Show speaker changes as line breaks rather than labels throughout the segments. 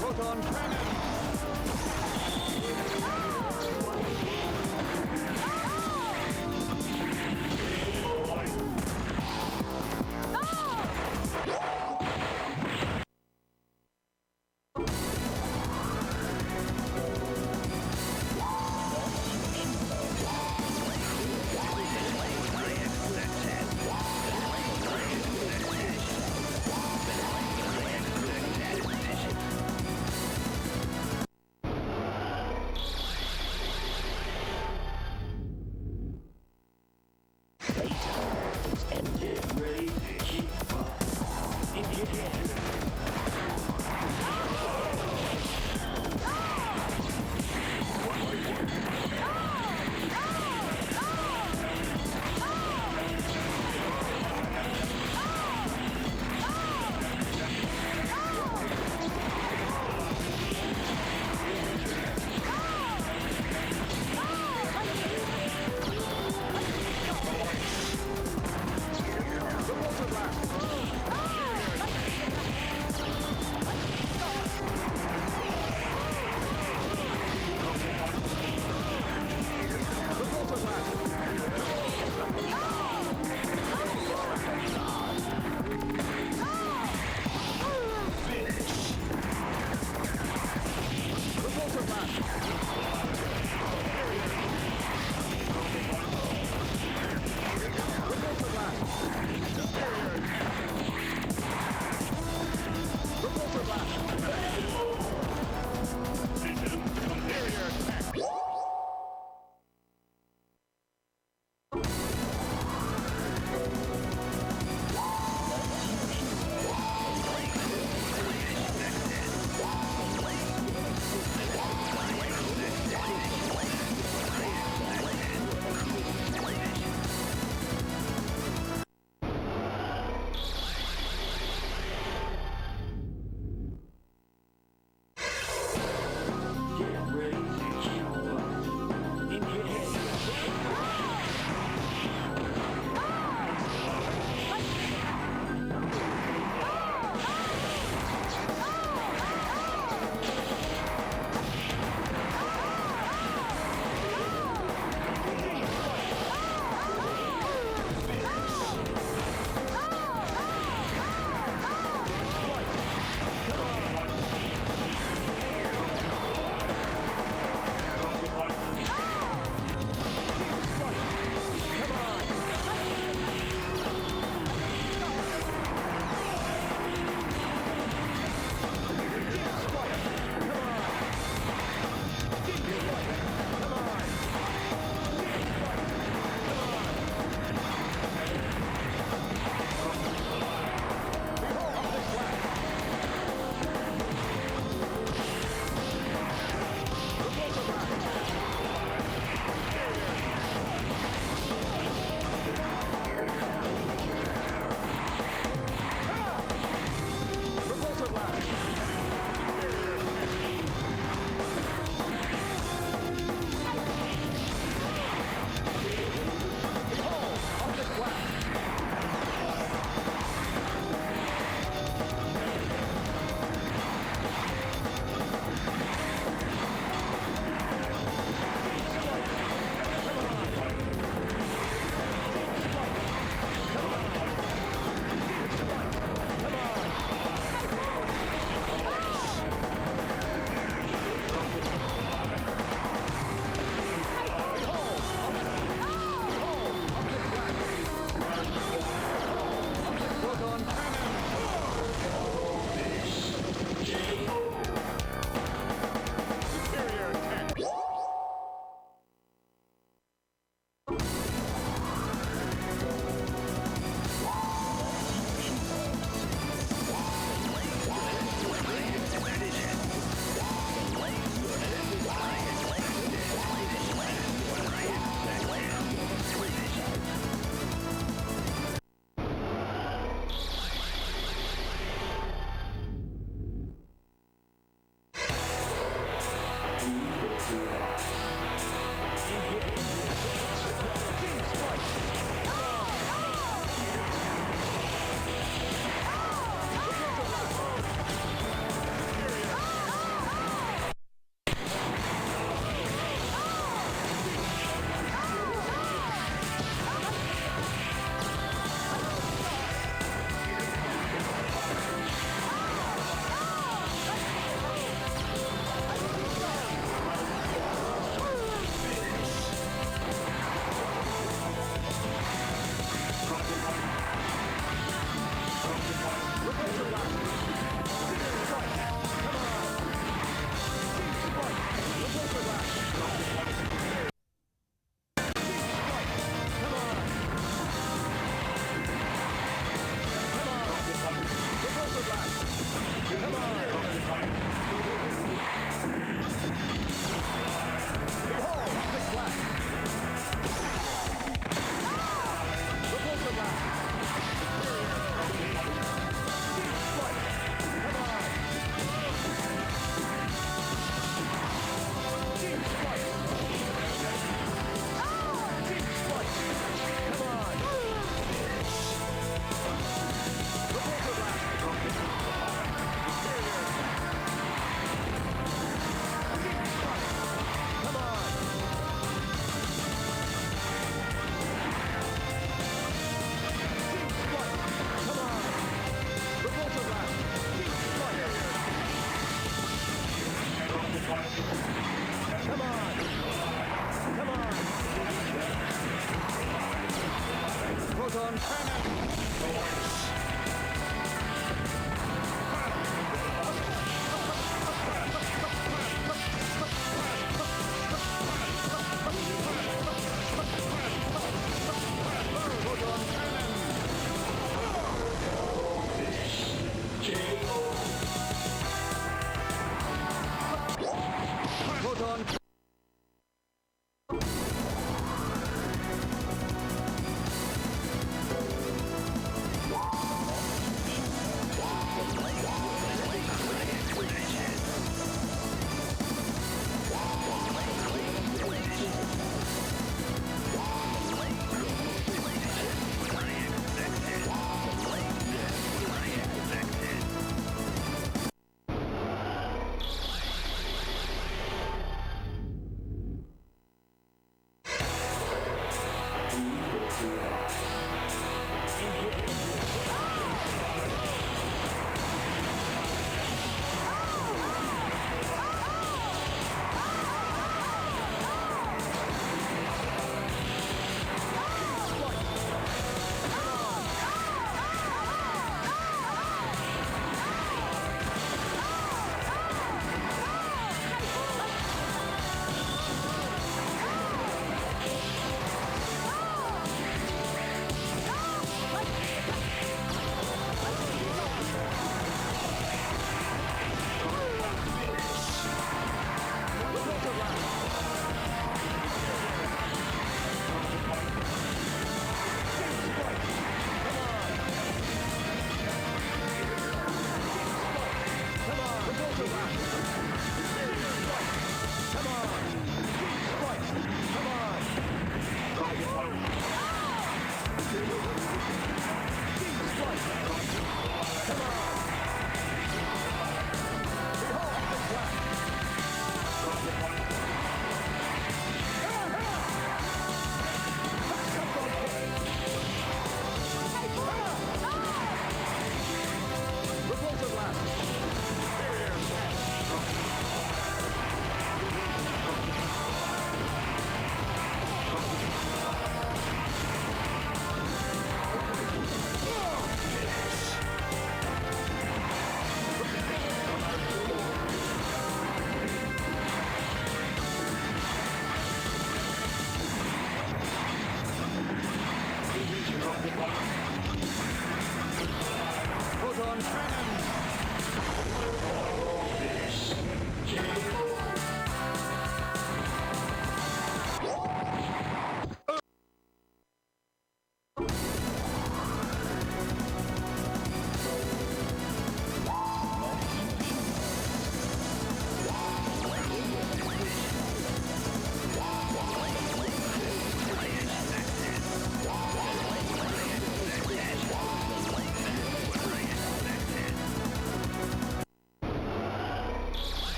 Proton cannon!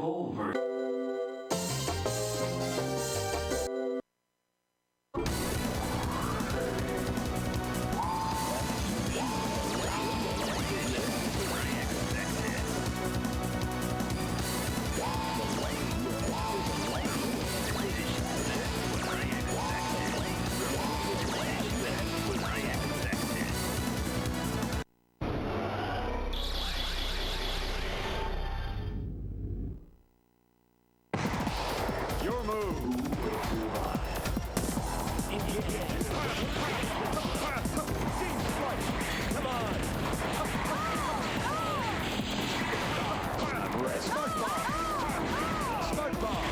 full version.
Your move. Come on. Smoke bomb. Smoke bomb.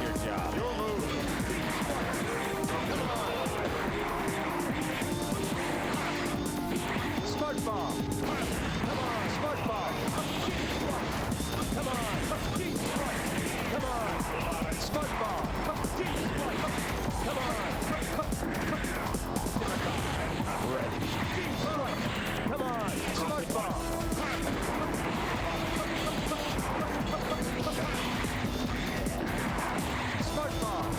Your job. Your move. Smoke bomb. Come on, smoke bomb. Come on. Come on. Smoke bomb. Come on. I'm ready. Come on, smoke bomb. Smoke bomb.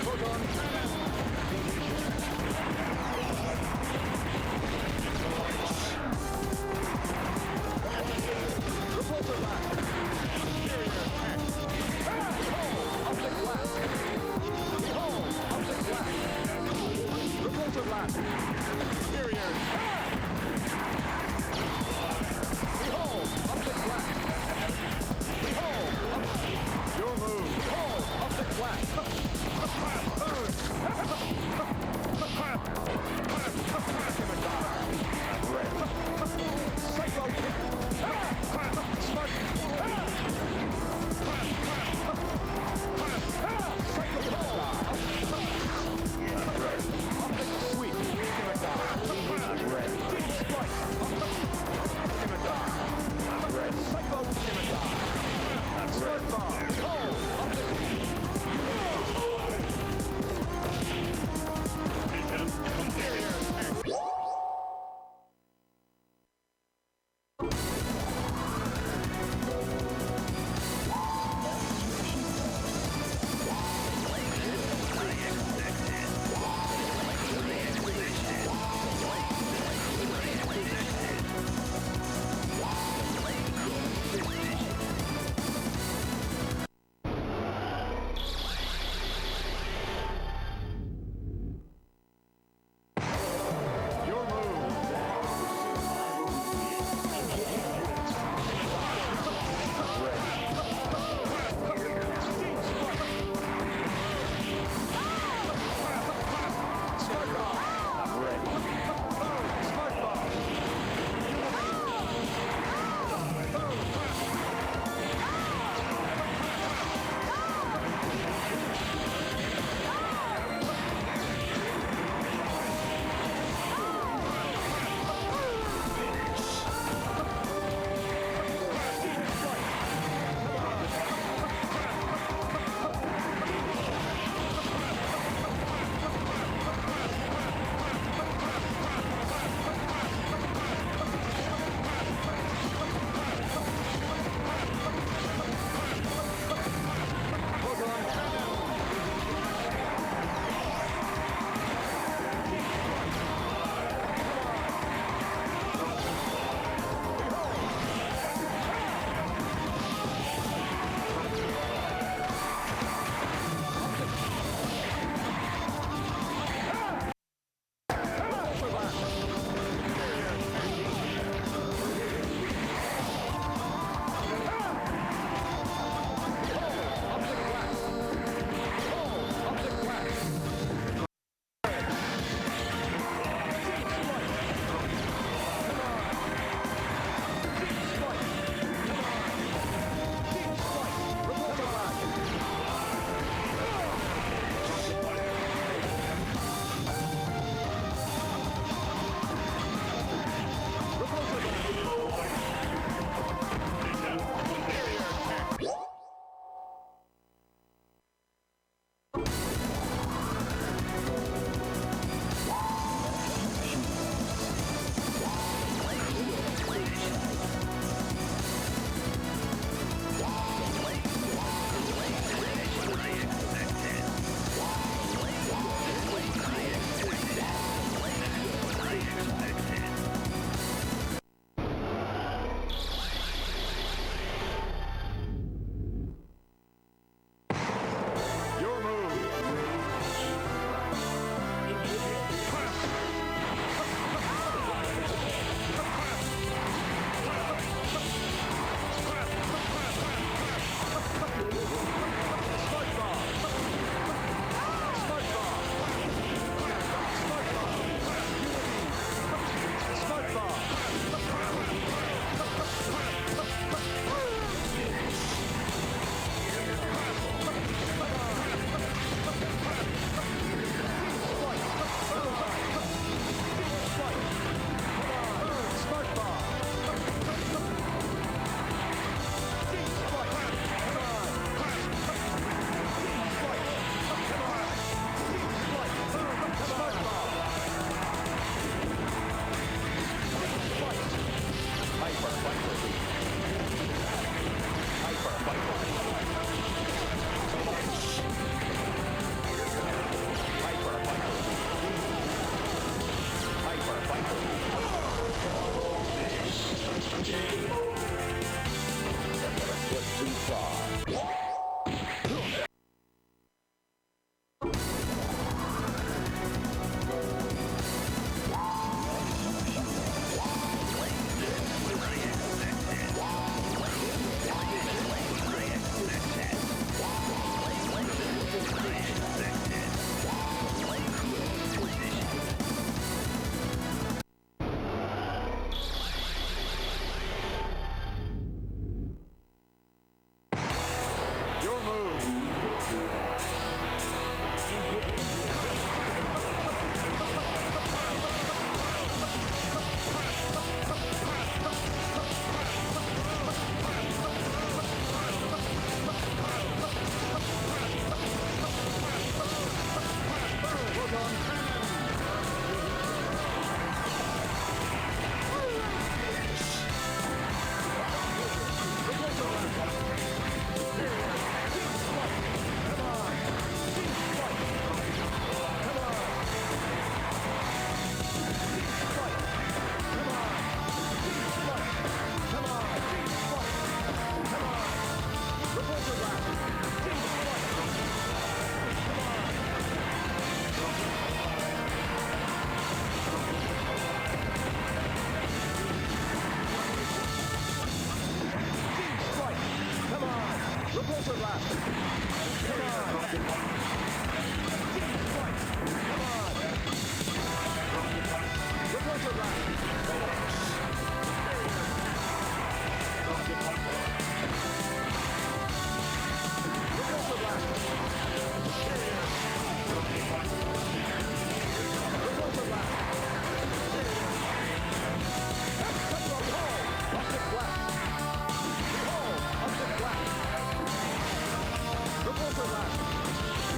Hold on. Repulsor lap. Superior attack. Behold, optic lap. Behold, optic lap. Repulsor lap. Superior. Behold, optic lap. Behold, your move. Behold, optic lap. I'm ready. Psycho kick. Smart. Psycho sweep. I'm ready. Repulsor blast. Come on. Deep fight. Come on. Repulsor blast. Repulsor blast. Repulsor blast. Cyclone hole. Optic blast. Hole. Optic blast. Repulsor blast.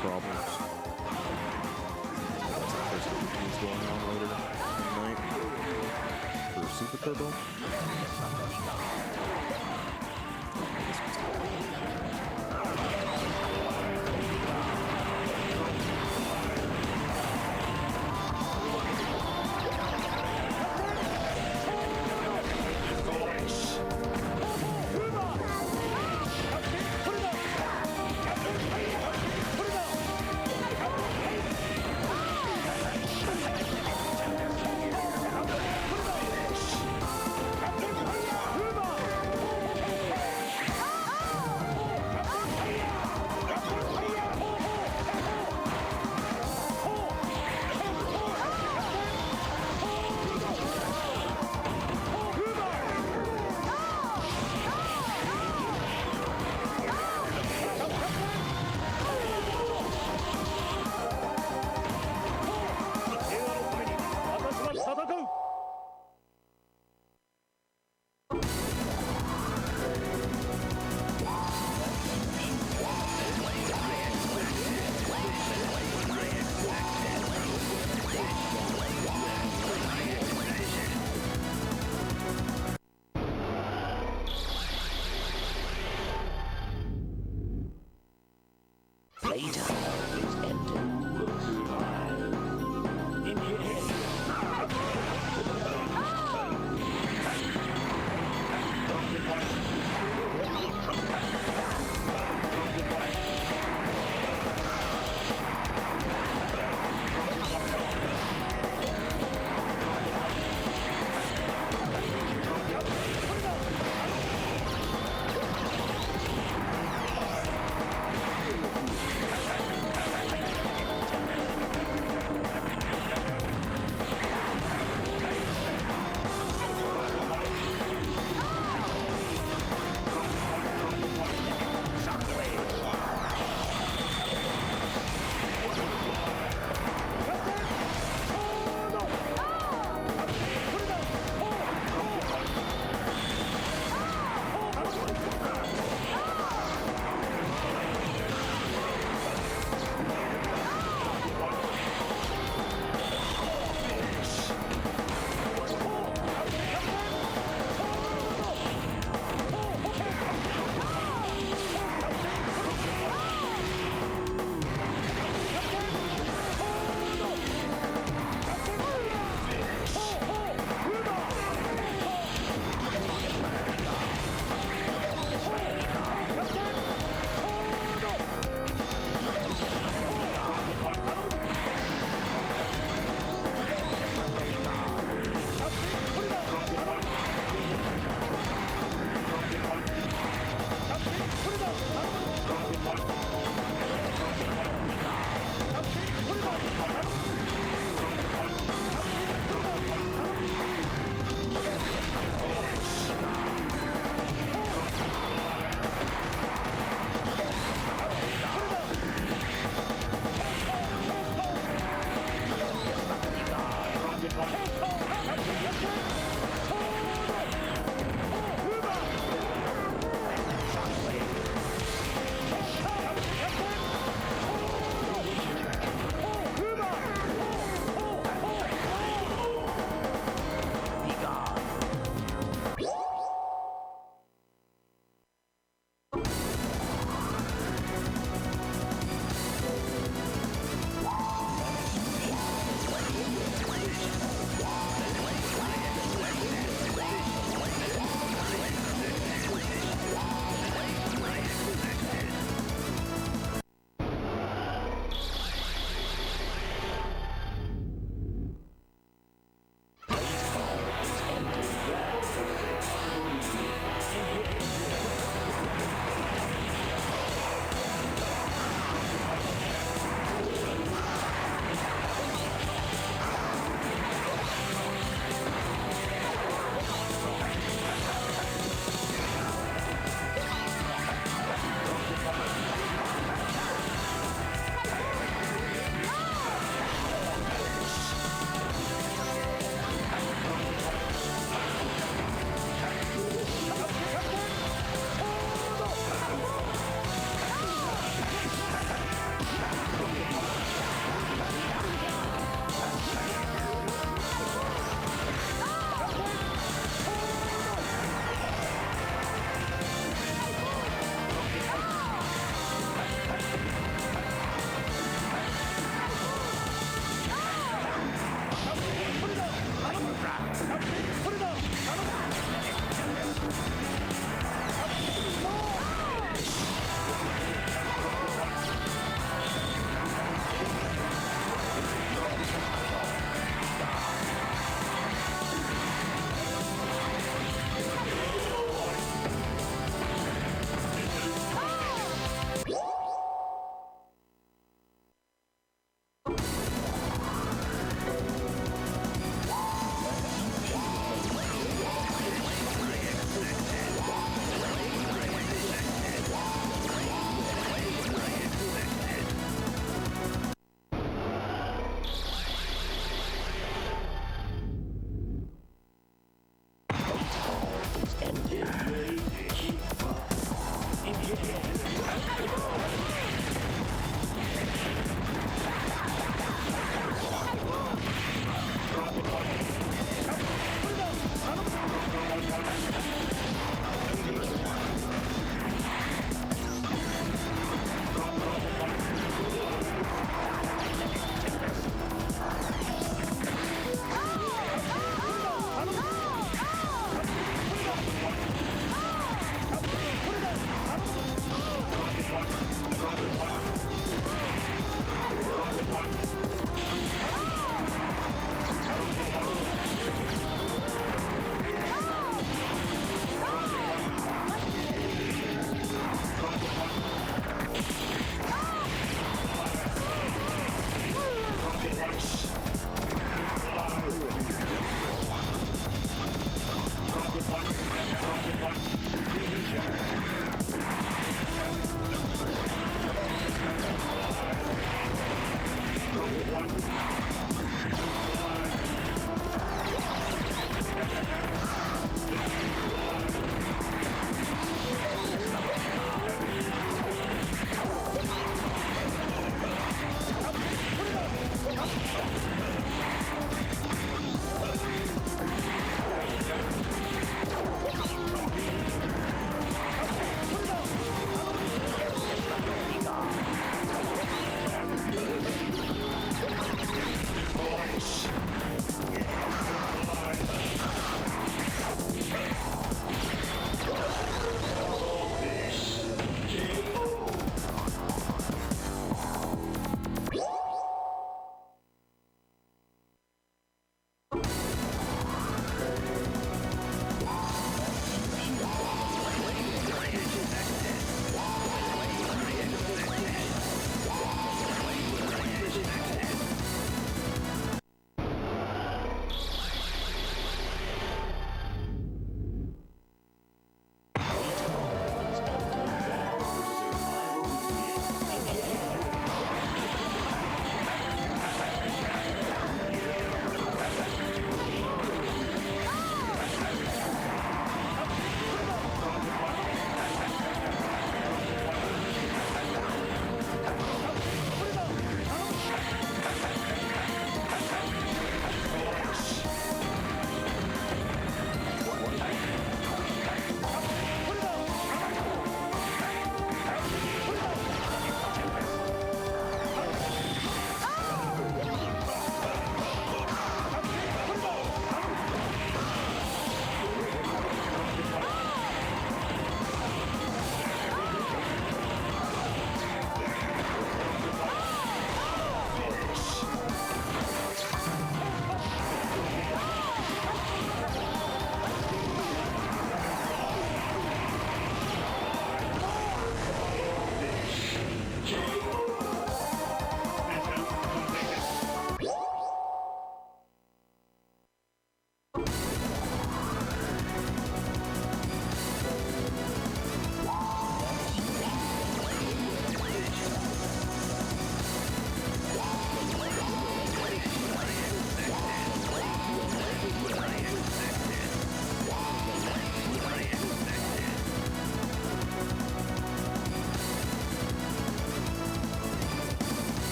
problems. There's routines going on later tonight for Super Turbo.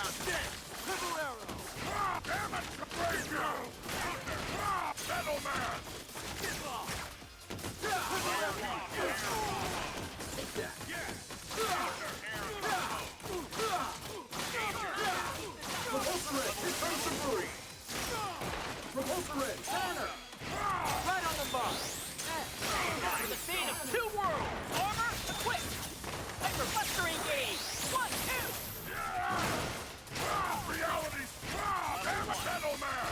Triple arrow.
Damn it! Dojo! Metal Man!
Repulsor Red, return to Brewery. Repulsor Red, Tanner. Right on the mark.
The scene of two worlds. Armor equipped. Hyper Buster engaged. 1, 2.
Reality! Damn it, Metal Man!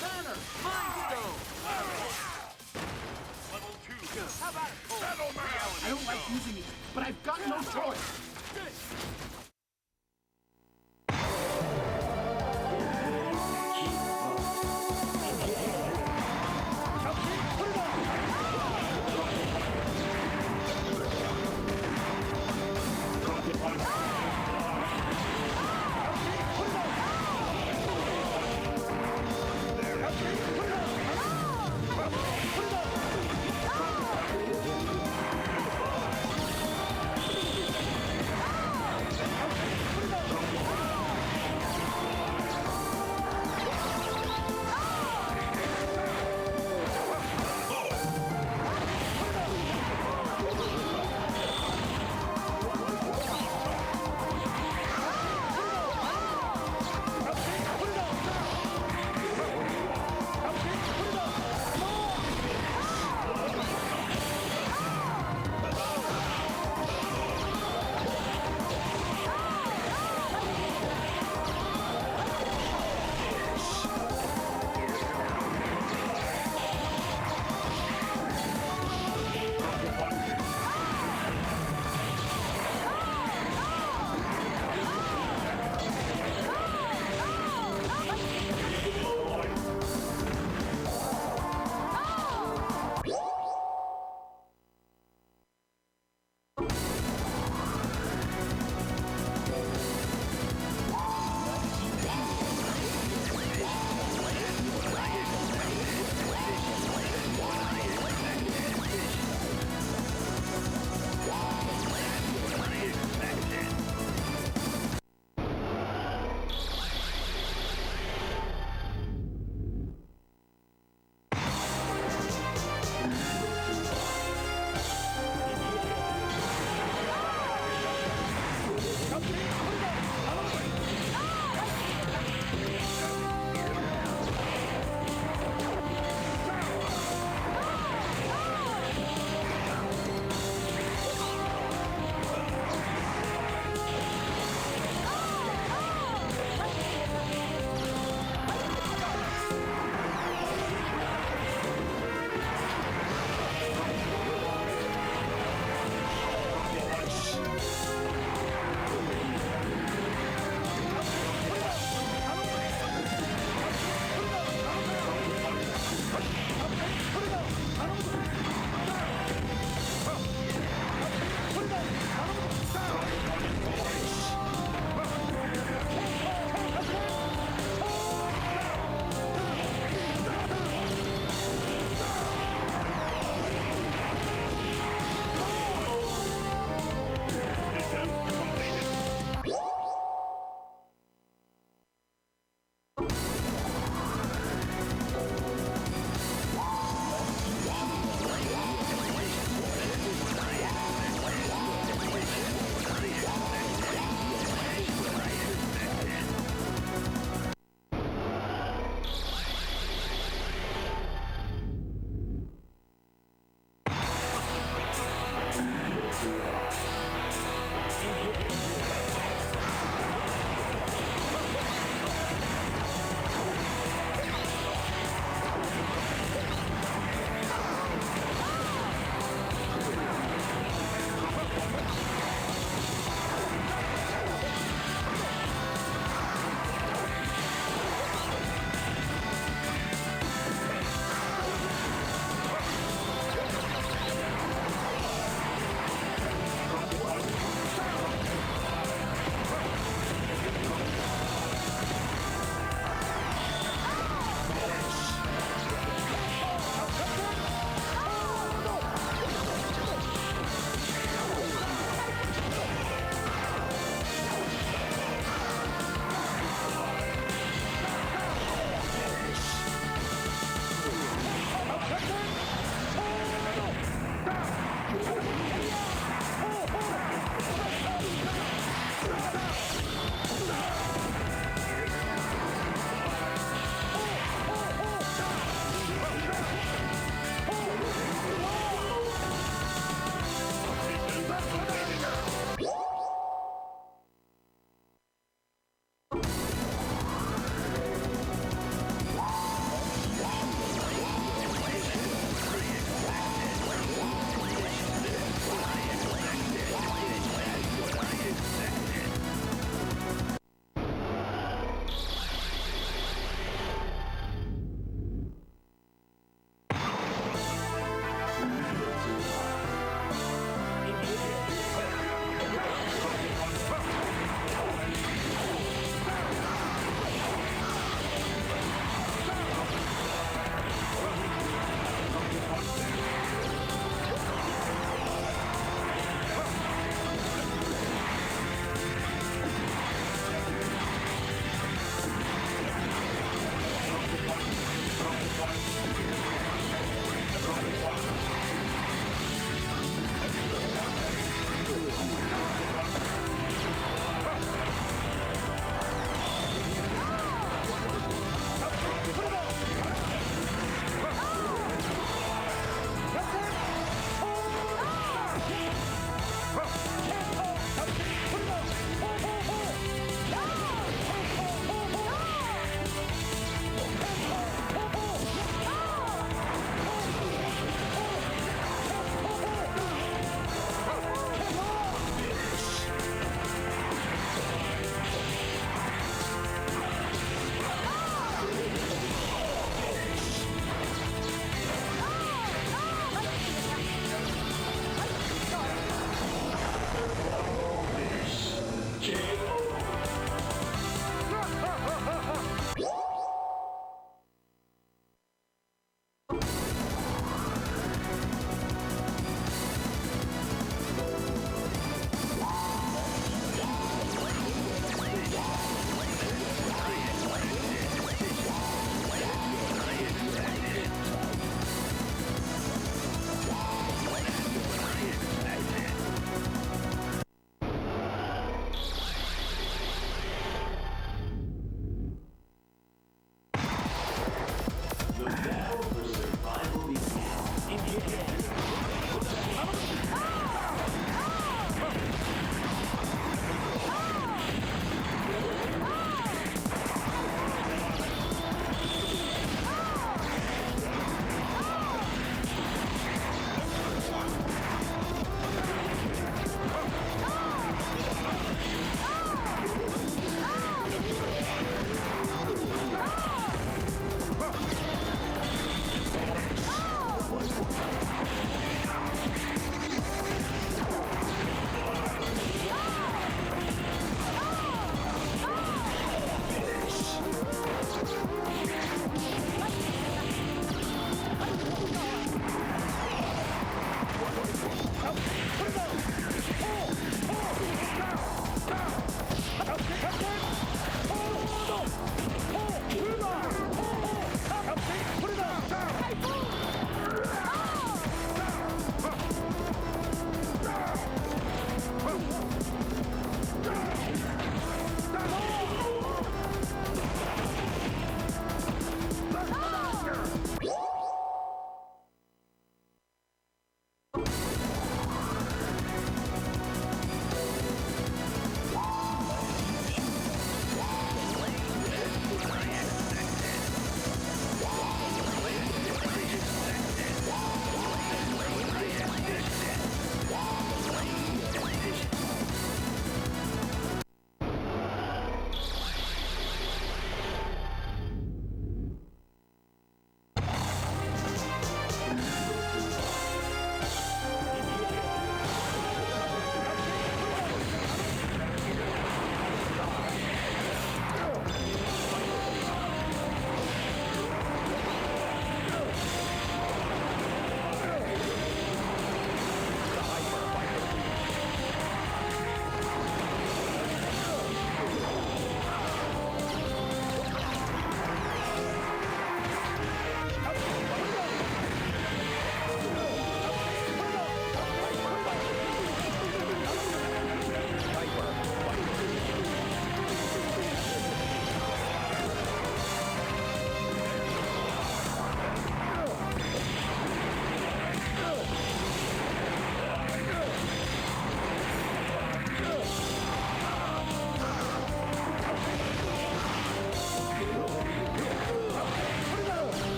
Tanner, Mind Stone.
Level 2!
How about it, Cole?
Metal Man!
I don't like using these, but I've got no choice.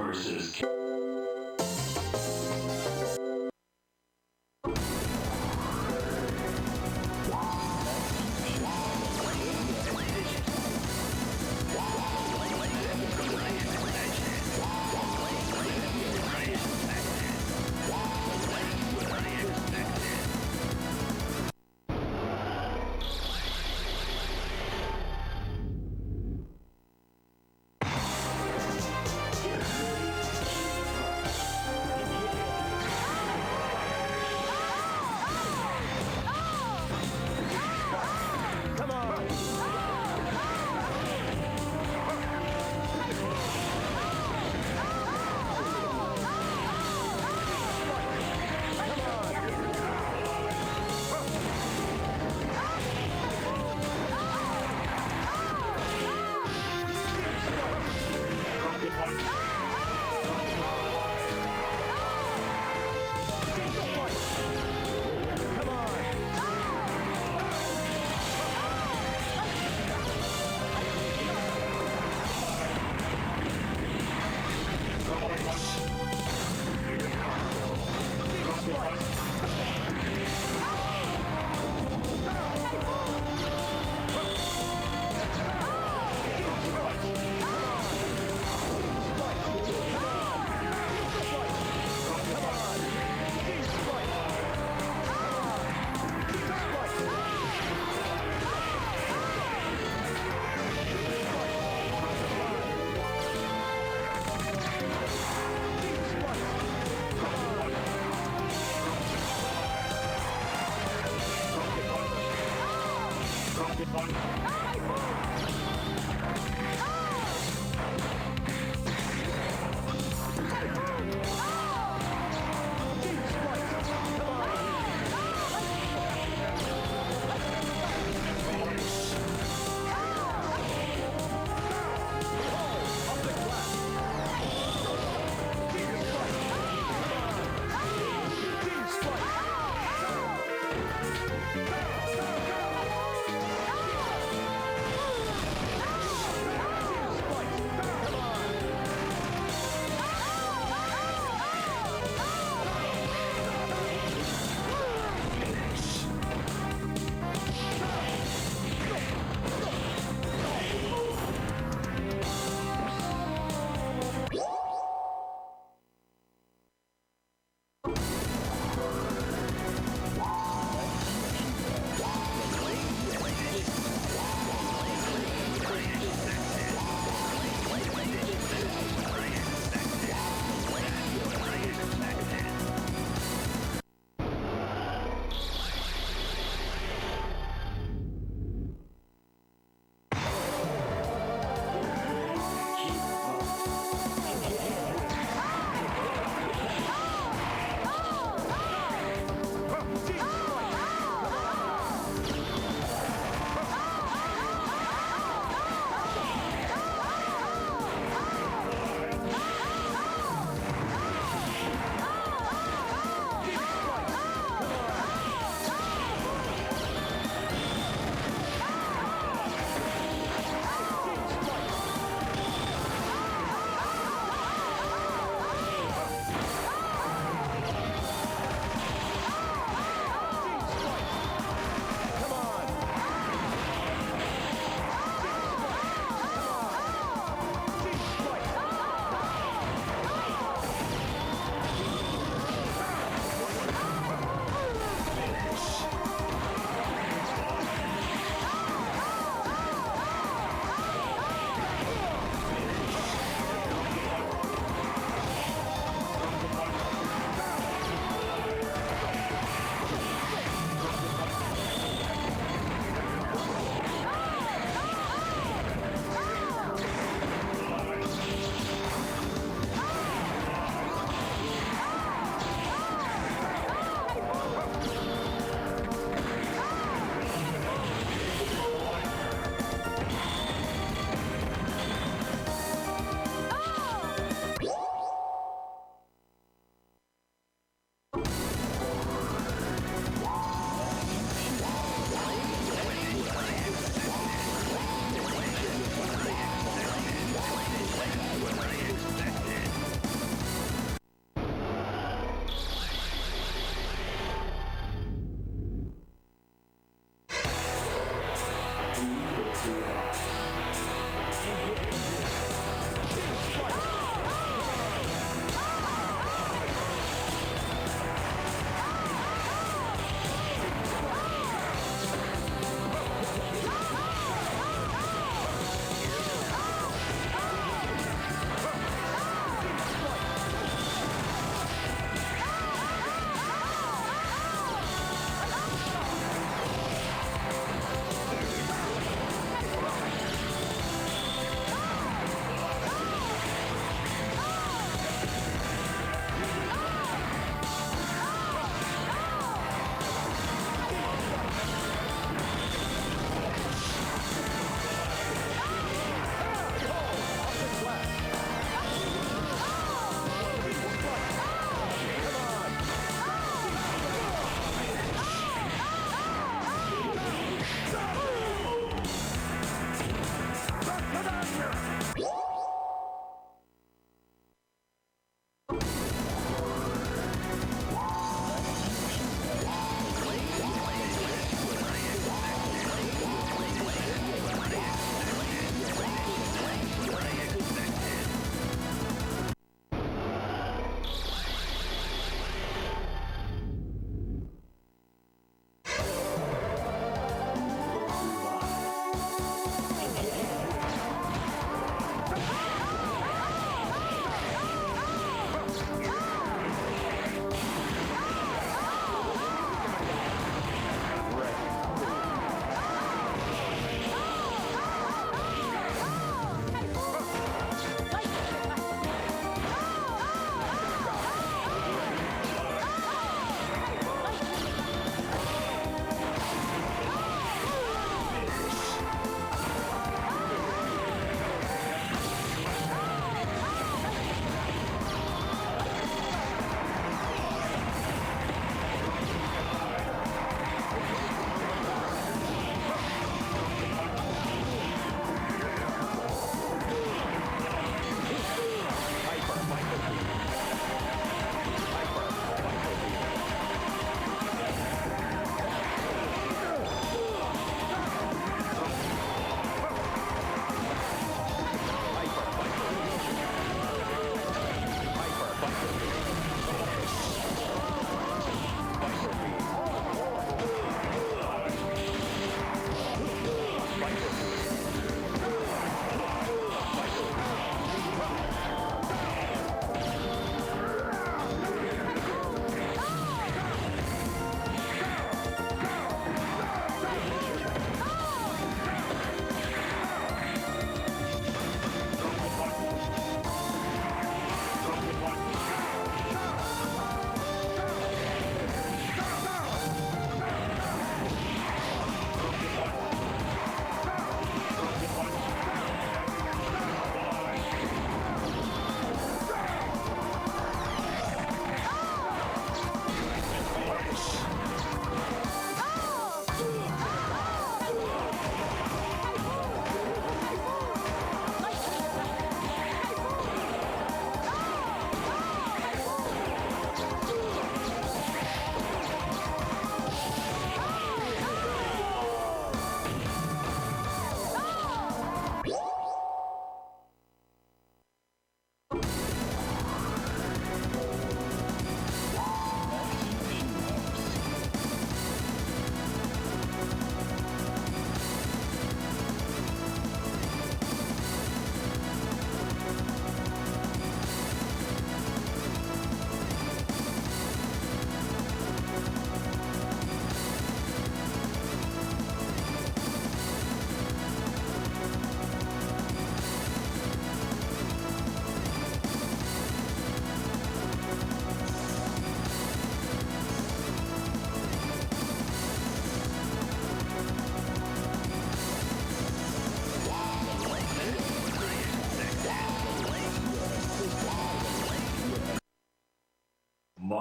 versus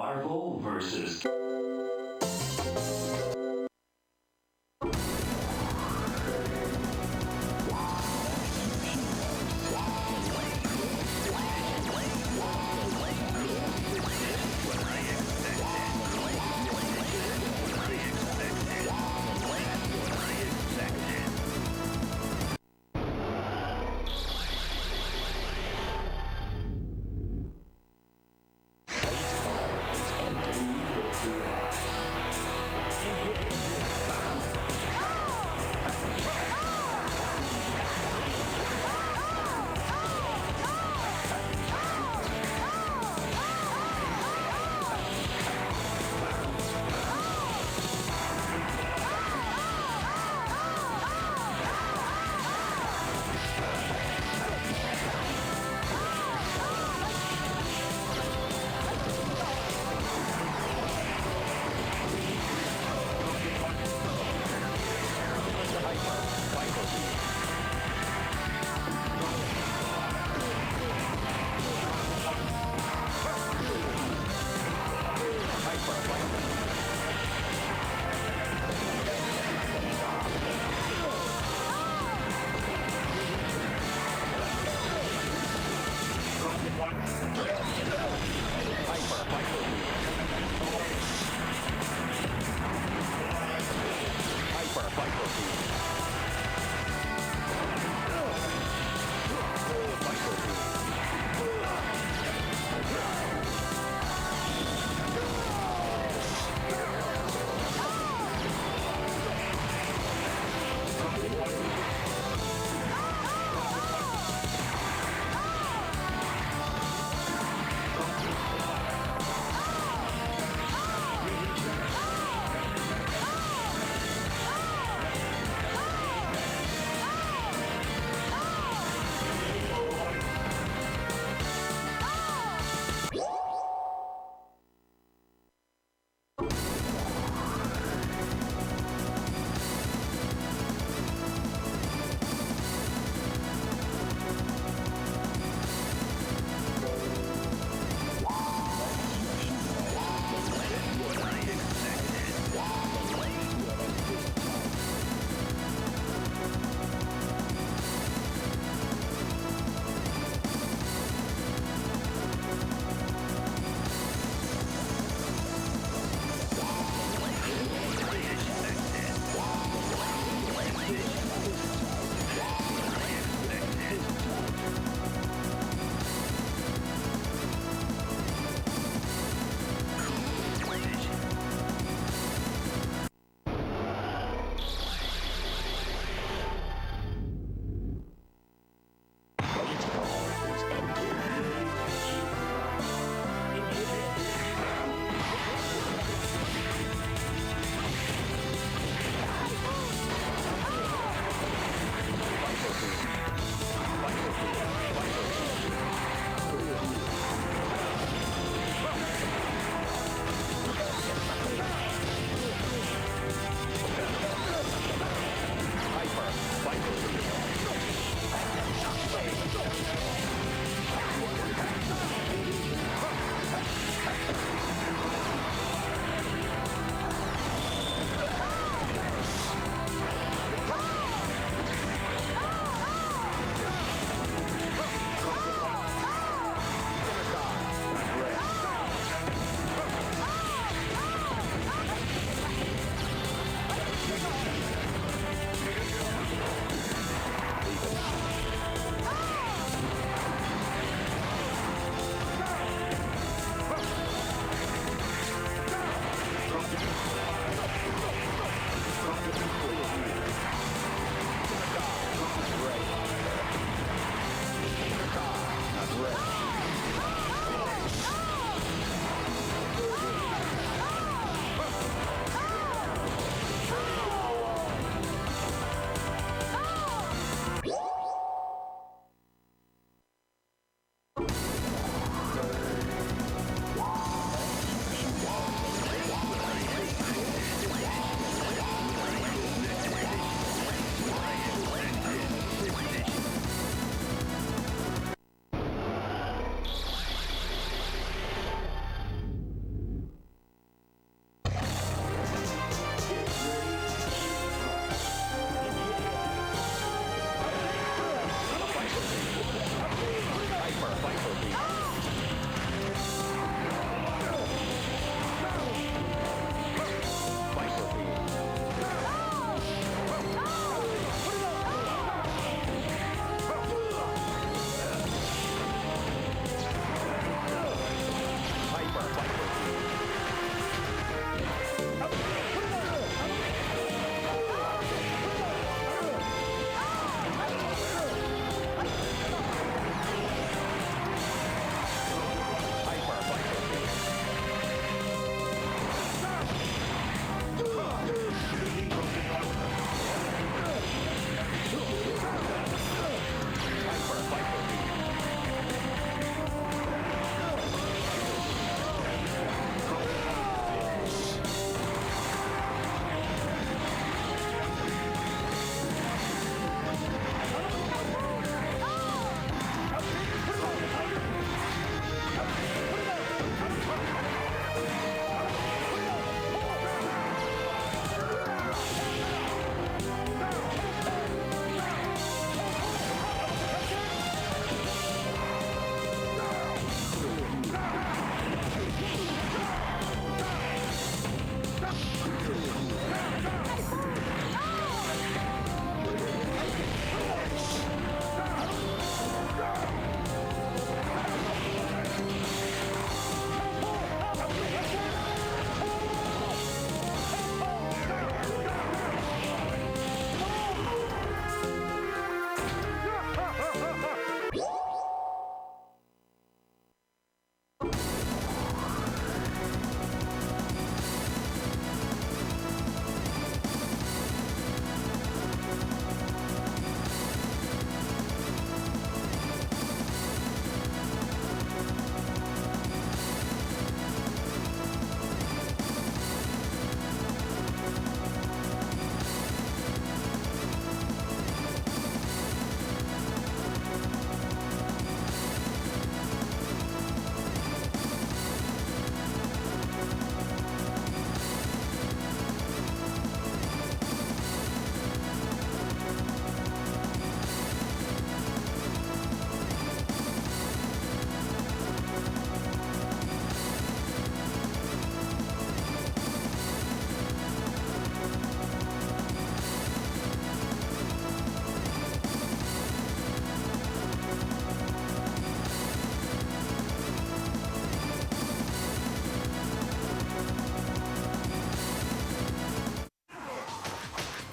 Marvel versus.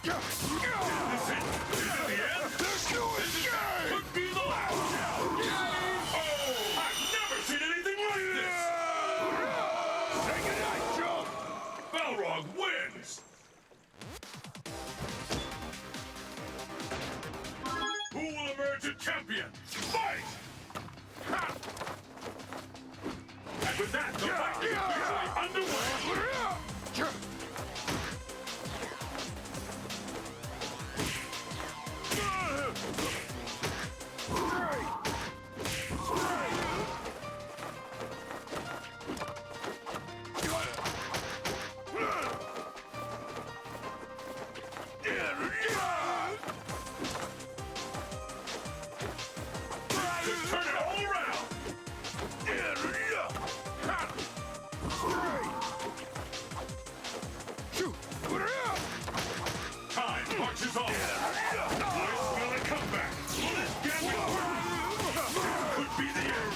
Let's do it!
Could be the last. Oh, I've never seen anything like this.
Say goodnight, Joe!
Balrog wins. Who will emerge a champion? Fight! Ha! And with that, the fight is officially underway. Turn it all around. Time marches on. I smell a comeback. Will this gambling work? Could be the end.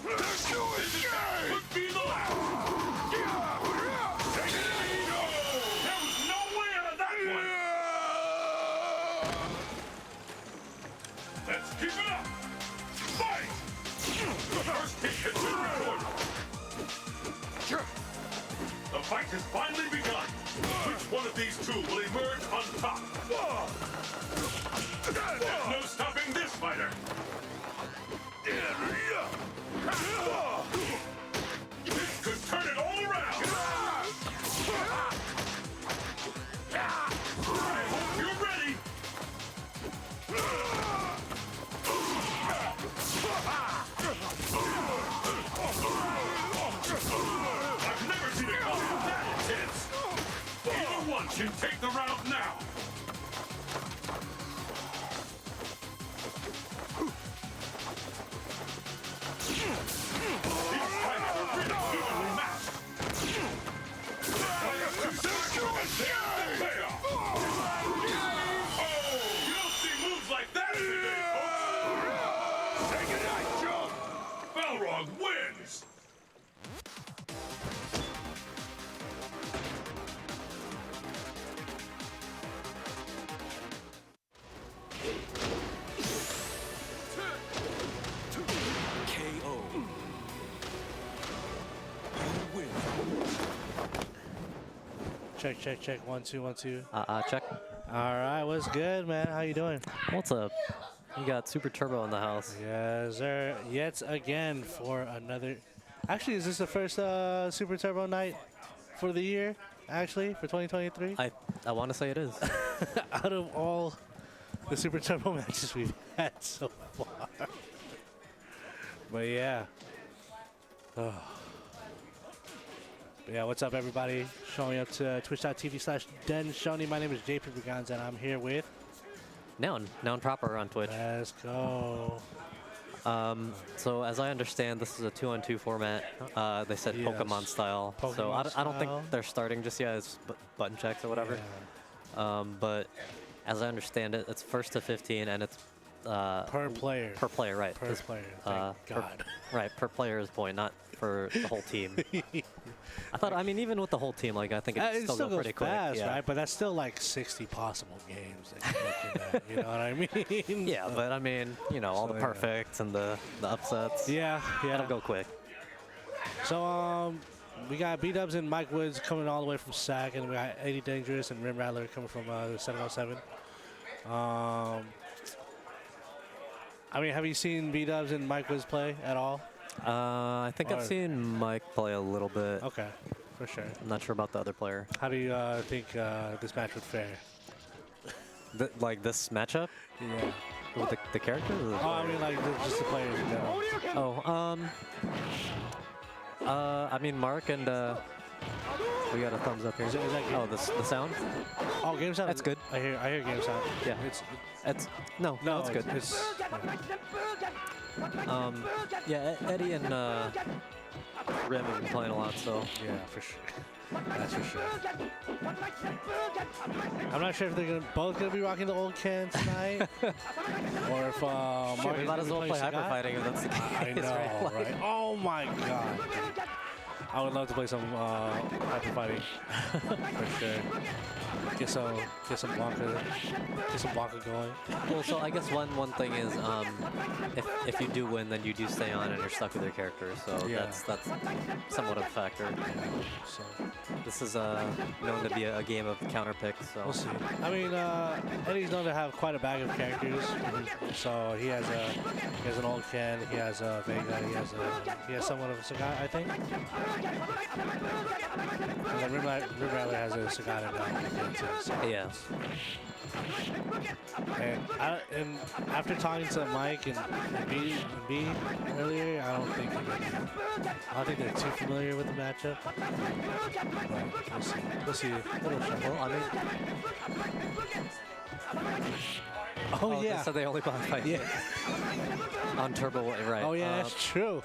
Let's do it!
Could be the last. There was no way out of that one. Let's keep it up. Fight! The first hit has been recorded. The fight has finally begun. Which one of these two will emerge on top? There's no stopping this fighter. This could turn it all around. I hope you're ready. I've never seen a combat that intense. Either one can take the round now. These fighters are really evenly matched. There's the payoff. Oh, you don't see moves like that every day, folks.
Say goodnight, Joe!
Balrog wins.
KO. You win.
Check, check, check. 1, 2, 1, 2.
Check.
All right, what's good, man? How you doing?
What's up? You got Super Turbo in the house.
Yes, sir. Yet again for another. Actually, is this the first Super Turbo night for the year? Actually, for 2023.
I want to say it is.
Out of all the Super Turbo matches we've had so far. But yeah. Oh. But yeah, what's up, everybody? Showing up to twitch.tv/DenShoney. My name is JP Braganza, and I'm here with.
Noun proper on Twitch.
Let's go.
So as I understand, this is a 2-on-2 format. They said
Yes.
Pokemon style. So I don't think
style.
they're starting just yet as button checks or whatever.
Yeah.
But as I understand it, it's first to 15, and it's
Per player.
per player, right?
Per
This-
player. Thank
per-
God.
right, per player's point, not for the whole team. I thought, I mean, even with the whole team, like I think
It
it's
still
go
goes
pretty
fast,
quick. Yeah.
right? But that's still like 60 possible games that you're looking at. You know what I mean?
Yeah, but I mean, you know, all
So,
the
yeah.
perfects and the upsets.
Yeah, yeah.
That'll go quick.
So, we got B-Dubs and Mike Woods coming all the way from SAC, and we got Eddie Dangerous and Rim Rattler coming from the 707. I mean, have you seen B-Dubs and Mike Woods play at all?
I think I've
Or-
seen Mike play a little bit.
Okay, for sure.
I'm not sure about the other player.
How do you think this match would fare?
Like this matchup
Yeah.
with the character? Or the
Oh, I mean, like just the players in general.
I mean, Mark and we got a thumbs up here.
Is that good?
Oh, the sound?
Oh, game sound.
That's good.
I hear game sound.
Yeah.
It's
No, it's good. Yeah, Eddie and Rim have been playing a lot, so
yeah, for sure. That's for sure. I'm not sure if they're both gonna be rocking the old Ken tonight, or if
Sure, we
Marty's
might as
gonna
well
be
play
playing
hyper
Sagat.
fighting if that's the case.
I know,
Like,
right? Oh my god. I would love to play some hyper fighting for sure. Get some Blanca going.
Well, so I guess one thing is, if you do win, then you do stay on and you're stuck with your character. So
Yeah.
that's somewhat of a factor.
So
This is known to be a game of counter picks. So
we'll see. I mean, Eddie's known to have quite a bag of characters. So he has an old Ken, he has a Vega, he has somewhat of a Sagat, I think. And then Rib Rattler has a Sagat now. So.
yeah.
And after talking to Mike and B earlier, I don't think they're too familiar with the matchup. But we'll see. We'll see.
Well, I mean,
Oh yeah.
So they only qualify on Turbo, right?
Oh yeah, that's true.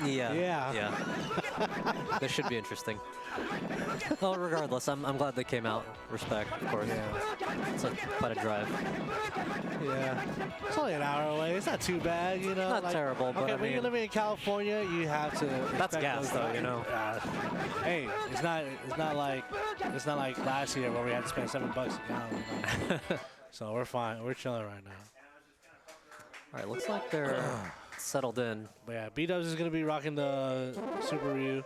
Yeah.
Yeah.
Yeah. This should be interesting. Well, regardless, I'm glad they came out. Respect, of course.
Yeah.
It's quite a drive.
Yeah. It's only an hour away. It's not too bad, you know.
Not terrible, but
okay,
I
when you're
mean-
living in California, you have to.
That's
expect
gas,
those
though, you know.
Hey, it's not like last year where we had to spend $7 a gallon. You know? So we're fine. We're chilling right now.
All right, looks like they're settled in.
But yeah, B-Dubs is gonna be rocking the Super Ryu,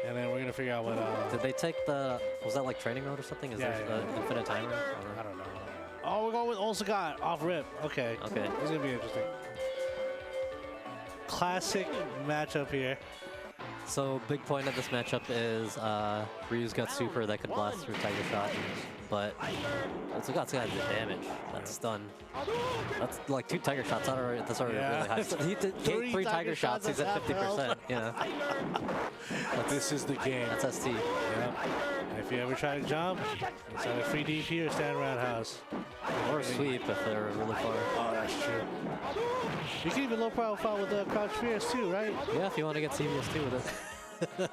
and then we're gonna figure out what.
Did they take the? Was that like training mode or something? Is
Yeah,
there
yeah.
an infinite timer?
I don't know. Oh, we're going with Old Sagat off rip. Okay.
Okay.
This is gonna be interesting. Classic matchup here.
So big point of this matchup is Ryu's got super that could blast through Tiger Shot, but also got the damage. That's stun. That's like 2 Tiger Shots. That's already
Yeah.
really high. He did three Tiger Shots. He's at 50%. Yeah.
This is the game.
That's ST.
Yep. And if you ever try to jump, it's either free DP or stand roundhouse.
Or sweep if they're really far.
Oh, that's true. You can even low profile with the crouch fierce too, right?
Yeah, if you want to get CVS2 with it.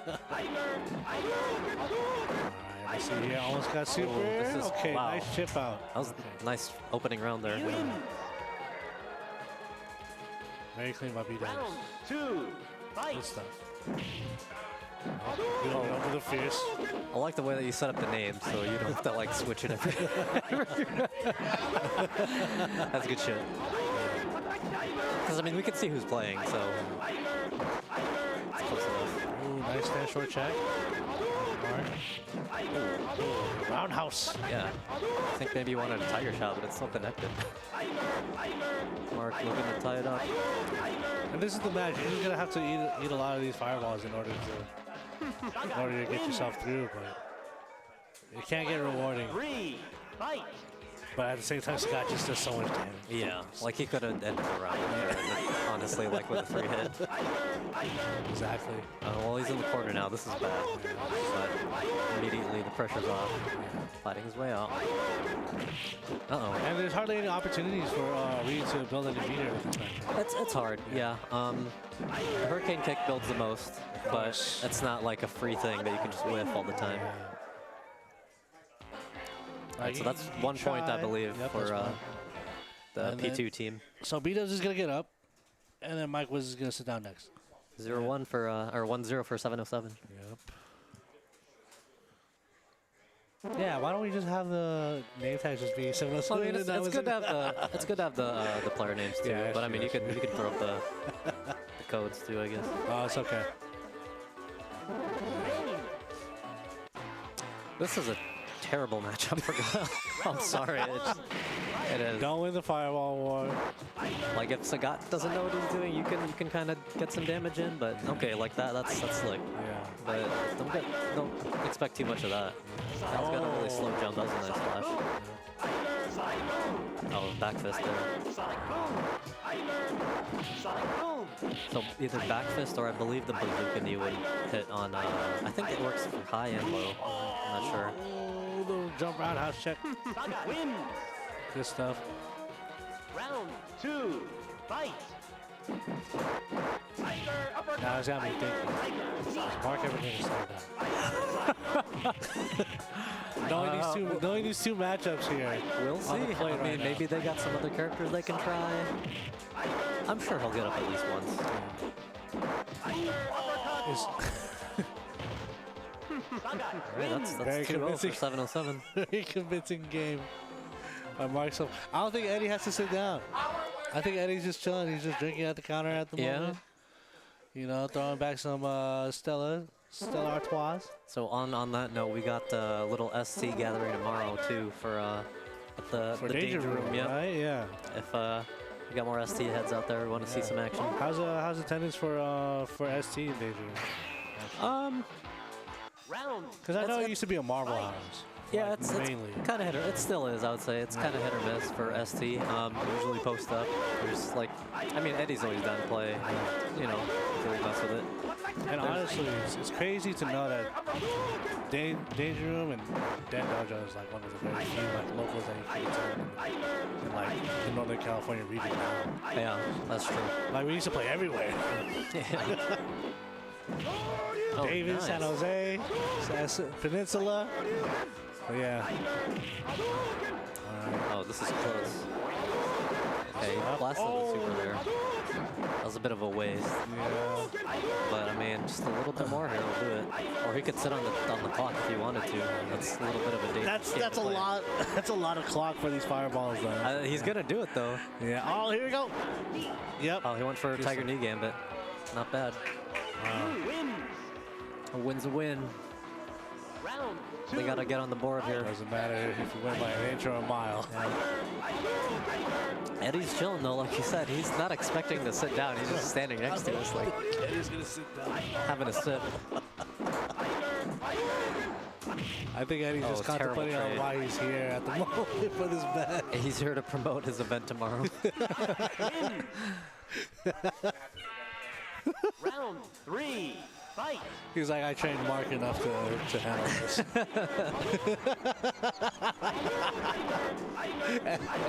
Let's see here. Almost got super.
this is-
Okay,
wow.
nice chip out.
That was a nice opening round there.
Very clean by B-Dubs.
Round 2, fight.
Good stuff. Good over the fierce.
I like the way that you set up the name, so you don't have to like switch it every. That's good shit. Because I mean, we can see who's playing, so it's close enough.
Ooh, nice stand short check. Roundhouse.
Yeah, I think maybe you wanted a Tiger Shot, but it's still connected. Mark looking to tie it up.
And this is the match. You're just gonna have to eat a lot of these fireballs in order to get yourself through, but it can't get rewarding.
3, fight.
But at the same time, Scott just does so much damage.
Yeah, like he could have ended the round there, honestly, like with a 3 hit.
Exactly.
Well, he's in the corner now. This is bad. But immediately the pressure's off. Fighting his way out. Uh-oh.
And there's hardly any opportunities for Reed to build any meter at this match.
It's hard, yeah. The Hurricane Kick builds the most, but it's not like a free thing that you can just whiff all the time. Alright, so that's 1 point, I believe,
Yep,
for
that's one.
the
And then-
P2 team.
So B-Dubs is gonna get up, and then Mike Wiz is gonna sit down next.
0-1 for, or 1-0 for 707.
Yep. Yeah, why don't we just have the name tags just be 707?
I mean, it's good to have the player names too.
Yeah,
but I mean, you
that's
could throw up the codes too, I guess.
Oh, it's okay.
This is a terrible matchup for Guile. I'm sorry, it is.
Don't win the firewall war.
Like if Sagat doesn't know what he's doing, you can kind of get some damage in. But okay, like that's slick.
Yeah.
But don't expect too much of that. That was got a really slow jump. That was a nice flash. Oh, back fist there. So either back fist or I believe the bazooka knee would hit on. I think it works for high and low. I'm not sure.
Oh, little jump roundhouse check.
Win.
Good stuff.
Round 2, fight.
Now it's got me thinking. Is Mark ever going to slow down? Knowing these two matchups here.
We'll see.
on the plate
I mean,
right now.
maybe they got some other characters they can try. I'm sure he'll get up at least once. Alright, that's
Very
2-0
convincing.
for 707.
Very convincing game by Mark. So I don't think Eddie has to sit down. I think Eddie's just chilling. He's just drinking at the counter at the moment. You know, throwing back some Stella Artois.
So on that note, we got a little ST gathering tomorrow too for at the Danger Room. Yeah.
Right? Yeah.
If we got more ST heads out there, we want to see some action.
How's attendance for ST in Danger Room? Because I know it used to be a Marble House.
Yeah,
like,
it's
mainly.
kind of hit or it still is. I would say it's kind of hit or miss for ST. Usually post up. There's like, I mean, Eddie's always done play. You know, really mess with it.
And honestly, it's crazy to know that Danger Room and Dan Dojo is like one of the very few like locals that you can attend in like the Northern California region now.
Yeah, that's true.
Like we used to play everywhere.
Oh,
Davis,
nice.
San Jose, Peninsula. But yeah.
Oh, this is close. Okay, he blasted the super there. That was a bit of a waste.
Yeah.
But I mean, just a little bit more here will do it. Or he could sit on the clock if he wanted to. That's a little bit of a danger.
That's a lot. That's a lot of clock for these fireballs, though.
He's gonna do it though.
Yeah. Oh, here we go. Yep.
Oh, he went for a Tiger Knee Gambit. Not bad. A win's a win. They gotta get on the board here.
Doesn't matter if you win by an inch or a mile.
Eddie's chilling though, like you said. He's not expecting to sit down. He's just standing next to us, like
Eddie's gonna sit down.
having a sip.
I think Eddie's just
terrible
contemplating on
trade.
why he's here at the moment for this match.
He's here to promote his event tomorrow.
Round 3, fight.
He's like, I trained Mark enough to handle this.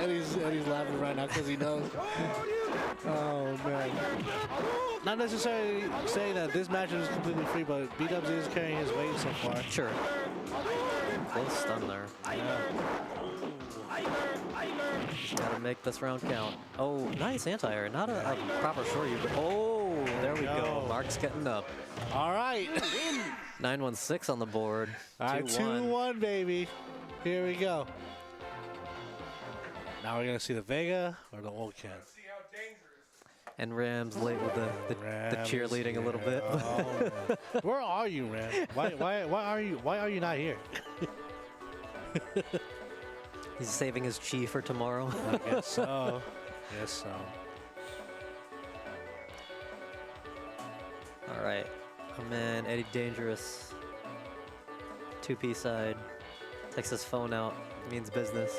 Eddie's laughing right now because he knows. Oh, man. Not necessarily saying that this match is completely free, but B-Dubs is carrying his weight so far.
Sure. Close stun there.
Yeah.
Just gotta make this round count. Oh, nice anti-air. Not a proper shoryu, but oh, there we go. Mark's getting up.
All right.
916 on the board.
All right, 2-1, baby. Here we go. Now we're going to see the Vega or the old cat.
And Ram's late with the cheerleading a little bit.
Oh, where are you, Ram? Why are you not here?
He's saving his chi for tomorrow.
I guess so. Yes, so.
All right. I'm in Eddie Dangerous. 2P side. Takes his phone out. Means business.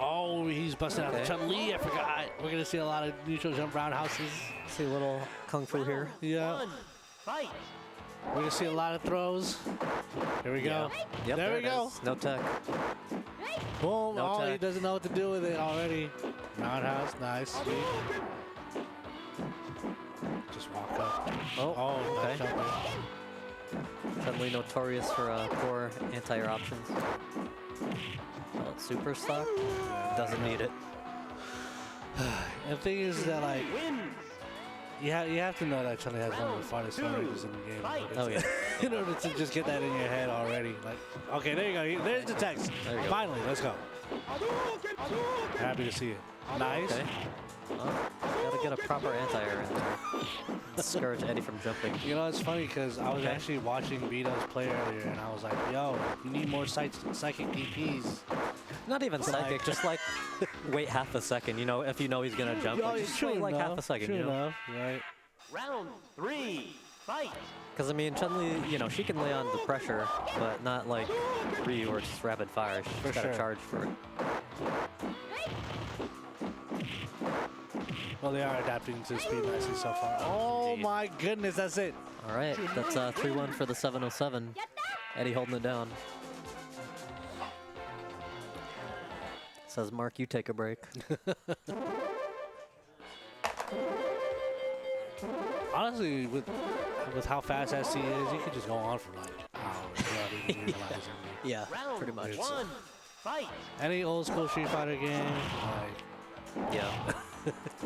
Oh, he's busting out the
Okay.
Chun-Li. I forgot. We're going to see a lot of neutral jump roundhouses.
See a little kung fu here.
Yeah.
Fight.
We're going to see a lot of throws. Here we go.
Yep,
there we
it
go.
is. No tech.
Boom.
No
Oh, he
tech.
doesn't know what to do with it already. Roundhouse. Nice. Sweet. Just walk up.
Oh,
nice
okay.
jump in.
Chun-Li notorious for poor anti-air options. Oh, super stock. Doesn't need it.
And the thing is that, like, you have to know that Chun-Li has one of the finest ranges in the game.
Oh, yeah.
In order to just get that in your head already. Like, okay, there you go. There's the text.
There you go.
Finally, let's go. Happy to see it. Nice.
Okay. Well, gotta get a proper anti-air in there. Discourage Eddie from jumping.
You know, it's funny because I was actually watching B-Dubs play earlier, and I was like, yo, you need more psychic DPs.
Not even psychic, just like wait half a second. You know, if you know he's gonna jump, like, just wait like half a second.
True
You know,
enough, right?
Round 3, fight.
because I mean, Chun-Li, you know, she can lay on the pressure, but not like Ryu or just rapid fire. She's
For
gotta
sure.
charge for it.
Well, they are adapting to speed nicely so far. Oh
Indeed.
my goodness, that's it.
All right, that's 3-1 for the 707. Eddie holding it down. Says Mark, you take a break.
Honestly, with how fast SC is, you could just go on for like hours without even realizing.
Yeah,
Round
pretty much.
1. Fight.
Any old school Street Fighter game, like
Yeah.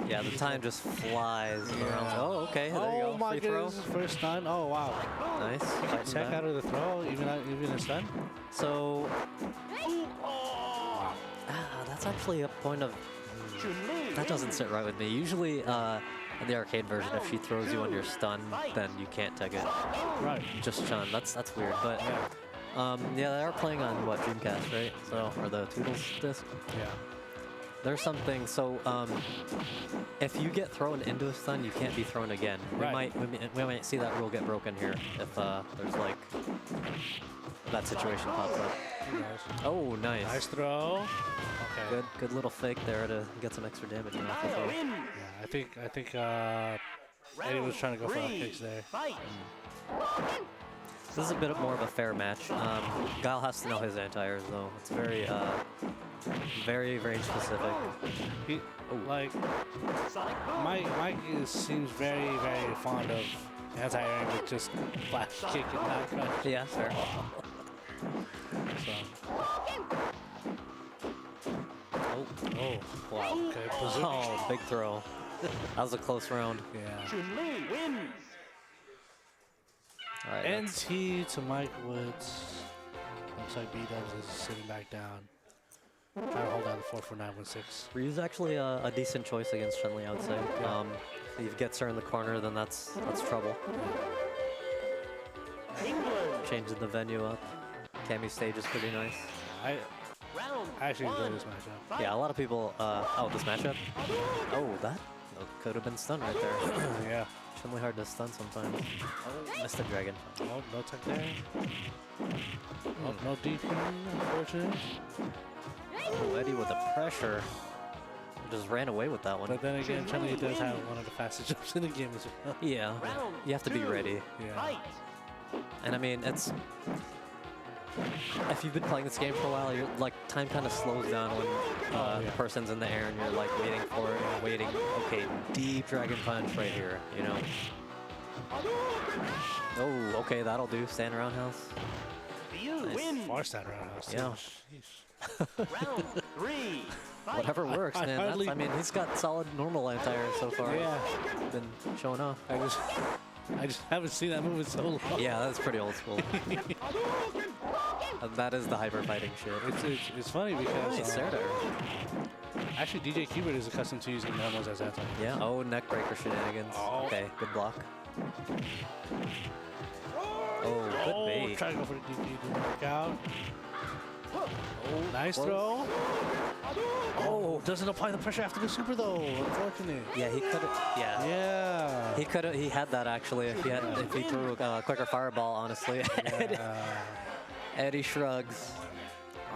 Yeah, the time just flies around. Oh, okay. There you go.
oh my
Free throw.
goodness, first stun. Oh wow,
Nice. Fighting
tech
back.
out of the throw, even a stun.
So, that's actually a point of. That doesn't sit right with me. Usually, in the arcade version, if she throws you on your stun, then you can't take it.
Right.
Just Chun. That's weird. But yeah, they are playing on what, Dreamcast, right? So, or the Toodles disc.
Yeah.
There's something. So, if you get thrown into a stun, you can't be thrown again.
Right.
We might see that rule get broken here if there's like that situation pops up. Oh, nice.
Nice throw. Okay.
Good little fake there to get some extra damage off the throw.
Yeah, I think Eddie was trying to go for a kicks there.
Fight.
This is a bit more of a fair match. Guile has to know his anti-airs though. It's very, very specific.
He, like, Mike seems very fond of anti-airing with just flash kick and not crush.
Yeah, fair.
Oh, wow. Okay,
Oh, big throw. That was a close round.
yeah.
Chun-Li wins.
All right, that's-
NT to Mike Woods. Looks like B-Dubs is sitting back down. Trying to hold down the 4-4-9-1-6.
Ryu's actually a decent choice against Chun-Li, I would say. If he gets her in the corner, then that's trouble.
England.
Changing the venue up. Cammy's stage is pretty nice.
I
Round
actually enjoy
1.
this matchup.
Yeah, a lot of people. Oh, this matchup. Oh, that could have been stun right there.
Yeah.
Chun-Li hard to stun sometimes. Oh, missed the dragon.
Oh, no tech there. Oh, no DP, unfortunately.
Oh, Eddie with the pressure. Just ran away with that one.
But then again, Chun-Li does have one of the fastest jumps in the game as well.
Yeah, you have to be ready.
Yeah.
Fight.
And I mean, it's. If you've been playing this game for a while, you're like time kind of slows down when the person's in the air and you're like waiting for it and waiting. Okay, deep dragon punch right here, you know. Oh, okay, that'll do. Stand around house.
You
Nice.
win.
Far side roundhouse. too.
Yeah.
Sheesh.
Round 3. Fight.
Whatever works,
I
man.
hardly-
I mean, he's got solid normal anti-air so far.
Yeah.
Been showing off.
I just haven't seen that move in so long.
Yeah, that's pretty old school. That is the hyper fighting shit.
It's funny because
Nice, there.
actually DJ Kubert is accustomed to using normals as anti.
Yeah. Oh, neck breaker shenanigans.
Oh.
Okay, good block. Oh, good bait.
Try to go for the DP, didn't work out. Oh, nice
Close.
throw. Oh, doesn't apply the pressure after the super though. Unfortunate.
Yeah, he could have. Yeah.
Yeah.
He could have. He had that actually. If he threw a quicker fireball, honestly. Eddie shrugs.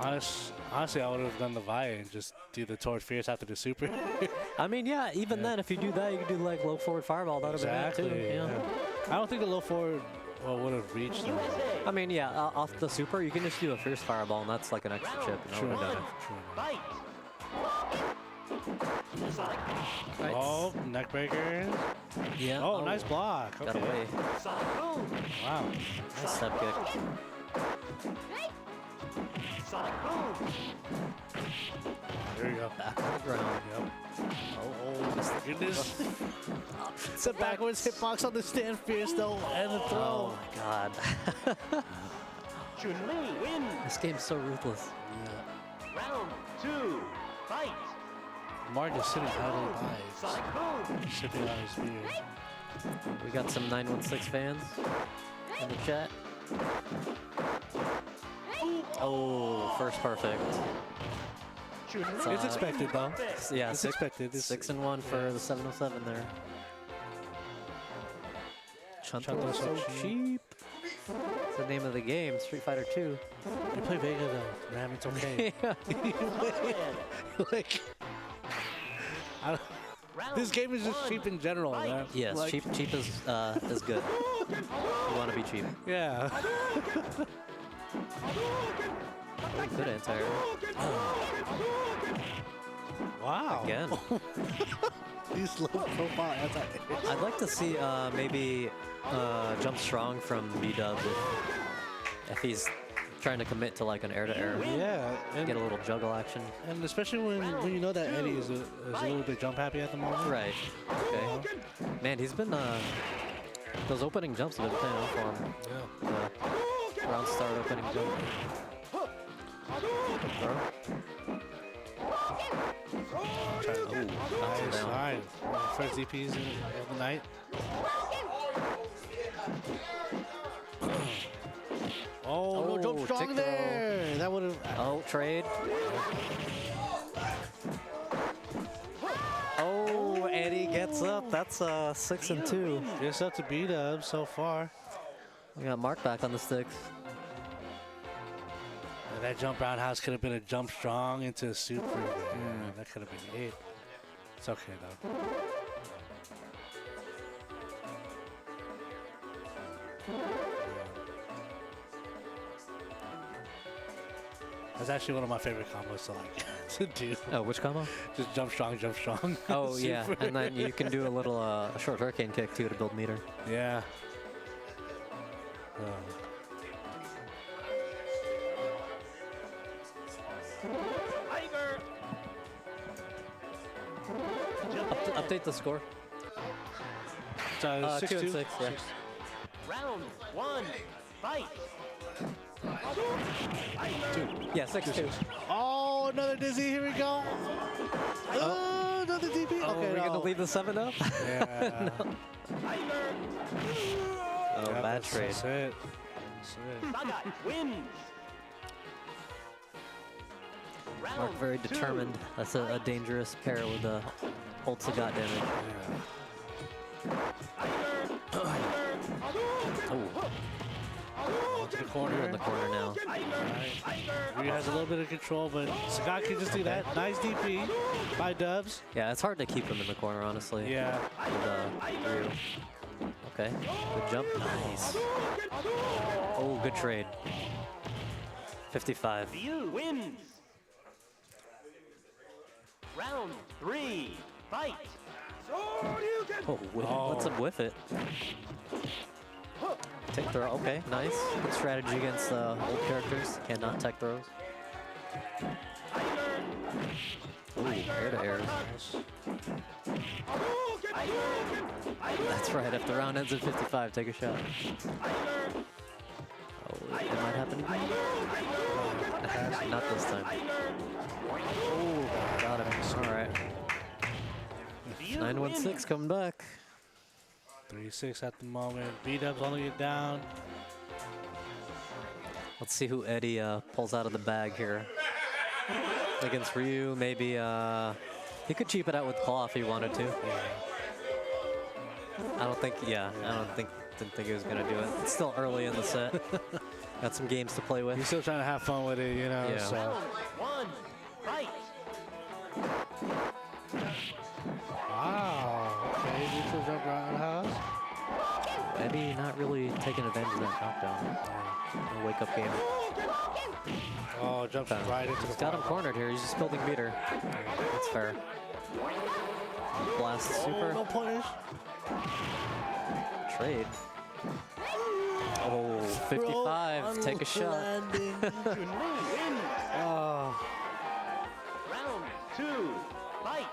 Honestly, I would have done the Via and just do the Toward Fierce after the super.
I mean, yeah. Even then, if you do that, you could do like low forward fireball. That would have been it too. Yeah.
I don't think the low forward would have reached them.
I mean, yeah. Off the super, you can just do a fierce fireball, and that's like an extra chip. And that
True
would have done
enough.
it.
Fight.
Right.
Oh, neck breaker.
Yeah.
Oh, nice block.
Got
Okay.
away.
Wow.
Nice step kick.
Sonic boom.
There you go.
Back on the ground.
Yep.
Oh, missed the
Goodness. It's a backwards hitbox on the stand fierce though, and the
Oh
throw.
my god.
Chun-Li wins.
This game's so ruthless.
Round 2. Fight.
Mark is sitting idly by,
Sonic boom.
sipping on his beer.
We got some 916 fans in the chat. Oh, first perfect.
It's expected though.
Yeah,
It's expected. It's
6-1 for the 707 there. Chunto
Chunto's
so
so
cheap. It's the name of the game, Street Fighter 2.
You play Vega though, man. It's okay. like, I don't, this game is just cheap in general, man.
Yes,
Like,
cheap is good. You want to be cheap.
Yeah.
Oh, good anti-air.
Wow.
Again.
These low profile anti-airs.
I'd like to see maybe jump strong from B-Dub if he's trying to commit to like an air-to-air.
Yeah, and,
Get a little juggle action.
and especially when you know that Eddie is a little bit jump happy at the moment.
Right. Okay. Man, he's been those opening jumps have been paying off for him.
Yeah.
The round start opening jump. Throw. Knocks him
Nice
down.
line. First DPs of the night. Oh, no jump
Oh,
strong
tick throw.
there. That would have.
Oh, trade. Oh, Eddie gets up. That's 6 and 2.
Just up to B-Dub so far.
We got Mark back on the sticks.
And that jump roundhouse could have been a jump strong into a super. Yeah, that could have been it. It's okay though. That's actually one of my favorite combos to like to do.
Oh, which combo?
Just jump strong, jump strong.
Oh, yeah.
Super.
And then you can do a little a short hurricane kick too to build meter.
Yeah.
Tiger.
Update the score.
So
2 and 6, yeah.
Round 1. Fight.
Yeah, 6-2.
Oh, another dizzy. Here we go. Oh, another DP.
Oh,
okay,
we're going to
no.
leave the 7 up?
Yeah.
Tiger.
Oh,
Yep,
bad trade.
That's it. That's it.
Sagat wins.
Mark
Round
very
2.
determined. That's a dangerous pair with the ult Sagat damage. Oh,
To the corner.
in the corner now.
Ryu has a little bit of control, but Sagat can just do that. Nice DP by Dubs.
Yeah, it's hard to keep him in the corner, honestly.
Yeah.
With Ryu. Okay, good jump. Nice. Oh, good trade. 55.
Ryu wins. Round 3. Fight.
Oh, what's up with it? Tech throw, okay, nice. Good strategy against old characters. Cannot tech throws. Ooh, air to air. That's right, if the round ends at 55, take a shot. Oh, it might happen again. Not this time. Oh, got him. All right. 916 coming back.
3-6 at the moment. B-Dub's holding it down.
Let's see who Eddie pulls out of the bag here. Against Ryu, maybe he could cheap it out with claw if he wanted to. I don't think, didn't think he was gonna do it. It's still early in the set. Got some games to play with.
He's still trying to have fun with it, you know.
Yeah.
So.
Round 1. Fight.
Wow. Okay, neutral jump roundhouse.
Eddie not really taking advantage of that knockdown. No wake up game.
Oh, jumps right into the
He's got him cornered here. He's just building meter. That's fair. Blast super.
No punish.
Trade. Oh, 55. Take a shot.
Oh.
Round 2. Fight.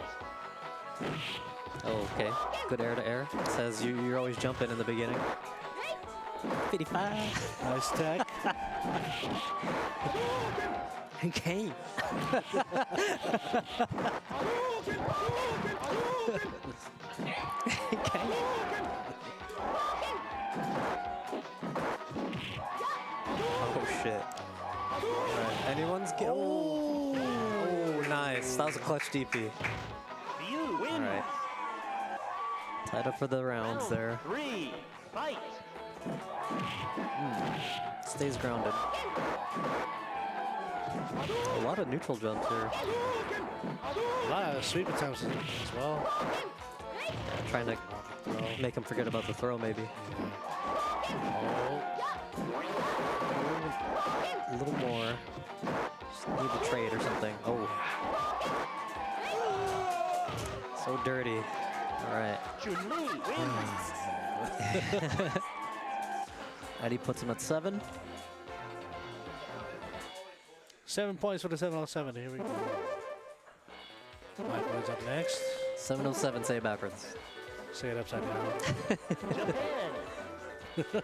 Oh, okay. Good air to air. Says you're always jumping in the beginning. 55.
Nice tech.
Okay. Okay. Oh shit. Alright, anyone's get. Oh, nice. That was a clutch DP.
Ryu wins.
Alright. Tied up for the rounds there.
3. Fight.
Stays grounded. A lot of neutral jumps here.
A lot of sweep attempts as well.
Trying to make him forget about the throw, maybe.
Oh.
A little more. Just need to trade or something. Oh. So dirty. All right.
Chun-Li wins.
Eddie puts him at 7.
7 points for the 707. Here we go. Mike Woods up next.
707, say it backwards.
Say it upside down.
Japan.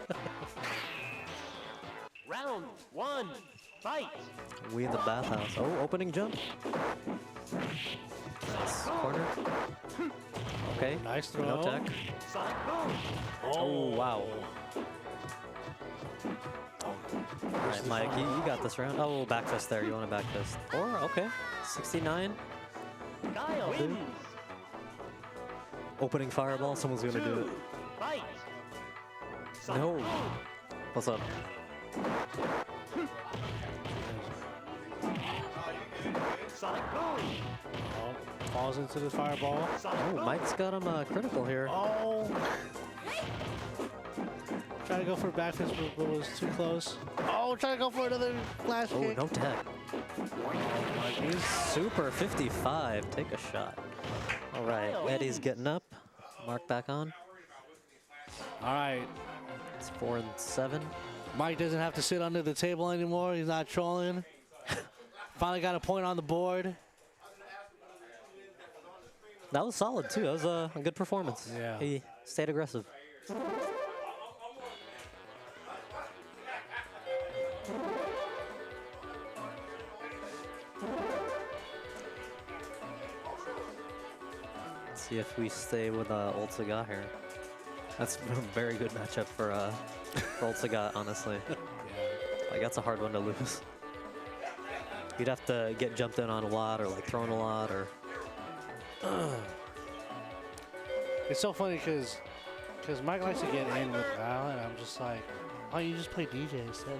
Round 1. Fight.
We in the bathhouse. Oh, opening jump. Nice corner. Okay.
Nice throw.
No tech.
Sonic boom.
Oh, wow. All right, Mike, you got this round. Oh, back fist there. You want a back fist. 4, okay. 69.
Guile wins.
Opening fireball. Someone's going to do it.
Fight.
No. What's up?
Sonic boom.
Oh, falls into the fireball.
Oh, Mike's got him critical here.
Oh. Trying to go for a back fist, but was too close. Oh, trying to go for another flash
Oh,
kick.
no tech. He's super 55. Take a shot. All right, Eddie's getting up. Mark back on.
All right.
It's 4 and 7.
Mike doesn't have to sit under the table anymore. He's not trolling. Finally got a point on the board.
That was solid, too. That was a good performance.
Yeah.
He stayed aggressive. Let's see if we stay with Old Sagat here. That's a very good matchup for Old Sagat, honestly. Like, that's a hard one to lose. You'd have to get jumped in on a lot or like thrown a lot or...
It's so funny because Mike likes to get in with Val, and I'm just like, why don't you just play DJ instead?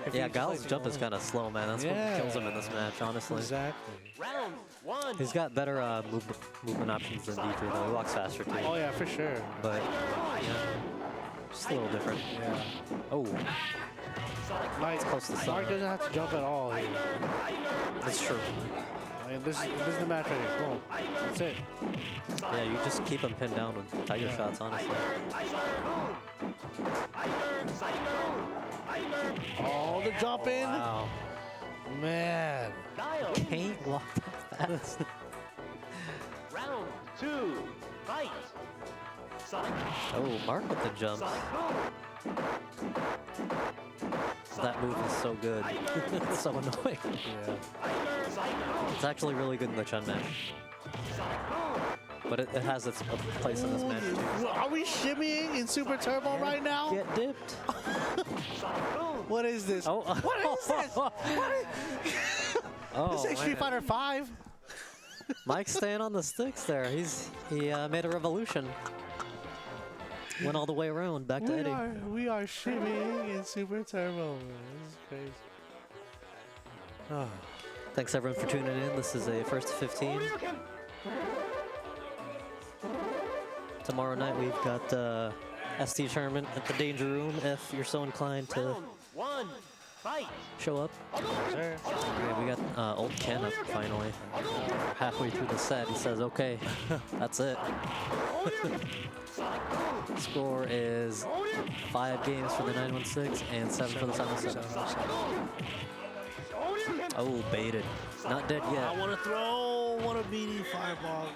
If
Yeah,
you just
Gal's
play
jump is
Val.
kind of slow, man. That's
Yeah.
what kills him in this match, honestly.
Exactly.
Round 1.
He's got better movement options than D3, though. He walks faster, too.
Oh, yeah, for sure.
But, yeah, just a little different.
Yeah.
Oh,
Like,
close to
Mark
center.
doesn't have to jump at all here.
that's true.
I mean, this is the match right here. Boom. That's it.
Yeah, you just keep him pinned down with tiger shots, honestly.
Oh, the jump in.
Wow.
Man.
Guile
Can't walk that fast.
Round 2. Fight. Sonic.
Oh, Mark with the jump.
Sonic boom.
That move is so good. It's so annoying.
Yeah.
It's actually really good in the Chun match. But it has its place in this match, too.
Are we shimmying in Super Turbo right now?
Get dipped.
What is this?
Oh.
What is this?
Oh,
This ain't Street
man.
Fighter 5.
Mike's staying on the sticks there. He made a revolution. Went all the way around, back to Eddie.
We are shimmying in Super Turbo. Man. This is crazy. Oh.
Thanks everyone for tuning in. This is a first to 15. Tomorrow night we've got ST tournament at the Danger Room if you're so inclined to
Round 1. Fight.
show up.
Sir.
Yeah, we got old Ken up finally. Halfway through the set, he says, "Okay, that's it." Score is 5 games for the 916 and 7 for the 707. Oh, baited. Not dead
I
yet.
want to throw one of BD fireball.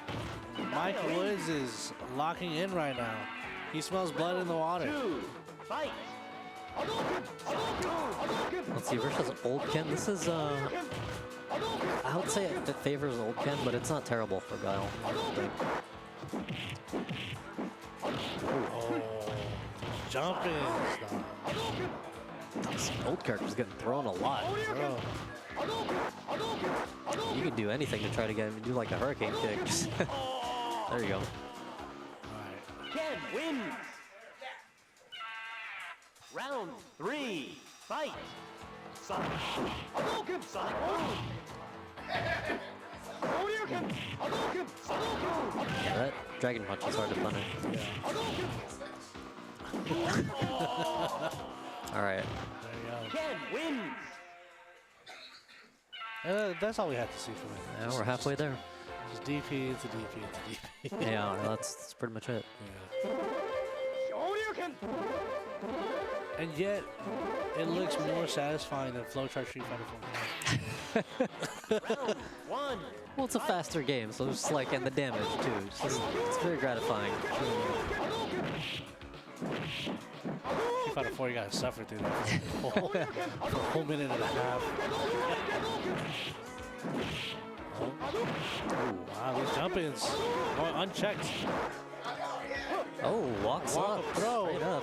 Mike Woods is locking in right now. He smells blood in the water.
2. Fight.
Let's see, versus old Ken. This is, I would say it favors old Ken, but it's not terrible for Guile. I don't think.
Oh, jumping style.
This old character's getting thrown a lot.
Bro.
You can do anything to try to get him to do like a hurricane kick. Just there you go.
Ken wins. Round 3. Fight. Sonic. Sonic boom.
Yeah, that dragon punch is hard to punish. All right.
There
Ken wins.
you go. That's all we had to see from it.
Now we're halfway there.
Just DP into DP into DP.
Yeah, that's pretty much it.
Yeah. And yet, it looks more satisfying than Flowchart Street Fighter 4.
Round one.
Well, it's a faster game, so it's like, and the damage too. It's very gratifying.
Street Fighter 4, you gotta suffer through that for a whole minute and a half. Oh, wow, these jump-ins going unchecked.
Oh, walks
Walk
up,
up throw.
straight up.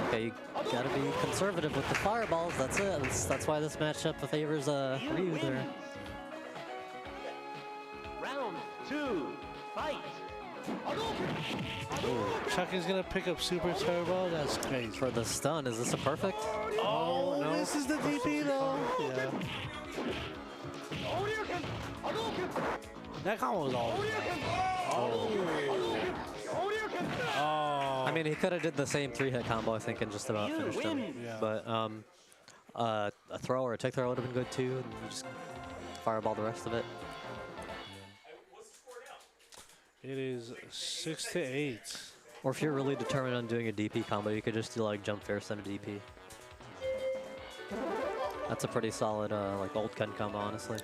Okay, you gotta be conservative with the fireballs. That's it. That's why this matchup favors Ryu there.
Round two. Fight.
Chucky's gonna pick up Super Turbo. That's crazy.
For the stun, is this a perfect?
Oh,
no.
This is the DP though. Yeah. That combo was all. Oh.
I mean, he could have did the same 3-hit combo, I think, and just about finished him.
Yeah.
But a throw or a tick throw would have been good too, and you just fireball the rest of it.
It is 6-8.
Or if you're really determined on doing a DP combo, you could just do like jump fair send DP. That's a pretty solid like old Ken combo, honestly.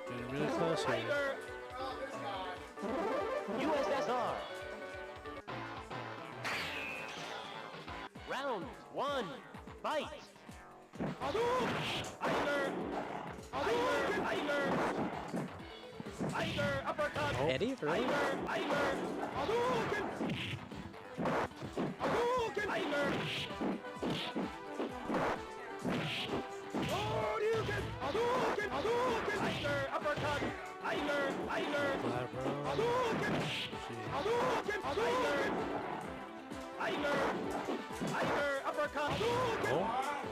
Getting really close here.
USSR. Round one. Fight. Uppercut.
Eddie, really?
Uppercut.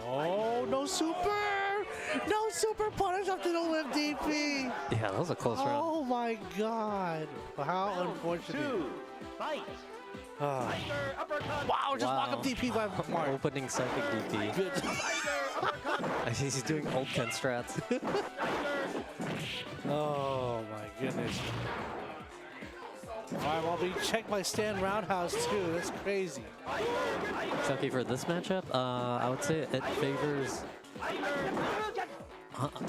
Oh, no super! No super punish up to the lip DP!
Yeah, that was a close round.
Oh my god. How unfortunate.
Two. Fight.
Ah. Wow, just walk up DP by Mark.
Opening psychic DP.
Good.
He's doing old Ken strats.
Oh my goodness. Fireball being checked by Stan Roundhouse too. That's crazy.
Chucky, for this matchup, I would say it favors.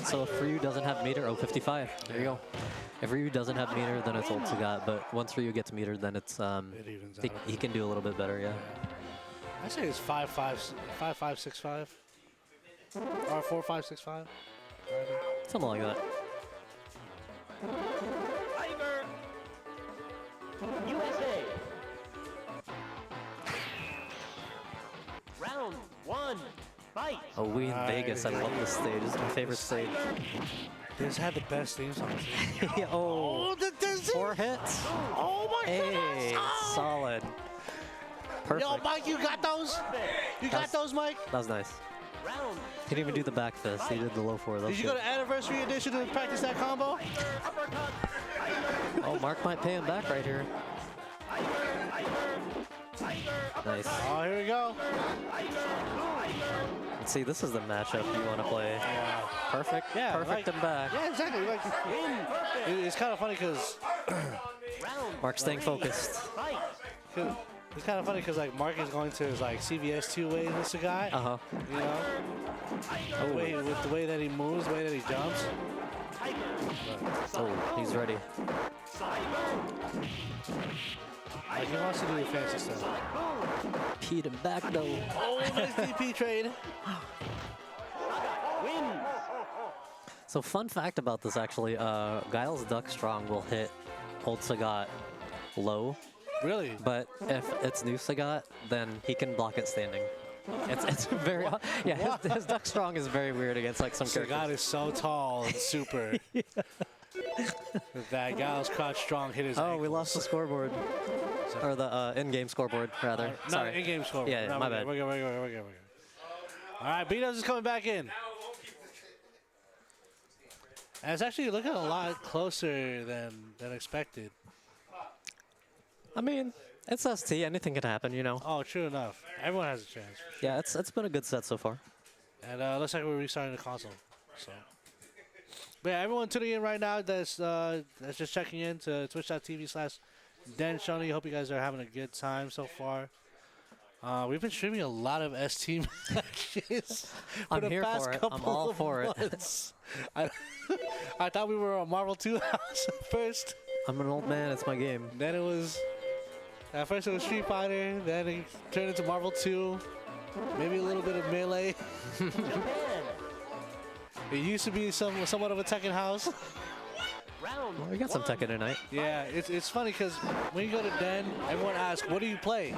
So if Ryu doesn't have meter, 55. There you go. If Ryu doesn't have meter, then it's old Sagat. But once Ryu gets meter, then it's
It evens out.
he can do a little bit better. Yeah.
I say it's 5-5-6-5 or 4-5-6-5.
Something like that.
USA. Round one. Fight.
Oh, we in Vegas. I love this stage. This is my favorite stage.
This had the best theme song.
Yeah, oh,
the dizzy.
4 hits.
Oh my
Hey,
goodness. Oh.
solid. Perfect.
Yo, Mike, you got those? You got those, Mike?
That was nice.
Round.
He didn't even do the back fist. He did the low 4.
Did you go to Anniversary Edition to practice that combo?
Uppercut.
Oh, Mark might pay him back right here. Nice.
Oh, here we go.
Let's see, this is the matchup you want to play. Perfect.
Yeah,
Perfect
like-
and back.
Yeah, exactly. Like, it's kind of funny because
Mark staying focused.
Fight.
it's kind of funny because like Mark is going to his like CVS2 way with the guy.
Uh-huh.
You know, with the way that he moves, the way that he jumps.
Oh, he's ready.
Like he wants to do the fancy stuff.
Peed him back though.
Oh, nice DP trade.
Win.
So fun fact about this actually, Guile's Duck Strong will hit old Sagat low,
Really?
but if it's new Sagat, then he can block it standing. It's very, yeah, his Duck Strong is very weird against like some
Sagat
characters.
is so tall and super. That Giles Crouch Strong hit his
Oh, we
ankles.
lost the scoreboard. Or the in-game scoreboard, rather.
No,
Sorry.
in-game score.
Yeah,
no,
my
we're
bad.
good, we're good. All right, B-Dubs is coming back in. And it's actually looking a lot closer than expected.
I mean, it's ST. Anything can happen, you know.
Oh, true enough. Everyone has a chance.
Yeah, it's been a good set so far.
And looks like we're restarting the console. So, but yeah, everyone tuning in right now that's just checking in to twitch.tv/Dan Shoney. Hope you guys are having a good time so far. We've been streaming a lot of ST matches for
I'm
the
here
past
for it.
couple
I'm all
of
for it.
months. I thought we were a Marvel 2 house at first.
I'm an old man. It's my game.
Then it was, at first it was Street Fighter. Then it turned into Marvel 2. Maybe a little bit of Melee. It used to be somewhat of a Tekken house.
Round
Well, we got some Tekken tonight.
Yeah, it's funny because when you go to Den, everyone asks, what do you play?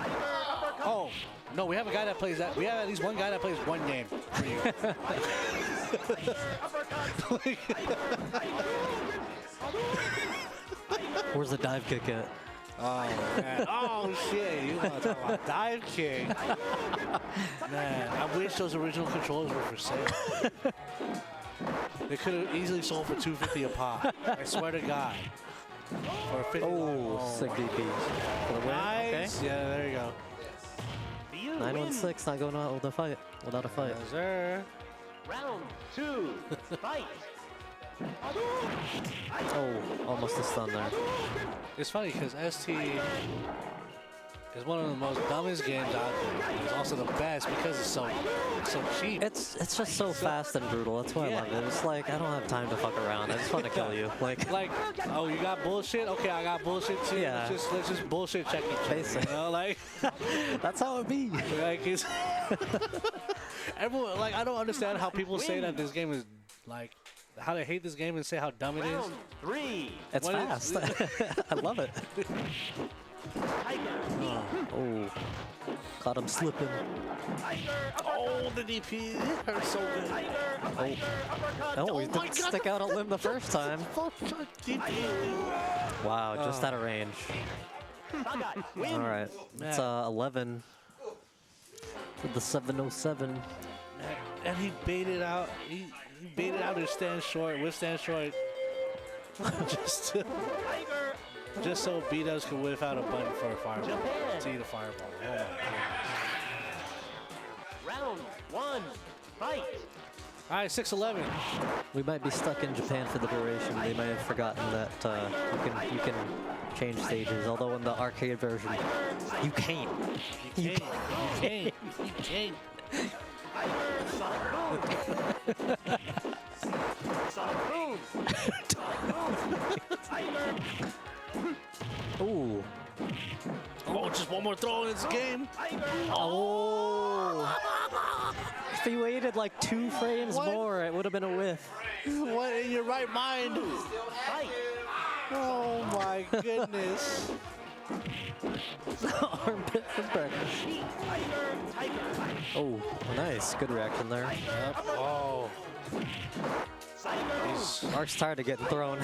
Oh, no, we have a guy that plays that. We have at least one guy that plays one game for you.
Where's the dive kick at?
Oh, man. Oh, shit. You want to talk about dive kick. Man, I wish those original controllers were for sale. They could have easily sold for $250 a pop. I swear to God. For $50.
Oh, sick DP. For the win.
Nice.
Okay.
Yeah, there you go.
916 not going out with a fight. Without a fight.
Yes, sir.
Round 2. Fight.
Oh, almost a stun there.
It's funny because ST is one of the most dumbest games out there. It's also the best because it's so cheap.
It's just so fast and brutal. That's why I love it. It's like I don't have time to fuck around. I just want to kill you. Like
oh, you got bullshit? Okay, I got bullshit too.
Yeah.
Let's just bullshit check each other.
Basic.
You know, like
that's how it be.
like it's everyone. Like I don't understand how people say that this game is like how they hate this game and say how dumb it is.
Round 3.
It's
When
fast. I love it. Oh, caught him slipping.
Oh, the DP hurts so good.
Oh, he didn't stick out a limb the first time. Wow, just out of range. All right, it's 11 to the 707.
And he baited out. He baited out his stand short with stand short. just so B-Dubs could whip out a button for a fireball. To eat a fireball. Oh my goodness.
Round 1. Fight.
All right, 6-11.
We might be stuck in Japan for the duration. They might have forgotten that you can change stages. Although in the arcade version, you can't.
You can't.
Ooh.
Oh, just one more throw in this game.
Oh. If he waited like 2 frames
What?
more, it would have been a whiff.
What in your right mind? Oh my goodness.
Armpit for breakfast. Oh, nice. Good reaction there.
Yep. Oh.
Mark's tired of getting thrown.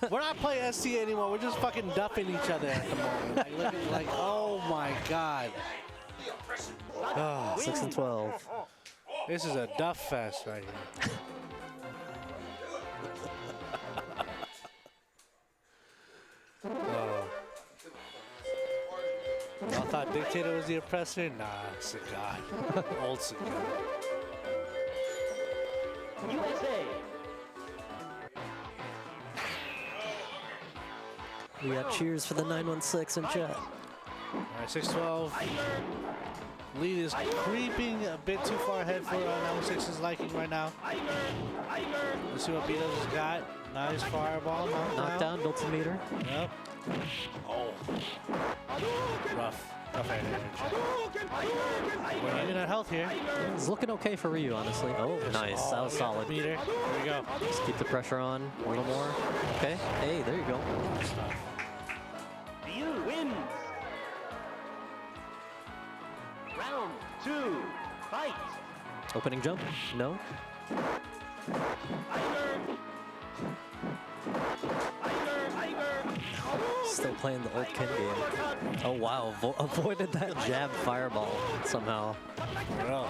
We're not playing ST anymore. We're just fucking duffing each other at the moment. Like, looking like, oh my God. Oh,
6 and 12.
this is a duff fest right here. Oh. Y'all thought Dictator was the oppressor? Nah, Sagat. Old Sagat.
USA.
We got cheers for the 916 in chat.
All right, 6-12. Lead is creeping a bit too far ahead for 916's liking right now. Let's see what B-Dubs has got. Nice fireball.
Knockdown, built a meter.
Yep. Oh. Rough. Rough damage. We're even at health here.
It's looking okay for Ryu, honestly. Oh, nice. That was solid.
Meter. Here we go.
Just keep the pressure on a little more. Okay. Hey, there you go.
You win. Round 2. Fight.
Opening jump? No. Still playing the old Ken game. Oh wow, avoided that jab fireball somehow.
Here we go.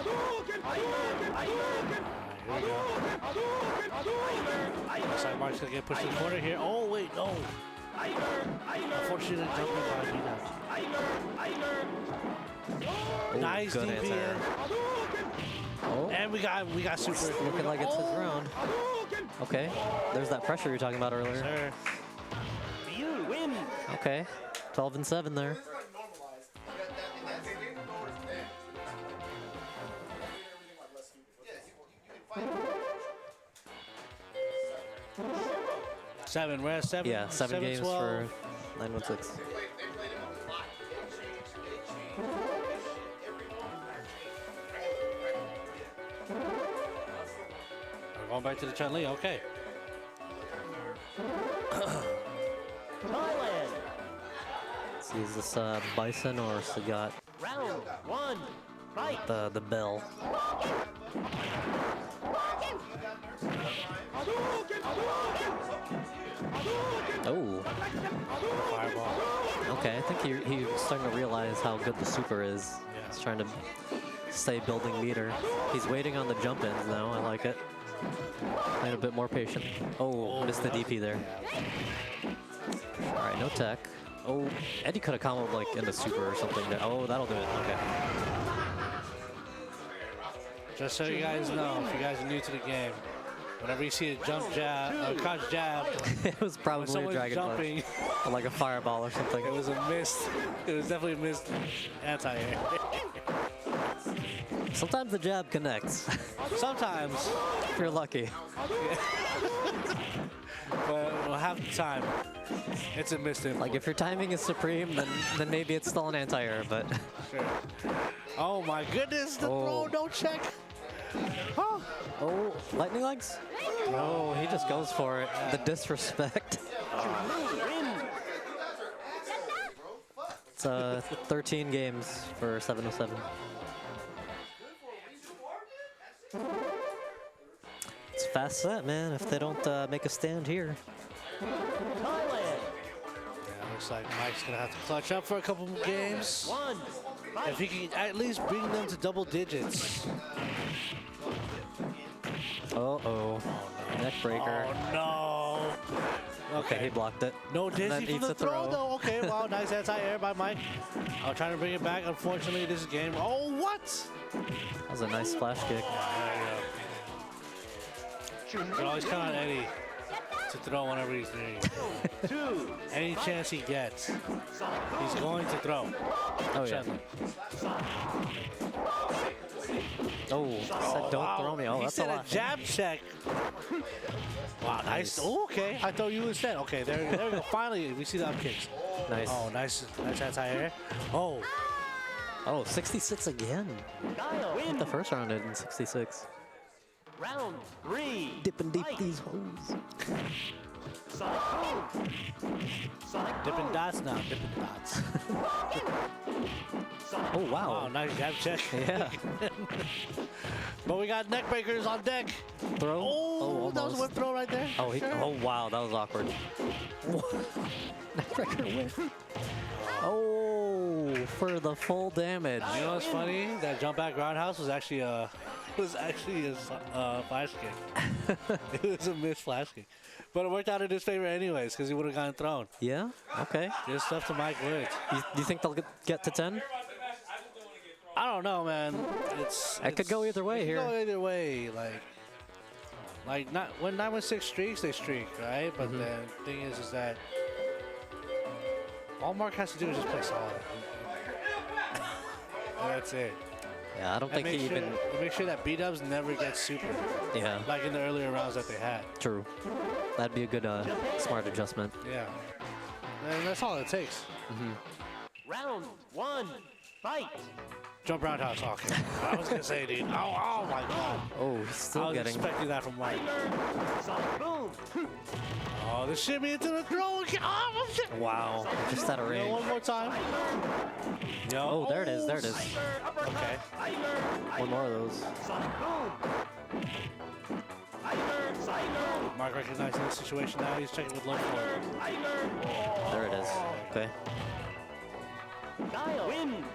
Looks like Mark's gonna get pushed to the corner here. Oh wait, no. Unfortunately, jumping by
Oh,
nice
good
DP.
answer. Oh,
And we got super.
looking like it's his round. Okay, there's that pressure you're talking about earlier.
Sir.
You win.
Okay, 12 and 7 there.
Seven. We're at 7.
Yeah, 7 games
12.
for 916.
We're going back to the Chun-Li. Okay.
Thailand.
See, is this Bison or Sagat?
Round 1. Fight.
The bell. Oh,
Fireball.
okay. I think he's starting to realize how good the super is.
Yeah.
He's trying to stay building meter. He's waiting on the jump ins now. I like it. And a bit more patient. Oh, missed the DP there. All right, no tech. Oh, Eddie could have comboed like in the super or something. Oh, that'll do it. Okay.
Just so you guys know, if you guys are new to the game, whenever you see a jump jab, a crouch jab,
It was
when
probably a
someone's
dragon
jumping,
punch, or like a fireball or something.
it was a missed. It was definitely a missed anti-air.
Sometimes the jab connects.
Sometimes,
If you're lucky.
but half the time, it's a missed input.
Like if your timing is supreme, then maybe it's still an anti-air, but
Sure. Oh my goodness, the
Oh.
throw, no check. Oh.
oh, lightning legs? No, he just goes for it. The disrespect. It's 13 games for 707. It's fast set, man. If they don't make a stand here.
Thailand.
Yeah, looks like Mike's gonna have to clutch up for a couple more games.
1.
If he can at least bring them to double digits.
Uh-oh. Neck breaker.
Oh no.
Okay, he blocked it.
No
And that
dizzy from
needs
the
to
throw,
throw.
though. Okay, wow, nice anti-air by Mike. I'm trying to bring it back. Unfortunately, this game. Oh, what?
That was a nice splash kick.
You can always count on Eddie to throw whenever he's near you.
2.
Any chance he gets, he's going to throw.
Oh, yeah.
Gently.
Oh, said don't throw me. Oh,
he
that's
said
a lot.
jab check. Wow, nice. Oh, okay, I thought you instead. Okay, there we go. Finally, we see the up kicks.
Nice.
Oh, nice anti-air. Oh,
Oh, 66 again.
Guile.
I think the first round ended in 66.
Round 3.
Dipping deep
Fight.
these holes.
Sonic boom. Sonic
dipping
boom.
dots now, dipping dots.
Sonic
Oh,
Wow,
wow.
nice jab check.
Yeah.
But we got neck breakers on deck.
Throw.
Oh, that was a
almost.
whip throw right there.
Oh,
Sure.
oh, wow, that was awkward. Neck breaker whip. Oh, for the full damage.
You know what's funny? That jump back roundhouse was actually a flash kick. It was a missed flash kick, but it worked out in his favor anyways because he would have gotten thrown.
Yeah? Okay.
Good stuff to Mike Woods.
Do you think they'll get to 10?
I don't know, man.
It could go either way
it could
here.
Go either way, like not when 916 streaks, they streak, right? But the thing is that all Mark has to do is just play solid. And that's it.
Yeah, I don't
And
think he even...
make sure that B-dubs never get super,
Yeah,
like in the earlier rounds that they had.
true. That'd be a good, smart adjustment.
Yeah. And that's all it takes.
Round 1. Fight.
Jump roundhouse. Okay. I was gonna say, dude. Oh my god.
Oh, he's
I
still
was
getting...
expecting that from Mike.
Sonic boom.
Oh, the shimmy into the throw. Oh, shit.
Wow, just out of
Yo,
range.
one more time. Yo.
Oh, there it is, there it is.
Okay.
One more of those.
Sonic boom.
Mark recognizing the situation now. He's checking with low floor.
There it is. Okay.
Guile wins.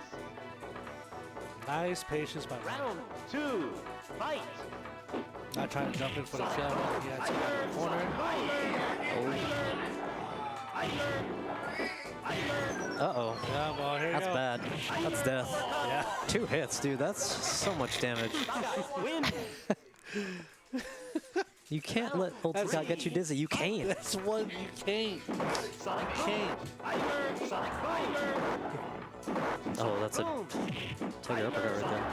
Nice patience by Mike.
Round 2. Fight.
Not trying to jump in for the kill. He had to get in the corner.
Uh-oh.
Yeah, well, here you
That's
go.
bad. That's death.
Yeah.
2 hits, dude. That's so much damage.
Win.
You can't let ulti shot get you dizzy. You can't.
That's one you can't.
Sonic
You can't.
Tiger. Sonic Tiger.
Oh, that's a tiger uppercut right there.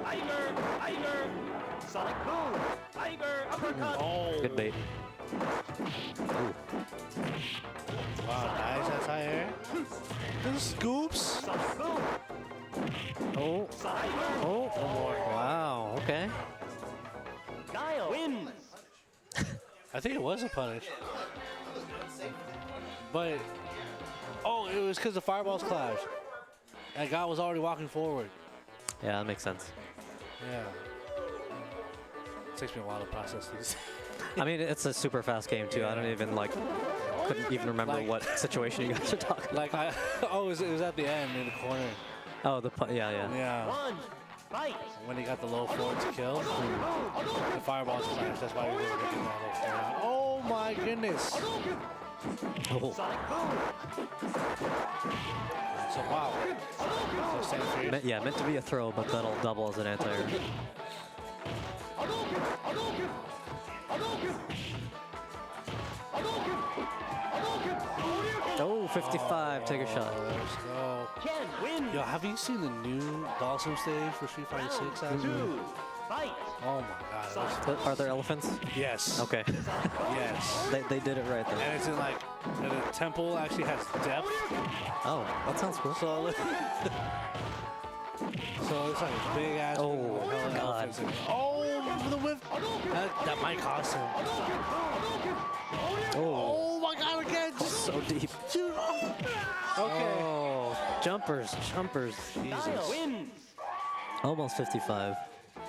Tiger. Sonic Boom. Tiger. Uppercut.
Oh.
Good bait. Ooh.
Wow, nice. That's high air. The scoops.
Sonic Boom.
Oh. Oh.
One more.
Wow. Okay.
Guile wins.
I think it was a punish. But, oh, it was because the fireballs clashed. And God was already walking forward.
Yeah, that makes sense.
Yeah. It takes me a while to process these.
I mean, it's a super fast game too. I don't even couldn't even remember
Like-
what situation you guys are talking about.
Like, it was at the end in the corner.
Oh, yeah.
Yeah.
One. Fight.
When he got the low forward to kill. The fireballs clashed. That's why we were able to get that low forward. Oh my goodness.
Oh.
Sonic Boom.
So, wow. So, stand for you.
Meant to be a throw, but that'll double as an anti-air. Oh, 55, take a shot.
Let's go.
Ken wins.
Yo, have you seen the new Dawson stage for Street Fighter 6?
Two. Fight.
Oh my god. it was-
But are there elephants?
Yes.
Okay.
Yes.
they did it right then.
And it's in like, and the temple actually has depth.
Oh, that sounds cool.
So, so it's like a big ass.
Oh,
hell of
God.
elephants in it. Oh, the whip. That might cost him.
Oh,
Oh my god, again. Just
so deep.
shoot. Okay.
Oh, jumpers.
Guile wins.
Almost 55.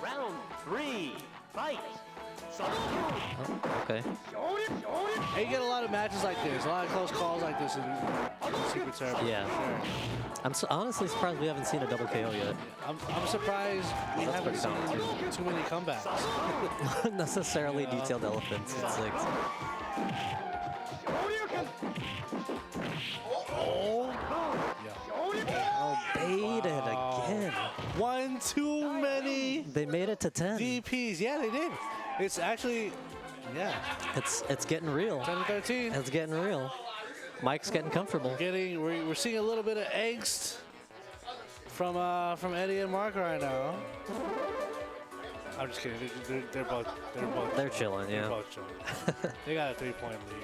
Round 3. Fight. Sonic Boom.
Oh, okay.
And you get a lot of matches like this, a lot of close calls like this in Secret Service.
Yeah.
Sure.
I'm honestly surprised we haven't seen a double KO yet.
I'm surprised we
That's
haven't
pretty
seen
common,
too many comebacks.
Not necessarily
Yeah.
detailed elephants. It's like,
Oh.
oh, baited again.
One too many
They made it to 10.
DPs. Yeah, they did. It's actually, yeah,
It's getting real.
10 to 13.
It's getting real. Mike's getting comfortable.
We're seeing a little bit of angst from Eddie and Mark right now. I'm just kidding. They're both
They're chilling,
They're
yeah.
both chilling. They got a 3-point lead.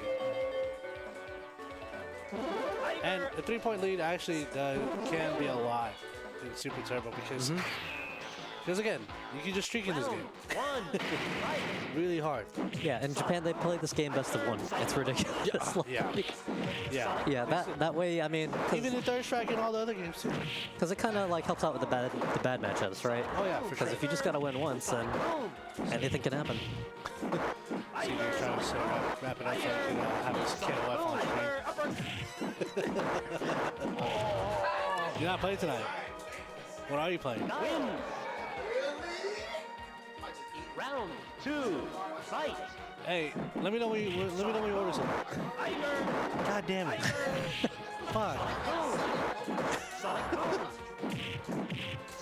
And a 3-point lead actually can be a lot in Super Turbo because again, you can just streak in this game.
One. Fight.
Really hard.
Yeah, in Japan they play this game best of one. It's ridiculous.
Yeah. Yeah.
Yeah, that way, I mean,
Even in Third Strike and all the other games too.
because it kind of like helps out with the bad matchups, right?
Oh yeah, for
Because
sure.
if you just gotta win once, then anything can happen.
See, they're trying to wrap it up so I can have this kid left on screen. You're not playing tonight. What are you playing?
Win. Round 2. Fight.
Hey, let me know when you order something.
Tiger.
God damn it. Fuck.
Sonic Boom.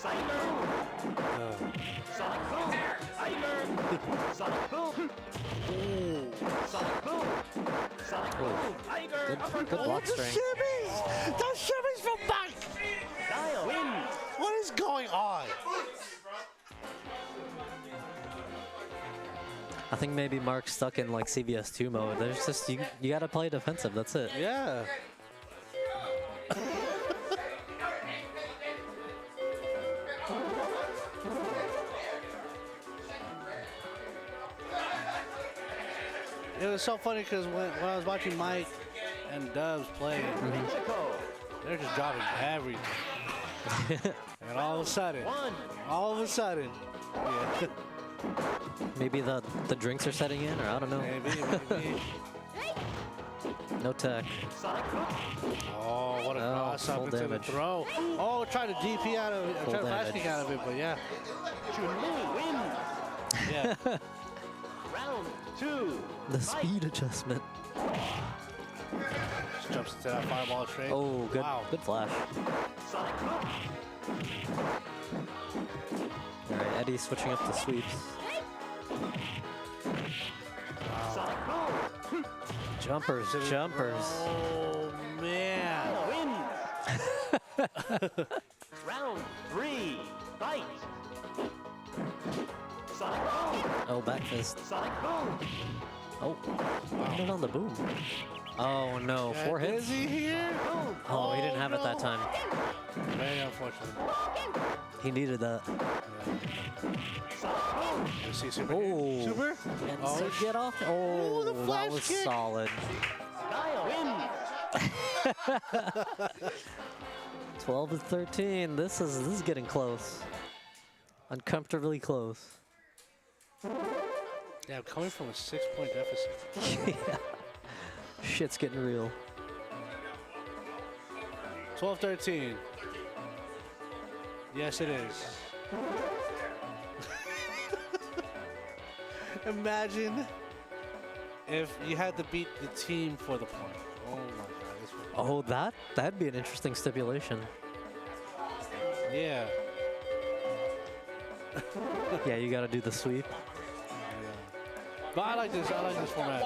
Tiger. Sonic Boom. Tiger. Sonic Boom. Sonic Boom. Sonic Boom. Tiger.
Good block strength.
Shimmies! The shimmies from Mike!
Guile wins.
What is going on?
I think maybe Mark's stuck in like CVS2 mode. There's just you gotta play defensive. That's it.
Yeah. It was so funny because when I was watching Mike and Dubs play,
Mexico.
they're just dropping everything. And all of a sudden, yeah,
Maybe the drinks are setting in, or I don't know.
maybe.
No tech.
Sonic Boom.
Oh, what a
Oh,
cross up
full
into
damage.
the throw. Oh, tried to DP out of it,
Full
tried to flash
damage.
kick out of it, but yeah.
Chun-Li wins.
Yeah.
Round 2.
The speed adjustment.
jumps into that fireball straight.
Oh, good,
Wow.
good flash. All right, Eddie switching up to sweeps. Jumpers, jumpers.
Oh, man.
Round 3, fight.
Oh, back fist. Oh, put it on the boom. Oh no, 4 hits.
Is he here?
Oh, he didn't have it that time.
Very unfortunate.
He needed that.
You see super?
Oh.
Super?
And
Oh,
so get off. Oh,
the
that
flash
was
kick.
solid. 12 to 13. This is getting close. Uncomfortably close.
Yeah, coming from a 6-point deficit.
Yeah. Shit's getting real.
12-13. Yes, it is. Imagine if you had to beat the team for the point. Oh my god. This would...
Oh, that'd be an interesting stipulation.
Yeah.
Yeah, you gotta do the sweep.
But I like this format.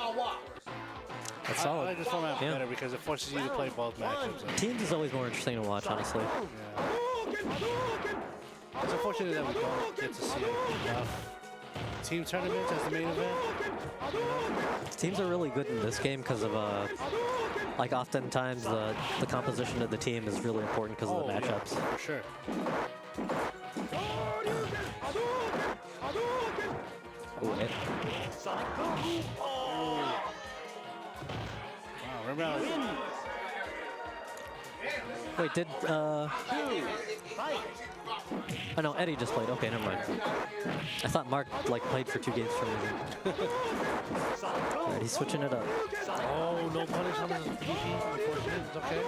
That's
I
solid.
like this format
Yeah.
better because it forces you to play both matchups.
Teams is always more interesting to watch, honestly.
It's unfortunate that we don't get to see enough team tournaments as the main event.
Teams are really good in this game because of like oftentimes the composition of the team is really important because of the matchups.
Yeah, for sure.
Ooh, it,
Wow, remember
wait, did I know Eddie just played. Okay, never mind. I thought Mark like played for 2 games for me. All right, he's switching it up.
oh, no punish on his PP. Unfortunately, it's okay.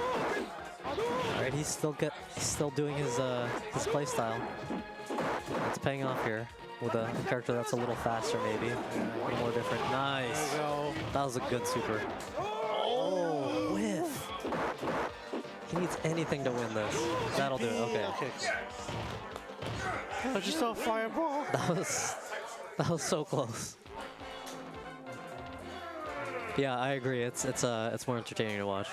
All right, he's still doing his play style. It's paying off here with a character that's a little faster, maybe a little more different. Nice.
There we go.
That was a good super. Oh, whiff. He needs anything to win this. That'll do it. Okay.
Oh, just a fireball.
That was so close. Yeah, I agree. It's more entertaining to watch.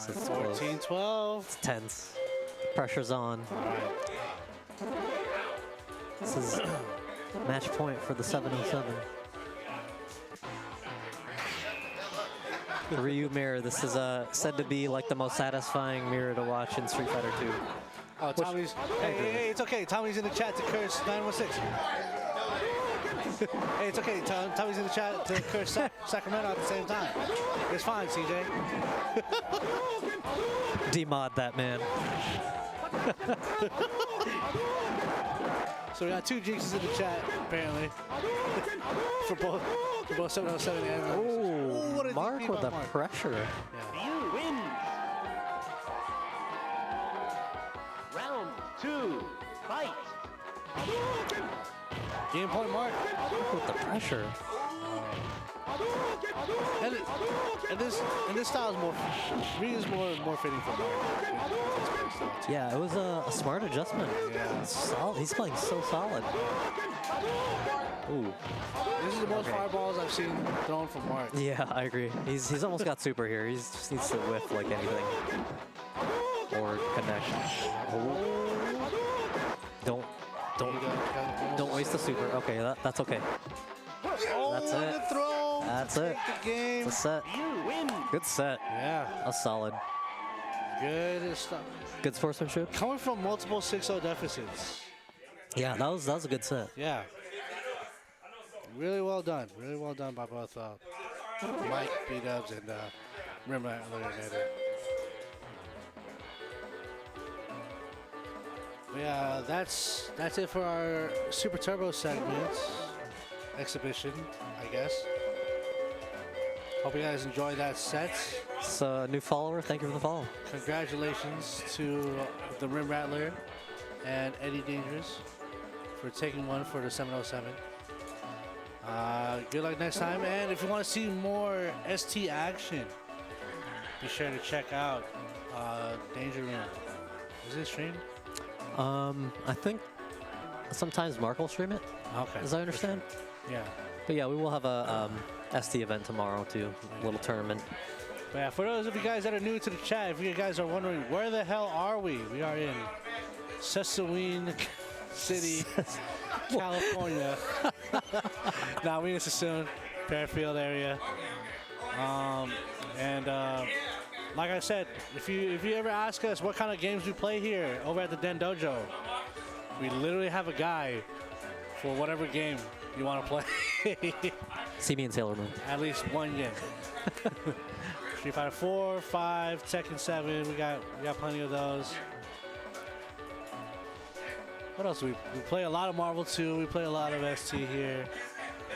It's close.
14-12.
It's tense. Pressure's on. This is match point for the 707. The Ryu mirror. This is said to be like the most satisfying mirror to watch in Street Fighter 2.
Oh, Tommy's. Hey, it's okay. Tommy's in the chat to curse 916. Hey, it's okay. Tommy's in the chat to curse Sacramento at the same time. It's fine, CJ.
Demod that man.
So we got 2 jinxes in the chat, apparently. for both 707 and
Oh,
what a
Mark
DP
with
by
the
Mark.
pressure.
Yeah.
You win. Round 2, fight.
Game point, Mark.
Mark with the pressure.
And this style is more. Ryu's more fitting for Mark.
Yeah, it was a smart adjustment.
Yeah.
He's playing so solid. Ooh.
This is the most fireballs I've seen thrown from Mark.
Yeah, I agree. He's almost got super here. He just needs to whiff like anything. Or connect. Oh. Don't waste the super. Okay, that's okay.
Oh,
That's
what
it.
a throw.
That's it.
The game.
It's a set.
You win.
Good set.
Yeah,
That's solid.
good stuff.
Good sportsmanship.
Coming from multiple 6-0 deficits.
Yeah, that was a good set.
Yeah. Really well done. Really well done by both Mike, B-Dubs, and Rimmer earlier today. Yeah, that's it for our Super Turbo segment exhibition, I guess. Hope you guys enjoyed that set.
It's a new follower. Thank you for the follow.
Congratulations to the Rim Rattler and Eddie Dangerous for taking one for the 707. Good luck next time. And if you want to see more ST action, be sure to check out Danger Room. Is it streamed?
I think sometimes Mark will stream it,
Okay.
as I understand.
Yeah.
But yeah, we will have a ST event tomorrow too, a little tournament.
But yeah, for those of you guys that are new to the chat, if you guys are wondering where the hell are we? We are in Sassoon City, California. Nah, we in Sassoon, Fairfield area. Like I said, if you ever ask us what kind of games we play here over at the Den Dojo, we literally have a guy for whatever game you want to play.
See me in Sailor Moon.
At least one game. Street Fighter 4, 5, Tekken 7. We got plenty of those. What else? We play a lot of Marvel 2. We play a lot of ST here,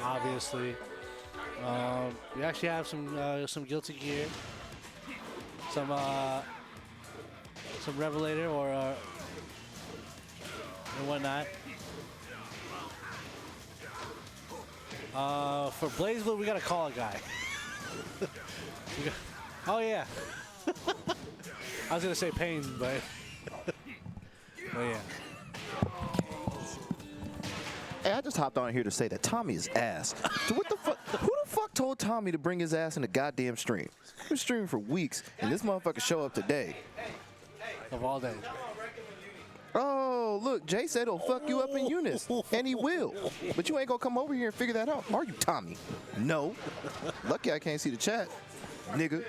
obviously. We actually have some Guilty Gear, some Revelator and whatnot. For BlazBlue, we gotta call a guy. Oh yeah. I was gonna say Pain, but yeah.
Hey, I just hopped on here to say that Tommy is ass. So what the fuck? Who the fuck told Tommy to bring his ass in the goddamn stream? We've been streaming for weeks, and this motherfucker show up today.
Of all days.
Oh, look, Jay said he'll fuck you up in Eunice, and he will. But you ain't gonna come over here and figure that out, are you, Tommy? No. Lucky I can't see the chat, nigga.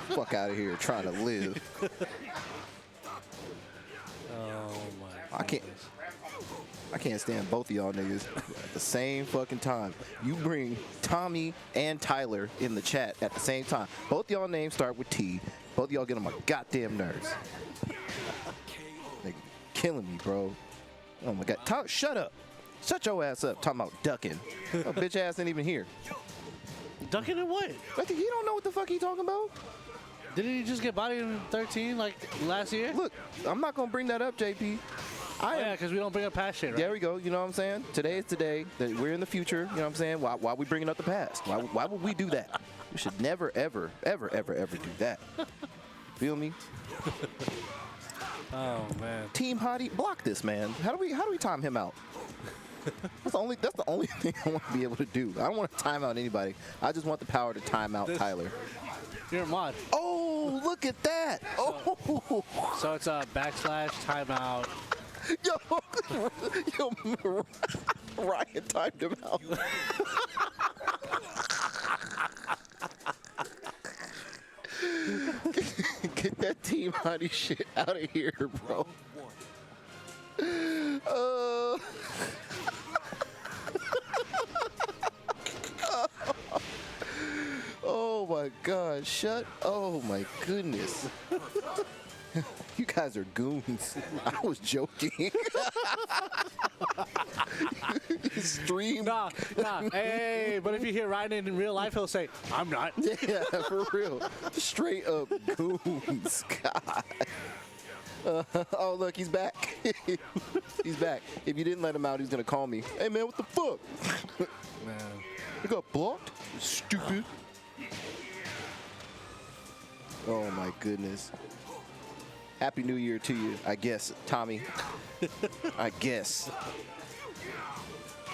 Fuck out of here, trying to live.
Oh my.
I can't stand both of y'all niggas at the same fucking time. You bring Tommy and Tyler in the chat at the same time. Both y'all names start with T. Both y'all get on my goddamn nerves. They killing me, bro. Oh my god. Tyler, shut up. Shut your ass up. Talking about ducking. Oh, bitch ass ain't even here.
Ducking in what?
I think he don't know what the fuck he talking about.
Didn't he just get bodied in 13 like last year?
Look, I'm not gonna bring that up, JP.
Yeah, because we don't bring up past shit, right?
There we go. You know what I'm saying? Today is today. That we're in the future. You know what I'm saying? Why are we bringing up the past? Why would we do that? We should never, ever, ever, ever, ever do that. Feel me?
Oh man.
Team Hottie, block this man. How do we time him out? That's the only thing I want to be able to do. I don't want to time out anybody. I just want the power to time out Tyler.
You're a mod.
Oh, look at that. Oh.
So it's a / timeout.
Yo, Ryan timed him out. Get that Team Hottie shit out of here, bro. Oh my God, oh my goodness. You guys are goons. I was joking. Stream.
Nah. Hey, but if you hear Ryan in real life, he'll say, I'm not.
Yeah, for real. Straight up goons. God. Oh, look, he's back. He's back. If you didn't let him out, he's going to call me. Hey, man, what the fuck?
Man.
You got blocked? Stupid. Oh, my goodness. Happy New Year to you, I guess, Tommy. I guess.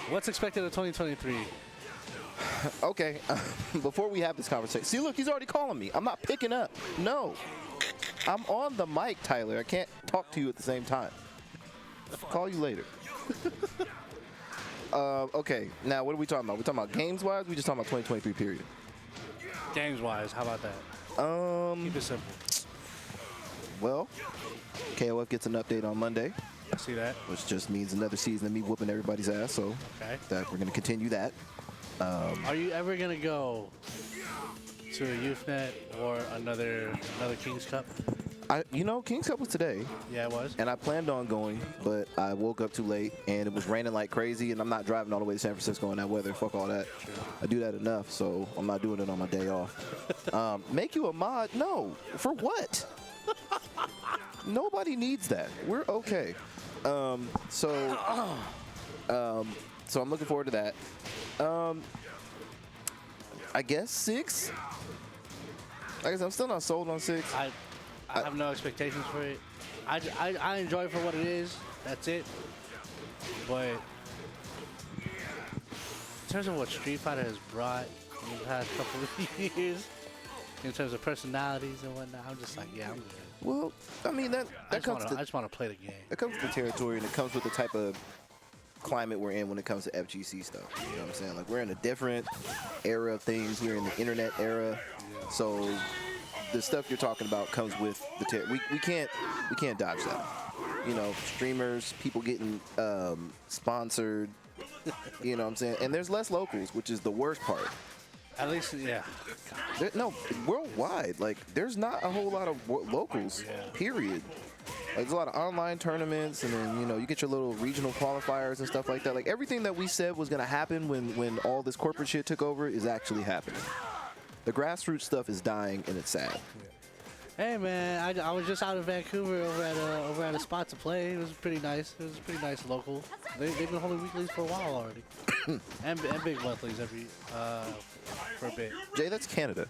What's expected of 2023?
Okay, before we have this conversation. See, look, he's already calling me. I'm not picking up. No. I'm on the mic, Tyler. I can't talk to you at the same time. I'll call you later. Okay, now what are we talking about? We talking about games-wise? We just talking about 2023 period?
Games-wise, how about that? Keep it simple.
Well, KOF gets an update on Monday.
I see that.
Which just means another season of me whooping everybody's ass, so
okay.
That we're going to continue that.
Are you ever going to go to a YouthNet or another King's Cup?
King's Cup was today.
Yeah, it was.
And I planned on going, but I woke up too late, and it was raining like crazy, and I'm not driving all the way to San Francisco in that weather. Fuck all that.
True.
I do that enough, so I'm not doing it on my day off. Make you a mod? No. For what? Nobody needs that. We're okay. So I'm looking forward to that. I guess 6. Like I said, I'm still not sold on 6.
I have no expectations for it. I enjoy it for what it is. That's it. But in terms of what Street Fighter has brought in the past couple of years, in terms of personalities and whatnot, I'm just like, yeah, I'm good.
Well, I mean I
just want to play the game.
It comes with the territory, and it comes with the type of climate we're in when it comes to FGC stuff. You know what I'm saying? Like, we're in a different era of things. We're in the internet era. So the stuff you're talking about comes with the we can't dodge that. You know, streamers, people getting sponsored. You know what I'm saying? And there's less locals, which is the worst part.
At least, yeah.
No, worldwide, like, there's not a whole lot of locals, period. Like, there's a lot of online tournaments, and then, you know, you get your little regional qualifiers and stuff like that. Like, everything that we said was going to happen when all this corporate shit took over is actually happening. The grassroots stuff is dying, and it's sad.
Hey, man, I was just out in Vancouver over at a spot to play. It was pretty nice. It was pretty nice local. They've been holding weeklies for a while already. and big monthlies for a bit.
Jay, that's Canada.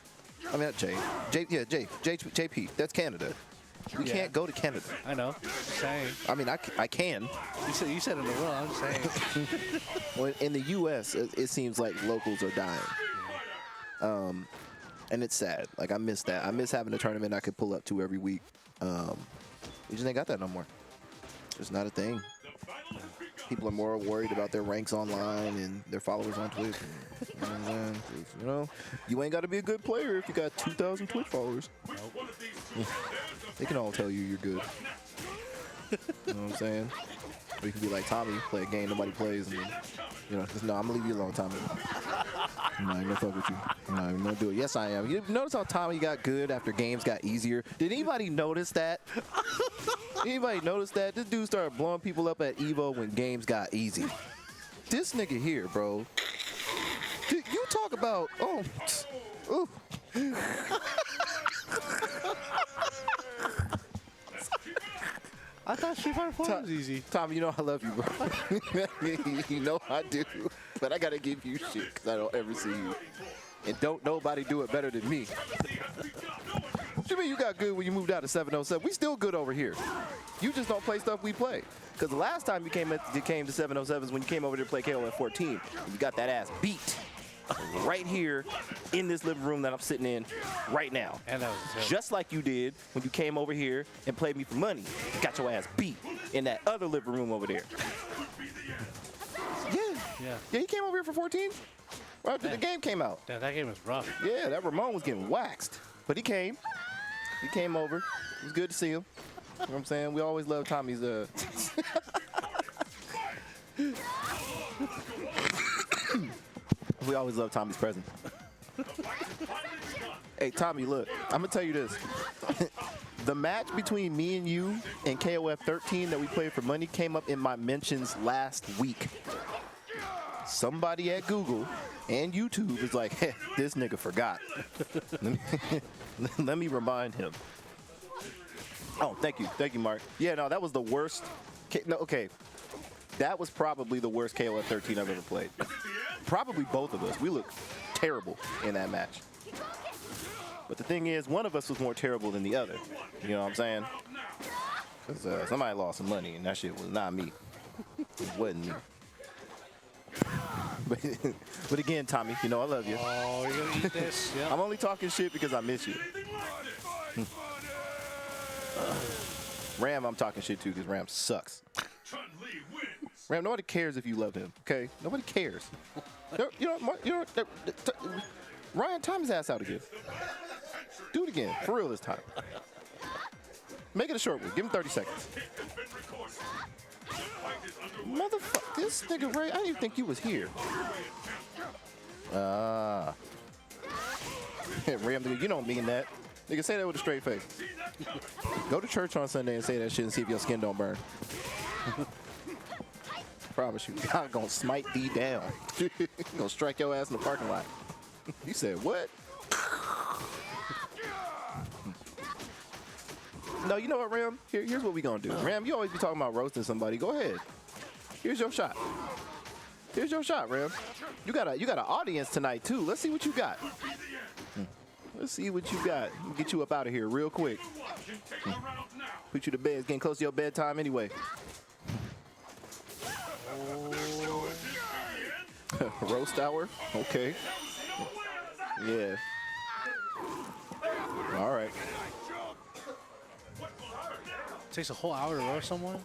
I mean, not Jay. JP, that's Canada. We can't go to Canada.
I know. Just saying.
I mean, I can.
You said in the world. I'm just saying.
Well, in the U.S., it seems like locals are dying. And it's sad. Like, I miss that. I miss having a tournament I could pull up to every week. We just ain't got that no more. It's not a thing. People are more worried about their ranks online and their followers on Twitch. You know what I'm saying? You know, you ain't got to be a good player if you got 2,000 Twitch followers. Nope. They can all tell you're good. You know what I'm saying? Or you can be like Tommy, play a game nobody plays, and you know, no, I'm gonna leave you alone, Tommy. I'm not even gonna fuck with you. I'm not even gonna do it. Yes, I am. You notice how Tommy got good after games got easier? Did anybody notice that? Anybody notice that? This dude started blowing people up at Evo when games got easy. This nigga here, bro. Dude, you talk about, ooh.
I thought Street Fighter 4 was easy.
Tommy, you know I love you, bro. You know I do. But I gotta give you shit because I don't ever see you. And don't nobody do it better than me. What you mean you got good when you moved out to 707? We still good over here. You just don't play stuff we play. Because the last time you came to 707s when you came over to play KOF 14, you got that ass beat. Right here in this living room that I'm sitting in right now.
And that was
just like you did when you came over here and played me for money. You got your ass beat in that other living room over there. Yeah, he came over here for 14 right after the game came out.
Yeah, that game was rough.
Yeah, that Ramon was getting waxed. But he came. He came over. It was good to see him. You know what I'm saying? We always love Tommy's we always love Tommy's presence. Hey, Tommy, look, I'm going to tell you this. The match between me and you and KOF 13 that we played for money came up in my mentions last week. Somebody at Google and YouTube is like, hey, this nigga forgot. Let me remind him. Oh, thank you, Mark. Yeah, no, that was the worst. No, okay. That was probably the worst KOF 13 I've ever played. Probably both of us. We looked terrible in that match. But the thing is, one of us was more terrible than the other. You know what I'm saying? Because somebody lost some money, and that shit was not me. It wasn't me. But again, Tommy, you know I love you.
Oh, you're going to eat this? Yep.
I'm only talking shit because I miss you. Ram, I'm talking shit too because Ram sucks. Ram, nobody cares if you love him, okay? Nobody cares. Ryan, time his ass out again. Do it again, for real this time. Make it a short one. Give him 30 seconds. Motherfucker, this nigga Ray, I didn't even think you was here. Ram, you don't mean that. Nigga, say that with a straight face. Go to church on Sunday and say that shit and see if your skin don't burn. Promise you, God gonna smite thee down. Gonna strike your ass in the parking lot. You said what? No, you know what, Ram? Here's what we gonna do. Ram, you always be talking about roasting somebody. Go ahead. Here's your shot. Here's your shot, Ram. You got an audience tonight too. Let's see what you got. Let's see what you got. We'll get you up out of here real quick. Put you to bed. It's getting close to your bedtime anyway. Roast hour? Okay. Yeah. All right.
Takes a whole hour to roast someone?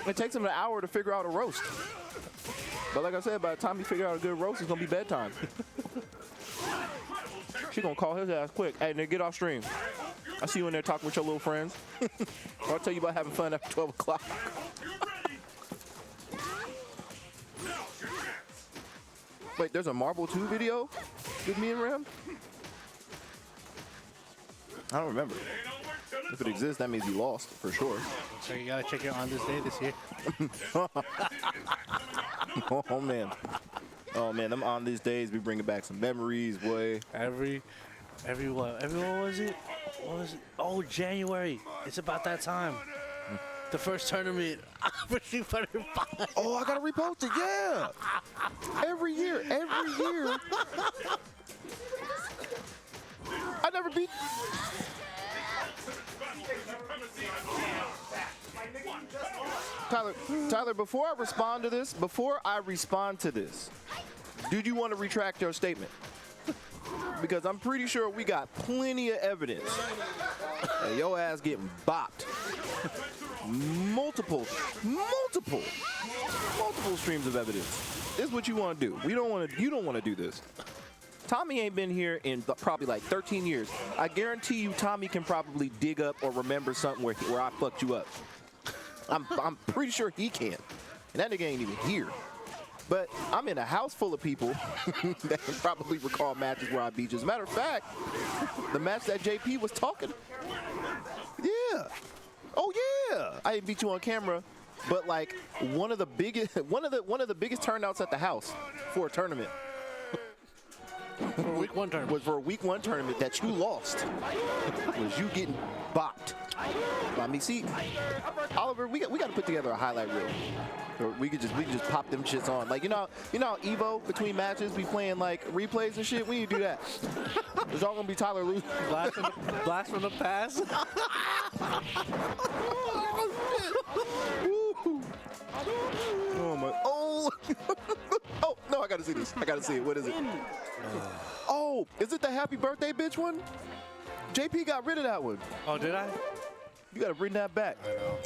It takes him an hour to figure out a roast. But like I said, by the time you figure out a good roast, it's going to be bedtime. She going to call his ass quick. Hey, nigga, get off stream. I see you in there talking with your little friends. I'll tell you about having fun after 12 o'clock. Wait, there's a Marble 2 video with me and Ram? I don't remember. If it exists, that means you lost, for sure.
So you gotta check it on this day this year.
Oh, man. Oh, man, them on these days be bringing back some memories, boy.
Every what was it? What was it? Oh, January. It's about that time. The first tournament for Street Fighter 5.
Oh, I gotta repost it, yeah. Every year. I never beat. Tyler, before I respond to this, do you want to retract your statement? Because I'm pretty sure we got plenty of evidence that your ass getting bopped. Multiple streams of evidence. This is what you want to do. You don't want to do this. Tommy ain't been here in probably like 13 years. I guarantee you Tommy can probably dig up or remember something where I fucked you up. I'm pretty sure he can. And that nigga ain't even here. But I'm in a house full of people that can probably recall matches where I beat you. As a matter of fact, the match that JP was talking. Yeah. Oh yeah. I didn't beat you on camera, but like one of the biggest turnouts at the house for a tournament.
For a week 1 tournament.
Was for a week 1 tournament that you lost. Was you getting bopped. I mean, see, Oliver, we got to put together a highlight reel. Or we could just pop them shits on. Like, you know how Evo between matches we playing like replays and shit? We need to do that. It's all gonna be Tyler losing.
Blast from the past.
Oh my! Oh! Oh no! I gotta see this. I gotta see it. What is it? Oh, is it the happy birthday bitch one? JP got rid of that one.
Oh, did I?
You gotta bring that back.
I know.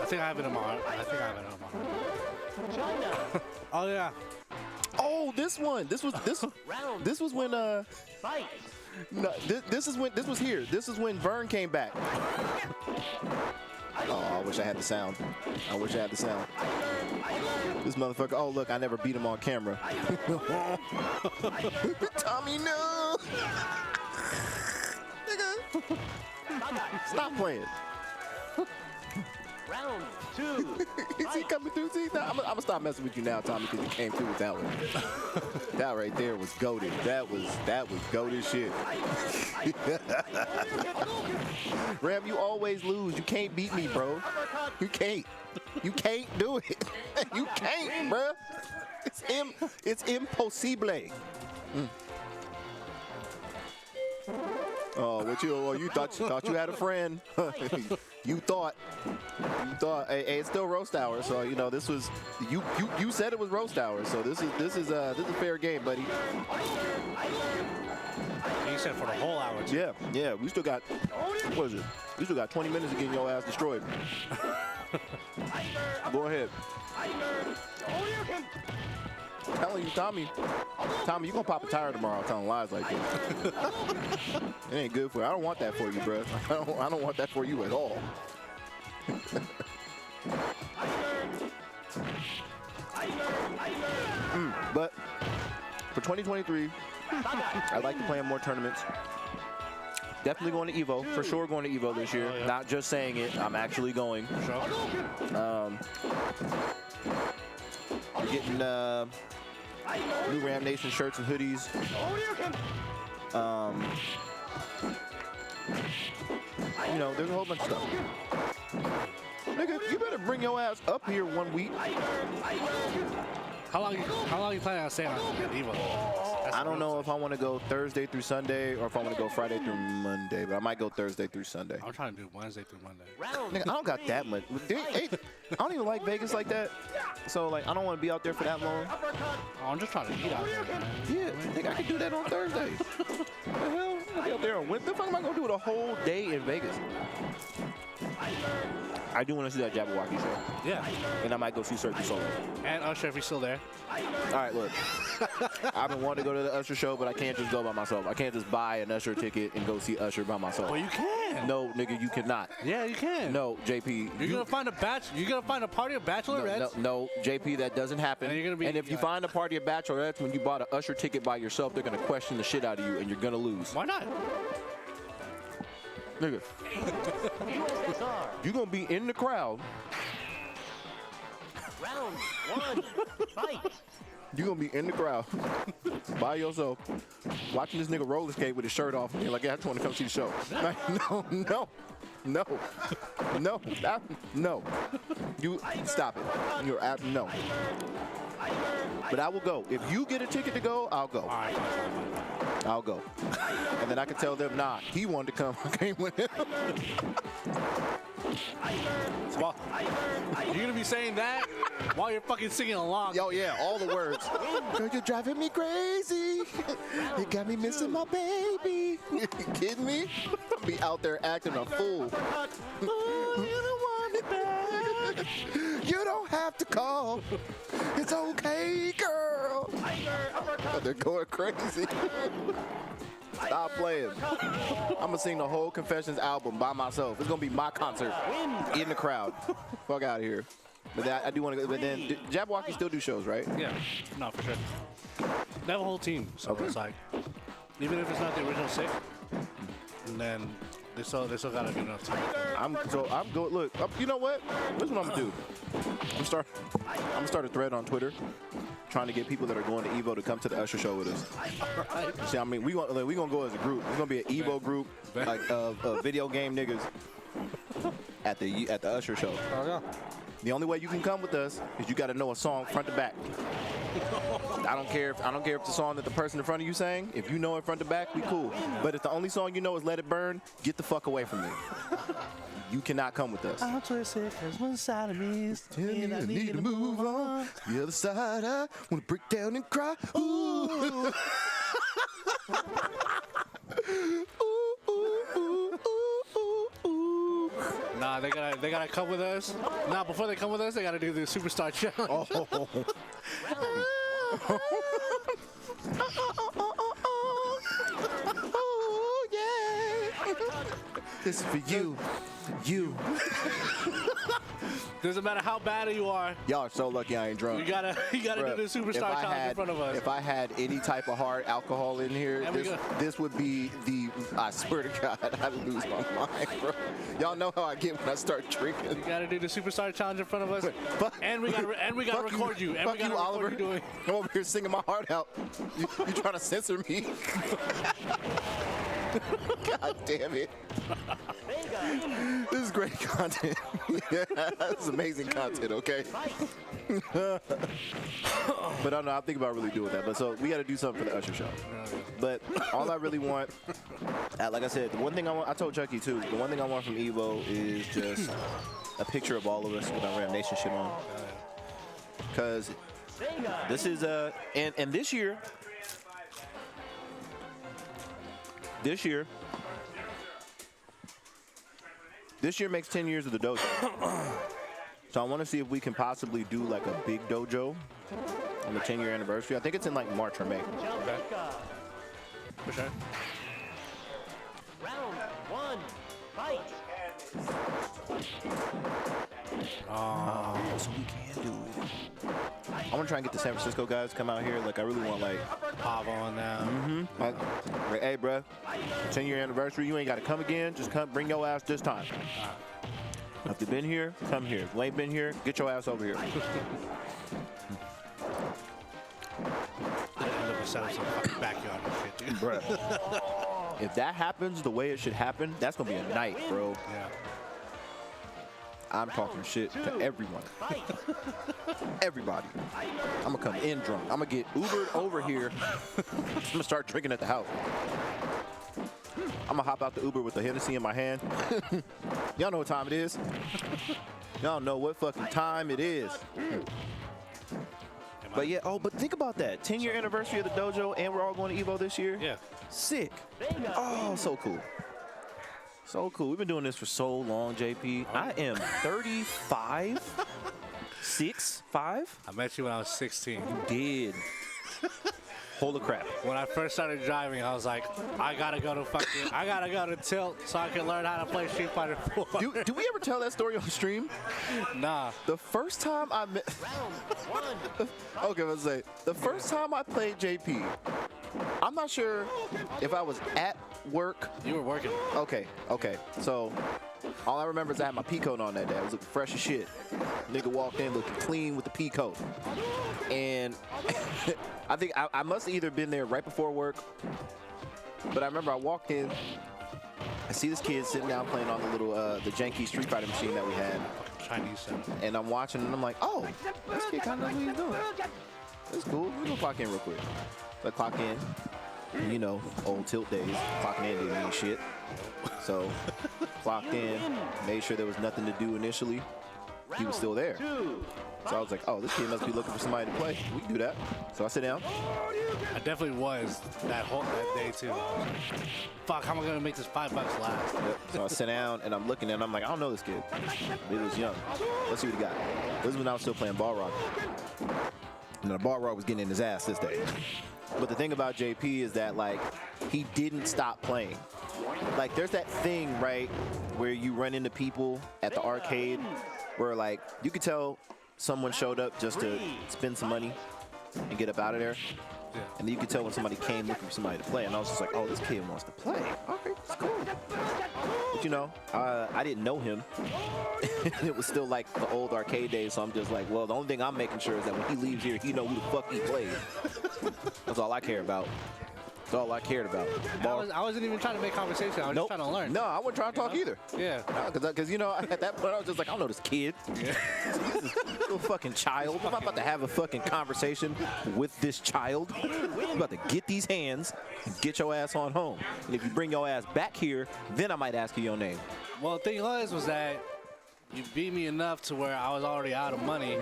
I think I have it in my heart. Oh yeah.
Oh, this one. This was when no, this was here. This is when Vern came back. Oh, I wish I had the sound. This motherfucker. Oh, look, I never beat him on camera. Tommy, no. Nigga. Stop playing.
Round 2.
Is he coming through? See, I'm gonna stop messing with you now, Tommy, because you came through with that one. That right there was goated. That was goated shit. Ram, you always lose. You can't beat me, bro. You can't. You can't do it. You can't, bro. It's impossible. Oh, what you? Oh, you thought you had a friend. You thought. Hey, it's still roast hour, so you know this was. You said it was roast hour, so this is fair game, buddy.
You said for the whole hour. Too.
Yeah. We still got. What is it? We still got 20 minutes of getting your ass destroyed. Go ahead. I'm telling you, Tommy, you gonna pop a tire tomorrow telling lies like this. It ain't good for you. I don't want that for you, bro. I don't want that for you at all. But for 2023, I'd like to play in more tournaments. Definitely going to Evo. For sure going to Evo this year.
Oh, yeah.
Not just saying it. I'm actually going.
Sure.
We're getting new Ram Nation shirts and hoodies. You know, there's a whole bunch of stuff. Nigga, you better bring your ass up here 1 week.
How long you planning on staying on Evo?
I don't know if I want to go Thursday through Sunday or if I want to go Friday through Monday, but I might go Thursday through Sunday.
I'm trying to do Wednesday through Monday.
Nigga, I don't got that much. I don't even like Vegas like that. So, like, I don't want to be out there for that long.
Oh, I'm just trying to eat out there, man.
Yeah, I think I can do that on Thursday. What the hell? I'm gonna be out there on Wednesday. The fuck am I going to do with a whole day in Vegas? I do want to see that Jabberwocky show.
Yeah.
And I might go see Cirque du Soleil.
And Usher, if he's still there.
All right, look. I've been wanting to go to the Usher show, but I can't just go by myself. I can't just buy an Usher ticket and go see Usher by myself.
Well, you can.
No, nigga, you cannot.
Yeah, you can.
No, JP.
You're gonna find a party of bachelorettes.
No, JP, that doesn't happen.
And you're gonna be-
and if you find a party of bachelorettes when you bought an Usher ticket by yourself, they're gonna question the shit out of you, and you're gonna lose.
Why not?
Nigga, you're gonna be in the crowd.
Round one, fight.
You're gonna be in the crowd by yourself, watching this nigga roller skate with his shirt off, and you're like, yeah, I just want to come see the show. Like, no. You stop it. You're at no. But I will go. If you get a ticket to go, I'll go.
All right.
I'll go. And then I can tell them, nah, he wanted to come. I came with him.
Well, you're gonna be saying that while you're fucking singing along.
Yo, yeah, all the words. Girl, you're driving me crazy. You got me missing my baby. You kidding me? Be out there acting a fool. You don't have to call. It's okay, girl. They're going crazy. Stop playing. I'm gonna sing the whole Confessions album by myself. It's gonna be my concert in the crowd. Fuck out of here. But that, I do want to go. But then Jabberwocky still do shows, right?
Yeah, no, for sure. They have a whole team, so
Okay.
it's like, even if it's not the original six, then they still got a good enough team.
I'm going. Look, you know what? This is what I'm gonna do. I'm gonna start a thread on Twitter, trying to get people that are going to Evo to come to the Usher show with us. See, I mean, we gonna go as a group. It's gonna be an Evo group, like video game niggas at the Usher show.
Oh yeah.
The only way you can come with us is you got to know a song front to back. I don't care if the song that the person in front of you sang. If you know it front to back, we cool. But if the only song you know is Let It Burn, get the fuck away from me. You cannot come with us.
I'm twisted because one side of me is
Telling me I need to move on. The other side, I want to break down and cry. Ooh.
Nah, they gotta come with us. Nah, before they come with us, they gotta do the superstar challenge.
Oh, yeah. This is for you. You.
Doesn't matter how bad you are,
Y'all are so lucky I ain't drunk.
you gotta
Bruh,
do the superstar challenge in front of us.
If I had any type of hard alcohol in here,
And we go-
this would be I swear to God, I'd lose my mind, bro. Y'all know how I get when I start drinking.
You gotta do the superstar challenge in front of us, and we gotta
Fuck
record you. And
fuck
we gotta
you,
record
Oliver.
you doing.
I'm over here singing my heart out. You trying to censor me? God damn it. This is great content. Yeah, this is amazing content, okay? But I don't know, I think about really doing that. But so we got to do something for the Usher show. But all I really want, like I said, the one thing I told Chucky too, the one thing I want from Evo is just a picture of all of us with our Ram Nation shit on. Because this is, and this year makes 10 years of the dojo. So I want to see if we can possibly do like a big dojo on the 10-year anniversary. I think it's in like March or May.
Okay. For sure.
Round one, fight.
So we can do it. I want to try and get the San Francisco guys to come out here. Like I really want like,
Pavo on that.
like hey, bruh, 10-year anniversary. You ain't got to come again. Just come, bring your ass this time. If you've been here, come here. If you ain't been here, get your ass over here.
End up set up some fucking backyard and shit, dude.
Bruh. If that happens the way it should happen, that's going to be a night, bro.
Yeah.
I'm talking shit to everyone. Everybody. I'm gonna come in drunk. I'm gonna get Ubered over here. I'm gonna start drinking at the house. I'm gonna hop out the Uber with the Hennessy in my hand. Y'all know what time it is. Y'all know what fucking time it is. But yeah, but think about that. 10-year anniversary of the dojo, and we're all going to Evo this year.
Yeah.
Sick. Oh, so cool. So cool. We've been doing this for so long, JP. I am 35. 6'5".
I met you when I was 16.
Did. Holy crap.
When I first started driving, I was like, I gotta go to Tilt so I can learn how to play Street Fighter 4.
Do we ever tell that story on stream?
Nah.
The first time I met. Okay, let's say the first time I played JP. I'm not sure if I was at work.
You were working.
Okay. So all I remember is I had my pea coat on that day. I was looking fresh as shit. Nigga walked in looking clean with the pea coat. And I think I must have either been there right before work, but I remember I walked in, I see this kid sitting down playing on the little, the janky Street Fighter machine that we had.
Chinese center.
And I'm watching and I'm like, oh, this kid kind of knows what he's doing. That's cool. We're gonna clock in real quick. So I clock in. You know, old Tilt days, clocking in didn't mean shit. So, clocked in, made sure there was nothing to do initially. He was still there. So I was like, oh, this kid must be looking for somebody to play. We can do that. So I sit down.
I definitely was that day too. Fuck, how am I gonna make this $5 last?
Yep. So I sit down and I'm looking and I'm like, I don't know this kid. He was young. Let's see what he got. This is when I was still playing ball rock. And the ball rock was getting in his ass this day. But the thing about JP is that, like, he didn't stop playing. Like, there's that thing, right, where you run into people at the arcade where, like, you could tell someone showed up just to spend some money and get up out of there.
Yeah.
And then you could tell when somebody came looking for somebody to play. And I was just like, oh, this kid wants to play. Okay, that's cool. But, you know, I didn't know him. It was still like the old arcade days. So I'm just like, well, the only thing I'm making sure is that when he leaves here, he know who the fuck he played. That's all I care about. That's all I cared about.
I wasn't even trying to make conversation. I was just trying to learn.
No, I wasn't trying to talk either.
Yeah.
Because, you know, at that point, I was just like, I don't know this kid.
Yeah.
This little fucking child. I'm not about to have a fucking conversation with this child. I'm about to get these hands and get your ass on home. And if you bring your ass back here, then I might ask you your name.
Well, the thing was that you beat me enough to where I was already out of money.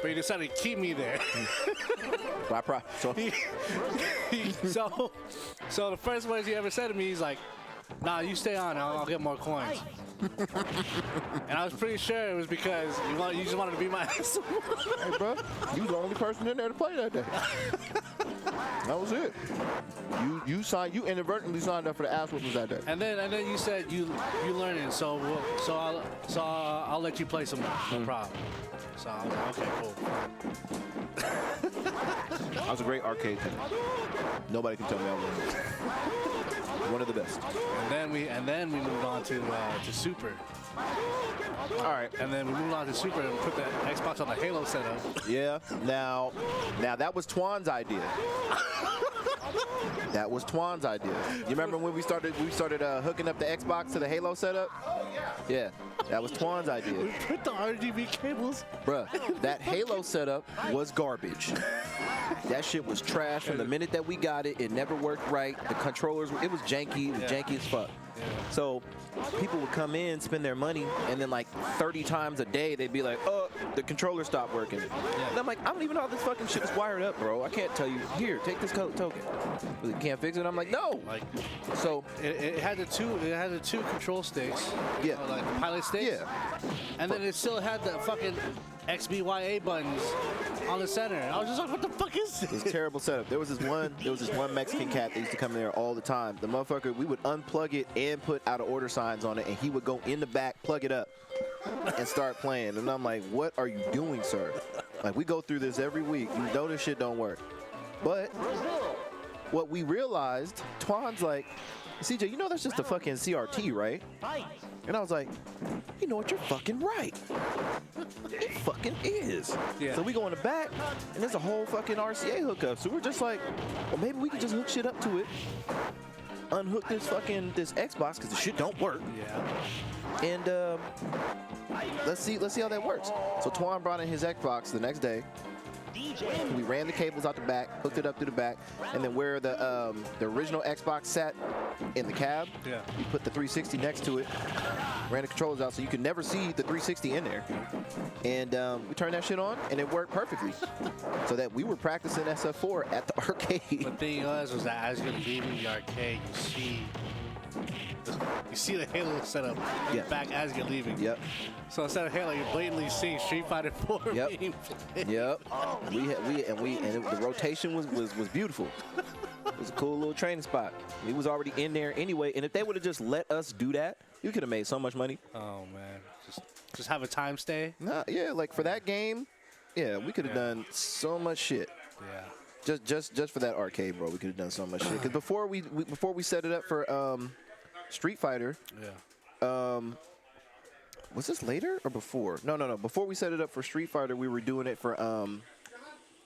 But you decided to keep me there. So the first words he ever said to me, he's like, nah, you stay on, I'll get more coins. And I was pretty sure it was because you just wanted to be my ass.
Hey, bro, you was the only person in there to play that day. That was it. You inadvertently signed up for the ass whoopings that day.
And then you said you learning, so I'll let you play some more, no problem. So I was like, okay, cool.
That was a great arcade thing. Nobody can tell me I was one of the best.
And then we moved on to Super.
All right.
And then we moved on to Super and put the Xbox on the Halo setup.
Yeah. Now that was Twan's idea. That was Twan's idea. You remember when we started hooking up the Xbox to the Halo setup? Oh yeah. Yeah. That was Twan's idea.
We put the RGB cables.
Bruh, that Halo setup was garbage. That shit was trash from the minute that we got it. It never worked right. The controllers, it was janky. It was janky as fuck.
Yeah.
So people would come in, spend their money, and then like 30 times a day, they'd be like, oh, the controller stopped working. Yeah. And I'm like, I don't even know how this fucking shit is wired up, bro. I can't tell you. Here, take this token. You can't fix it. I'm like, no.
Like,
so
it had the two control sticks.
Yeah.
Like the pilot sticks.
Yeah.
And then it still had the fucking XBYA buttons on the center. I was just like, what the fuck is this?
It's a terrible setup. There was this one Mexican cat that used to come in there all the time. The motherfucker, we would unplug it and put out of order signs on it, and he would go in the back, plug it up, and start playing. And I'm like, what are you doing, sir? Like, we go through this every week. You know this shit don't work. But what we realized, Twan's like, CJ, you know that's just a fucking CRT, right? And I was like, you know what, you're fucking right. It fucking is.
Yeah.
So we go in the back, and there's a whole fucking RCA hookup. So we're just like, well, maybe we can just hook shit up to it unhook this Xbox because the shit don't work.
Yeah.
And let's see how that works. So Twan brought in his Xbox the next day. We ran the cables out the back, hooked it up to the back, and then where the original Xbox sat in the cab,
Yeah.
we put the 360 next to it, ran the controllers out so you could never see the 360 in there. And we turned that shit on, and it worked perfectly. So that we were practicing SF4 at the arcade.
The thing was that as you're leaving the arcade, you see the Halo setup
Yeah.
back as you're leaving.
Yep.
So instead of Halo, you're blatantly seeing Street Fighter 4
Yep.
being played.
Yep. The rotation was beautiful. It was a cool little training spot. We was already in there anyway, and if they would have just let us do that, you could have made so much money.
Oh man, just have a time stay.
Nah, yeah, like for that game, yeah, we could have done so much shit.
Yeah.
Just for that arcade, bro, we could have done so much shit. Because before we set it up for Street Fighter,
Yeah.
was this later or before? No. Before we set it up for Street Fighter, we were doing it for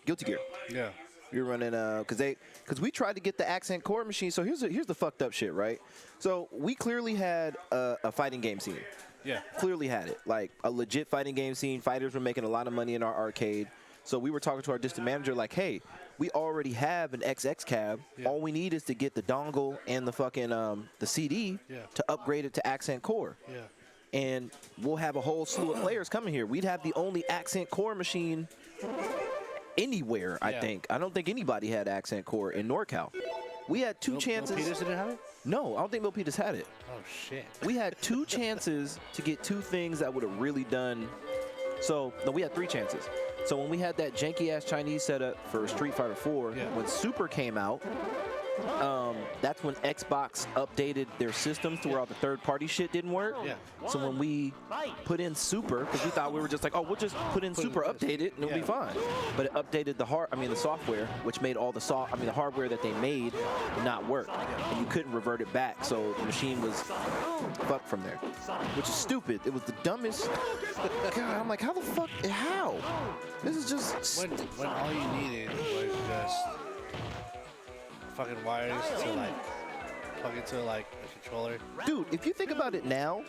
Guilty Gear.
Yeah.
We were running because we tried to get the accent core machine. So here's the fucked up shit, right? So we clearly had a fighting game scene.
Yeah.
Clearly had it, like a legit fighting game scene. Fighters were making a lot of money in our arcade. So we were talking to our distant manager like, hey, we already have an XX cab.
Yeah.
All we need is to get the dongle and the fucking the CD to upgrade it to accent core.
Yeah.
And we'll have a whole slew of players coming here. We'd have the only accent core machine anywhere, I think. I don't think anybody had accent core in NorCal. We had two chances.
Peters didn't have it?
No, I don't think Milpitas had it.
Oh shit.
We had two chances to get two things that would have really done. So, no, we had three chances. So when we had that janky-ass Chinese setup for Street Fighter 4, when Super came out, that's when Xbox updated their systems to where all the third-party shit didn't work.
Yeah.
So when we put in Super, because we thought we were just like, oh, we'll just put in Super, update it, and it'll be fine. But it updated the software, which made all the the hardware that they made not work, and you couldn't revert it back. So the machine was fucked from there, which is stupid. It was the dumbest. God, I'm like, how the fuck? How? This is just.
When all you needed was just fucking wires to like plug into like a controller.
Dude, if you think about it now,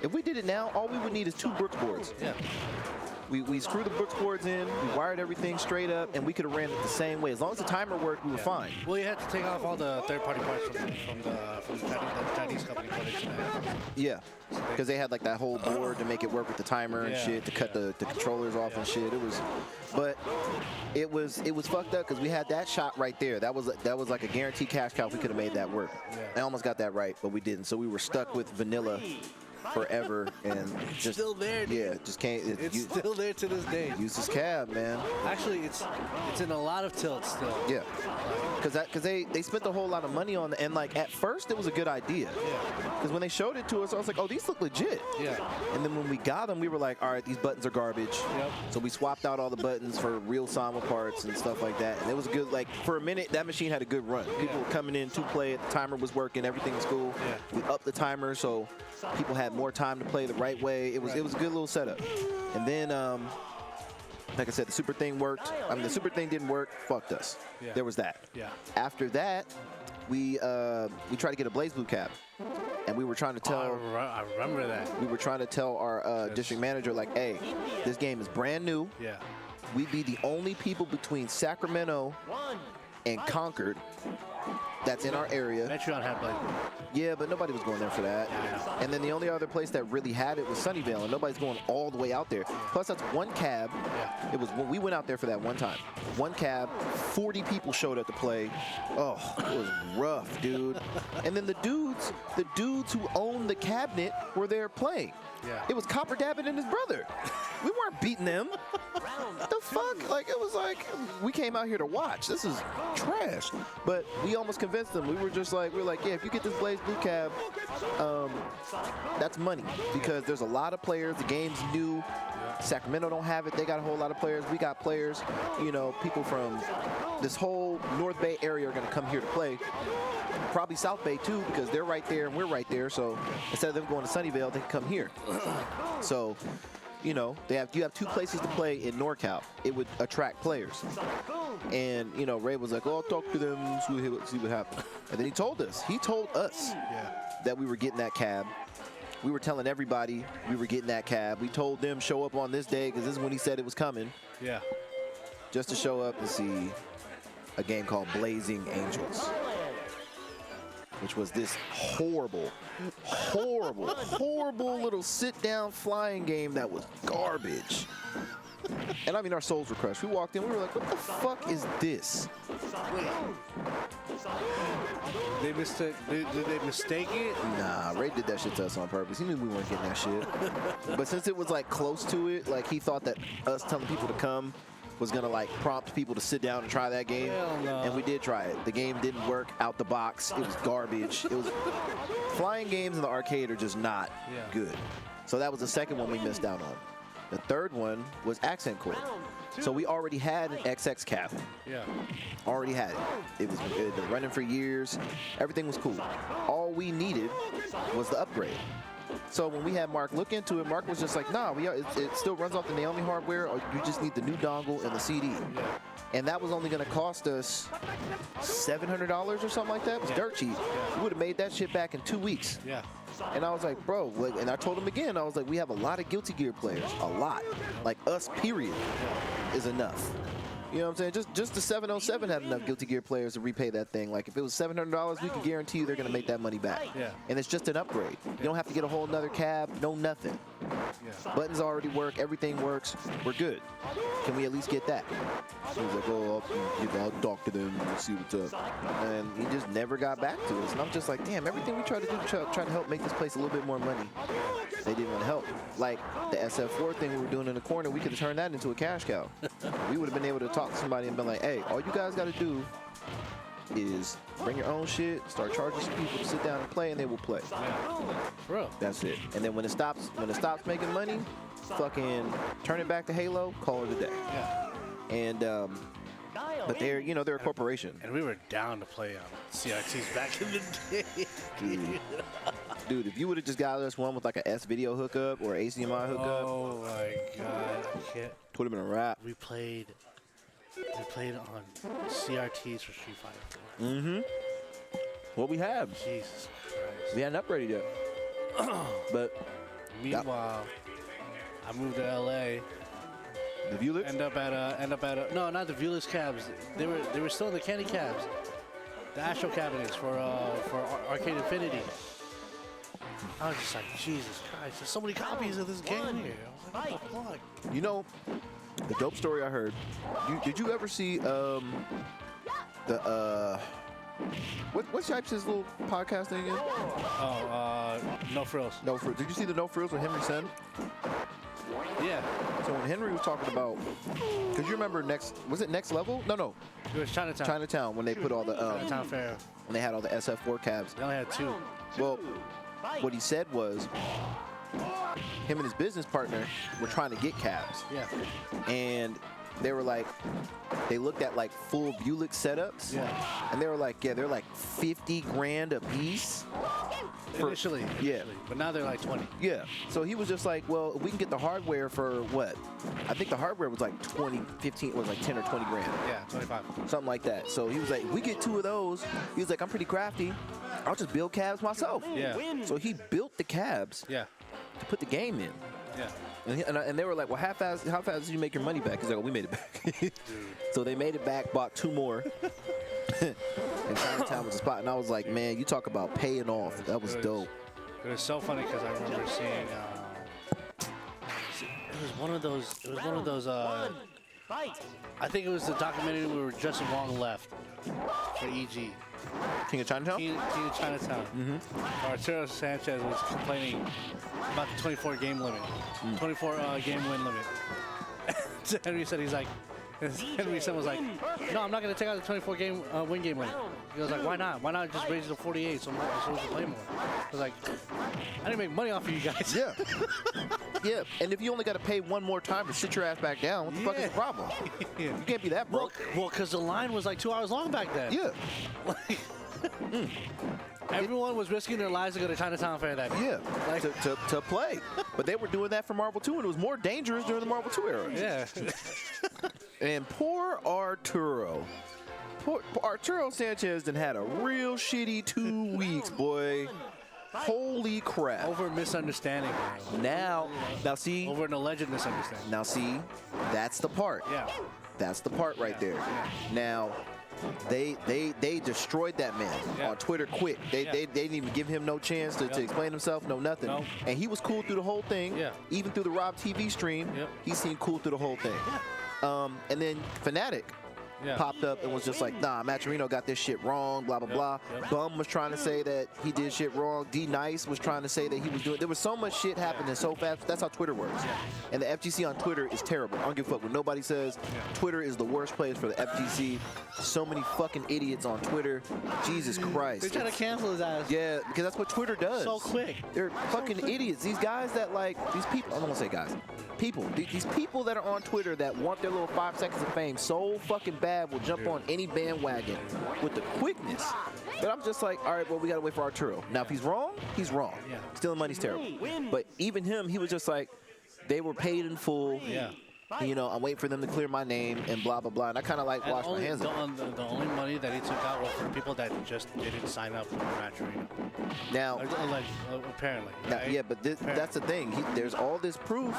if we did it now, all we would need is two Brooks boards.
Yeah.
We screwed the Brooks boards in, we wired everything straight up, and we could have ran it the same way. As long as the timer worked, we were fine.
Well, you had to take off all the third-party parts from the Chinese company put into that.
Yeah, because they had like that whole board to make it work with the timer and shit, to cut the controllers off and shit. It was fucked up because we had that shot right there. That was like a guaranteed cash cow. We could have made that work. I almost got that right, but we didn't. So we were stuck with vanilla forever, and just
still there, dude.
Yeah, just can't.
It's still there to this day.
Use this cab, man.
Actually, it's in a lot of tilts still.
Yeah, because they spent a whole lot of money on it, and like at first it was a good idea. Because when they showed it to us, I was like, oh, these look legit.
Yeah.
And then when we got them, we were like, all right, these buttons are garbage.
Yep.
So we swapped out all the buttons for real Sama parts and stuff like that. And it was good. Like for a minute, that machine had a good run. People were coming in to play it. The timer was working. Everything was cool.
Yeah.
We upped the timer so people had more time to play the right way. It was a good little setup. And then, like I said, the super thing worked. I mean, the super thing didn't work. Fucked us.
Yeah.
There was that.
Yeah.
After that, we tried to get a Blaze Blue cab, and we were trying to tell.
I remember that.
We were trying to tell our district manager, like, hey, this game is brand new.
Yeah.
We'd be the only people between Sacramento and Concord that's in our area.
Metron had like.
Yeah, but nobody was going there for that. And then the only other place that really had it was Sunnyvale, and nobody's going all the way out there. Plus, that's one cab. It was when we went out there for that one time. One cab, 40 people showed up to play. Oh, it was rough, dude. And then the dudes who owned the cabinet were there playing.
Yeah.
It was Copper Dabbit and his brother. We weren't beating them. The fuck? Like, it was like, we came out here to watch. This is trash. But we almost convinced them. We were like, yeah, if you get this Blaze Blue cab, that's money. Because there's a lot of players. The game's new. Sacramento don't have it. They got a whole lot of players. We got players. You know, people from this whole North Bay area are going to come here to play. Probably South Bay too, because they're right there and we're right there. So instead of them going to Sunnyvale, they can come here. So, you know, you have two places to play in NorCal. It would attract players. And, you know, Ray was like, oh, I'll talk to them, see what happens. And then he told us that we were getting that cab. We were telling everybody we were getting that cab. We told them show up on this day because this is when he said it was coming.
Yeah.
Just to show up and see a game called Blazing Angels, which was this horrible little sit-down flying game that was garbage. And I mean, our souls were crushed. We walked in, we were like, what the fuck is this?
Did they mistake it?
Nah, Ray did that shit to us on purpose. He knew we weren't getting that shit. But since it was like close to it, like he thought that us telling people to come was gonna like prompt people to sit down and try that game.
Hell no.
And we did try it. The game didn't work out the box. It was garbage. It was flying games in the arcade are just not good. So that was the second one we missed out on. The third one was Accent Core. So we already had an XX cap.
Yeah.
Already had it. It had been running for years. Everything was cool. All we needed was the upgrade. So when we had Mark look into it, Mark was just like, nah, it still runs off the Naomi hardware, or you just need the new dongle and the CD.
Yeah.
And that was only going to cost us $700 or something like that. It was dirt cheap. We would have made that shit back in 2 weeks.
Yeah.
And I was like, bro, and I told him again, I was like, we have a lot of Guilty Gear players, a lot. Like us, period, is enough. You know what I'm saying? Just the 707 had enough Guilty Gear players to repay that thing. Like if it was $700, we can guarantee you they're gonna make that money back.
Yeah.
And it's just an upgrade. You don't have to get a whole nother cab, no nothing.
Yeah.
Buttons already work, everything works. We're good. Can we at least get that? So he was like, oh, I'll talk to them and see what's up. And he just never got back to us. And I'm just like, damn, everything we tried to do to try to help make this place a little bit more money, they didn't want to help. Like the SF4 thing we were doing in the corner, we could have turned that into a cash cow. We would have been able to talk to somebody and been like, hey, all you guys got to do is bring your own shit, start charging some people to sit down and play, and they will play.
Bro.
That's it. And then when it stops making money, fucking turn it back to Halo, call it a day.
Yeah.
And but they're a corporation.
And we were down to play on CRTs back in the day.
Dude, if you would have just got us one with like a S-video hookup or HDMI hookup,
Oh my god, I can't.
would have been a wrap.
We played on CRTs for Street Fighter 4.
Mm-hmm. What we have.
Jesus Christ.
We hadn't upgraded yet. But
Meanwhile, I moved to LA.
the Vuelix?
End up at a no, not the Vuelix cabs. They were still in the candy cabs. The Astro cabinets for Arcade Infinity. I was just like, Jesus Christ, there's so many copies of this game here. I was like, what the fuck?
You know, the dope story I heard. Did you ever see what's Yipes' little podcast thing again?
Oh, No Frills.
No Frills. Did you see the No Frills with Henry Sen?
Yeah.
So when Henry was talking about, because you remember was it Next Level? No.
It was Chinatown.
Chinatown, when they put all the
Chinatown Fair.
when they had all the SF4 cabs.
They only had 2.
Well, what he said was him and his business partner were trying to get cabs.
Yeah.
And they were like, they looked at like full Buick setups.
Yeah.
And they were like, yeah, they're like 50 grand a piece.
Initially.
Yeah.
But now they're like 20.
Yeah. So he was just like, well, we can get the hardware for what? I think the hardware was like 15, was like 10 or 20 grand.
Yeah, 25.
Something like that. So he was like, we get 2 of those. He was like, I'm pretty crafty. I'll just build cabs myself.
Yeah.
So he built the cabs
Yeah.
to put the game in.
Yeah.
And they were like, well, how fast did you make your money back? He's like, oh, we made it back. So they made it back, bought 2 more. And Chinatown was the spot. And I was like, man, you talk about paying off. That was dope.
It was so funny because I remember seeing. It was one of those. I think it was the documentary where Justin Wong left for EG.
King of Chinatown?
King of Chinatown. Mm-hmm. Arturo Sanchez was complaining about the 24 game limit, 24 game win limit. Henry said Henry said was like, no, I'm not going to take out the 24 game win game limit. He was like, why not? Why not just raise it to 48 so we can play more? I was like, I didn't make money off of you guys.
Yeah. Yeah. And if you only got to pay one more time to sit your ass back down, what the fuck is the problem?
Yeah.
You can't be that broke.
Well, because the line was like 2 hours long back then.
Yeah.
Like, everyone was risking their lives to go to Chinatown Fair that day.
Yeah.
Like,
to play. But they were doing that for Marvel 2, and it was more dangerous during the Marvel 2 era.
yeah.
And poor Arturo. Poor Arturo Sanchez done had a real shitty 2 weeks, boy. Holy crap.
Over misunderstanding.
Now see,
Over an alleged misunderstanding.
now see, that's the part.
Yeah.
That's the part right there. Now, they destroyed that man
Yeah.
on Twitter quick. They didn't even give him no chance to explain himself, no nothing.
Nope.
And he was cool through the whole thing.
Yeah.
Even through the Rob TV stream,
Yep.
he seemed cool through the whole thing. And then Fnatic
Yeah.
popped up and was just like, nah, Maturino got this shit wrong, blah, blah, blah.
Yep.
Bum was trying to say that he did shit wrong. D Nice was trying to say that he was doing. There was so much shit happening so fast. That's how Twitter works. And the FGC on Twitter is terrible. I don't give a fuck what nobody says. Twitter is the worst place for the FGC. So many fucking idiots on Twitter. Jesus Christ.
They're trying to cancel his ass.
Yeah, because that's what Twitter does.
So quick.
They're fucking idiots. These guys that like, these people, I don't want to say guys. People. These people that are on Twitter that want their little 5 seconds of fame so fucking bad will jump on any bandwagon with the quickness that I'm just like, all right, well, we got to wait for Arturo. Now, if he's wrong, he's wrong.
Yeah.
Stealing money's terrible. But even him, he was just like, they were paid in full.
Yeah.
You know, I'm waiting for them to clear my name and blah, blah, blah. And I kind of like
And
washed my hands
the,
of it.
the only money that he took out was for people that just didn't sign up for Maturino.
Now,
Apparently.
now,
Right?
yeah, but that's the thing. There's all this proof,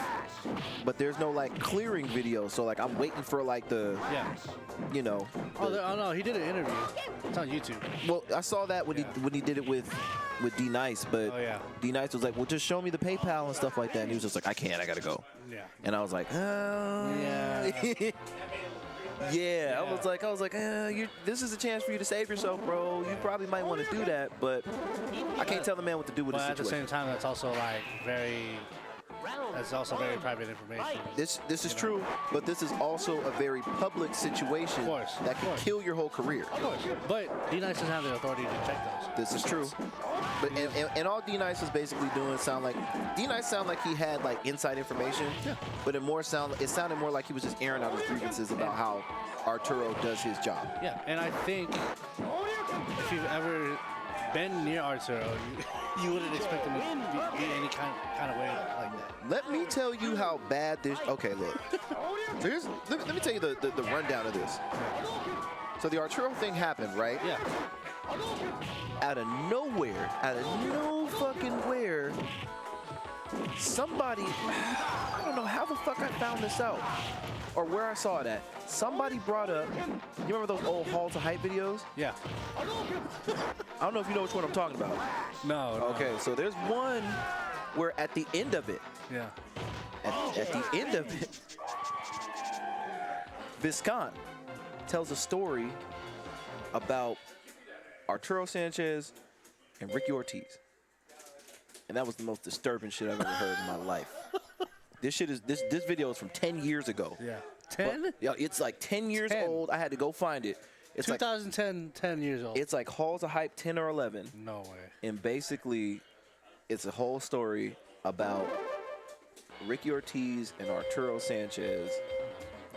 but there's no like clearing video. So like, I'm waiting for like the,
Yeah.
you know.
Oh, no, he did an interview. It's on YouTube.
Well, I saw that when he did it with D Nice, but
Oh, yeah.
D Nice was like, well, just show me the PayPal and stuff like that. And he was just like, I can't, I gotta go.
Yeah.
And I was like,
Yeah.
yeah. I was like, this is a chance for you to save yourself, bro. You probably might want to do that, but I can't tell the man what to do with
But
the
at the
situation.
same time, that's also like that's also very private information.
This is true, but this is also a very public situation
Of course,
that
of
can
course.
kill your whole career.
Of course. But D-Nice doesn't have the authority to check those.
This is true. But and all D Nice was basically doing sound like he had like inside information.
Yeah.
But it sounded more like he was just airing out his grievances about how Arturo does his job.
Yeah, and I think if you've ever been near Arturo, you wouldn't expect him to be any kind of way like that.
Let me tell you how bad this. Okay, look. So let me tell you the rundown of this. So the Arturo thing happened, right?
Yeah.
Out of nowhere, out of no fucking where, somebody, I don't know how the fuck I found this out or where I saw it at. Somebody brought up, you remember those old Hall to Hype videos?
Yeah.
I don't know if you know which one I'm talking about.
No.
Okay, so there's one where at the end of it,
Yeah.
at the end of it, Viscount tells a story about Arturo Sanchez and Ricky Ortiz. And that was the most disturbing shit I've ever heard in my life. This video is from 10 years ago.
Yeah. 10?
Yeah, it's like 10 years
10.
old. I had to go find it. It's like
2010, 10 years old.
it's like Halls of Hype 10 or 11.
No way.
And basically, it's a whole story about Ricky Ortiz and Arturo Sanchez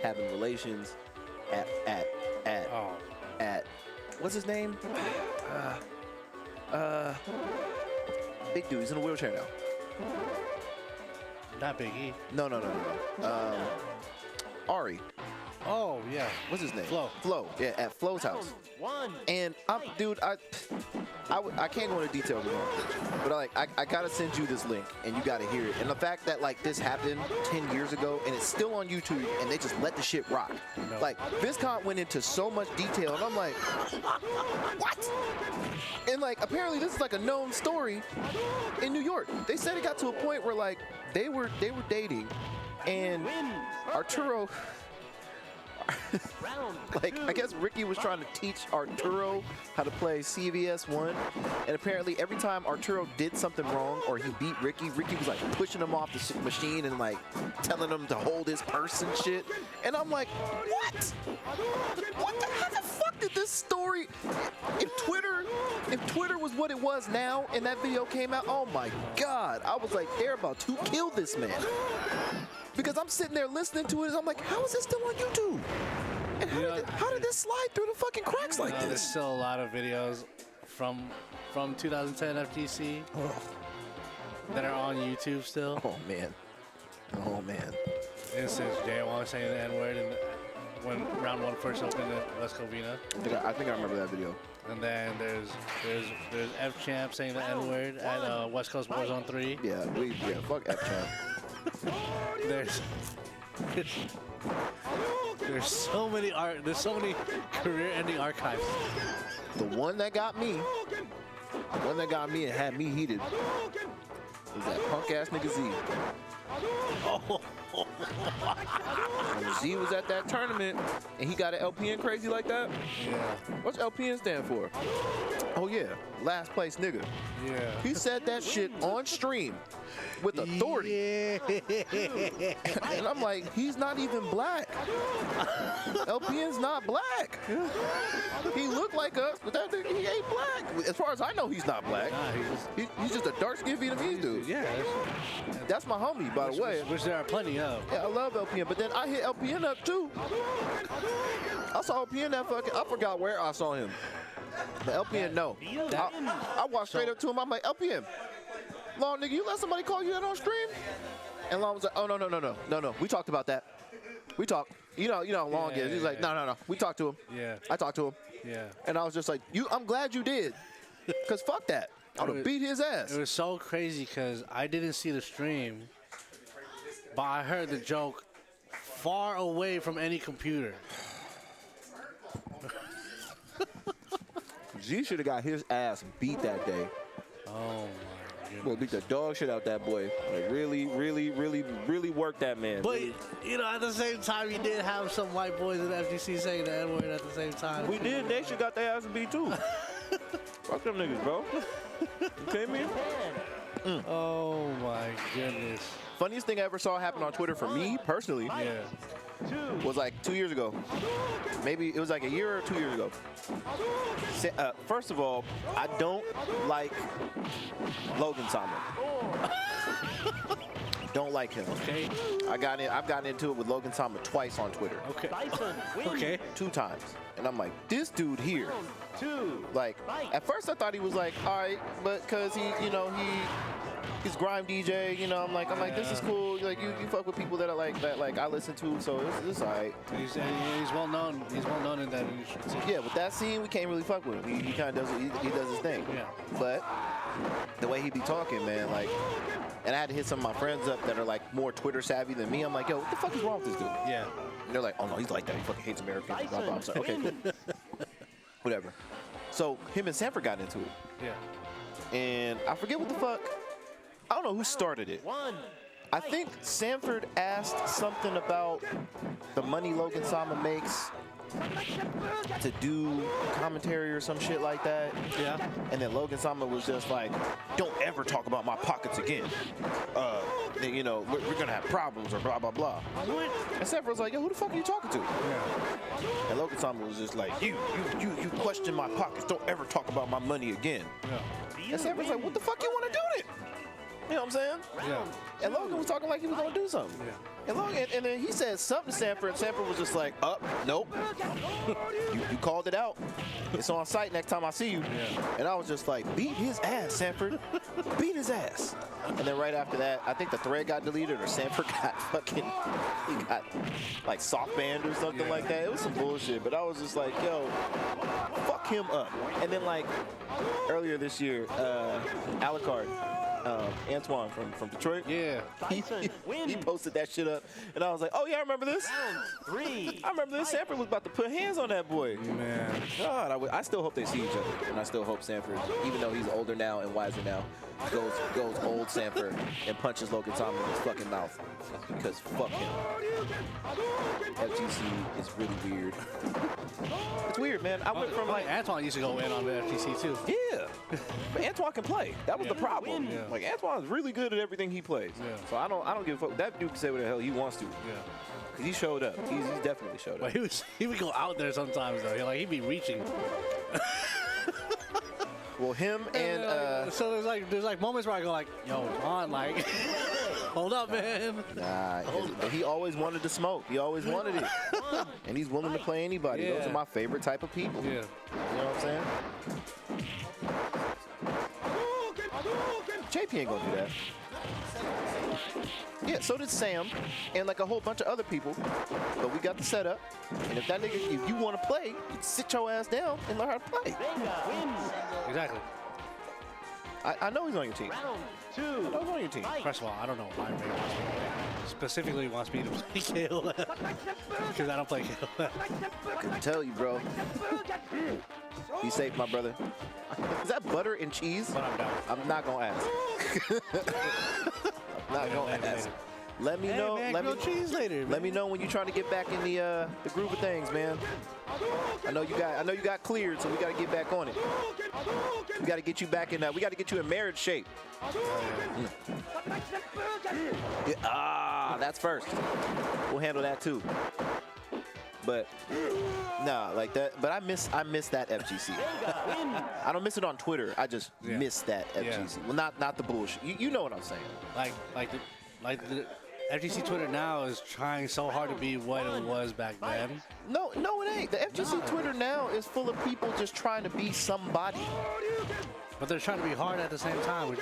having relations
Oh.
at what's his name? Big dude. He's in a wheelchair now.
Not Big E.
No. Ari.
Oh, yeah.
What's his name?
Flo.
Yeah, at Flo's house. And I can't go into detail anymore, but I gotta send you this link and you gotta hear it. And the fact that like this happened 10 years ago and it's still on YouTube and they just let the shit rock.
No.
Like Viscount went into so much detail and I'm like, what? And like apparently this is like a known story in New York. They said it got to a point where like they were dating and Arturo. Like, I guess Ricky was trying to teach Arturo how to play CVS1, and apparently every time Arturo did something wrong or he beat Ricky, Ricky was like pushing him off the machine and like telling him to hold his purse and shit. And I'm like, what? How the fuck did this story? If Twitter was what it was now and that video came out, oh my God. I was like, they're about to kill this man. Because I'm sitting there listening to it, and I'm like, how is this still on YouTube? And how did this slide through the fucking cracks like
There's
this?
still a lot of videos from 2010 FTC that are on YouTube still.
Oh man.
Instance, Jay want to say the N-word and when round 1 first opened at West Covina.
I think I remember that video.
And then there's F Champ saying the N word at West Coast Warzone 3.
Yeah, fuck F Champ.
There's so many career-ending archives.
The one that got me and had me heated was that punk ass nigga Z. When Z was at that tournament and he got an LPN crazy like that.
Yeah.
What's LPN stand for? Oh yeah, last place nigga.
Yeah.
He said that shit on stream with authority.
Yeah.
And I'm like, he's not even black. LPN's not black. He looked like us, but that nigga, he ain't black. As far as I know, he's not black.
Nah,
He's just a dark-skinned Vietnamese dude.
yeah.
That's my homie, by the way.
Which there are plenty of.
Yeah, I love LPN, but then I hit LPN up too. I saw LPN that fucking, I forgot where I saw him. The LPN, no. I walked straight up to him. I'm like, LPN, Long nigga, you let somebody call you that on stream? And Long was like, oh, no. We talked about that. We talked. You know how Long is. He's like, no. We talked to him.
Yeah.
I talked to him.
Yeah.
And I was just like, I'm glad you did. Because fuck that. I would have beat his ass.
It was so crazy because I didn't see the stream, but I heard the joke far away from any computer.
G should have got his ass beat that day.
Oh my goodness.
Boy, beat the dog shit out that boy. Like really worked that man.
But, at the same time, you did have some white boys in the FGC saying the N-word at the same time.
We did. They should got their ass beat too. Fuck them niggas, bro. You kidding me?
Oh my goodness.
Funniest thing I ever saw happen on Twitter for me personally
Yeah.
was like 2 years ago. Maybe it was like a year or 2 years ago. First of all, I don't like Logan Sama. Don't like him.
Okay.
I've gotten into it with Logan Sama twice on Twitter.
Okay. Okay.
2 times. And I'm like, this dude here. Like, at first I thought he was like, all right, but because he's grime DJ, I'm like, this is cool. Like, you fuck with people that I listen to, so it's all right.
He's well known. He's well known in that industry too.
Yeah, with that scene, we can't really fuck with him. He kind of does he does his thing.
Yeah.
But the way he be talking, man, like, and I had to hit some of my friends up that are like more Twitter savvy than me. I'm like, yo, what the fuck is wrong with this dude?
Yeah.
And they're like, oh no, he's like that. He fucking hates Americans. Blah, blah. I'm like, okay, cool. Whatever. So him and Sanford got into it.
Yeah.
And I forget what the fuck. I don't know who started it. I think Sanford asked something about the money Logan Sama makes to do commentary or some shit like that.
Yeah.
And then Logan Sama was just like, don't ever talk about my pockets again. Then, we're gonna have problems or blah, blah, blah. And Sanford was like, yo, who the fuck are you talking to?
Yeah.
And Logan Sama was just like, you question my pockets. Don't ever talk about my money again.
Yeah.
And Sanford was like, what the fuck you want to do then? You know what I'm saying?
Yeah.
And Logan was talking like he was going to do something.
Yeah.
And then he said something to Sanford, and Sanford was just like, nope. You called it out. It's on site next time I see you.
Yeah.
And I was just like, beat his ass, Sanford. Beat his ass. And then right after that, I think the thread got deleted or Sanford got he got like soft banned or something like that. It was some bullshit, but I was just like, yo, fuck him up. And then like earlier this year, Alucard, Antoine from Detroit.
Yeah.
He posted that shit up, and I was like, oh yeah, I remember this. I remember this. Sanford was about to put hands on that boy.
Man.
God, I still hope they see each other, and I still hope Sanford, even though he's older now and wiser now, goes old Sanford and punches Logan Sama in his fucking mouth, because fuck him. FGC is really weird. It's weird, man. I went from like
Antoine used to go in on the FTC too.
yeah, but Antoine can play. That was the problem.
Yeah.
Like Antoine's really good at everything he plays.
Yeah.
So I don't give a fuck. That dude can say what the hell he wants to.
Yeah.
Cause he showed up. He's definitely showed up.
But he would go out there sometimes though. He'd be reaching.
Well, him and
so there's like moments where I go like, yo, Juan, like, hold up, man.
nah, he always wanted to smoke. He always wanted it, and he's willing to play anybody.
Yeah.
Those are my favorite type of people.
Yeah.
You know what I'm saying? JP ain't gonna do that. Yeah, so did Sam and like a whole bunch of other people. But we got the setup. And if that nigga, if you want to play, you sit your ass down and learn how to play.
Exactly.
I know he's on your team. I know he's on your team.
First of all, I don't know why Ray wants me to play. Specifically wants me to play KOF. Because I don't play KOF.
I couldn't tell you, bro. Be safe, my brother. Is that butter and cheese?
But I'm down.
I'm not gonna ask. I'm not gonna ask. Let me know.
Man,
let me
cheese later.
Let me know when you're trying to get back in the groove of things, man. I know you got cleared, so we got to get back on it. We got to get you back in that. We got to get you in marriage shape. Yeah, that's first. We'll handle that too. But nah, like that. But I miss that FGC. I don't miss it on Twitter. I just miss that FGC. Well, not the bullshit. You know what I'm saying?
Like the FGC Twitter now is trying so hard to be what it was back then.
No, it ain't. The FGC Twitter now is full of people just trying to be somebody.
But they're trying to be hard at the same time. Which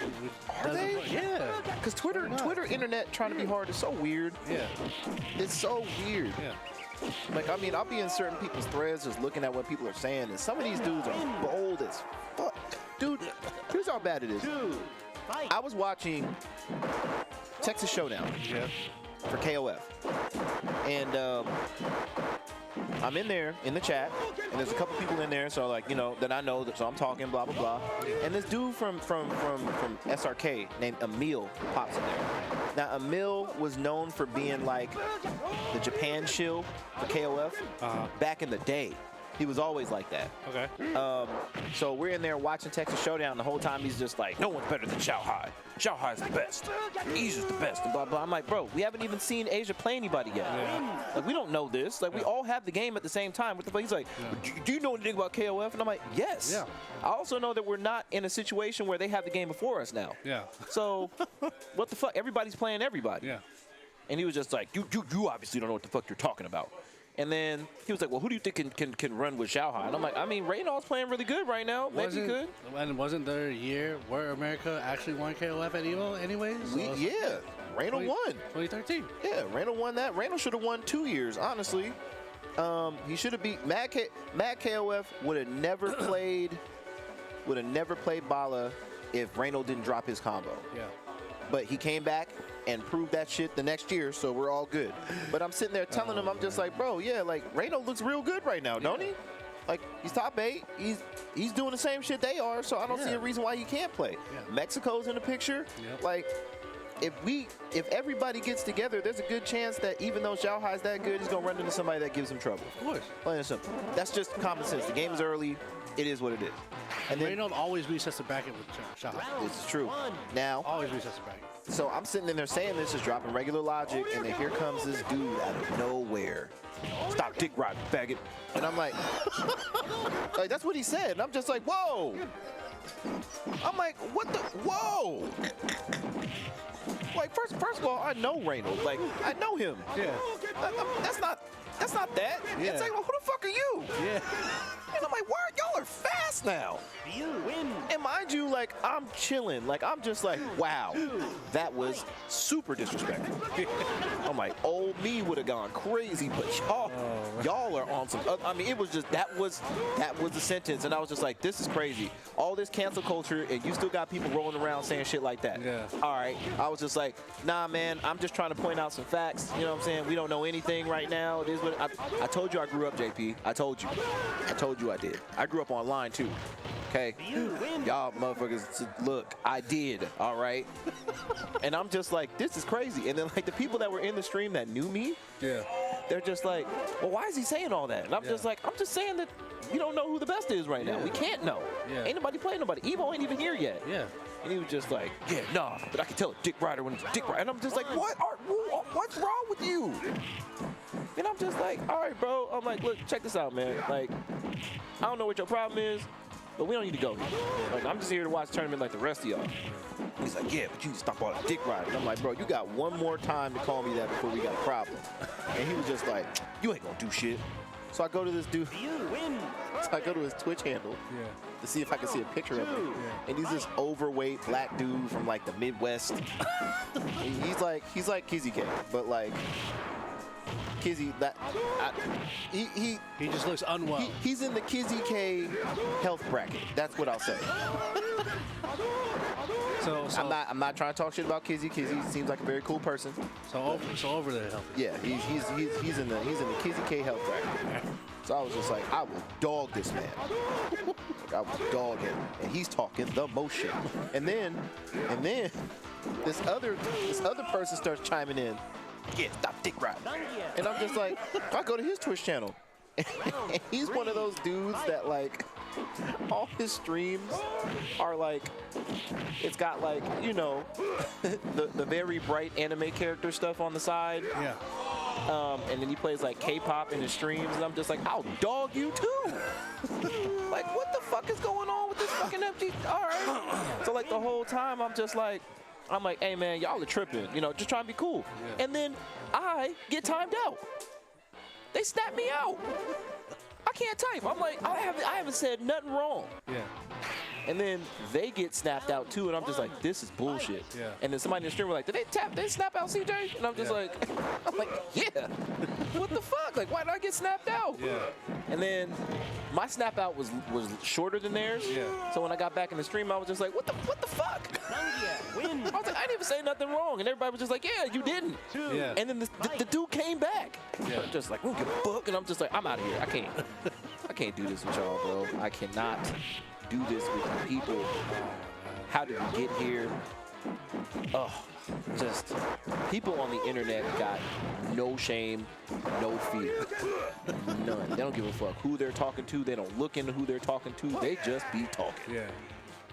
Are they?
Yeah.
Because Twitter internet trying to be hard is so weird.
Yeah.
It's so weird.
Yeah.
Like, I mean, I'll be in certain people's threads just looking at what people are saying, and some of these dudes are bold as fuck. Dude, here's how bad it is. I was watching Texas Showdown for KOF. And I'm in there in the chat, and there's a couple people in there, so like, you know, that I know, so I'm talking, blah, blah, blah. And this dude from SRK named Emil pops in there. Now, Emil was known for being like the Japan shill for KOF back in the day. He was always like that.
Okay.
So we're in there watching Texas Showdown. The whole time he's just like, no one's better than Shanghai. Shanghai's the best. Asia's the best, and blah, blah. I'm like, bro, we haven't even seen Asia play anybody yet.
Yeah.
Like, we don't know this. Like, we all have the game at the same time. What the fuck? He's like, do you know anything about KOF? And I'm like, yes.
Yeah.
I also know that we're not in a situation where they have the game before us now.
Yeah.
So, what the fuck? Everybody's playing everybody.
Yeah.
And he was just like, you obviously don't know what the fuck you're talking about. And then he was like, well, who do you think can run with Shanghai? And I'm like, I mean, Reynolds playing really good right now. Maybe he could.
And wasn't there a year where America actually won KOF at EVO anyways?
Yeah, Reynolds won.
2013.
Yeah, Reynolds won that. Reynolds should have won 2 years, honestly. He should have beat Mad KOF would have never played Bala if Reynolds didn't drop his combo.
Yeah.
But he came back and proved that shit the next year, so we're all good. But I'm sitting there telling him, I'm just like, bro, yeah, like, Reynolds looks real good right now, don't he? Like, he's top 8. He's doing the same shit they are, so I don't see a reason why he can't play.
Yeah.
Mexico's in the picture.
Yep.
Like, if everybody gets together, there's a good chance that even though Xiaohai's that good, he's gonna run into somebody that gives him trouble.
Of course.
Plain and simple. That's just common sense. The game is early. It is what it is. And then
Reynolds always resets the bracket with Shanghai.
it's true. Now,
Always resets the bracket.
so I'm sitting in there saying this, is dropping regular logic, and then here comes this dude out of nowhere. Stop dick riding, faggot. And I'm like, like, that's what he said. And I'm just like, whoa. I'm like, what the, whoa. Like, first of all, I know Reynolds. Like, I know him.
Yeah.
That's not that.
Yeah.
It's like, well, who the fuck are you?
Yeah.
And I'm like, y'all are fast now.
You win.
And mind you, like, I'm chilling. Like, I'm just like, wow, that was super disrespectful. I'm like, old me would have gone crazy, but y'all are on some. I mean, it was just that was the sentence, and I was just like, this is crazy. All this cancel culture, and you still got people rolling around saying shit like that.
Yeah.
All right. I was just like, nah, man. I'm just trying to point out some facts. You know what I'm saying? We don't know anything right now. It is what I told you. I grew up, JP. I told you I did. I grew up online too. Okay. Y'all motherfuckers, look, I did. All right. And I'm just like, this is crazy. And then like the people that were in the stream that knew me,
Yeah.
they're just like, well, why is he saying all that? And I'm just like, I'm just saying that we don't know who the best is right now.
Yeah.
We can't know.
Yeah.
Ain't nobody playing nobody. Evo ain't even here yet.
Yeah.
And he was just like, yeah, nah, but I can tell a dick rider when it's a dick rider. And I'm just like, what's wrong with you? And I'm just like, all right, bro. I'm like, look, check this out, man. Like, I don't know what your problem is, but we don't need to go here. Like, I'm just here to watch the tournament like the rest of y'all. He's like, yeah, but you need to stop all that dick riding. I'm like, bro, you got one more time to call me that before we got a problem. And he was just like, you ain't gonna do shit. So I go to this dude.
You win.
So I go to his Twitch handle to see if I can see a picture of him. And he's this overweight black dude from like the Midwest. And he's like Kizzy K, but like Kizzy he
just looks unwell.
He's in the Kizzy K health bracket. That's what I'll say.
So
I'm not trying to talk shit about Kizzy. Kizzy seems like a very cool person.
So over there healthy.
Yeah, he's in the Kizzy K health bracket. So I was just like, I will dog this man. I will dog him, and he's talking the most shit. And then this other person starts chiming in. Yeah, stop dick riding. And I'm just like, I go to his Twitch channel, and he's one of those dudes that like all his streams are like, it's got like, you know, the very bright anime character stuff on the side.
Yeah.
And then he plays like K-pop in his streams, and I'm just like, I'll dog you too. Like, what the fuck is going on with this fucking empty? All right. So like the whole time, I'm like, hey man, y'all are tripping, you know, just trying to be cool. Yeah. And then I get timed out. They snap me out. I can't type. I'm like, I haven't said nothing wrong.
Yeah.
And then they get snapped out too, and I'm just like, this is bullshit.
Yeah.
And then somebody in the stream were like, did they snap out CJ? And I'm just like, yeah. What the fuck? Like, why did I get snapped out?
Yeah.
And then my snap out was shorter than theirs.
Yeah.
So when I got back in the stream, I was just like, what the fuck? I was like, I didn't even say nothing wrong. And everybody was just like, yeah, you didn't.
Yeah.
And then the dude came back.
Yeah.
I'm just like, we'll give a fuck. And I'm just like, I'm out of here. I can't do this with y'all, bro. I cannot do this with you people. How did we get here? Oh, just people on the internet got no shame, no fear, none. They don't give a fuck who they're talking to. They don't look into who they're talking to. They just be talking.
Yeah.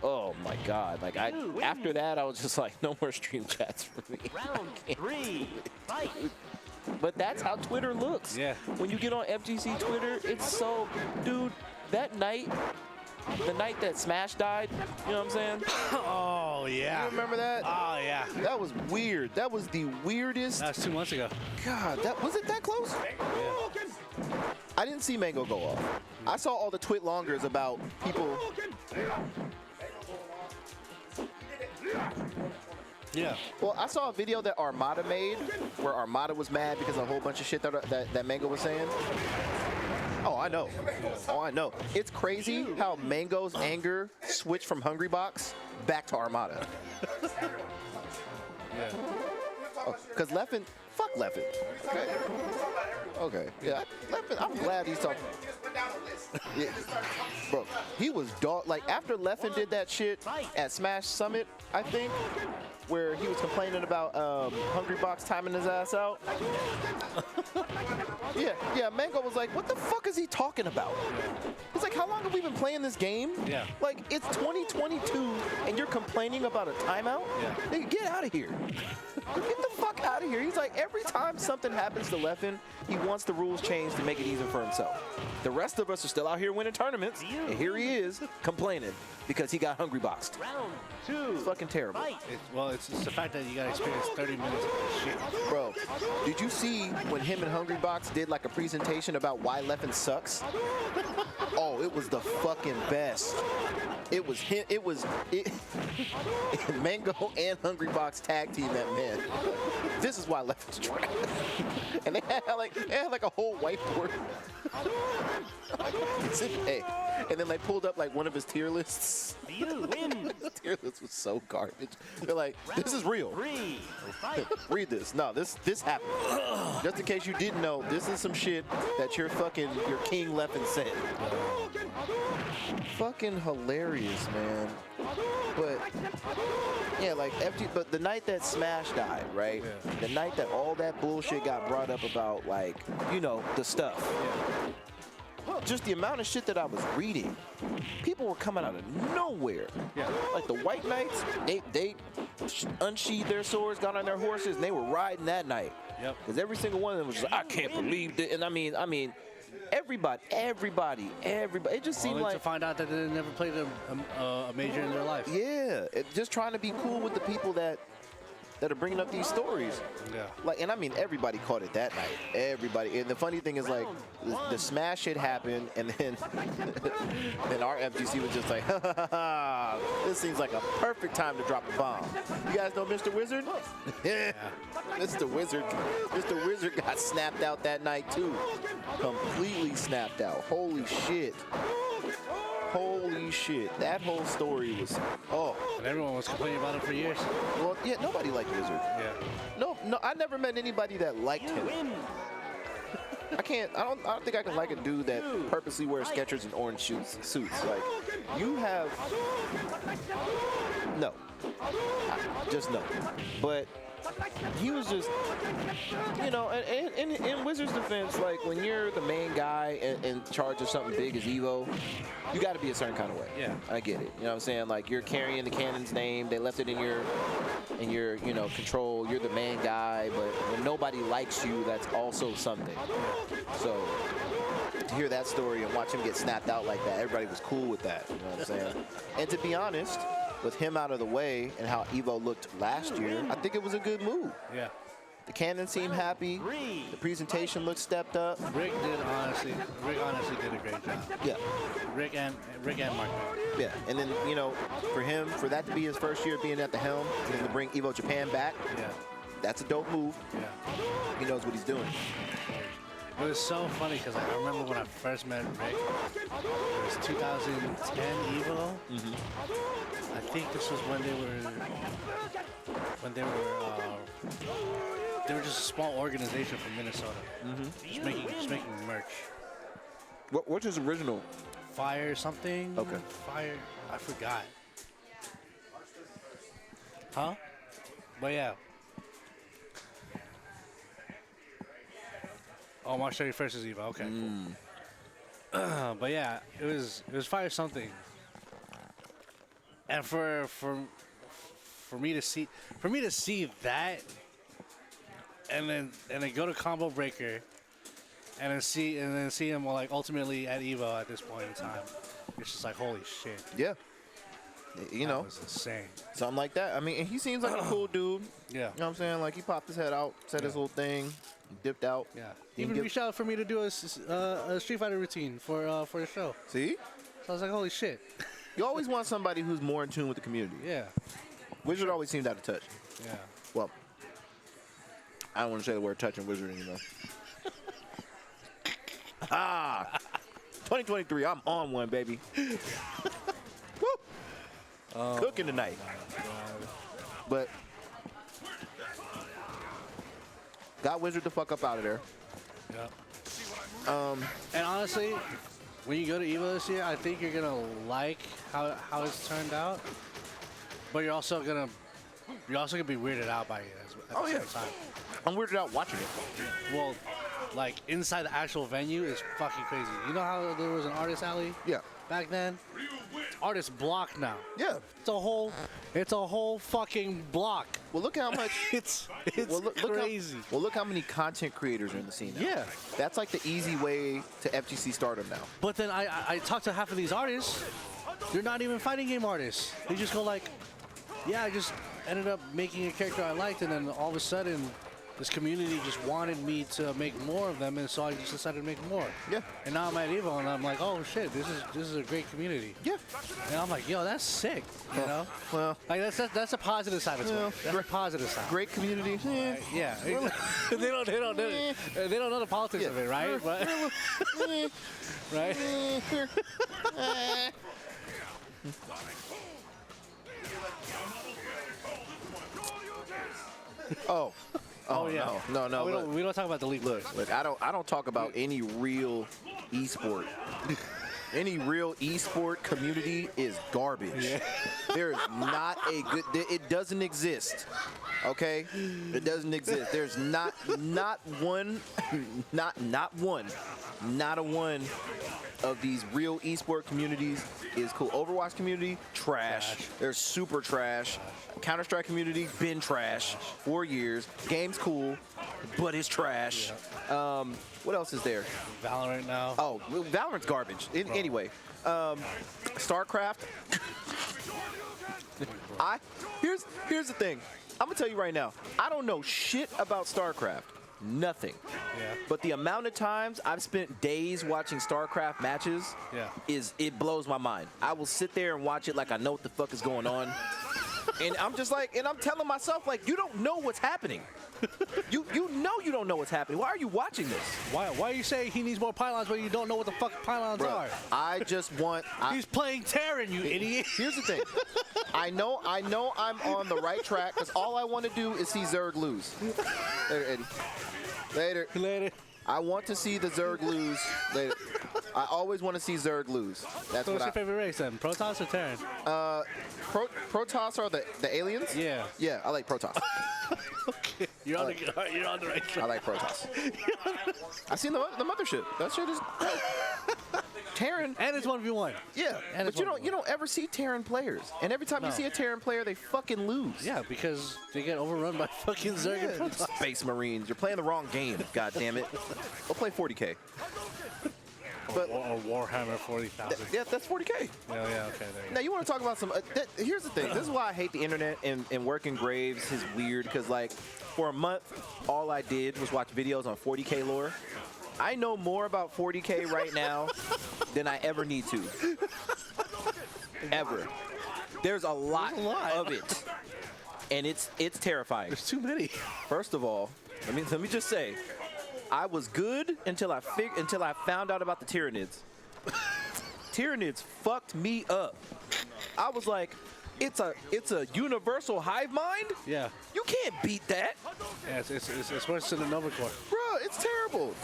Oh my God! Like after that, I was just like, no more stream chats for me.
Round 3, fight.
But that's how Twitter looks.
Yeah.
When you get on FGC Twitter, it's so, dude. That night. The night that Smash died, you know what I'm saying?
Oh, yeah.
You remember that?
Oh, yeah.
That was weird. That was the weirdest.
That was 2 months ago.
God, was it that close?
Yeah.
I didn't see Mango go off. I saw all the twit longers about people.
Yeah.
Well, I saw a video that Armada made where Armada was mad because of a whole bunch of shit that Mango was saying. Oh, I know. Oh, I know. It's crazy how Mango's anger switched from Hungry Box back to Armada.
Yeah.
Because Leffen, fuck Leffen. Okay. Okay. Yeah, Leffen, I'm glad he's talking. Yeah. Bro, he was dog. Like, after Leffen did that shit at Smash Summit, I think, where he was complaining about Hungry Box timing his ass out. Yeah, Mango was like, what the fuck is he talking about? He's like, how long have we been playing this game?
Yeah.
Like, it's 2022 and you're complaining about a timeout?
Yeah.
Nigga, get out of here. Get the fuck out of here. He's like, every time something happens to Leffen, he wants the rules changed to make it easier for himself. The rest of us are still out here winning tournaments, and here he is complaining because he got Hungry Boxed.
Round 2.
It's fucking terrible.
It's the fact that you got to experience 30 minutes of this shit.
Bro, did you see when him and Hungry Box did like a presentation about why Leffen sucks? Oh, it was the fucking best. It was him. Mango and Hungry Box tag team that man. This is why Leffen's trash. And they had like a whole whiteboard. Hey, and then they pulled up like one of his tier lists.
You win.
His tier list was so garbage. They're like, this is real.
3, fight.
Read this. No, this happened. Just in case you didn't know, this is some shit that your King Leffen said. Fucking hilarious, man. But yeah, like but the night that Smash died, right?
Yeah.
The night that all that bullshit got brought up about, like, you know, the stuff. Just the amount of shit that I was reading, people were coming out of nowhere.
Yeah.
Like the White Knights, they unsheathed their swords, got on their horses, and they were riding that night.
Yep.
Because every single one of them was like, I can't believe that. And I mean, everybody. It just seemed
Only
like
to find out that they never played a major in their life.
yeah, just trying to be cool with the people that that are bringing up these stories.
Yeah.
Like, and I mean, everybody caught it that night. Everybody. And the funny thing is, like, the smash shit happened, and then our FGC was just like, ha, ha, ha, ha, this seems like a perfect time to drop a bomb. You guys know Mr. Wizard? Yeah. Mr. Wizard got snapped out that night too. Completely snapped out. Holy shit. Holy shit. That whole story was, oh.
And everyone was complaining about it for years.
Well, yeah, nobody liked Wizard.
Yeah.
No, I never met anybody that liked him. I don't think I can like a dude that purposely wears Skechers and orange suits. Like, you have, no. Just no. But he was just, you know, and in Wizard's defense, like, when you're the main guy in charge of something big as Evo, you got to be a certain kind of way.
Yeah.
I get it. You know what I'm saying? Like, you're carrying the Cannon's name. They left it in your, you know, control. You're the main guy. But when nobody likes you, that's also something. So to hear that story and watch him get snapped out like that, everybody was cool with that. You know what I'm saying? And to be honest, with him out of the way and how Evo looked last year, I think it was a good move.
Yeah.
The Cannon seemed happy. The presentation looked stepped up.
Rick honestly did a great job.
Yeah.
Rick and Mark.
Yeah. And then, you know, for that to be his first year being at the helm, and to bring Evo Japan back,
Yeah.
that's a dope move.
Yeah.
He knows what he's doing.
It was so funny because I remember when I first met Rick, it was 2010 Evo. I think this was when they were just a small organization from Minnesota, just making merch.
What's his original?
Fire something.
Okay.
Fire. I forgot. Huh? But yeah. Oh, March 31st is Evo. Okay, cool. But yeah, it was Fire something. And for me to see that, and then go to Combo Breaker, and then see him like ultimately at Evo at this point in time, it's just like holy shit.
Yeah. You know,
That was insane.
something like that. I mean, and he seems like a cool dude.
Yeah.
You know what I'm saying? Like, he popped his head out, said his little thing, dipped out.
Yeah.
Didn't
Even
give-
reached out for me to do a Street Fighter routine for the show.
See?
So I was like, holy shit.
You always want somebody who's more in tune with the community.
Yeah.
Wizard always seemed out of touch.
Yeah.
Well, I don't want to say the word touching Wizard anymore. 2023, I'm on one, baby. Woo! Cooking tonight. But got Wizard the fuck up out of there.
Yeah. And honestly, when you go to Evo this year, I think you're gonna like how it's turned out, but you're also gonna be weirded out by it at the same time.
I'm weirded out watching it.
Well, like inside the actual venue is fucking crazy. You know how there was an artist alley
Yeah.
back then? Artist block now.
Yeah.
It's a whole fucking block.
Well, look how much.
It's
look
crazy.
Look how many content creators are in the scene now.
Yeah.
That's like the easy way to FGC stardom now.
But then I talked to half of these artists. They're not even fighting game artists. They just go like, yeah, I just ended up making a character I liked, and then all of a sudden, this community just wanted me to make more of them, and so I just decided to make more.
Yeah.
And now I'm at Evo, and I'm like, oh shit, this is a great community.
Yeah.
And I'm like, yo, that's sick. You know?
Well,
Like that's a positive side of it. That's a positive side.
great community.
Yeah. they don't know the politics of it, right? But, right?
Oh
yeah.
No.
We don't talk about the league.
Look, I don't talk about any real esport. Any real esport community is garbage. Yeah. There is not a good. It doesn't exist. Okay, it doesn't exist. There's not one of these real esport communities is cool. Overwatch community, trash. They're super trash. Counter-Strike community, been trash. 4 years. Game's cool, but it's trash. What else is there?
Valorant now.
Oh, well, Valorant's garbage. Anyway, StarCraft. Here's the thing. I'm gonna tell you right now. I don't know shit about StarCraft. Nothing.
Yeah.
But the amount of times I've spent days watching StarCraft matches it blows my mind. I will sit there and watch it like I know what the fuck is going on. And I'm just like, and I'm telling myself, like, you don't know what's happening. You know you don't know what's happening. Why are you watching this?
Why are you saying he needs more pylons when you don't know what the fuck pylons
Bruh,
are?
I just want...
He's playing Terran, you idiot.
Here's the thing. I know I'm on the right track because all I want to do is see Zerg lose. Later, Eddie. Later. I want to see the Zerg lose. Later. I always want to see Zerg lose. That's
So what's your favorite race then? Protoss or Terran?
Protoss are the aliens?
Yeah.
Yeah, I like Protoss.
Okay. You're on the right track.
I like Protoss. I seen the mothership. That shit is Terran.
And it's 1v1.
Yeah,
And
but you don't ever see Terran players. And every time you see a Terran player, they fucking lose.
Yeah, because they get overrun by fucking Zerg and Protoss.
Space Marines. You're playing the wrong game. God damn it. Go play 40K. But
Or Warhammer 40,000.
yeah, that's 40K.
Yeah, okay, there you
Now you want to talk about some? Here's the thing. This is why I hate the internet and working graves is weird because like for a month, all I did was watch videos on 40K lore. I know more about 40K right now than I ever need to. Ever. There's a lot of it, and it's terrifying.
There's too many.
First of all, let me just say, I was good until I found out about the Tyranids. Tyranids fucked me up. I was like, it's a universal hive mind?
Yeah.
You can't beat that.
Yeah, it's worse than the Nova Corps.
Bro, it's terrible.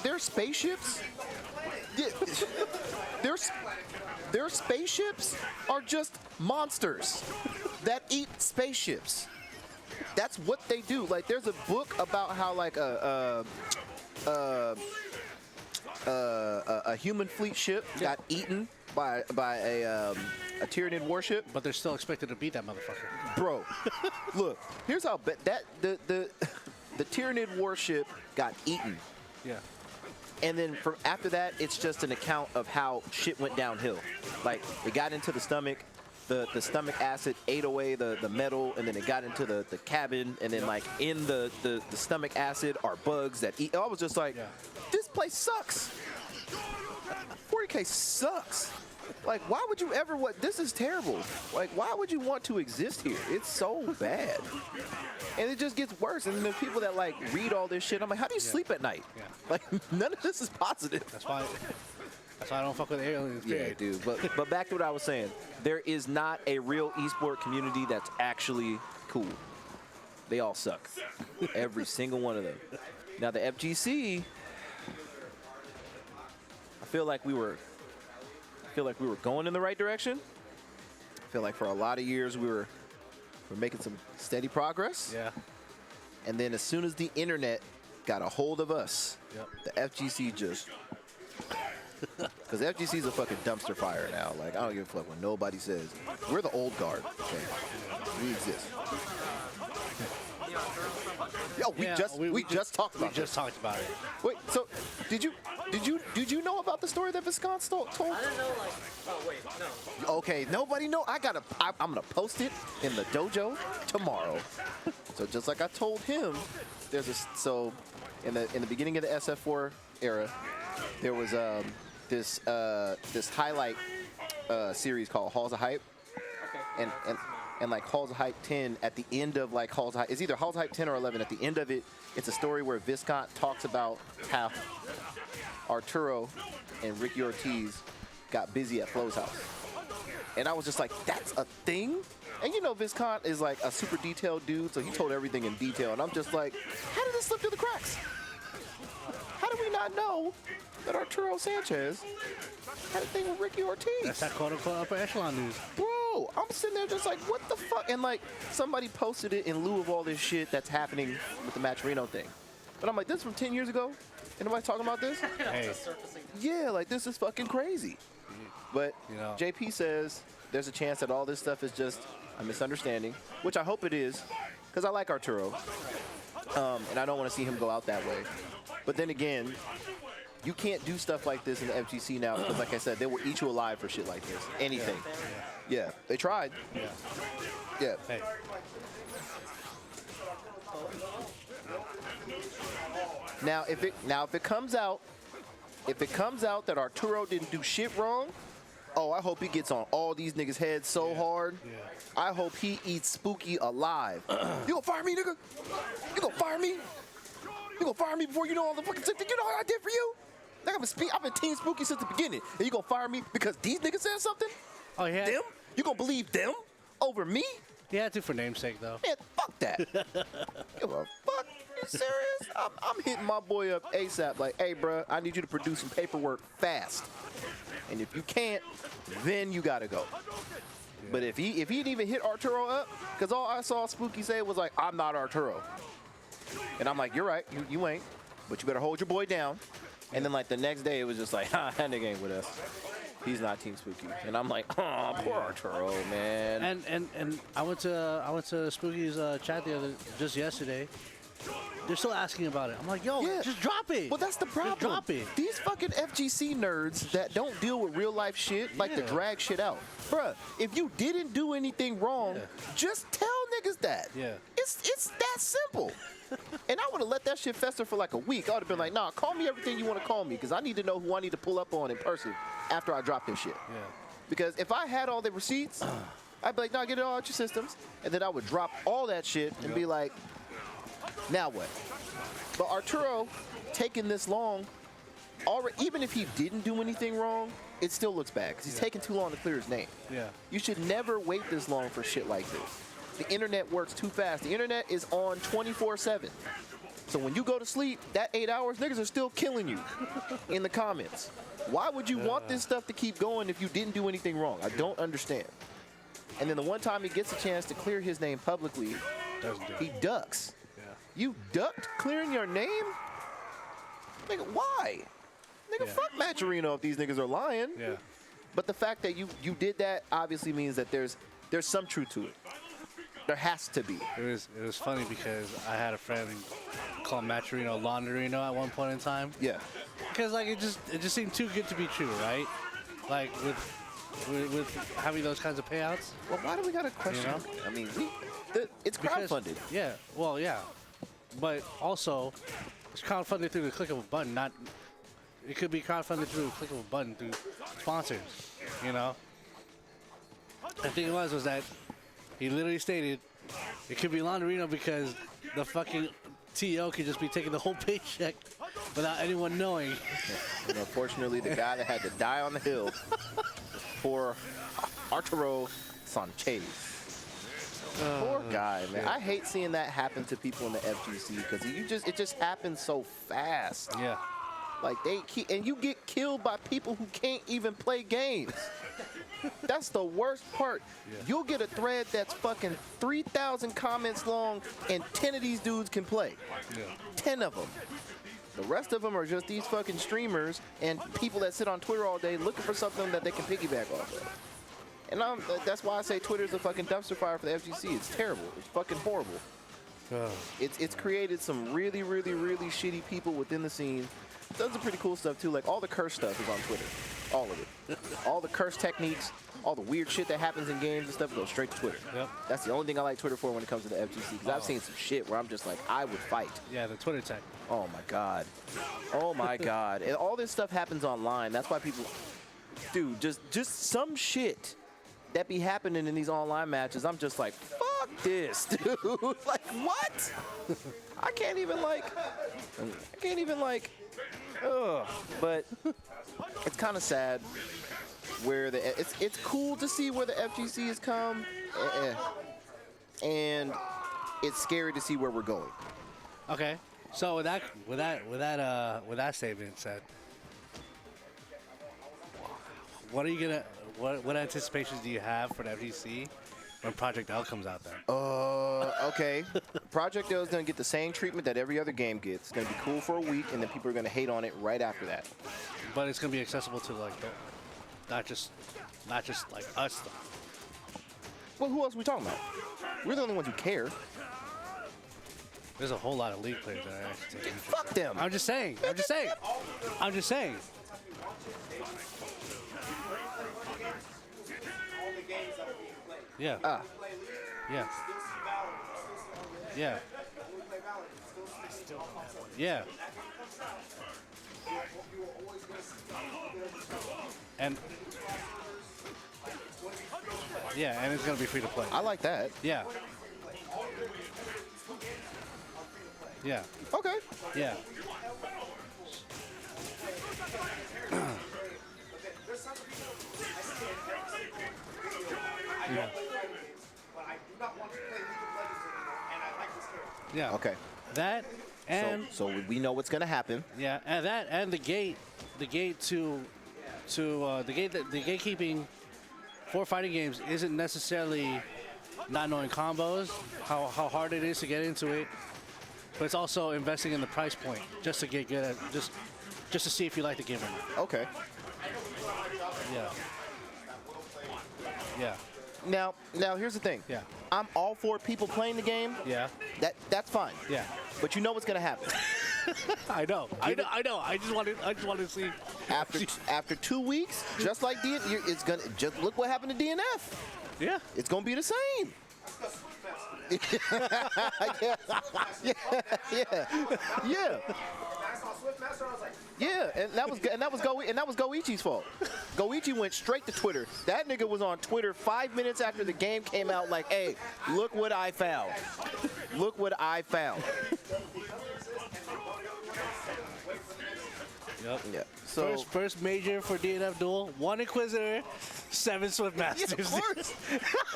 Their spaceships. Their spaceships are just monsters that eat spaceships. That's what they do. Like, there's a book about how like a human fleet ship got eaten by a Tyranid warship.
But they're still expected to beat that motherfucker.
Bro, look. Here's how the Tyranid warship got eaten.
Yeah.
And then from after that, it's just an account of how shit went downhill. Like, it got into the stomach. The stomach acid ate away the metal, and then it got into the cabin, and then like in the stomach acid are bugs that eat. I was just like, this place sucks. 40K sucks. Like, why would you ever this is terrible. Like, why would you want to exist here? It's so bad. And it just gets worse. And then there's people that like read all this shit. I'm like, how do you sleep at night?
Yeah.
Like, none of this is positive.
That's why I don't fuck with aliens.
Yeah, dude. But back to what I was saying. There is not a real esport community that's actually cool. They all suck. Every single one of them. Now the FGC, I feel like we were going in the right direction. I feel like for a lot of years we're making some steady progress.
Yeah.
And then as soon as the internet got a hold of us, the FGC just... Because FGC is a fucking dumpster fire now. Like, I don't give a fuck what nobody says. We're the old guard. Okay. We exist. Yo, we just talked about it.
We just talked about it.
Wait, so did you know about the story that Viscount told?
I didn't know, like, oh, wait, no.
Okay, nobody know. I'm gonna post it in the dojo tomorrow. So just like I told him, so in the beginning of the SF4 era, there was this highlight series called Halls of Hype.
Okay.
And like Halls of Hype 10, at the end of like Halls of Hype, it's either Halls of Hype 10 or 11. At the end of it, it's a story where Viscount talks about how Arturo and Ricky Ortiz got busy at Flo's house. And I was just like, that's a thing? And you know, Viscount is like a super detailed dude, so he told everything in detail. And I'm just like, how did this slip through the cracks? How did we not know that Arturo Sanchez had a thing with Ricky Ortiz?
That's that quote-unquote upper echelon news.
Bro, I'm sitting there just like, what the fuck? And like, somebody posted it in lieu of all this shit that's happening with the Matcherino thing. But I'm like, this is from 10 years ago? Anybody talking about this?
Hey.
Yeah, like, this is fucking crazy. But
You know.
JP says there's a chance that all this stuff is just a misunderstanding, which I hope it is, because I like Arturo. And I don't want to see him go out that way. But then again, you can't do stuff like this in the FGC now because, like I said, they will eat you alive for shit like this. Anything. Yeah, they tried.
Yeah.
Yeah.
Hey.
Now if it comes out that Arturo didn't do shit wrong, oh, I hope he gets on all these niggas' heads so hard.
Yeah.
I hope he eats Spooky alive. You gonna fire me, nigga? You gonna fire me? You gonna fire me before you know all the fucking shit that you know what I did for you? Like I've been Team Spooky since the beginning, and you gonna fire me because these niggas said something?
Oh, yeah.
Them? You gonna believe them over me?
He had to for namesake, though.
Man, fuck that. Give a fuck. You serious? I'm hitting my boy up ASAP like, hey, bro, I need you to produce some paperwork fast. And if you can't, then you gotta go. Yeah. But if he didn't even hit Arturo up, because all I saw Spooky say was like, I'm not Arturo. And I'm like, you're right, you ain't. But you better hold your boy down. And then like the next day, it was just like, that nigga ain't with us. He's not Team Spooky. And I'm like, oh, poor Arturo, man.
And I went to Spooky's chat just yesterday. They're still asking about it. I'm like, yo, just drop it.
Well, that's the problem.
Just drop it.
These fucking FGC nerds that don't deal with real life shit like to drag shit out. Bruh, if you didn't do anything wrong, just tell niggas that.
Yeah.
It's that simple. And I would have let that shit fester for like a week. I would have been like, nah, call me everything you want to call me because I need to know who I need to pull up on in person after I drop this shit.
Yeah.
Because if I had all the receipts, I'd be like, nah, get it all out your systems. And then I would drop all that shit and be like, now what? But Arturo taking this long, already, even if he didn't do anything wrong, it still looks bad because he's taking too long to clear his name.
Yeah.
You should never wait this long for shit like this. The internet works too fast. The internet is on 24/7. So when you go to sleep, that 8 hours, niggas are still killing you in the comments. Why would you want this stuff to keep going if you didn't do anything wrong? I don't understand. And then the one time he gets a chance to clear his name publicly, he ducks.
Yeah.
You ducked clearing your name? Nigga, why? Nigga, fuck Maturino if these niggas are lying.
Yeah.
But the fact that you did that obviously means that there's some truth to it. There has to be.
It was funny because I had a friend call Maturino Laundrino at one point in time.
Yeah.
Because like it just seemed too good to be true, right? Like with having those kinds of payouts.
Well, why do we gotta question?
You know?
I mean, it's crowdfunded.
Yeah. Well, yeah. But also, it's crowdfunded through the click of a button. Not. It could be crowdfunded through the click of a button through sponsors. You know. The thing was that he literally stated it could be Laundrino because the fucking TO could just be taking the whole paycheck without anyone knowing.
And unfortunately, the guy that had to die on the hill for Arturo Sanchez. Poor guy, man. I hate seeing that happen to people in the FGC because it just happens so fast.
Yeah.
Like and you get killed by people who can't even play games. That's the worst part.
Yeah.
You'll get a thread that's fucking 3,000 comments long and 10 of these dudes can play.
Yeah.
10 of them. The rest of them are just these fucking streamers and people that sit on Twitter all day looking for something that they can piggyback off of. And that's why I say Twitter's a fucking dumpster fire for the FGC. It's terrible. It's fucking horrible. It's created some really, really, really shitty people within the scene. Does some pretty cool stuff too. Like all the curse stuff is on Twitter. All of it. All the curse techniques, all the weird shit that happens in games and stuff goes straight to Twitter.
Yep.
That's the only thing I like Twitter for when it comes to the FGC. Because I've seen some shit where I'm just like, I would fight.
Yeah, the Twitter tech.
Oh my God. Oh my God. And all this stuff happens online. That's why people, dude, just some shit that be happening in these online matches. I'm just like, fuck this, dude. Like, what? I can't even like, ugh. But it's kind of sad where it's cool to see where the FGC has come, and it's scary to see where we're going.
Okay. So with that statement said, what anticipations do you have for the FGC when Project L comes out then?
Okay. Project L is going to get the same treatment that every other game gets. It's going to be cool for a week, and then people are going to hate on it right after that.
But it's going to be accessible to like not just like us though.
Well, who else are we talking about? We're the only ones who care.
There's a whole lot of league players that are actually taking interest.
Fuck them.
I'm just saying. Yeah.
Ah.
Yeah. Yeah. Yeah. And yeah, and it's gonna be free to play.
I like that.
Yeah. Yeah.
Okay.
Yeah. Yeah. Yeah.
Okay.
That and
So we know what's gonna happen.
yeah, and that and the gatekeeping for fighting games isn't necessarily not knowing combos, how hard it is to get into it, but it's also investing in the price point just to get good at just to see if you like the game or not.
Okay.
Yeah. Yeah.
Now here's the thing.
Yeah.
I'm all for people playing the game.
Yeah.
That's fine.
Yeah.
But you know what's gonna happen.
I know. I know. I just wanted to see.
After 2 weeks, just like it's gonna just look what happened to DNF.
Yeah.
It's gonna be the same. Yeah, and that was Goichi's fault. Goichi went straight to Twitter. That nigga was on Twitter 5 minutes after the game came out like, hey, look what I found. Look what I found.
Yep.
Yeah. So
First major for DNF duel, 1 Inquisitor, 7 Swift Masters.
yeah, of course.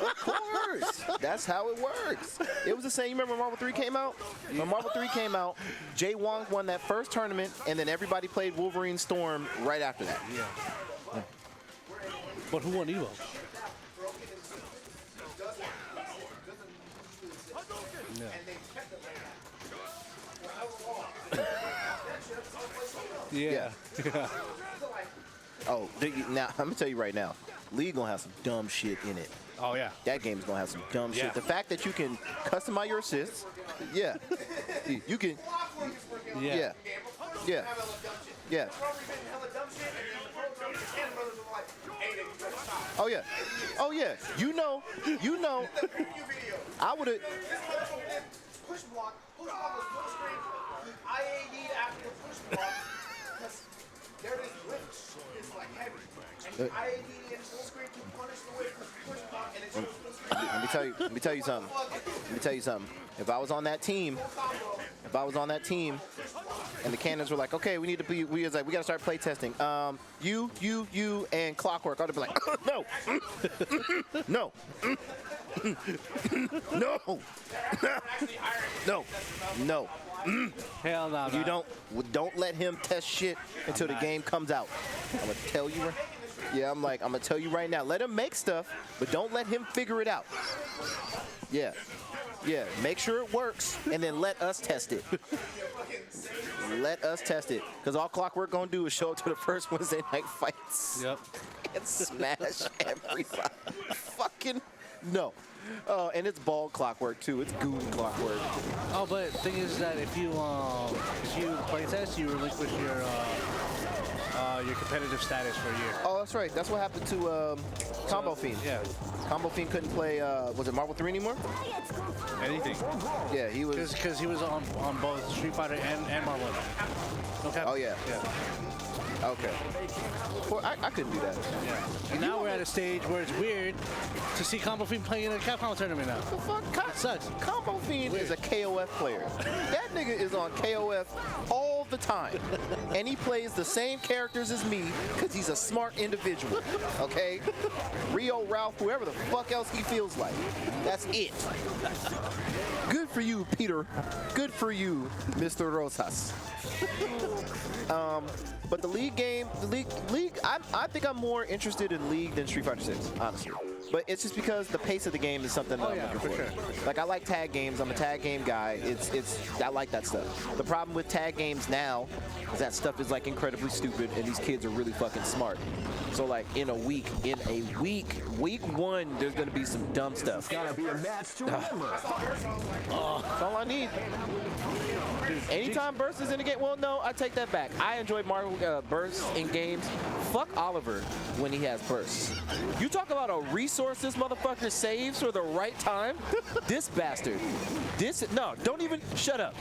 Of course. That's how it works. It was the same. You remember when Marvel 3 came out? When Marvel 3 came out, Jay Wong won that first tournament, and then everybody played Wolverine Storm right after that.
Yeah. But who won Evo? Yeah. Yeah. Yeah.
Oh, now I'm gonna tell you right now, League gonna have some dumb shit in it.
Oh yeah.
That game's gonna have some dumb
Yeah.
shit. The fact that you can customize your assists, yeah, you can, yeah, yeah, yeah. Oh yeah, oh yeah. You know. I would have.
Push block was full screen. IAD after the push block because there is glitch. It's like heavy. And IAD in full screen to punish the way push block and it's full screen.
Let me tell you something. If I was on that team, and the cannons were like, okay, we gotta start play testing. You and Clockwork ought to be like, no, no, no, no.
Hell no.
You don't let him test shit until the game comes out. I'm gonna tell you. Yeah, I'm gonna tell you right now. Let him make stuff, but don't let him figure it out. Yeah. Yeah, make sure it works, and then let us test it. Let us test it, because all Clockwork gonna do is show up to the first Wednesday night fights.
Yep.
And smash everybody. Fucking no. And it's bald Clockwork too. It's goon Clockwork.
Oh, but the thing is that if you play test, you relinquish your competitive status for a year.
Oh, that's right. That's what happened to Combo Fiend.
Yeah.
Combo Fiend couldn't play. Was it Marvel 3 anymore?
Anything.
Yeah, he was.
Because he was on both Street Fighter and Marvel. Okay.
Oh yeah.
Yeah.
Okay. Well, I couldn't do that.
Yeah. And now we're at a stage where it's weird to see Combo Fiend playing in a Capcom tournament now.
The fuck?
It sucks.
Combo Fiend is a KOF player. That nigga is on KOF all the time. And he plays the same characters as me because he's a smart individual. Okay? Rio, Ralph, whoever the fuck else he feels like. That's it. Good for you, Peter. Good for you, Mr. Rosas. But the League game, I think I'm more interested in League than Street Fighter 6, honestly. But it's just because the pace of the game is something that I'm looking for. Like, I like tag games. I'm a tag game guy. I like that stuff. The problem with tag games now is that stuff is like incredibly stupid, and these kids are really fucking smart. So like in a week week one, there's gonna be some dumb stuff.
Gotta be a match to remember.
That's all I need. Anytime Burst is in a game, well, no, I take that back. I enjoyed Marvel Burst in games
fuck Oliver when he has bursts. You talk about a resource this motherfucker saves for the right time. This bastard. No, don't even shut up.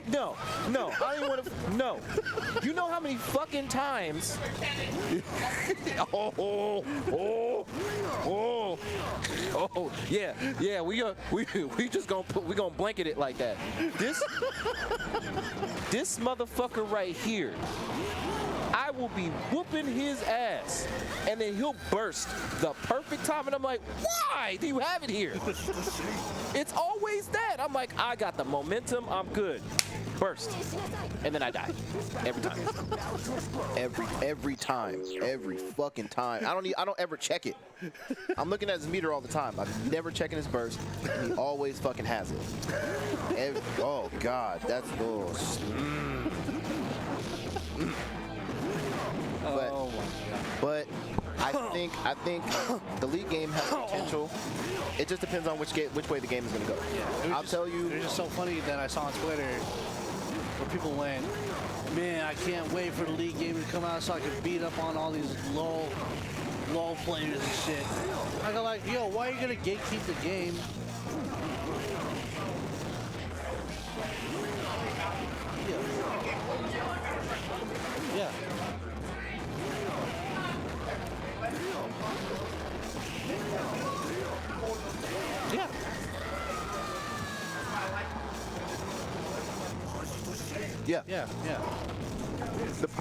No, I don't even want to. No, you know how many fucking times? Yeah. We just gonna blanket it like that. This motherfucker right here. I will be whooping his ass, and then he'll burst the perfect time, and I'm like, why do you have it here? It's always that. I'm like, I got the momentum, I'm good. Burst, and then I die every time.
Every time, every fucking time. I don't ever check it. I'm looking at his meter all the time. I'm never checking his burst. And he always fucking has it. Oh God, that's But I think the league game has potential. It just depends on which way the game is gonna go.
Yeah,
I'll tell you.
It was just so funny that I saw on Twitter where people went, man, I can't wait for the league game to come out so I can beat up on all these low players and shit. I go like, yo, why are you gonna gatekeep the game? Yeah. Yeah.
Yeah.
Yeah. Yeah.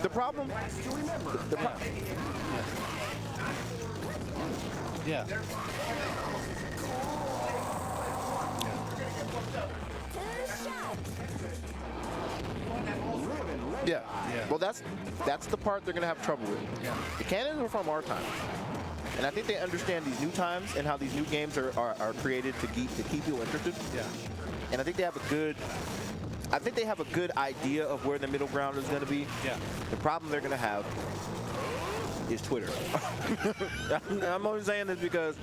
The problem.
Yeah.
Yeah.
Yeah.
Well, that's the part they're gonna have trouble with.
Yeah.
The cannons are from our time, and I think they understand these new times and how these new games are created to keep people interested.
Yeah.
And I think they have a good idea of where the middle ground is gonna be.
Yeah.
The problem they're gonna have is Twitter. I'm only saying this because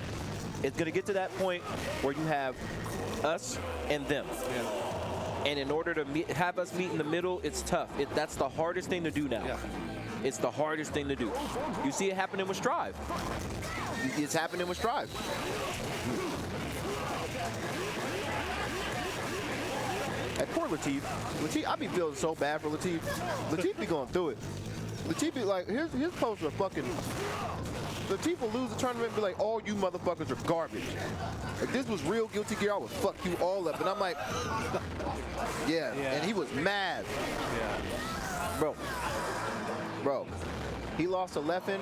it's gonna get to that point where you have us and them.
Yeah.
And in order to have us meet in the middle, it's tough. That's the hardest thing to do now.
Yeah.
It's the hardest thing to do. You see it happening with Strive. It's happening with Strive. And poor Latif. Latif, I be feeling so bad for Latif. Latif be going through it. Latif be like, his posts are fucking. Latif will lose the tournament and be like, all you motherfuckers are garbage. If this was real Guilty Gear, I would fuck you all up. And I'm like, yeah. And he was mad.
Yeah.
Bro. He lost to Leffen.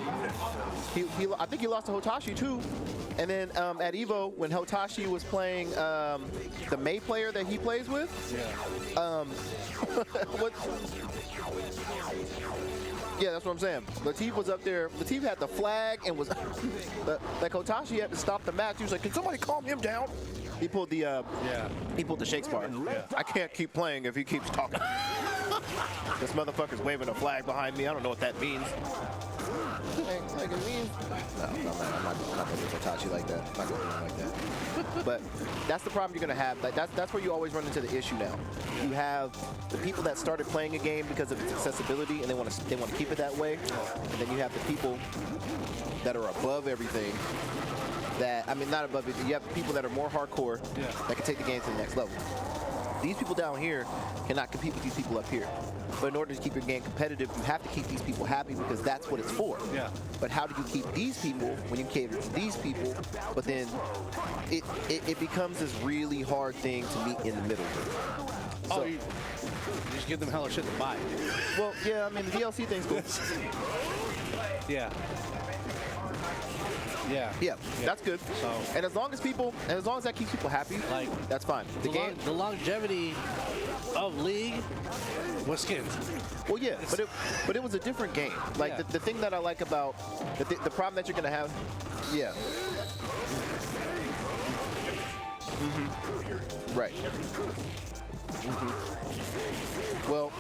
I think he lost to Hotashi too. And then at Evo, when Hotashi was playing the May player that he plays with, yeah, that's what I'm saying. Latif was up there. Latif had the flag and was like Hotashi had to stop the match. He was like, "Can somebody calm him down?" He pulled the Shakespeare.
Yeah.
I can't keep playing if he keeps talking. This motherfucker's waving a flag behind me. I don't know what that means. Like it means? No, I'm not gonna do Hotachi like that. I'm not gonna do him like that. But that's the problem you're gonna have. Like that's where you always run into the issue now. You have the people that started playing a game because of its accessibility and they want to keep it that way. And then you have the people that are above everything. Not above it. You have people that are more hardcore that can take the game to the next level. These people down here cannot compete with these people up here. But in order to keep your game competitive, you have to keep these people happy because that's what it's for.
Yeah.
But how do you keep these people when you cater to these people? But then it becomes this really hard thing to meet in the middle. So,
You just give them hella shit to buy.
Well, yeah, the DLC thing's cool.
Yeah.
Yeah, that's good.
So,
and as long as that keeps people happy,
like,
that's fine.
The longevity of League was skins.
Well, yeah, but it was a different game. Like the thing that I like about the problem that you're gonna have, right. Well.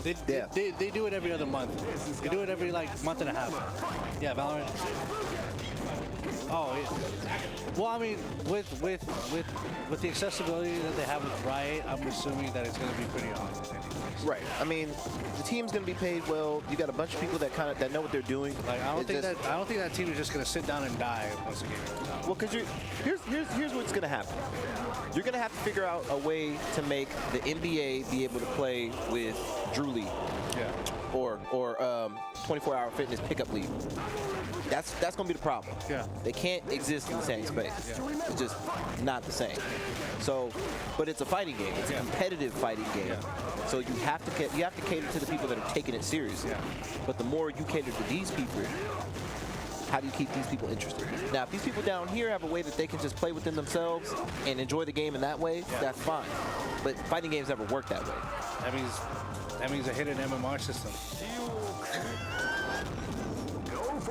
They do it every other month. They do it every month and a half. Yeah, Valorant. Oh, yeah. Well, I mean, with the accessibility that they have with Riot, I'm assuming that it's going to be pretty honest anyways.
Right. I mean, the team's going to be paid well. You got a bunch of people that that know what they're doing.
Like, I don't think that team is just going to sit down and die once the game goes out.
Well, because here's what's going to happen. You're going to have to figure out a way to make the NBA be able to play with Drew League.
Yeah.
Or 24-hour fitness pickup league. That's going to be the problem.
Yeah.
They can't exist in the same space.
Yeah.
It's just not the same. So, but it's a fighting game. It's a competitive fighting game.
Yeah.
So you have to cater to the people that are taking it seriously.
Yeah.
But the more you cater to these people, how do you keep these people interested? Now, if these people down here have a way that they can just play within themselves and enjoy the game in that way, that's fine. But fighting games never work that way.
That means a hidden MMR system.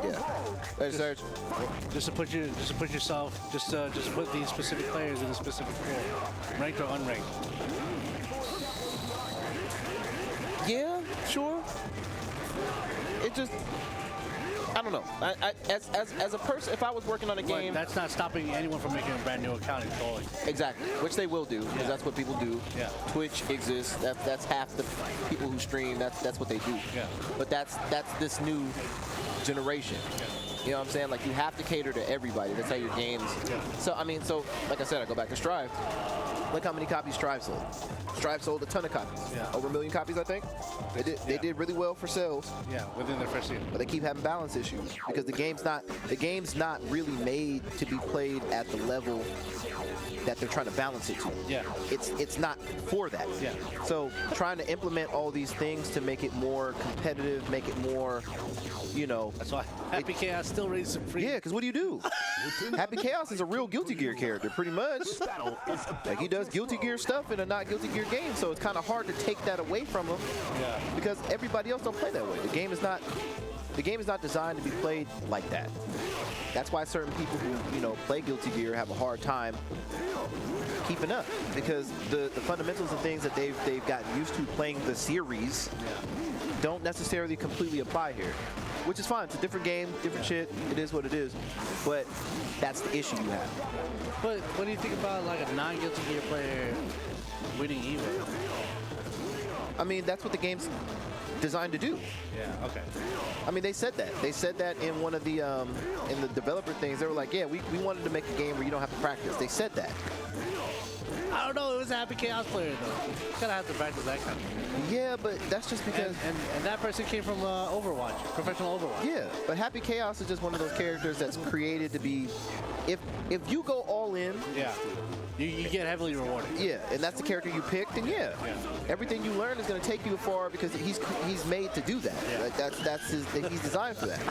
Yeah. Hey, Serge.
Just to put yourself, just put these specific players in a specific pool, ranked or unranked.
Yeah, sure. It just, I don't know. As a person, if I was working on a game,
But that's not stopping anyone from making a brand new account and trolling.
exactly, which they will do, because that's what people do.
Yeah.
Twitch exists. That's half the people who stream. That's what they do.
Yeah.
But that's this new generation. You know what I'm saying? Like, you have to cater to everybody. That's how your games.
Yeah.
So I mean, like I said, I go back to Strive. Look how many copies Strive sold. Strive sold a ton of copies.
Yeah.
Over 1 million copies, I think. They did really well for sales.
Yeah, within their first year.
But they keep having balance issues because the game's not really made to be played at the level that they're trying to balance it to.
Yeah.
It's not for that.
Yeah.
So trying to implement all these things to make it more competitive, make it more, you know.
That's why Happy Chaos still raises some free.
Yeah, because what do you do? Happy Chaos is a real Guilty Gear character, pretty much. Like, he does Guilty Gear stuff in a not Guilty Gear game, so it's kind of hard to take that away from him.
Yeah.
Because everybody else don't play that way. The game is not designed to be played like that. That's why certain people who, you know, play Guilty Gear have a hard time keeping up, because the fundamentals and things that they've gotten used to playing the series don't necessarily completely apply here, which is fine. It's a different game, different shit. It is what it is, but that's the issue you have.
But what do you think about like a non-Guilty Gear player winning Evo?
I mean, that's what the game's designed to do.
Yeah. Okay.
I mean, they said that. They said that in one of the in the developer things. They were like, yeah, we wanted to make a game where you don't have to practice. They said that.
I don't know. It was a Happy Chaos player though. You gotta have to practice that kind of thing.
Yeah, but that's just because.
And that person came from Overwatch, professional Overwatch.
Yeah, but Happy Chaos is just one of those characters that's created to be. If you go all in.
Yeah. You get heavily rewarded.
Yeah, and that's the character you picked, and everything you learn is going to take you far because he's made to do that.
Yeah.
Like he's designed for that.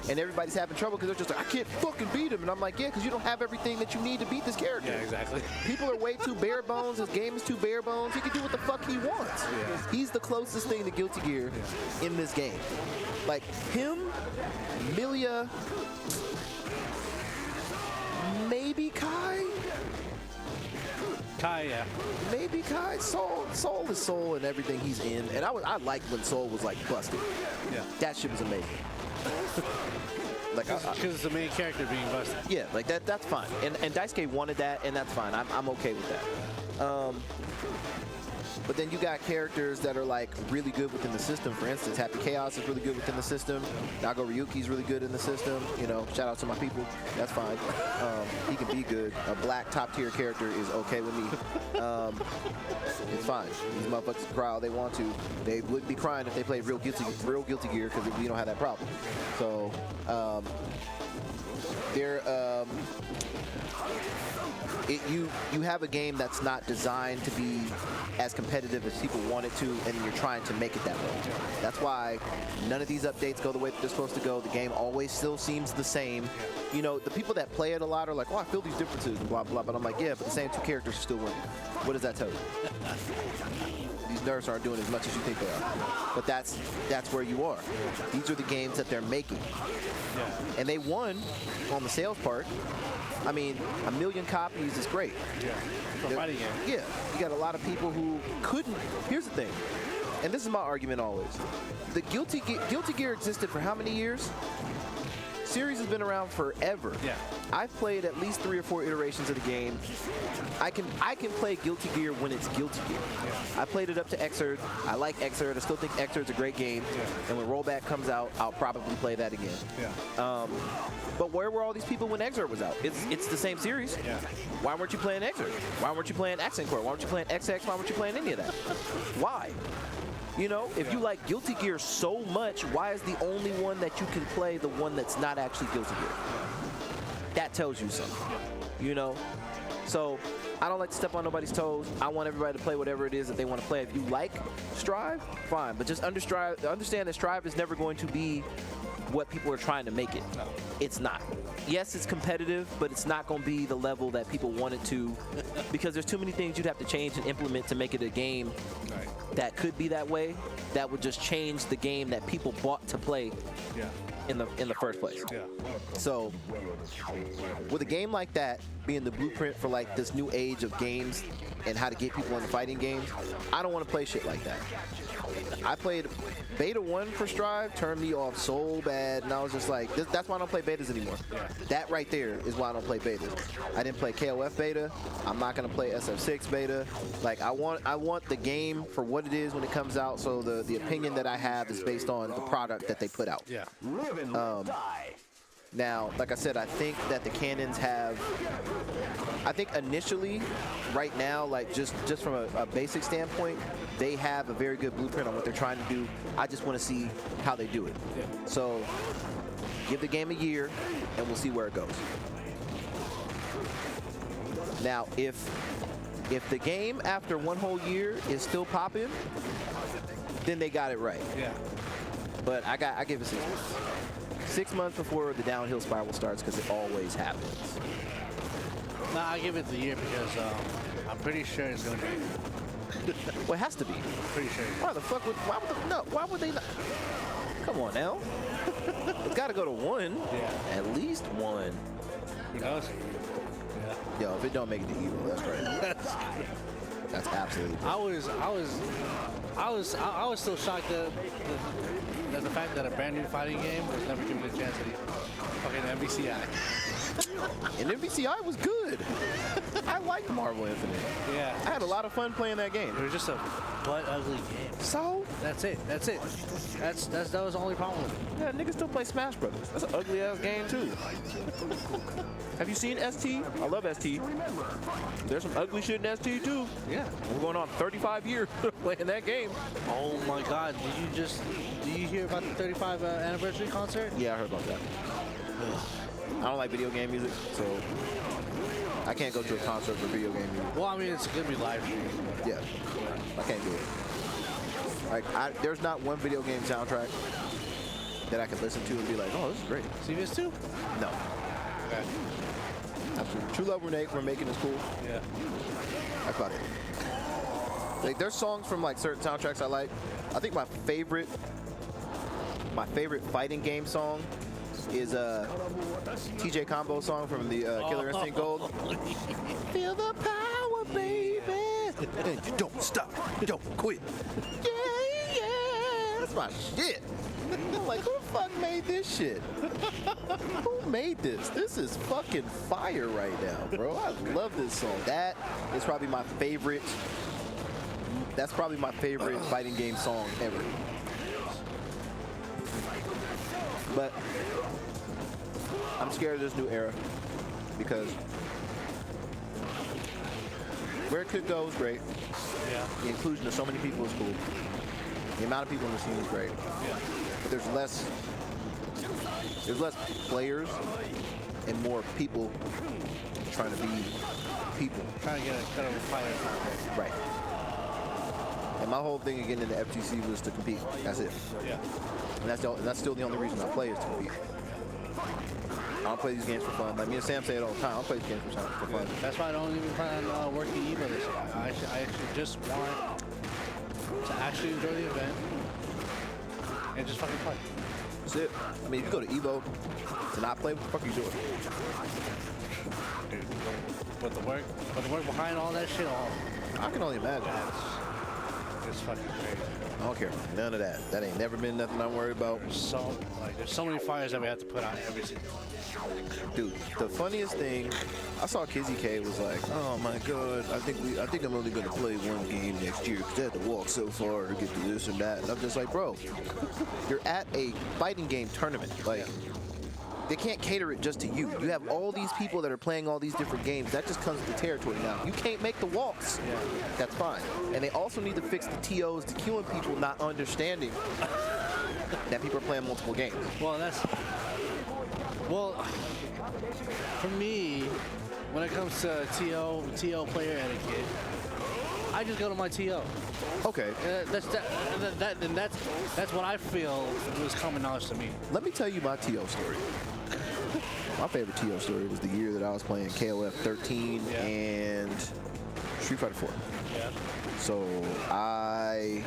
And everybody's having trouble because they're just like, I can't fucking beat him. And I'm like, yeah, because you don't have everything that you need to beat this character.
Yeah, exactly.
People are way too bare bones. His game is too bare bones. He can do what the fuck he wants.
Yeah.
He's the closest thing to Guilty Gear in this game. Like him, Milia, maybe Kai.
Kai, yeah.
Maybe Kai. Soul is Soul and everything he's in. And I liked when Soul was like busted.
Yeah.
That shit was amazing. Like,
Because it's the main character being busted.
yeah, like that's fine. And Daisuke wanted that, and that's fine. I'm okay with that. But then you got characters that are like really good within the system. For instance, Happy Chaos is really good within the system. Nago Ryuki's really good in the system. You know, shout out to my people. That's fine. He can be good. A black top tier character is okay with me. It's fine. These motherfuckers can cry all they want to. They would be crying if they played real Guilty Gear because we don't have that problem. So you have a game that's not designed to be as competitive as people want it to, and you're trying to make it that way. That's why none of these updates go the way that they're supposed to go. The game always still seems the same. You know, the people that play it a lot are like, oh, I feel these differences and blah, blah, but I'm like, yeah, but the same two characters are still winning. What does that tell you? These nerfs aren't doing as much as you think they are. But that's where you are. These are the games that they're making.
Yeah.
And they won on the sales part. I mean, 1 million copies is great.
Yeah. For a fighting game.
Yeah. You got a lot of people who couldn't. Here's the thing, and this is my argument always. The Guilty Gear existed for how many years? series has been around forever.
Yeah.
I've played at least 3 or 4 iterations of the game. I can play Guilty Gear when it's Guilty Gear.
Yeah.
I played it up to Xrd. I like Xrd. I still think Xrd's a great game.
Yeah.
And when Rollback comes out, I'll probably play that again.
Yeah.
But where were all these people when Xrd was out? It's the same series.
Yeah.
Why weren't you playing Xrd? Why weren't you playing Accent Core? Why weren't you playing XX? Why weren't you playing any of that? Why? You know, if you like Guilty Gear so much, why is the only one that you can play the one that's not actually Guilty Gear? That tells you something, you know? So I don't like to step on nobody's toes. I want everybody to play whatever it is that they want to play. If you like Strive, fine, but just understand that Strive is never going to be what people are trying to make it.
No.
It's not. Yes, it's competitive, but it's not going to be the level that people want it to because there's too many things you'd have to change and implement to make it a game
Right.
that could be that way. That would just change the game that people bought to play
Yeah.
in the first place.
Yeah.
So with a game like that being the blueprint for like this new age of games and how to get people into fighting games, I don't want to play shit like that. I played Beta 1 for Strive, turned me off so bad, and I was just like, that's why I don't play betas anymore.
Yeah.
That right there is why I don't play betas. I didn't play KOF beta. I'm not gonna play SF6 beta. Like I want the game for what it is when it comes out. So the opinion that I have is based on the product that they put out.
Yeah.
Now, like I said, I think that the canons have, I think initially, right now, like just from a basic standpoint, they have a very good blueprint on what they're trying to do. I just want to see how they do it.
Yeah.
So give the game a year and we'll see where it goes. Now, if the game after one whole year is still popping, then they got it right.
Yeah.
But I give it 6 months. 6 months before the downhill spiral starts, because it always happens.
Nah, I give it the year because I'm pretty sure it's gonna be.
Well, it has to be.
Pretty sure.
Why the fuck would? Why would they not? Come on now. It's got to go to 1.
Yeah.
At least 1.
Who knows? Yeah.
Yo, if it don't make it to evil, that's right. That's absolutely.
I was still shocked that the fact that a brand new fighting game was never given a chance at fucking MVCI.
And MVCI was good. I liked Marvel Infinite.
Yeah.
I had a lot of fun playing that game.
It was just a butt ugly game.
So?
That's it. That was the only problem with it.
Yeah, niggas still play Smash Brothers. That's an ugly ass game too. Have you seen ST? I love ST. There's some ugly shit in ST too.
Yeah.
We're going on 35 years playing that game.
Oh my God! Did you hear about the 35 anniversary concert?
Yeah, I heard about that. I don't like video game music, so I can't go to a concert for video game music.
Well, I mean, it's gonna be live streamed.
Yeah, I can't do it. Like, there's not one video game soundtrack that I could listen to and be like, oh, this is great.
CVS2?
No.
Okay.
Absolutely. True Love Renee for making this cool.
Yeah.
That's about it. Like, there's songs from like certain soundtracks I like. I think my favorite fighting game song is TJ Combo song from the Killer Instinct Gold. Feel the power, baby. And you don't stop, you don't quit. Yeah, yeah. That's my shit. I'm like, who the fuck made this shit? Who made this? This is fucking fire right now, bro. I love this song. That is probably my favorite. That's probably my favorite fighting game song ever. But I'm scared of this new era because where it could go is great.
Yeah.
The inclusion of so many people is cool. The amount of people in the scene is great.
Yeah.
But there's less players and more people trying to be people.
Trying to get a kind of a fighter.
Right. And my whole thing of getting into FTC was to compete. That's it.
Yeah.
And that's still the only reason I play is to compete. I don't play these games for fun. Like me and Sam say it all the time. I don't play these games for fun.
That's why I don't even plan on working EVO this year. I actually just want to actually enjoy the event and just fucking play.
That's it. I mean, if you go to EVO to not play, what the fuck are you doing?
Dude, but the work behind all that shit,
I can only imagine.
is fucking crazy.
I don't care. None of that. That ain't never been nothing I'm worried about.
There's so many fires that we have to put out every season.
Dude, the funniest thing, I saw Kizzy K was like, oh my god, I think I'm only gonna play one game next year because I had to walk so far to get to this and that. And I'm just like, bro, you're at a fighting game tournament. Like, they can't cater it just to you. You have all these people that are playing all these different games. That just comes with the territory now. You can't make the walks.
Yeah.
That's fine. And they also need to fix the TOs, the queuing people not understanding that people are playing multiple games.
Well, for me, when it comes to TO player etiquette, I just go to my TO.
Okay.
That's what I feel was common knowledge to me.
Let me tell you my TO story. My favorite TO story was the year that I was playing KOF 13 and Street Fighter 4.
Yeah.
So I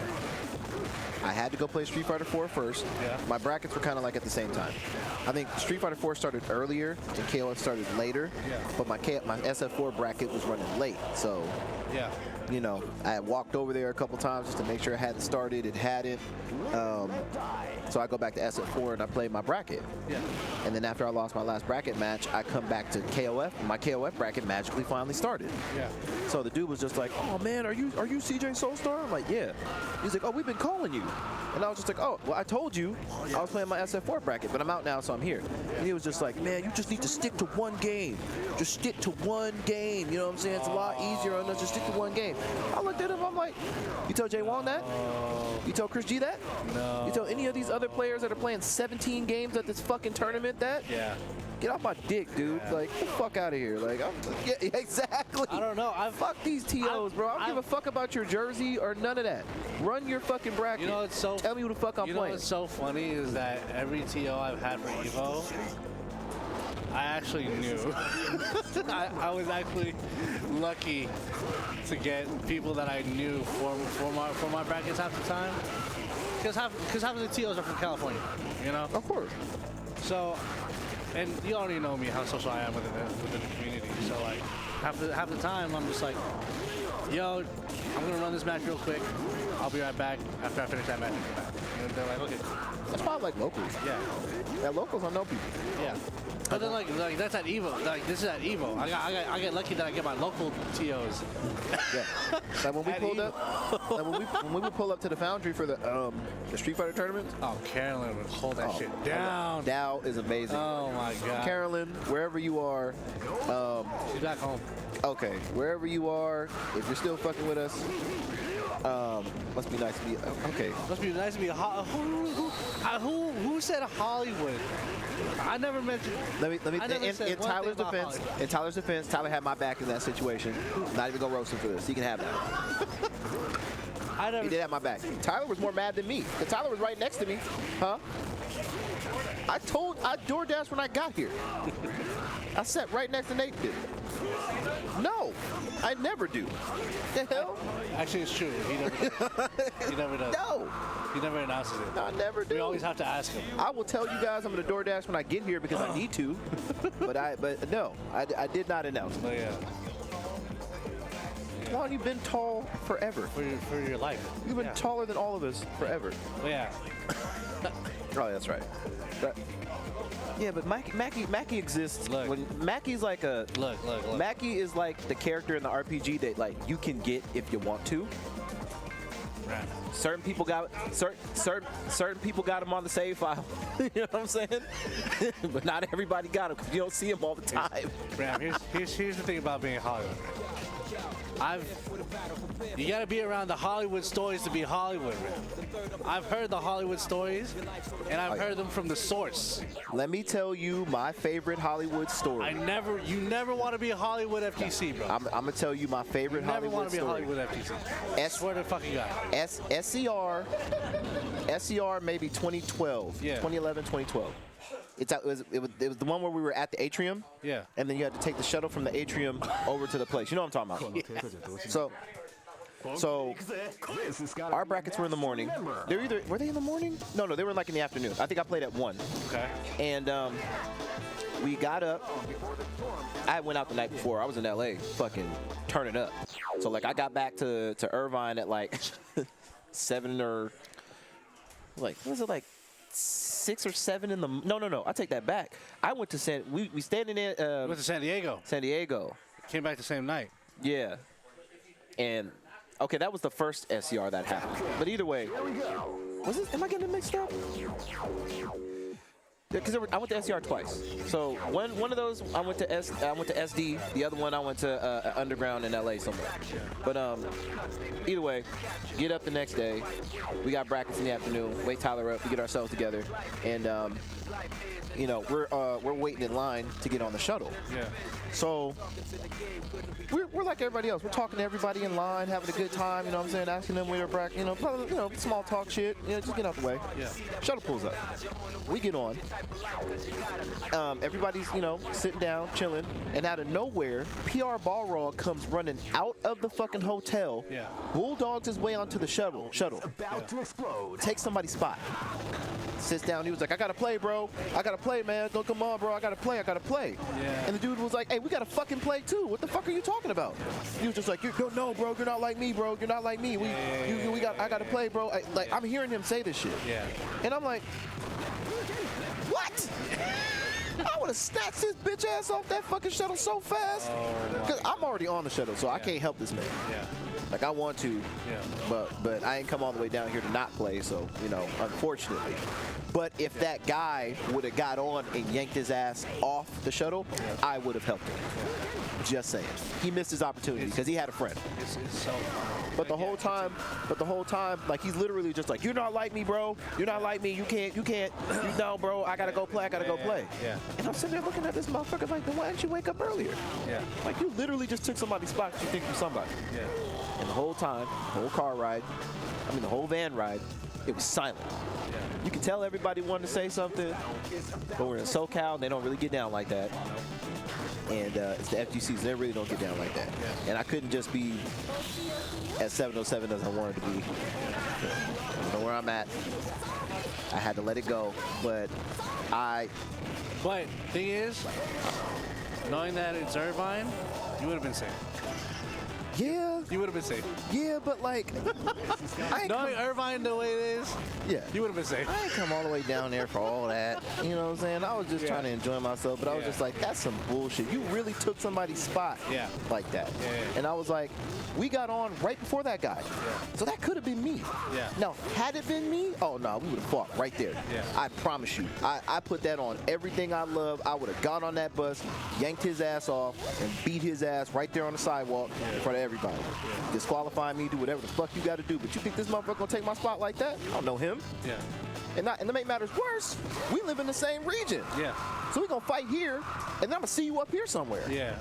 had to go play Street Fighter 4 first.
Yeah.
My brackets were kind of like at the same time. I think Street Fighter 4 started earlier and KOF started later.
Yeah.
But my SF4 bracket was running late. So,
Yeah.
you know, I had walked over there a couple times just to make sure it hadn't started. It hadn't. So I go back to SF4 and I play my bracket.
Yeah.
And then after I lost my last bracket match, I come back to KOF. And my KOF bracket magically finally started.
Yeah.
So the dude was just like, "Oh man, are you CJ Soulstar?" I'm like, "Yeah." He's like, "Oh, we've been calling you." And I was just like, "Oh, well, I told you I was playing my SF4 bracket, but I'm out now, so I'm here." And he was just like, "Man, you just need to stick to one game. Just stick to one game. You know what I'm saying? It's a lot easier on us. Just stick to one game." I looked at him. I'm like, "You told Jay Wong that? You told Chris G that?
No.
You told any of these other players that are playing 17 games at this fucking tournament that?
Yeah.
Get off my dick, dude.
Yeah.
Like, get the fuck out of here. Like, yeah, exactly.
I don't know.
Fuck these TOs, bro. I don't give a fuck about your jersey or none of that. Run your fucking bracket.
You know what's so
Tell me who the fuck I'm
You know
playing.
what's so funny is that every TO I've had for Evo, I actually knew. I was actually lucky to get people that I knew for my brackets half the time. Because half of the TOs are from California, you know?
Of course.
So, and you already know me, how social I am within the community. So like, half the time I'm just like, yo, I'm gonna run this match real quick. I'll be right back after I finish that match. And they're like, okay.
That's why I like locals.
Yeah.
Yeah, locals, I know people.
Yeah. But then like that's at Evo. Like this is at Evo. I get lucky that I get my local TOs.
Yeah. Like when we
At
pulled
Evo.
up, like when we would pull up to the Foundry for the Street Fighter tournaments.
Oh, Carolyn would hold that shit
Oh,
down.
Dow is amazing.
Oh my god.
Carolyn, wherever you are,
She's back home.
okay, wherever you are, if you're still fucking with us, must be nice to be, okay.
Must be nice to be who said Hollywood? I never mentioned.
Let me,
I never
in
said one
Tyler's
thing about
defense,
Hollywood.
in Tyler's defense, Tyler had my back in that situation. Not even gonna roast him for this. He can have that.
I never.
He did have my back. Tyler was more mad than me. 'Cause Tyler was right next to me. Huh? I DoorDashed when I got here. I sat right next to Nate did. No, I never do. The hell?
Actually, it's true. He never does. He never does.
No,
He never announces it.
I never do.
We always have to ask him.
I will tell you guys I'm gonna DoorDash when I get here because I need to. But no, I did not announce it.
But yeah,
Come on, you've been tall forever.
for your life.
You've been
Yeah.
taller than all of us forever.
But yeah.
Oh, that's right. Yeah, but Mackie exists.
Look.
When Mackie's like a
Look.
Mackie is like the character in the RPG that like you can get if you want to.
Right.
Certain people got certain people got him on the save file. You know what I'm saying? But not everybody got him because you don't see him all the time.
Bram, here's the thing about being in Hollywood. You gotta be around the Hollywood stories to be Hollywood, man. I've heard the Hollywood stories, and I've heard them from the source.
Let me tell you my favorite Hollywood story.
You never want to be a Hollywood FTC, bro.
I'm gonna tell you my favorite
You never
Hollywood
want to be a
story.
Hollywood FTC. Swear to fucking God.
SCR maybe 2012,
Yeah.
2011, 2012. It was the one where we were at the atrium.
Yeah.
And then you had to take the shuttle from the atrium over to the place. You know what I'm talking about? So our brackets were in the morning. Were they in the morning? No, they were like in the afternoon. I think I played at 1.
Okay.
And we got up. I went out the night before. I was in LA fucking turning up. So like I got back to Irvine at like
7 or like what was it like 6 or 7 in the no I take that back. I went to we stayed in
Went to San Diego.
San Diego.
Came back the same night.
Yeah. And okay, that was the first SCR that happened. But either way, am I getting it mixed up? Because I went to SCR twice. So one of those I went to SD. The other one I went to Underground in LA somewhere. But either way, get up the next day. We got brackets in the afternoon. Wake Tyler up. We get ourselves together, and you know we're waiting in line to get on the shuttle.
Yeah.
So we're like everybody else. We're talking to everybody in line, having a good time. You know what I'm saying? Asking them where they're bracket. You know, small talk shit. You know, just get out the way.
Yeah.
Shuttle pulls up. We get on. Everybody's, you know, sitting down, chilling, and out of nowhere, PR Balrog comes running out of the fucking hotel,
Yeah.
bulldogs his way onto the shuttle,
About to explode.
takes somebody's spot, sits down. He was like, "I gotta play, bro. I gotta play, man. Don't come on, bro. I gotta play.
Yeah.
And the dude was like, "Hey, we gotta fucking play too. What the fuck are you talking about?" He was just like, "No, bro. You're not like me, bro. You're not like me. I gotta play, bro." I'm hearing him say this shit.
Yeah.
And I'm like, what? I would have snatched his bitch ass off that fucking shuttle so fast. Because I'm already on the shuttle, so I can't help this man.
Yeah.
Like, I want to,
Yeah.
but I ain't come all the way down here to not play, so, you know, unfortunately. But if that guy would have got on and yanked his ass off the shuttle, I would have helped him. Just saying. He missed his opportunity because he had a friend.
It's so fun.
But the whole time, like, he's literally just like, "You're not like me, bro. You're not like me. You can't. You know, bro. I gotta go play.
Yeah.
And I'm sitting there looking at this motherfucker like, then why didn't you wake up earlier?
Yeah.
Like, you literally just took somebody's spot because you think you're somebody.
Yeah.
And the whole time, the whole van ride, it was silent.
Yeah.
You can tell everybody wanted to say something, but we're in SoCal and they don't really get down like that. And it's the FGCs, they really don't get down like that.
Yeah.
And I couldn't just be as 707 as I wanted to be. I know where I'm at. I had to let it go, but
thing is, knowing that it's Irvine, you would have been safe.
yeah,
You would have been safe.
yeah, but like, I ain't
Knowing Irvine the way it is,
yeah.
you would have been safe.
I ain't come all the way down there for all that. You know what I'm saying? I was just trying to enjoy myself, but I was
Yeah.
just like, that's some bullshit. You really took somebody's spot
Yeah.
like that.
Yeah.
And I was like, we got on right before that guy. So that could have been me.
Yeah.
Now, had it been me, oh no, we would have fought right there.
Yeah.
I promise you. I put that on everything I love. I would have gone on that bus, yanked his ass off, and beat his ass right there on the sidewalk in front of everybody. Disqualify me, do whatever the fuck you got to do. But you think this motherfucker gonna take my spot like that? I don't know him.
Yeah.
And to make matters worse, we live in the same region.
Yeah.
So we gonna fight here, and then I'm gonna see you up here somewhere.
Yeah.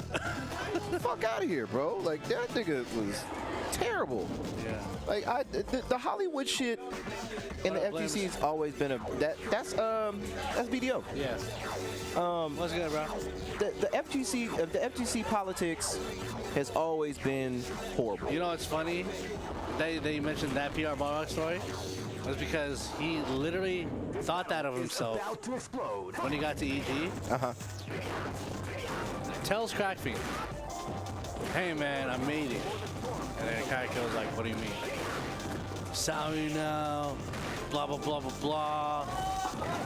Get the fuck out of here, bro. Like, that nigga was terrible.
Yeah.
Like, the Hollywood shit in the FGC's always been that's BDO.
Yeah. What's good, bro?
The FGC politics has always been horrible.
You know what's funny? That you mentioned that PR Balrog story was because he literally thought that of himself
About to explode.
when he got to EG. Tells Crackfinger, "Hey man, I made it." And then Crackfinger was like, "What do you mean?" "Sorry now, blah blah blah blah blah.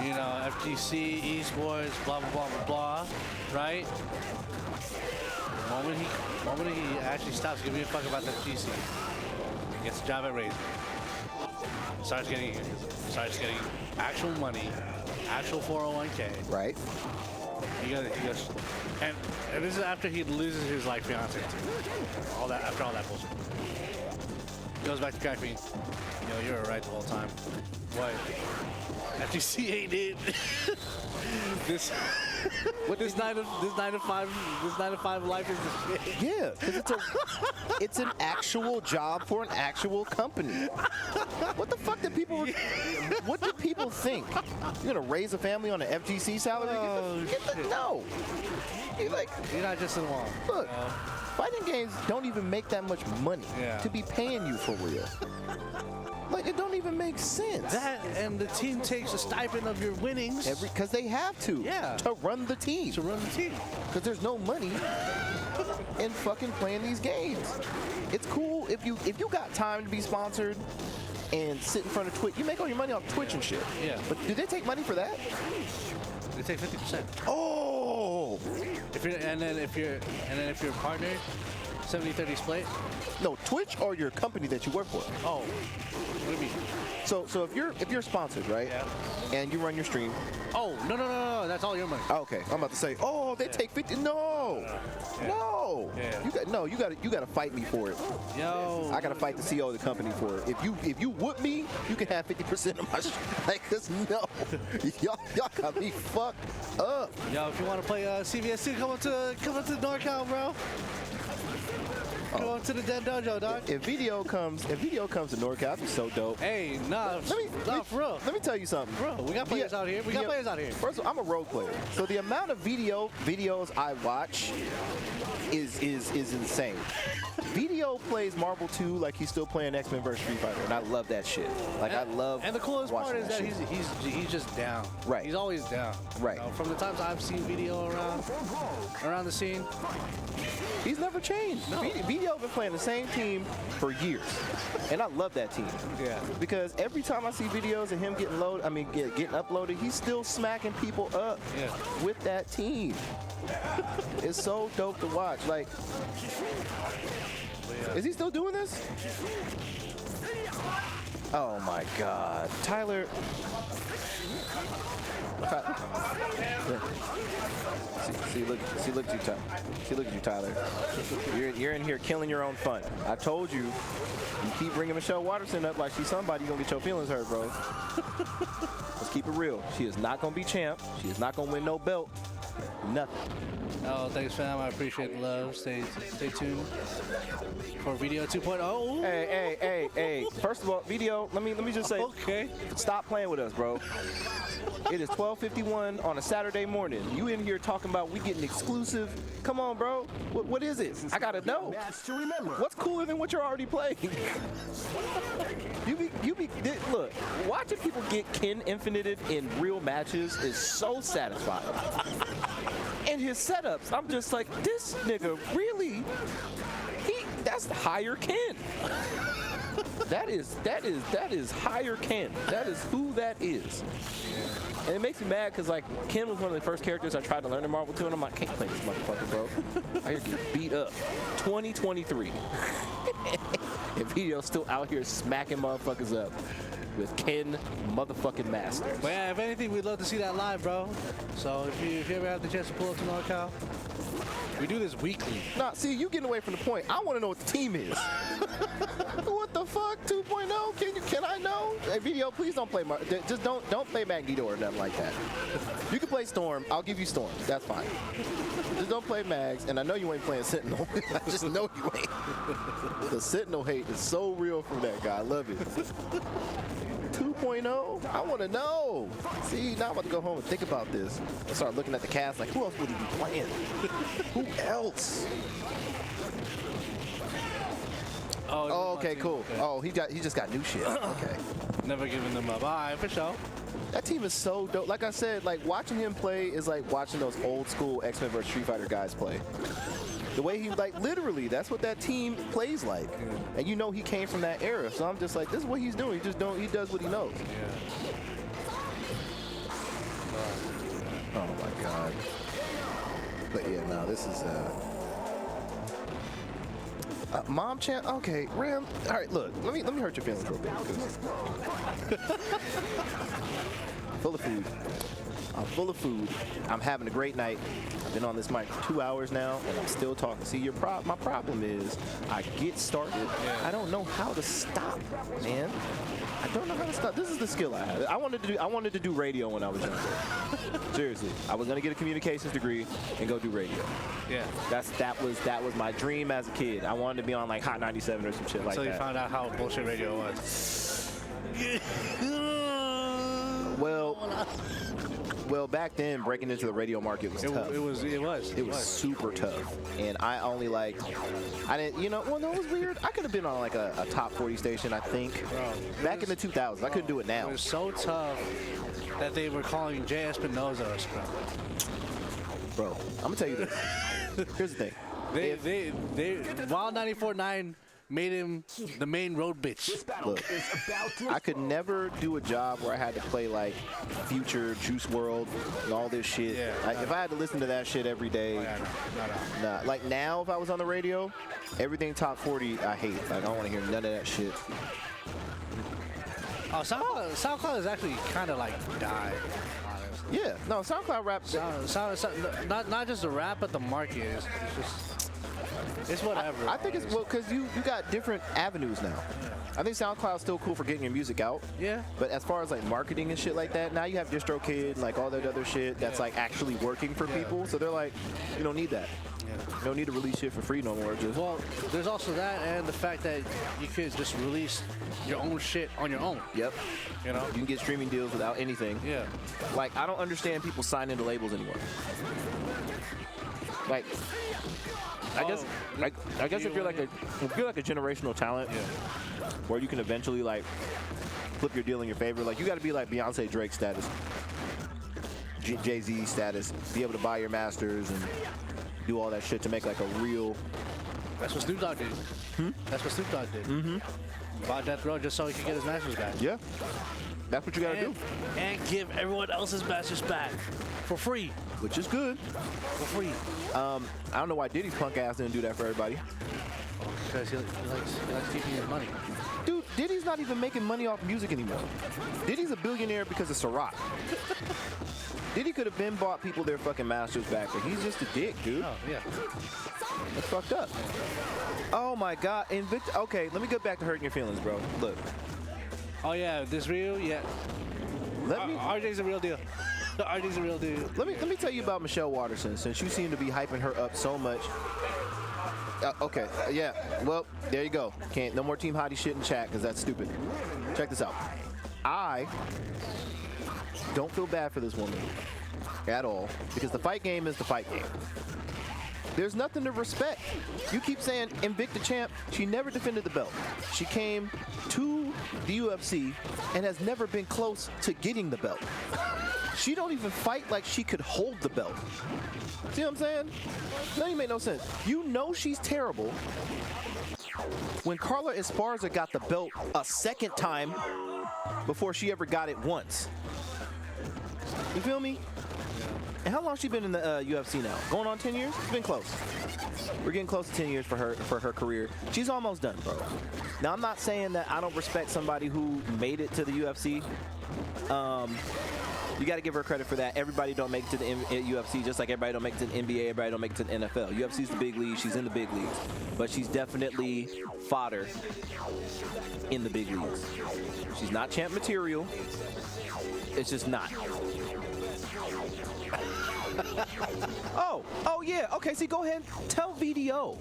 You know, FGC, esports, blah blah blah blah blah." Right? The moment he actually stops giving a fuck about the FGC, he gets a job at Razer. Starts getting actual money, actual 401k.
Right?
He goes, and this is after he loses his like fiance. All that after all that bullshit. He goes back to Crackfinger. You know, you're right the whole time. What? FGC ain't it. This 9 to 5 life is the shit.
Yeah, because it's an actual job for an actual company. What the fuck did people? What do people think? You're gonna raise a family on an FGC salary? No.
You're not just in one.
Look, fighting games don't even make that much money to be paying you for real. Like, it don't even make sense.
That and the team takes a stipend of your winnings.
Because they have to.
Yeah.
To run the team.
To run the team.
Because there's no money in fucking playing these games. It's cool if you got time to be sponsored.
and sit in front of Twitch. You make all your money off Twitch and shit.
Yeah.
But do they take money for that?
They take 50%.
Oh.
If you're if you're a partner, 70-30 split.
No, Twitch or your company that you work for.
Oh. What do you mean?
So if you're sponsored, right?
Yeah.
And you run your stream.
Oh, no. That's all your money.
Okay, I'm about to say, oh, they take 50. No.
Yeah.
No.
Yeah.
You got to fight me for it.
Yo.
I gotta fight the CEO of the company for it. If you whoop me, you can have 50% of my like, cause no, y'all got me fucked up.
Yo, if you want to play CVS2, come up to NorCal, bro. Come up to the Den Dojo, dog.
If video comes to NorCal, that'd be so dope.
Hey, for real.
Let me tell you something.
Bro, we got players out here.
First of all, I'm a role player, so the amount of videos I watch is insane. Video plays Marvel 2 like he's still playing X-Men vs. Street Fighter, and I love that shit. I love.
And the coolest part is that
shit.
he's just down.
Right.
He's always down.
Right.
You know, from the times I've seen video around the scene,
he's never changed.
No.
Video been playing the same team for years, and I love that team.
Yeah.
Because every time I see videos of him getting getting uploaded, he's still smacking people up with that team. It's so dope to watch. Like, is he still doing this? Oh my God, Tyler. Look at you, Tyler. You're in here killing your own fun. I told you. You keep bringing Michelle Watterson up like she's somebody, you're gonna get your feelings hurt, bro. Let's keep it real. She is not gonna be champ. She is not gonna win no belt. Nothing.
Oh, thanks, fam. I appreciate the love. Stay tuned for Video 2.0.
Hey. First of all, Video, let me just say,
okay,
stop playing with us, bro. It is 12:51 on a Saturday morning. You in here talking about we getting exclusive? Come on, bro. What is it? I gotta know. What's cooler than what you're already playing? Look, watching people get Ken infinited in real matches is so satisfying. And his setups, I'm just like, this nigga really, that's higher Ken. That is higher Ken. That is who that is. And it makes me mad because, like, Ken was one of the first characters I tried to learn in Marvel 2, and I'm like, can't play this motherfucker, bro. I hear get beat up. 2023. And Video's still out here smacking motherfuckers up with Ken motherfucking Masters.
But yeah, if anything, we'd love to see that live, bro. So if you ever have the chance to pull up to NorCal, we do this weekly.
Nah, see, you getting away from the point. I want to know what the team is. What the fuck? 2.0? Can I know? Hey, Video, please don't play. Just don't play Magneto or nothing like that. You can play Storm. I'll give you Storm. That's fine. Just don't play Mags. And I know you ain't playing Sentinel. I just know you ain't. The Sentinel hate is so real from that guy. I love it. 2.0? I want to know. See, now I'm about to go home and think about this. I start looking at the cast like, who else would he be playing? Who else? Oh, okay, cool. Okay. Oh, he just got new shit. Okay.
Never giving them up. All right, for sure.
That team is so dope. Like I said, like watching him play is like watching those old school X-Men vs. Street Fighter guys play. The way he, like, literally, that's what that team plays like. And you know he came from that era. So I'm just like, this is what he's doing. He does what he knows.
Yeah.
Oh my God. But yeah, no, this is Mom Champ. Okay, Ram. All right, look. Let me hurt your feelings real quick. Full of food. I'm full of food. I'm having a great night. I've been on this mic for 2 hours now, and I'm still talking. See, my problem is I get started. I don't know how to stop, man. I don't know how to stop. This is the skill I have. I wanted to do radio when I was younger. Seriously, I was gonna get a communications degree and go do radio.
Yeah.
That was my dream as a kid. I wanted to be on like Hot 97 or some shit like that.
Until you found out how bullshit radio was.
Well, back then, breaking into the radio market was tough.
It was
super tough. And I only it was weird. I could have been on like a top 40 station, I think. Bro, back in the 2000s. I couldn't do it now.
It was so tough that they were calling Jay Espinoza a scrub.
Bro, I'm going to tell you this. Here's the thing.
Wild 94.9 made him the main road bitch.
Look, I could never do a job where I had to play like Future, Juice World, and all this shit.
Yeah,
Like, if I had to listen to that shit every day, nah. Like now, if I was on the radio, everything top 40, I hate. Like, I don't want to hear none of that shit.
Oh, SoundCloud is actually kind of like died. Honestly.
Yeah, no, SoundCloud rap.
Not just the rap, but the market is just it's whatever.
I think it's well because you got different avenues now. I think SoundCloud's still cool for getting your music out.
Yeah.
But as far as like marketing and shit like that, now you have DistroKid and like all that other shit that's like actually working for people. So they're like, you don't need that.
Yeah.
You don't need to release shit for free no more. Just
Well, there's also that and the fact that you could just release your own shit on your own.
Yep.
You know?
You can get streaming deals without anything.
Yeah.
Like, I don't understand people signing to labels anymore. Like, I guess if you're like a generational talent, where you can eventually like flip your deal in your favor, like you got to be like Beyonce, Drake status, Jay-Z status, be able to buy your masters and do all that shit to make like a real.
That's what Snoop Dogg did. That's what Snoop Dogg did. Bought Death Row just so he could get his masters back.
Yeah. That's what you gotta do.
And give everyone else's masters back for free.
Which is good.
For free.
I don't know why Diddy's punk ass didn't do that for everybody.
Because he likes keeping his money.
Dude, Diddy's not even making money off music anymore. Diddy's a billionaire because of Ciroc. Diddy could have been bought people their fucking masters back, but he's just a dick, dude.
Oh, yeah.
That's fucked up. Oh my God. Okay, let me get back to hurting your feelings, bro. Look.
Oh, yeah, this real? Yeah. RJ's a real deal. RJ's a real deal.
Let me tell you about Michelle Watterson, since you seem to be hyping her up so much. Okay, yeah. Well, there you go. No more Team Hottie shit in chat, because that's stupid. Check this out. I don't feel bad for this woman at all, because the fight game is the fight game. There's nothing to respect. You keep saying Invicta champ. She never defended the belt. She came to the UFC and has never been close to getting the belt. She don't even fight like she could hold the belt. See what I'm saying? That ain't make no sense. You know she's terrible. When Carla Esparza got the belt a second time before she ever got it once. You feel me? And how long she been in the UFC now? Going on 10 years? It's been close. We're getting close to 10 years for her career. She's almost done, bro. Now, I'm not saying that I don't respect somebody who made it to the UFC. You got to give her credit for that. Everybody don't make it to the UFC, just like everybody don't make it to the NBA, everybody don't make it to the NFL. UFC's the big league. She's in the big leagues. But she's definitely fodder in the big leagues. She's not champ material. It's just not. Oh yeah. Okay, see, go ahead and tell VDO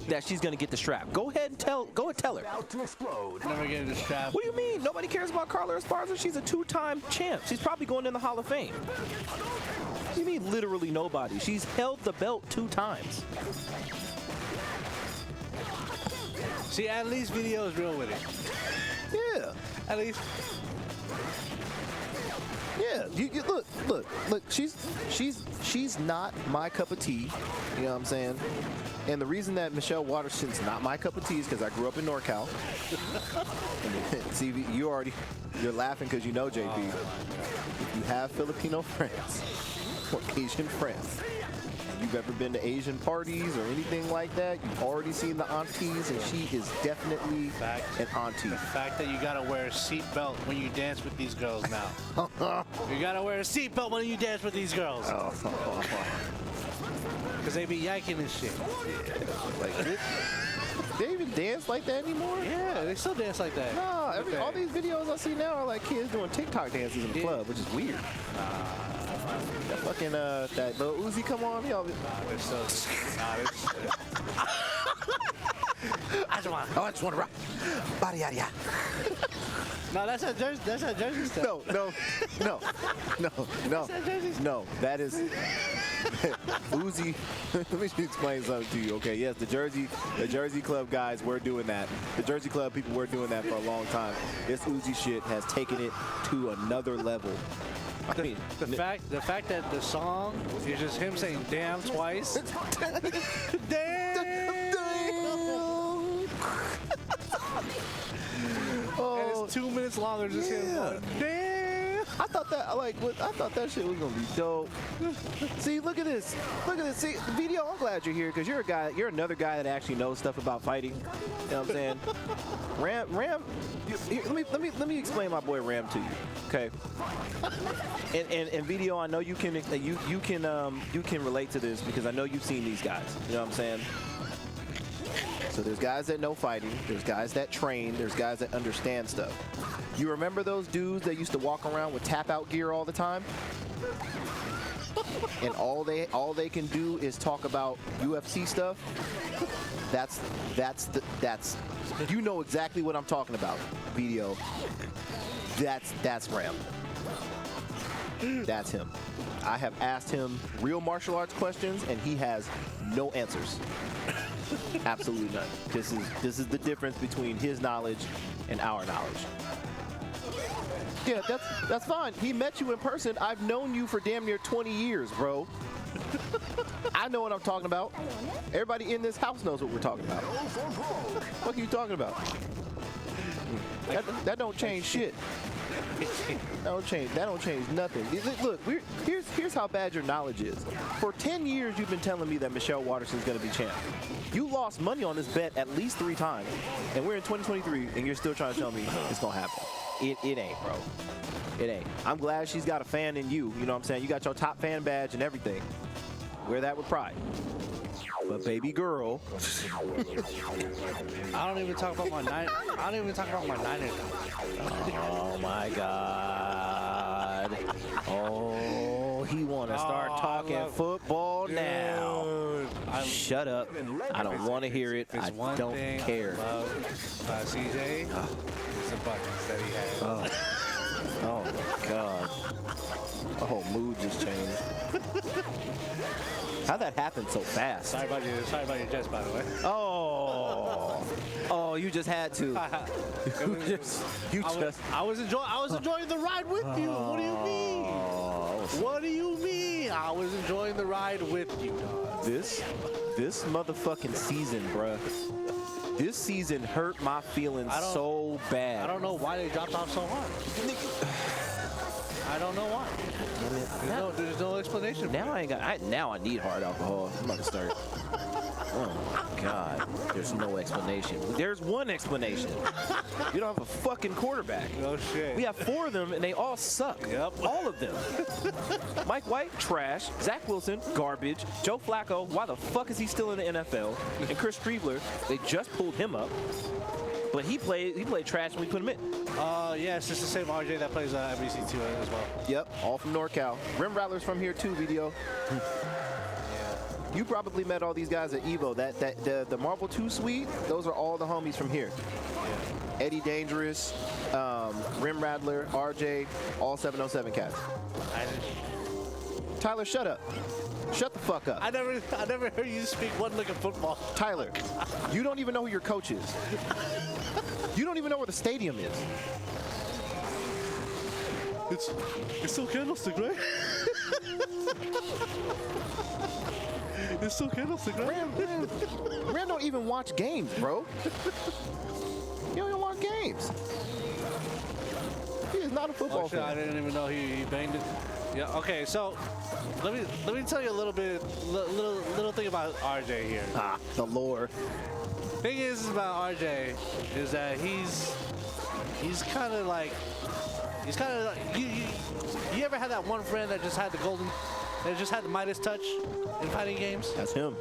that she's gonna get the strap. Go ahead and tell her.
About to explode.
Never getting the strap.
What do you mean? Nobody cares about Carla Esparza? She's a two-time champ. She's probably going in the Hall of Fame. What do you mean literally nobody? She's held the belt 2 times.
See, at least video is real with it.
Yeah.
At least.
Yeah, you look. She's not my cup of tea. You know what I'm saying? And the reason that Michelle Watterson's not my cup of tea is because I grew up in NorCal. See, you're laughing because you know JP. If you have Filipino friends or Asian friends, you've ever been to Asian parties or anything like that, you've already seen the aunties, and she is definitely an auntie.
The fact that you gotta wear a seatbelt when you dance with these girls now. You gotta wear a seatbelt when you dance with these girls. Because they be yanking and shit.
Like, they even dance like that anymore?
Yeah, they still dance like that.
No, all these videos I see now are like kids doing TikTok dances in the club, which is weird. That fucking, that little Uzi come on, y'all.
They're so...
I just want to rock. Body, yada, yada.
No, that's a Jersey stuff.
No. That is Uzi. Let me just explain something to you. Okay, yes, the Jersey Club guys were doing that. The Jersey Club people were doing that for a long time. This Uzi shit has taken it to another level. I mean,
the fact that the song is just him saying "damn" twice. Damn. And it's 2 minutes longer just him going, damn.
I thought that shit was gonna be dope. See, look at this. See, video. I'm glad you're here because you're another guy that actually knows stuff about fighting. You know what I'm saying? Ram. Let me explain my boy Ram to you. Okay. And video. I know you can relate to this because I know you've seen these guys. You know what I'm saying? So there's guys that know fighting, there's guys that train, there's guys that understand stuff. You remember those dudes that used to walk around with tap-out gear all the time? And all they can do is talk about UFC stuff? That's you know exactly what I'm talking about, video. That's Ram. That's him. I have asked him real martial arts questions and he has no answers. Absolutely none. This is the difference between his knowledge and our knowledge. Yeah, that's fine. He met you in person. I've known you for damn near 20 years, bro. I know what I'm talking about. Everybody in this house knows what we're talking about. What are you talking about? That don't change shit. That don't change nothing. Look, here's how bad your knowledge is. For 10 years, you've been telling me that Michelle Waterson's going to be champ. You lost money on this bet at least 3 times, and we're in 2023, and you're still trying to tell me it's going to happen. It ain't, bro. It ain't. I'm glad she's got a fan in you. You know what I'm saying? You got your top fan badge and everything. Wear that with pride. But baby girl.
I don't even talk about my Niners.
Oh my God. Oh, he want to start talking football now. Shut up. I don't want to hear it. I don't care.
CJ, it's the buckets that he has.
Oh my God. My whole mood just changed. How'd that happen so fast?
Sorry about your Jets, by the way.
Oh, you just had to.
I was enjoying the ride with you. What do you mean? What do you mean? I was enjoying the ride with you, dog.
This motherfucking season, bruh. This season hurt my feelings so bad.
I don't know why they dropped off so hard. I don't know why. There's no explanation.
Now I need hard alcohol. I'm about to start. Oh my God. There's no explanation. There's one explanation. You don't have a fucking quarterback.
No shit.
We have 4 of them and they all suck.
Yep.
All of them. Mike White, trash. Zach Wilson, garbage. Joe Flacco, why the fuck is he still in the NFL? And Chris Streebler, they just pulled him up. But he played trash when we put him in.
Yes, it's the same RJ that plays MVC2 as well.
Yep, all from NorCal. Rim Rattler's from here too, video. You probably met all these guys at Evo. The Marvel 2 suite, those are all the homies from here. Yeah. Eddie Dangerous, Rim Rattler, RJ, all 707 cats. Tyler, shut up. Shut the fuck up.
I never heard you speak one lick of football.
Tyler, you don't even know who your coach is. You don't even know where the stadium is.
It's still Candlestick, right? It's still Candlestick, right?
Ram don't even watch games, bro. You don't even watch games. He is not a football fan.
I didn't even know he banged it. Yeah. Okay. So let me tell you a little thing about RJ here.
The lore.
Thing is about RJ is that he's kind of like you ever had that one friend that just had the Midas touch in fighting games?
That's him.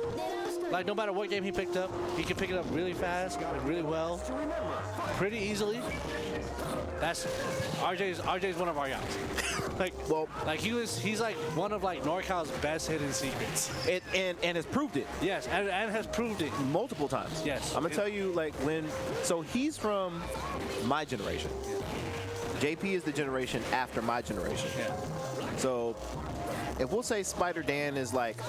Like no matter what game he picked up, he can pick it up really fast and really well, pretty easily. That's RJ's one of our guys. He's like one of NorCal's best hidden secrets.
And has proved it.
Yes, and has proved it
multiple times.
Yes.
I'm gonna tell you so he's from my generation. JP is the generation after my generation.
Yeah.
So if we'll say Spider Dan is like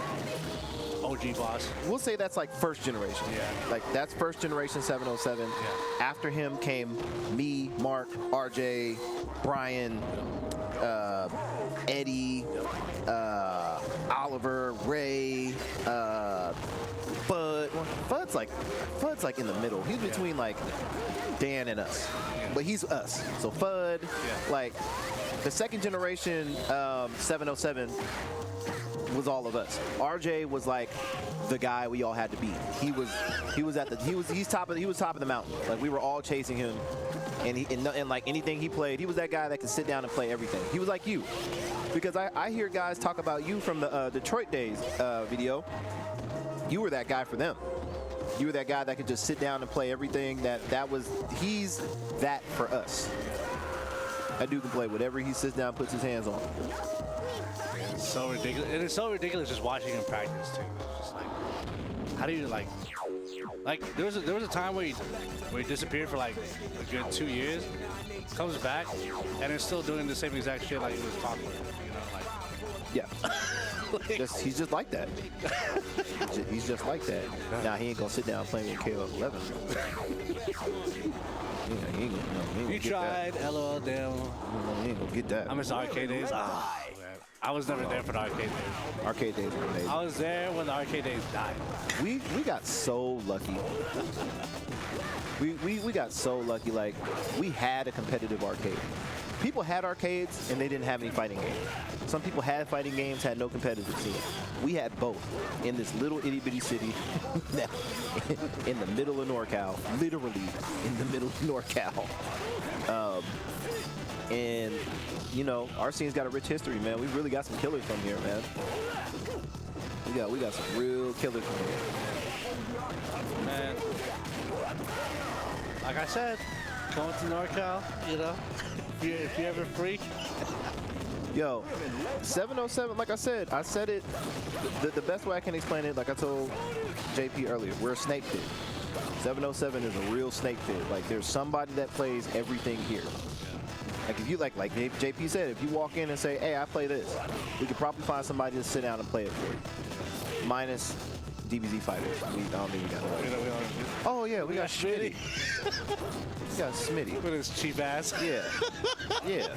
OG boss.
We'll say that's like first generation.
Yeah.
Like that's first generation 707.
Yeah.
After him came me, Mark, RJ, Brian, Eddie, Oliver, Ray, Bud. Bud Flood's like in the middle. He's between like Dan and us, but he's us. So Flood, like the second generation 707 was all of us. RJ was like the guy we all had to beat. He was top of the mountain. Like we were all chasing him, and like anything he played, he was that guy that could sit down and play everything. He was like you, because I hear guys talk about you from the Detroit days video. You were that guy for them. You were that guy that could just sit down and play everything. He's that for us. That dude can play whatever he sits down, puts his hands on.
It's so ridiculous. And it's so ridiculous just watching him practice too. It's just like, how do you like there was a time where he disappeared for like a good 2 years, comes back, and is still doing the same exact shit like he was talking. You know, like.
Yeah. He's just like that. He's just like that. Now he ain't gonna sit down playing with KO 11. Yeah, he ain't gonna
You
get
tried,
that.
LOL, damn.
He ain't gonna get that.
I miss arcade days. I was never there for the arcade days.
Arcade days were amazing.
I was there when the arcade days died.
We got so lucky. We got so lucky. Like we had a competitive arcade. People had arcades and they didn't have any fighting games. Some people had fighting games, had no competitive scene. We had both in this little itty bitty city in the middle of NorCal, literally in the middle of NorCal. And you know, our scene's got a rich history, man. We really got some killers from here, man. We got some real killers from here.
Man, like I said, going to NorCal, you know, if you're ever free.
Yo, 707, like I said it, the best way I can explain it, like I told JP earlier, we're a snake pit. 707 is a real snake pit. Like there's somebody that plays everything here. Like if you like JP said, if you walk in and say, hey, I play this, we could probably find somebody to sit down and play it for you. Minus DBZ fighters. I don't think we got that. Oh yeah, we got Smitty. We got Smitty.
With his cheap ass.
Yeah. Yeah.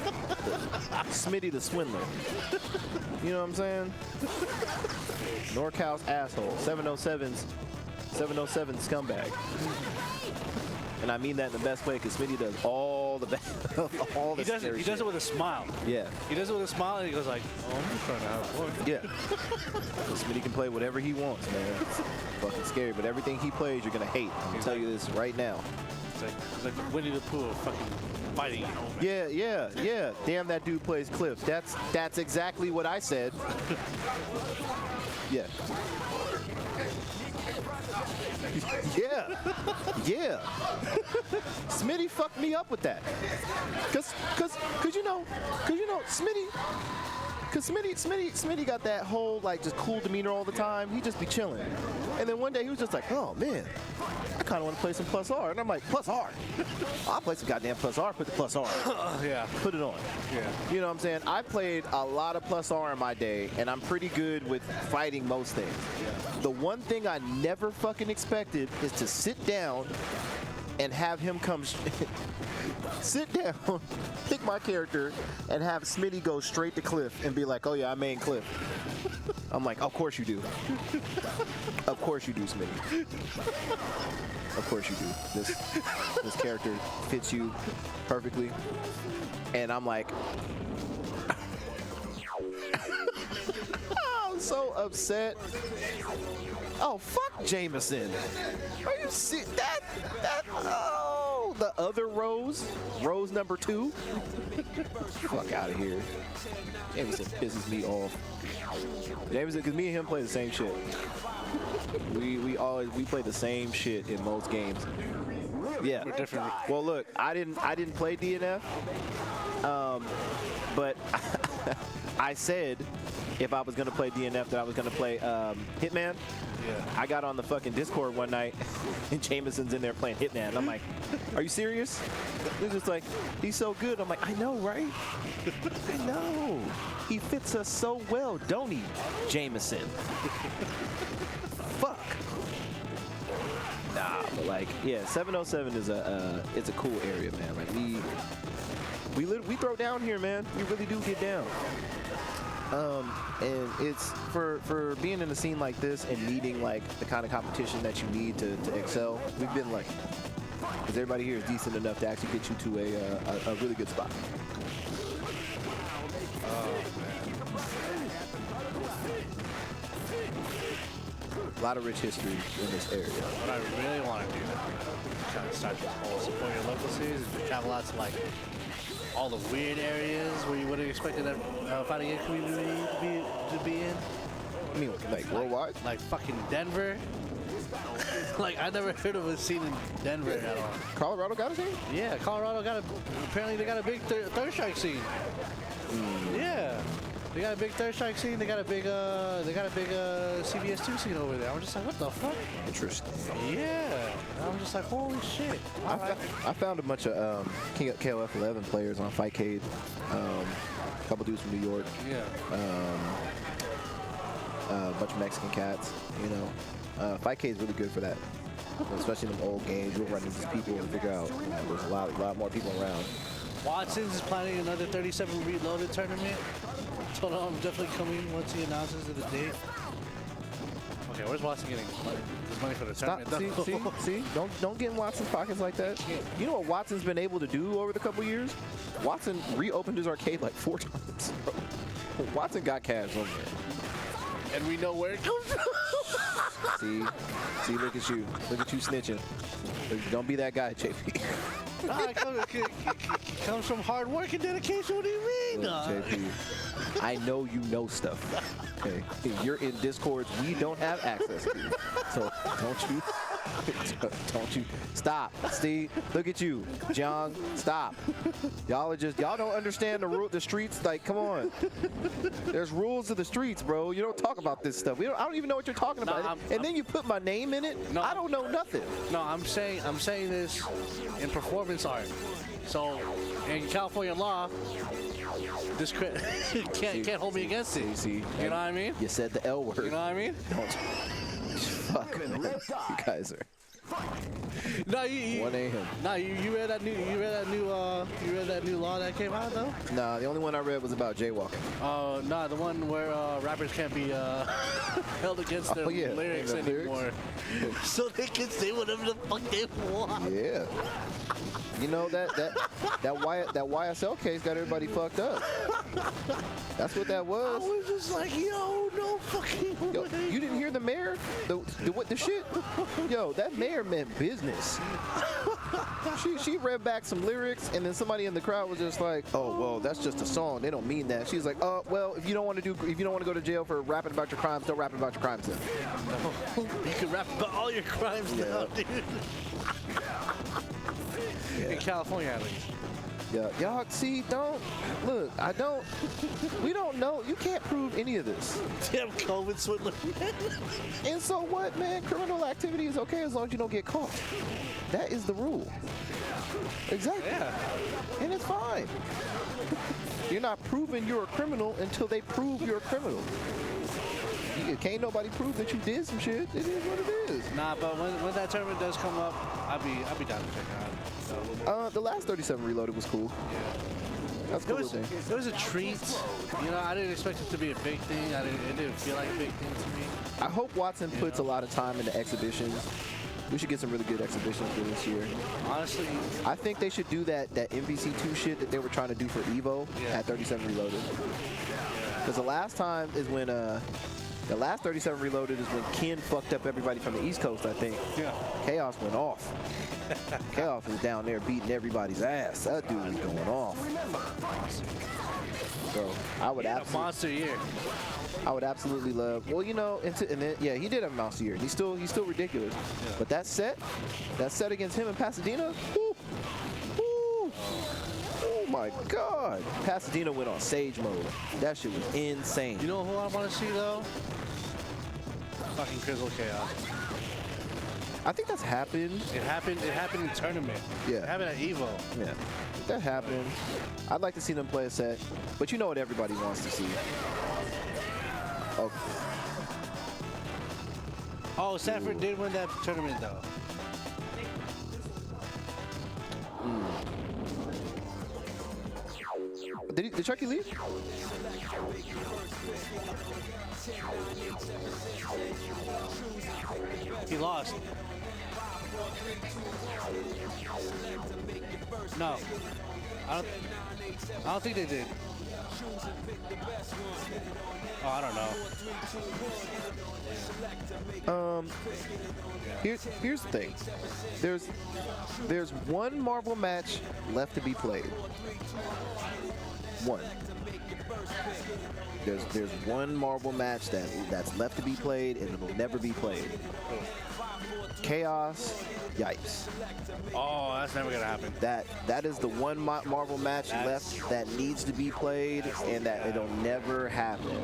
Smitty the swindler. You know what I'm saying? NorCal's asshole. 707 scumbag. And I mean that in the best way because Smitty does all the all the
He does it with a smile.
Yeah.
He does it with a smile and he goes like, oh, I'm just trying to have fun.
Yeah. So Smitty can play whatever he wants, man. It's fucking scary, but everything he plays, you're gonna hate. I'm gonna tell you this right now.
It's like Winnie the Pooh of fucking fighting, you know, man.
Yeah. Damn, that dude plays Cliff. That's exactly what I said. Yeah. Yeah. Smitty fucked me up with that. Cause you know, Smitty got that whole like just cool demeanor all the time. He just be chilling. And then one day he was just like, oh man, I kind of want to play some plus R. And I'm like, plus R? I'll play some goddamn plus R. Put the plus R.
Yeah.
Put it on.
Yeah.
You know what I'm saying? I played a lot of plus R in my day, and I'm pretty good with fighting most things. Yeah. The one thing I never fucking expected is to sit down and have him come sit down, pick my character, and have Smitty go straight to Cliff and be like, oh yeah, I main Cliff. I'm like, of course you do. Of course you do, Smitty. Of course you do. This character fits you perfectly. And I'm like, I'm so upset. Oh, fuck Jameson. Are you see that? Oh, the other Rose number 2. Fuck out of here. Jameson pisses me off. Jameson, because me and him play the same shit. We play the same shit in most games. Yeah.
We're different.
Well, look, I didn't play DNF, but I said if I was gonna play DNF that I was gonna play Hitman.
Yeah.
I got on the fucking Discord one night and Jameson's in there playing Hitman. And I'm like, are you serious? He's just like, he's so good. I'm like, I know, right? I know. He fits us so well, don't he, Jameson? Fuck. Nah, but like, yeah, 707 is it's a cool area, man. Like we throw down here, man. We really do get down. And it's for being in a scene like this and needing like the kind of competition that you need to excel. We've been lucky because everybody here is decent enough to actually get you to a really good spot. A lot of rich history in this area.
What I really want to do, kind of start this whole support your local series, is to travel out to like all the weird areas where you wouldn't expect a fighting game community to be in.
I mean, like worldwide?
Like fucking Denver. Like I never heard of a scene in Denver at all.
Colorado got a scene?
Yeah, Colorado apparently they got a big third strike scene. Yeah. They got a big third strike scene. They got a big CVS2 scene over there. I'm just like, what the fuck?
Interesting.
Yeah. I'm just like, holy shit.
I found a bunch of KOF 11 players on Fightcade. A couple dudes from New York.
Yeah.
A bunch of Mexican cats. You know, Fightcade is really good for that. Especially in them old games, you'll run into these people and figure out there's a lot more people around.
Watson's is planning another 37 Reloaded tournament. Told him I'm definitely coming once he announces the date. Okay, where's Watson getting his money for the tournament?
See, don't get in Watson's pockets like that. You know what Watson's been able to do over the couple years? Watson reopened his arcade like 4 times. Watson got cash on there.
And we know where it comes from.
See, look at you snitching. Don't be that guy, JP.
Nah, it comes from hard work and dedication. What do you mean?
JP, I know you know stuff. Okay, you're in Discords we don't have access to, so don't you stop. Steve, look at you, John. Stop. Y'all don't understand the streets. Like, come on. There's rules to the streets, bro. You don't talk about this stuff. I don't even know what you're talking about. And then you put my name in it. No, I don't know nothing.
No, I'm saying this in performance art. So in California law, this can't hold me against it.
See,
you know what I mean?
You said the L word.
You know what I mean?
Don't. Fuck. You guys are.
No, you
1 a.m.
No, you read that new law that came out though?
Nah, the only one I read was about jaywalking.
No, the one where rappers can't be held against their lyrics anymore, so they can say whatever the fuck they want.
Yeah. You know that YSL case got everybody fucked up. That's what that was.
I was just like, yo, no fucking way.
Yo, you didn't hear the mayor? The shit? Yo, that mayor meant business. She read back some lyrics, and then somebody in the crowd was just like, "Oh, well, that's just a song. They don't mean that." She's like, well, if you don't want to go to jail for rapping about your crimes, don't rap about your crimes then."
No, you can rap about all your crimes now, dude. In California, at least.
Yeah, y'all see, we don't know. You can't prove any of this.
Damn COVID swindler.
And so what, man? Criminal activity is okay as long as you don't get caught. That is the rule. Exactly.
Yeah.
And it's fine. You're not proving you're a criminal until they prove you're a criminal. Can't nobody prove that you did some shit. It is what it is.
Nah, but when that tournament does come up, I'll be down to check it out.
The last 37 Reloaded was cool.
Yeah.
That's cool.
It was a treat. You know, I didn't expect it to be a big thing. It didn't feel like a big thing to me.
I hope Watson puts a lot of time into exhibitions. We should get some really good exhibitions for this year.
Honestly,
I think they should do that MVC2 shit that they were trying to do for Evo at 37 Reloaded. Because the last time is when the last 37 Reloaded is when Ken fucked up everybody from the East Coast, I think.
Yeah.
Chaos went off. Chaos was down there beating everybody's ass. That dude was going off. So I would absolutely.
A monster year.
I would absolutely love. Well, you know, and then yeah, he did have a monster year. He's still ridiculous. Yeah. But that set against him in Pasadena. Woo, woo, oh my God! Pasadena went on Sage mode. That shit was insane.
You know who I want to see though? Fucking Crystal Chaos.
I think that's happened.
It happened in tournament.
Yeah.
It happened at Evo.
Yeah. That happened. I'd like to see them play a set, but you know what everybody wants to see. Oh.
Oh, Sanford did win that tournament though.
Did Chucky leave?
He lost. No. I don't think they did. Oh, I don't know.
Here's the thing. There's one Marvel match left to be played. One. There's one Marvel match that's left to be played and it'll never be played. Chaos, Yipes.
Oh, that's never gonna happen.
That is the one Marvel match left that needs to be played and that it'll never happen.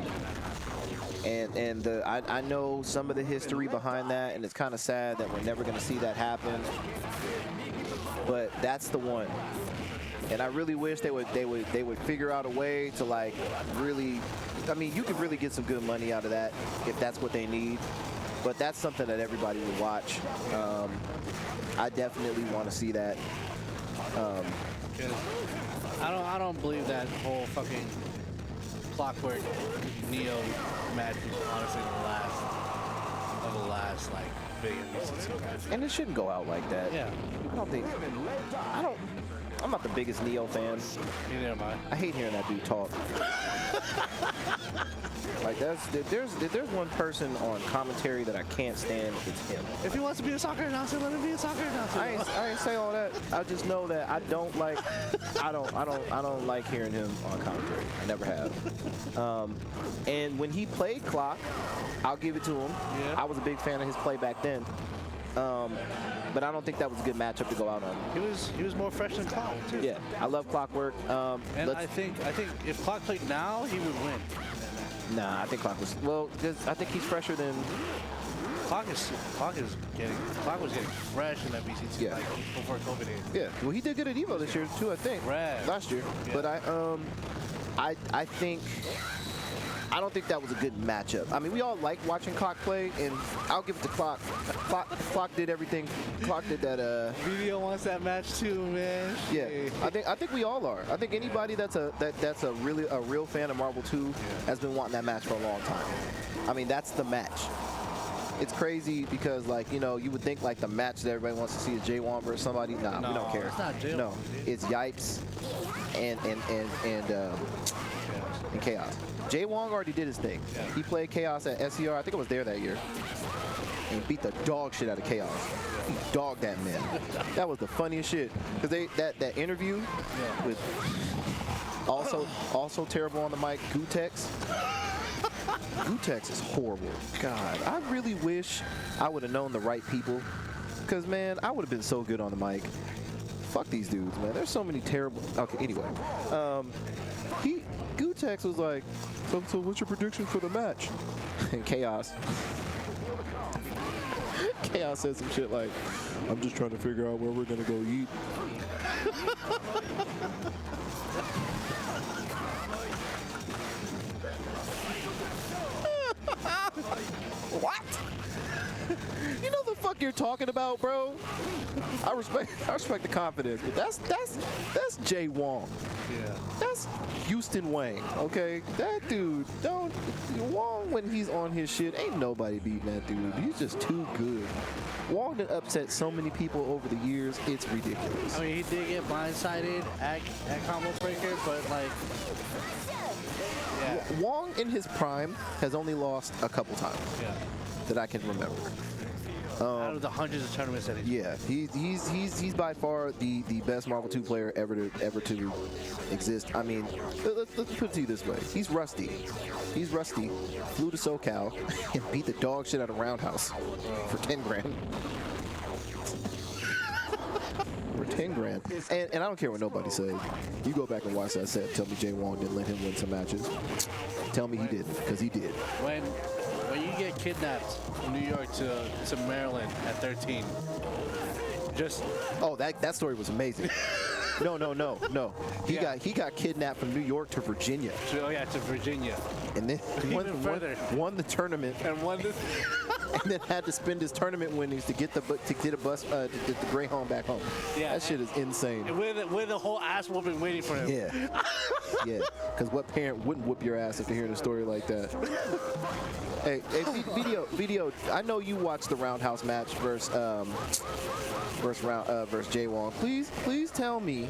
And I know some of the history behind that, and it's kind of sad that we're never going to see that happen. But that's the one. And I really wish they would figure out a way to like really. I mean, you could really get some good money out of that if that's what they need. But that's something that everybody would watch. I definitely want to see that.
I don't believe that whole fucking Clockwork Neo match was honestly the last like big MVC2 match.
And it shouldn't go out like that.
Yeah.
I'm not the biggest Neo fan.
Neither am I.
I hate hearing that dude talk. Like there's one person on commentary that I can't stand. It's him.
If he wants to be a soccer announcer, let him be a soccer announcer.
I ain't say all that. I just know that I don't like hearing him on commentary. I never have. And when he played Clock, I'll give it to him.
Yeah.
I was a big fan of his play back then. But I don't think that was a good matchup to go out on.
He was more fresh than Clock too.
Yeah, I love Clockwork.
And I think if Clock played now, he would win.
Nah, I think Clock was I think he's fresher than
Clock was getting fresh in that VC2
Yeah.
like before COVID hit.
Yeah, well, he did good at Evo this year too, I think.
Right.
Last year,
Yeah.
but I don't think that was a good matchup. I mean, we all like watching Clock play, and I'll give it to Clock. Clock did everything. Clock did that.
Video wants that match too, man.
Yeah, I think we all are. I think anybody that's a real fan of Marvel 2 has been wanting that match for a long time. I mean, that's the match. It's crazy because, like, you know, you would think like the match that everybody wants to see is J1 versus somebody. Nah,
No,
we don't care.
it's not J1,
No,
dude.
it's Yipes and Chaos. Jay Wong already did his thing.
Yeah.
He played Chaos at SCR. I think I was there that year. And beat the dog shit out of Chaos. He dogged that man. That was the funniest shit. Because that interview with also terrible on the mic, Gutex. Gutex is horrible. God, I really wish I would have known the right people. Because, man, I would have been so good on the mic. Fuck these dudes, man. There's so many terrible... Okay, anyway. Gutex was like, so what's your prediction for the match? And Chaos said some shit like, I'm just trying to figure out where we're going to go eat. What? You know the fuck you're talking about, bro? I respect the confidence, but that's Jay Wong.
Yeah.
That's Houston Wang, okay? That dude, Wong, when he's on his shit, ain't nobody beating that dude. He's just too good. Wong done upset so many people over the years, it's ridiculous.
I mean, he did get blindsided at Combo Breaker, but like, yeah.
Wong in his prime has only lost a couple times that I can remember.
Out of the hundreds of tournaments that he
He's by far the best Marvel 2 player ever to exist. I mean, let's put it to you this way: he's rusty. He's rusty. Flew to SoCal and beat the dog shit out of Roundhouse for 10 grand. For 10 grand. And I don't care what nobody says. You go back and watch that set. Tell me Jay Wong didn't let him win some matches. Tell me he didn't, because he did.
When you get kidnapped from New York to Maryland at 13,
that story was amazing. No. He got kidnapped from New York to Virginia.
To Virginia.
And then
Even further.
won the tournament.
And won this.
and then had to spend his tournament winnings to get the Greyhound back home.
Yeah,
that shit is insane.
With a whole ass whooping waiting for him.
Yeah, yeah. Because what parent wouldn't whoop your ass after hearing a story like that? Hey, video. I know you watched the roundhouse match versus Jay Wong. Please tell me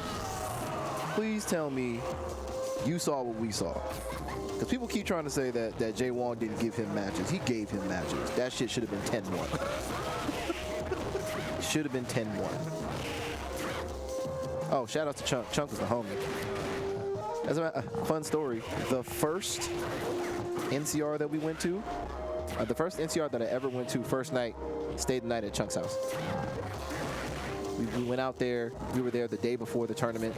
you saw what we saw. Because people keep trying to say that Jay Wong didn't give him matches. He gave him matches. That shit should have been 10-1. Should have been 10-1. Oh, shout out to Chunk. Chunk was the homie. As a fun story, the first NCR that we went to, the first NCR that I ever went to, first night, stayed the night at Chunk's house. We went out there. We were there the day before the tournament.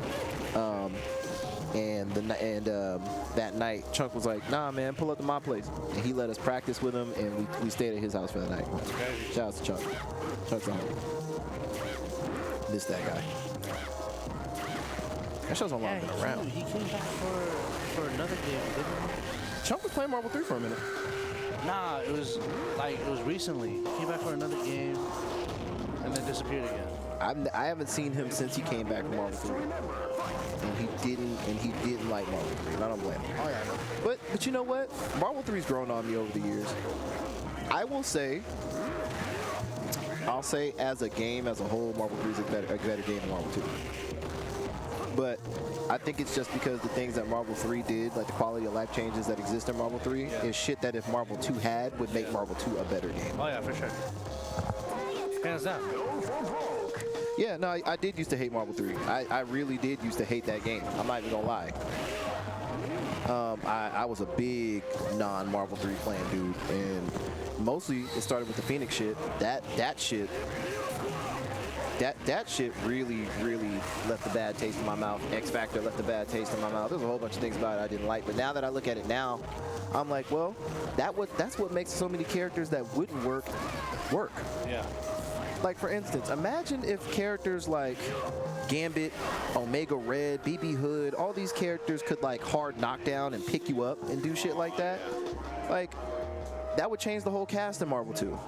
That night, Chunk was like, "Nah, man, pull up to my place," and he let us practice with him, and we stayed at his house for the night. Shout out to Chunk. Chunk's a homie. Miss that guy. That show's on been around.
He came back for another game, didn't he?
Chunk was playing Marvel 3 for a minute.
Nah, it was recently. He came back for another game and then disappeared again.
I haven't seen him since he came back from Marvel 3. And he didn't like Marvel 3, and I don't blame him.
Oh yeah.
But you know what? Marvel 3's grown on me over the years. I'll say as a game as a whole, Marvel 3 is a better game than Marvel 2. But I think it's just because the things that Marvel 3 did, like the quality of life changes that exist in Marvel 3, is shit that if Marvel 2 had, would make Marvel 2 a better game.
Oh yeah, for sure. Hands down.
Yeah, no, I did used to hate Marvel 3. I really did used to hate that game. I'm not even gonna lie. I was a big non-Marvel 3 playing dude, and mostly it started with the Phoenix shit. That shit really left a bad taste in my mouth. X Factor left a bad taste in my mouth. There's a whole bunch of things about it I didn't like, but now that I look at it now, I'm like, well, that's what makes so many characters that wouldn't work.
Yeah.
Like, for instance, imagine if characters like Gambit, Omega Red, BB Hood, all these characters could, like, hard knockdown and pick you up and do shit like that. Like, that would change the whole cast in Marvel 2. You know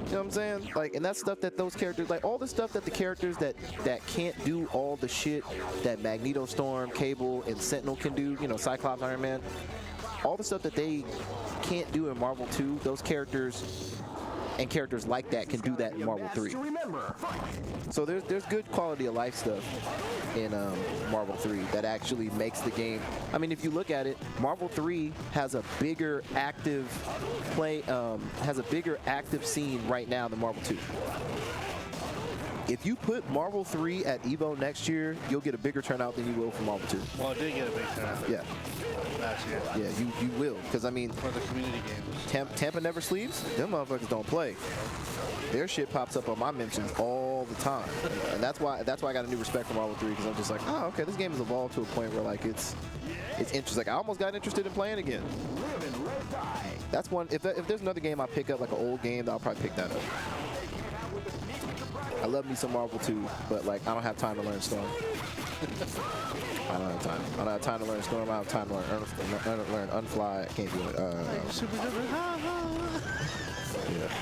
what I'm saying? Like, and that's stuff that those characters, like, all the stuff that the characters that can't do all the shit that Magneto, Storm, Cable, and Sentinel can do, you know, Cyclops, Iron Man, all the stuff that they can't do in Marvel 2, those characters and characters like that can do that in Marvel 3. So there's good quality of life stuff in Marvel 3 that actually makes the game. I mean, if you look at it, Marvel 3 has a bigger active scene right now than Marvel 2. If you put Marvel 3 at EVO next year, you'll get a bigger turnout than you will for Marvel 2.
Well, it did get a big turnout.
Yeah.
Last year.
Yeah, you will. Because, I mean,
For the community games.
Tampa never sleeps. Them motherfuckers don't play. Their shit pops up on my mentions all the time. And that's why I got a new respect for Marvel 3, because I'm just like, oh, okay, this game has evolved to a point where, like, it's interesting. Like, I almost got interested in playing again. That's one. If there's another game I pick up, like an old game, I'll probably pick that up. I love me some Marvel 2, but, like, I don't have time to learn Storm. I don't have time. I don't have time to learn Storm. I don't have time to learn Unfly. I can't do it. Yeah.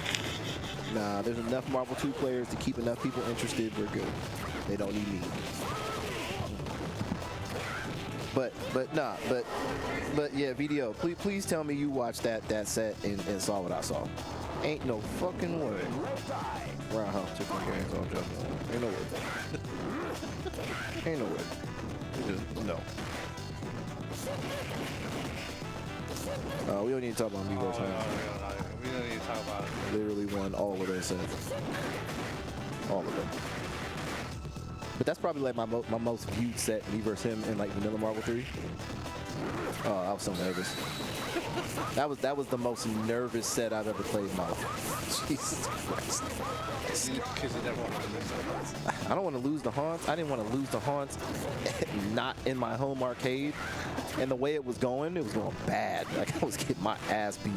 Nah, there's enough Marvel 2 players to keep enough people interested. We're good. They don't need me. But yeah, VDO. Please tell me you watched that set and saw what I saw. Ain't no fucking way. Roundhouse took my games on jumping. Ain't no way. Ain't no way. No. We don't need to talk about Migos Hands.
We don't need to talk about it.
Literally won all of their sets. All of them. But that's probably like my most viewed set, me versus him in like Vanilla Marvel 3. Oh, I was so nervous. That was the most nervous set I've ever played in my life. Jesus Christ.
Because you never want to lose the haunts.
I don't want to lose the haunts. I didn't want to lose the haunts. Not in my home arcade. And the way it was going bad. Like, I was getting my ass beat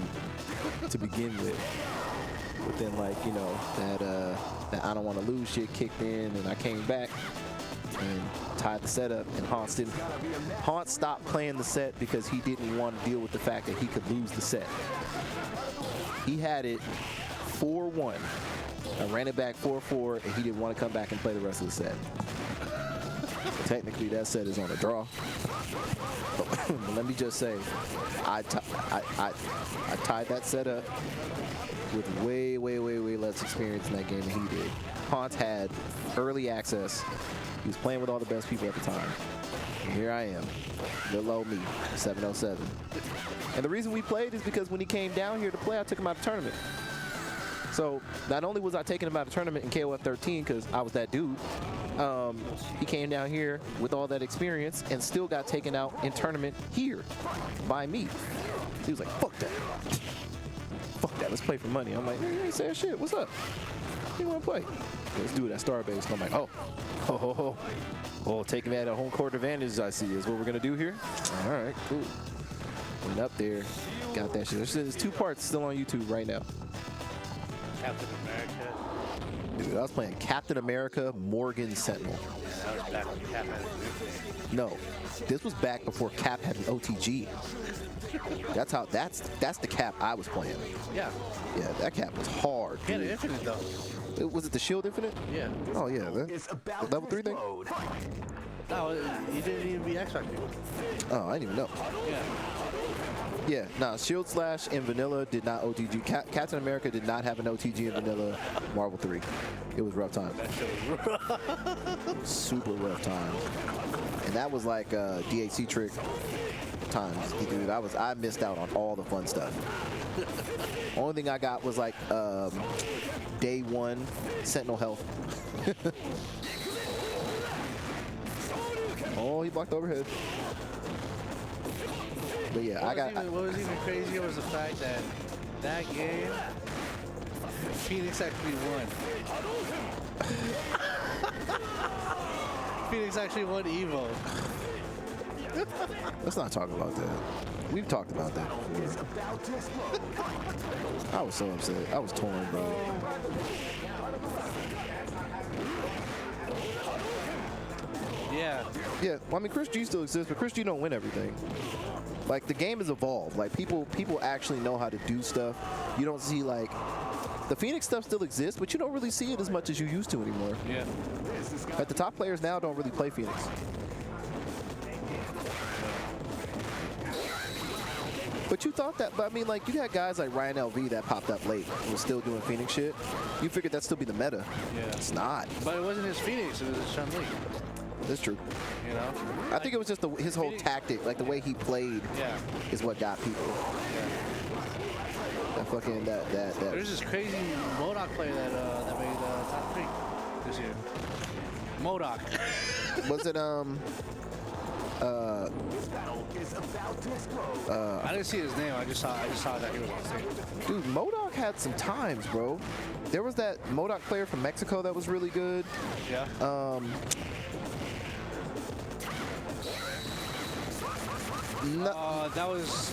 to begin with. But then, like, you know, that I don't want to lose shit kicked in, and I came back and tied the setup, and Haunt stopped playing the set because he didn't want to deal with the fact that he could lose the set. He had it 4-1. I ran it back 4-4, and he didn't want to come back and play the rest of the set. So technically, that set is on a draw. But let me just say, I tied that set up with way less experience in that game than he did. Hans had early access. He was playing with all the best people at the time. And here I am, little old me, 707. And the reason we played is because when he came down here to play, I took him out of the tournament. So not only was I taking him out of the tournament in KOF 13 because I was that dude, he came down here with all that experience and still got taken out in tournament here by me. He was like, fuck that. Fuck that, let's play for money. I'm like, hey, you ain't saying shit, what's up? You want to play? Let's do it at Starbase. And I'm like, oh, taking that home court advantage, I see, is what we're going to do here? All right, cool. Went up there, got that shit. There's 2 parts still on YouTube right now.
Captain America.
Dude, I was playing Captain America, Morgan Sentinel.
That was back when Cap had it.
No, this was back before Cap had an OTG. That's the Cap I was playing.
Yeah.
Yeah, that Cap was hard.
He had
Dude.
an infinite though.
Was it the Shield Infinite?
Yeah.
Oh yeah, the level 3 thing.
No, he didn't even be X Factor.
Oh, I didn't even know.
Yeah.
Yeah, no, Shield Slash in Vanilla did not OTG. Captain America did not have an OTG in Vanilla Marvel 3. It was rough time. Super rough time. And that was like DHC trick times. Dude, I missed out on all the fun stuff. Only thing I got was like day 1 Sentinel health. Oh, he blocked overhead. But yeah,
what was even crazier was the fact that that game, Phoenix actually won. Phoenix actually won Evo.
Let's not talk about that. We've talked about that before. I was so upset. I was torn, bro.
Yeah.
Yeah, well, I mean, Chris G still exists, but Chris G don't win everything. Like, the game has evolved. Like, people actually know how to do stuff. You don't see, like, the Phoenix stuff still exists, but you don't really see it as much as you used to anymore.
Yeah.
Like, the top players now don't really play Phoenix. But you thought that, but I mean, like, you had guys like Ryan LV that popped up late and was still doing Phoenix shit. You figured that'd still be the meta.
Yeah.
It's not.
But it wasn't his Phoenix, it was his Chun-Li.
That's true.
You know?
I think it was just his whole tactic, like the way he played, is what got people. That fucking that.
There's this crazy MODOK player that made top 3 this year. MODOK.
Was it
I didn't see his name. I just saw that he was on stage.
Dude, MODOK had some times, bro. There was that MODOK player from Mexico that was really good.
Yeah. That was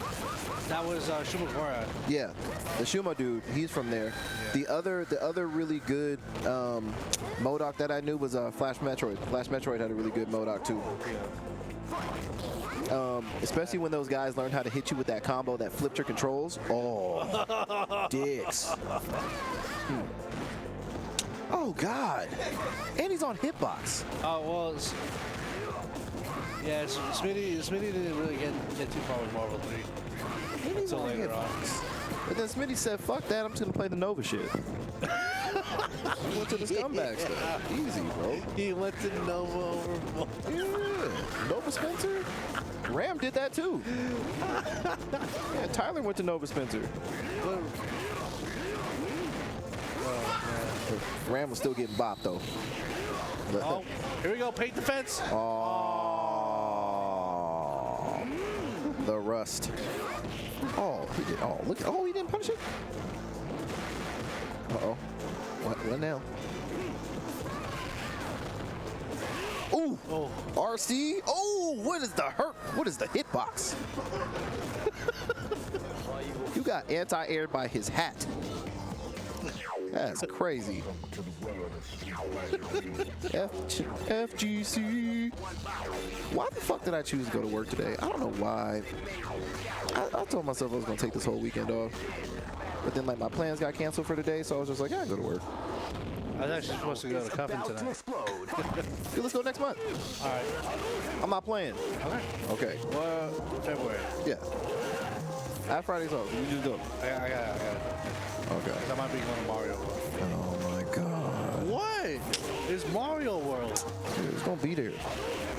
Shumakura.
Yeah, the Shuma dude, he's from there. Yeah. The other really good MODOK that I knew was Flash Metroid. Flash Metroid had a really good MODOK too. Especially when those guys learned how to hit you with that combo that flipped your controls. Oh, dicks. Oh God, and he's on hitbox.
Oh well. Yeah, Smitty didn't really get too far with Marvel 3 until later on.
But then Smitty said, fuck that, I'm just going to play the Nova shit. He went to the scumbag stuff. Easy, bro.
He went to Nova over.
Yeah. Nova Spencer? Ram did that too. Yeah, Tyler went to Nova Spencer. Ram was still getting bopped though.
Oh, here we go, paint the fence.
Oh, the rust. Oh, he did. Oh, look. Oh, he didn't punish it. Uh-oh. What now? Ooh. Oh. RC. Oh, what is the hurt? What is the hitbox? You got anti-aired by his hat. That's crazy. FGC. Why the fuck did I choose to go to work today? I don't know why. I told myself I was going to take this whole weekend off. But then like my plans got canceled for today, so I was just like, yeah, I go to work.
I was actually supposed to go to Cuffin
About to
tonight.
explode.
Dude, let's go next month.
All right.
I'm not playing.
Okay.
Okay.
Well, February.
Yeah. I have Fridays off. You just go.
I got it.
Okay.
I might be going to Mario World.
Oh my God.
What? It's Mario World.
Dude, it's gonna be there.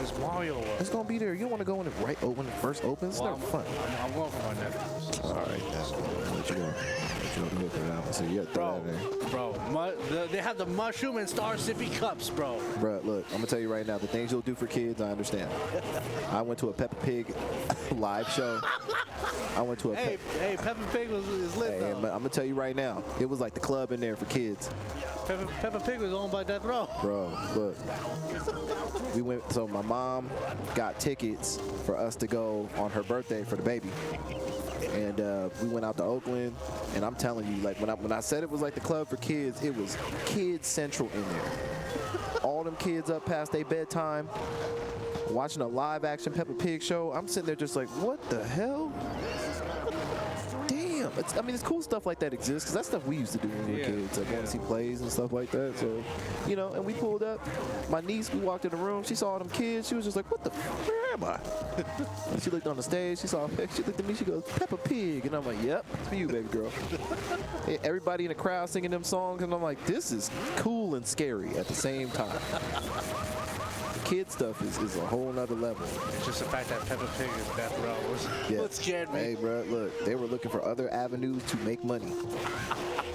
It's Mario World.
It's gonna be there. You don't want to go when when it first opens. It's
Well,
not fun.
I'm going for my nephews.
All right, that's cool. I'll let you go. Let you go to hook for that one. So you got to throw that in.
Bro, they have the mushroom and star sippy cups, bro.
Bruh, look, I'm gonna tell you right now, the things you'll do for kids, I understand. I went to a Peppa Pig live show. I went to a
Hey, Peppa Pig is lit
Hey,
though.
but I'm gonna tell you right now, it was like the club in there for kids.
Peppa Pig was owned by Death Row.
Bro, look. We went, so my mom got tickets for us to go on her birthday for the baby. And we went out to Oakland, and I'm telling you, like when I said it was like the club for kids, it was Kids Central in there. All them kids up past their bedtime, watching a live action Peppa Pig show. I'm sitting there just like, what the hell? Damn. It's cool stuff like that exists, because that's stuff we used to do when we were kids, like going to see plays and stuff like that. So, you know, and we pulled up. My niece, we walked in the room, she saw all them kids, she was just like, what the, where am I? And she looked on the stage, she looked at me, she goes, Peppa Pig. And I'm like, yep, it's for you, baby girl. Everybody in the crowd singing them songs, and I'm like, this is cool and scary at the same time. Kid stuff is a whole nother level.
It's just the fact that Peppa Pig is Death Row. What scared me?
Hey, bro, look, they were looking for other avenues to make money.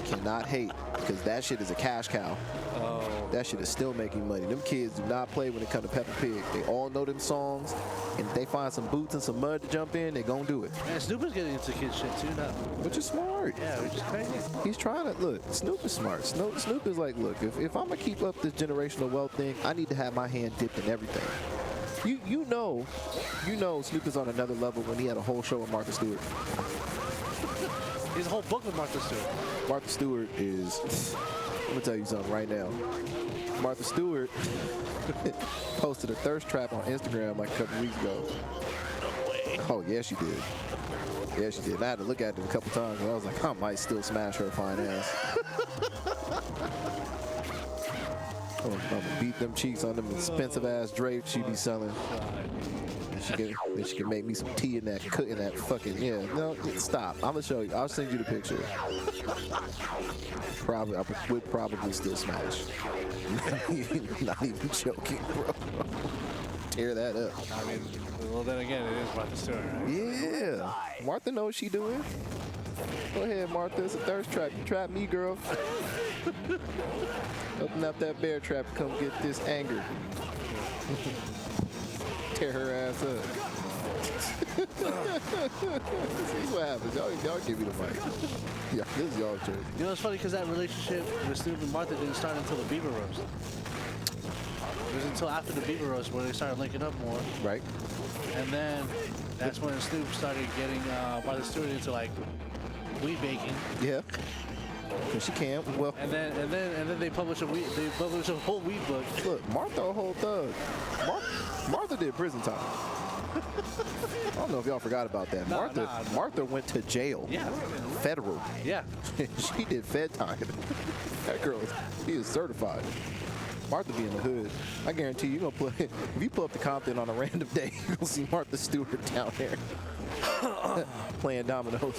Cannot hate, because that shit is a cash cow.
Oh.
That shit is still making money. Them kids do not play when it comes to Peppa Pig. They all know them songs, and if they find some boots and some mud to jump in, they gonna do it.
And Snoop is getting into kid shit too now.
Which is smart.
Yeah, which is crazy.
He's trying to, look, Snoop is smart. Snoop is like, look, if I'm gonna keep up this generational wealth thing, I need to have my hand dipped in everything. You know Snoop is on another level when he had a whole show with Martha Stewart.
His whole book with Martha Stewart.
Martha Stewart is, I'm gonna tell you something right now. Martha Stewart posted a thirst trap on Instagram like a couple weeks ago. Oh, yeah, she did. Yeah, she did. And I had to look at it a couple times, and I was like, I might still smash her fine ass. I'm gonna beat them cheeks on them expensive ass drapes she be selling. She can make me some tea in that fucking, no, stop. I'm gonna show you. I'll send you the picture. I would probably still smash. Not even joking, bro. Tear that up.
I mean, well, then again, it is Martha Stewart, right?
Yeah. Martha knows what she doing. Go ahead, Martha. It's a thirst trap. You trap me, girl. Open up that bear trap and come get this anger. Tear her ass up. See what happens. Y'all give me the mic. Yeah, this is y'all turn.
You know, it's funny because that relationship with Snoop and Martha didn't start until the Bieber roast. It was until after the Bieber roast where they started linking up more.
Right.
And then that's when Snoop started getting Martha Stewart into like weed baking.
Yeah. She can. Well.
And then they published a whole weed book.
Look, Martha a whole thug. Martha did prison time. I don't know if y'all forgot about that. Martha went to jail.
Yeah.
Federal.
Yeah.
She did Fed time. That girl, she is certified. Martha be in the hood. I guarantee you gonna play. If you pull up to Compton on a random day, you're gonna see Martha Stewart down there playing dominoes.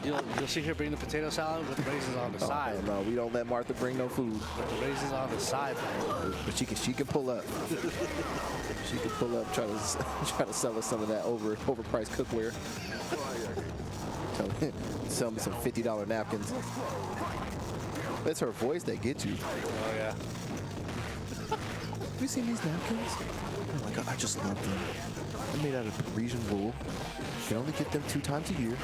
You'll see her bring the potato salad with raisins on the side.
No, we don't let Martha bring no food.
With the raisins on the side, man.
But she can pull up. She can pull up, try to sell us some of that overpriced cookware. Sell me some $50 napkins. It's her voice that gets you.
Oh yeah.
Have you seen these napkins? Oh my god, I just love them. They're made out of Parisian wool. You can only get them 2 times a year.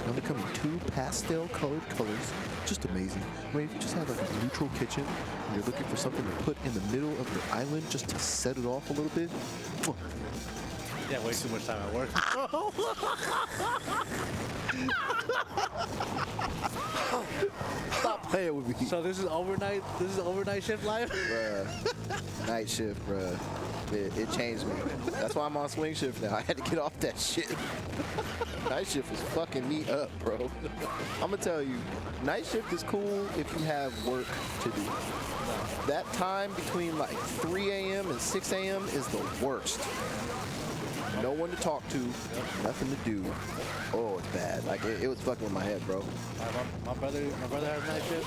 They only come in 2 pastel colored colors. Just amazing. I mean, if you just have like a neutral kitchen and you're looking for something to put in the middle of your island just to set it off a little bit.
Yeah, way too much time at work.
Stop playing with me.
So this is overnight shift life?
Bruh. Night shift, bruh. It changed me. That's why I'm on swing shift now. I had to get off that shit. Night shift was fucking me up, bro. I'm gonna tell you, night shift is cool if you have work to do. That time between like 3 a.m. and 6 a.m. is the worst. No one to talk to, nothing to do. Oh, it's bad. Like it was fucking with my head, bro.
My brother has night shift.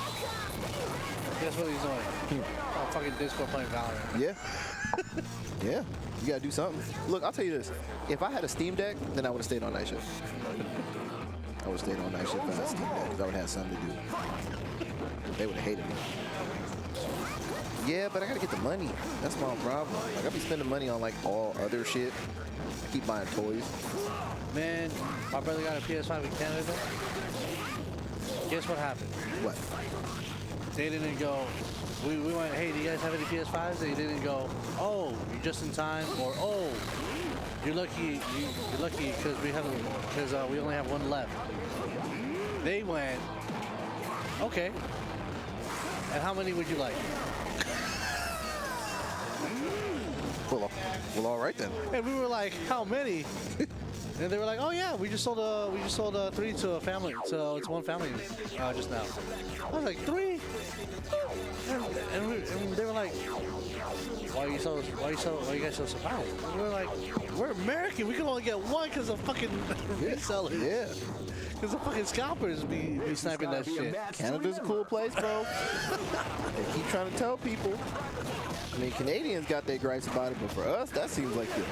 Guess what he's doing? Oh, fucking disco playing Valorant.
Yeah. Yeah. You gotta do something. Look, I'll tell you this. If I had a Steam Deck, then I would have stayed on night shift. I would have stayed on night shift if I had a Steam Deck because I would have had something to do. They would have hated me. Yeah, but I gotta get the money. That's my problem. Like I be spending money on like all other shit. I keep buying toys.
Man, my brother got a PS5 in Canada. Guess what happened?
What?
They didn't go. We went, hey, do you guys have any PS5s? They didn't go, oh, you're just in time, or oh, you're lucky. You're lucky because we only have one left. They went, okay. And how many would you like?
Well, all right then.
And we were like, how many? And they were like, oh yeah, we just sold 3 to a family, so it's one family just now. I was like, 3? And they were like, why are you guys so surprised? And we were like, we're American, we can only get one because of fucking resellers.
Yeah.
Because the fucking scalpers be sniping that shit.
Canada's a cool place, bro. They keep trying to tell people. I mean, Canadians got their gripes about it, but for us, that seems like it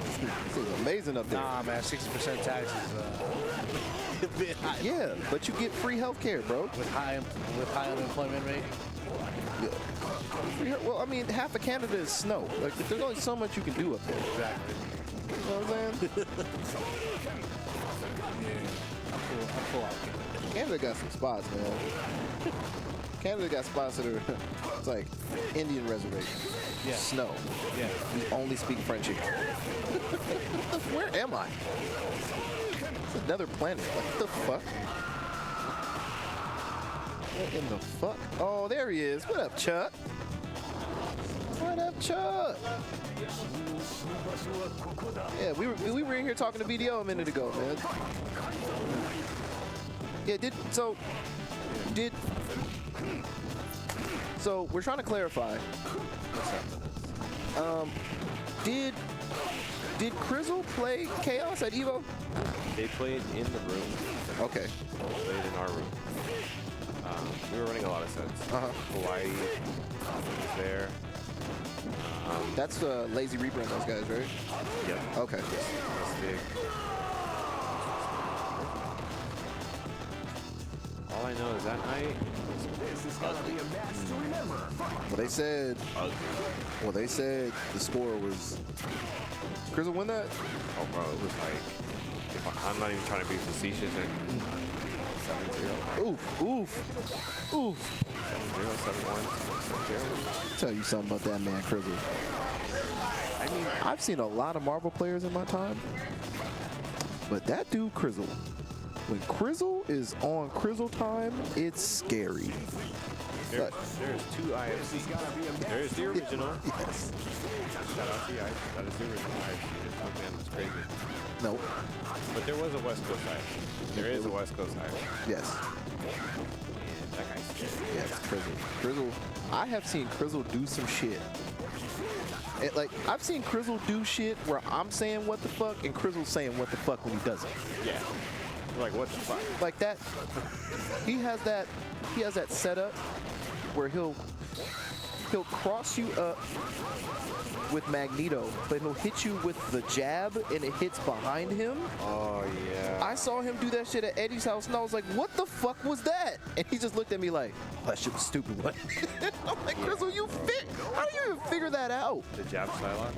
seems amazing up there.
Nah, man, 60% taxes.
Yeah, but you get free health care, bro.
With high unemployment rate.
Yeah. Well, I mean, half of Canada is snow. Like, there's only so much you can do up there.
Exactly.
You know what I'm saying?
I'm full out.
Canada got some spots, man. Canada got spots that are, it's like Indian reservation.
Yeah.
Snow.
Yeah.
We only speak French here. Where am I? It's another planet. What the fuck? What in the fuck? Oh, there he is. What up, Chuck? What up, Chuck? Yeah, we were in here talking to BDO a minute ago, man. Yeah, so we're trying to clarify. Did Crizzle play Chaos at Evo?
They played in the room.
Okay.
They played in our room. We were running a lot of sets. Hawaii was there.
That's Lazy Reaper and those guys, right?
Yeah.
Okay.
That's big. All I know is that night.
Well, they said the score was. Crizzle win that?
Oh, bro, it was like, I'm not even trying to be facetious. 7-0.
Oof.
7-0, 7-1.
Tell you something about that man, Crizzle. I mean, I've seen a lot of Marvel players in my time, but that dude Crizzle, when Crizzle is on Crizzle time, it's scary.
There's 2 IFC. There's the original.
Yes.
Shout out to the IFC. That is the original IFC. This man was crazy.
Nope.
But there was a West Coast IFC. There is a West Coast IFC.
Yes.
And that guy's scary.
Yes, Crizzle. I have seen Crizzle do some shit. I've seen Crizzle do shit where I'm saying what the fuck and Crizzle's saying what the fuck when he does it.
Yeah. Like, what the fuck?
Like that. He has that setup where he'll cross you up with Magneto, but he'll hit you with the jab and it hits behind him.
Oh, yeah.
I saw him do that shit at Eddie's house and I was like, what the fuck was that? And he just looked at me like, oh, that shit was stupid. What? I'm like, Crizzle, how do you even figure that out?
The jab Psylocke?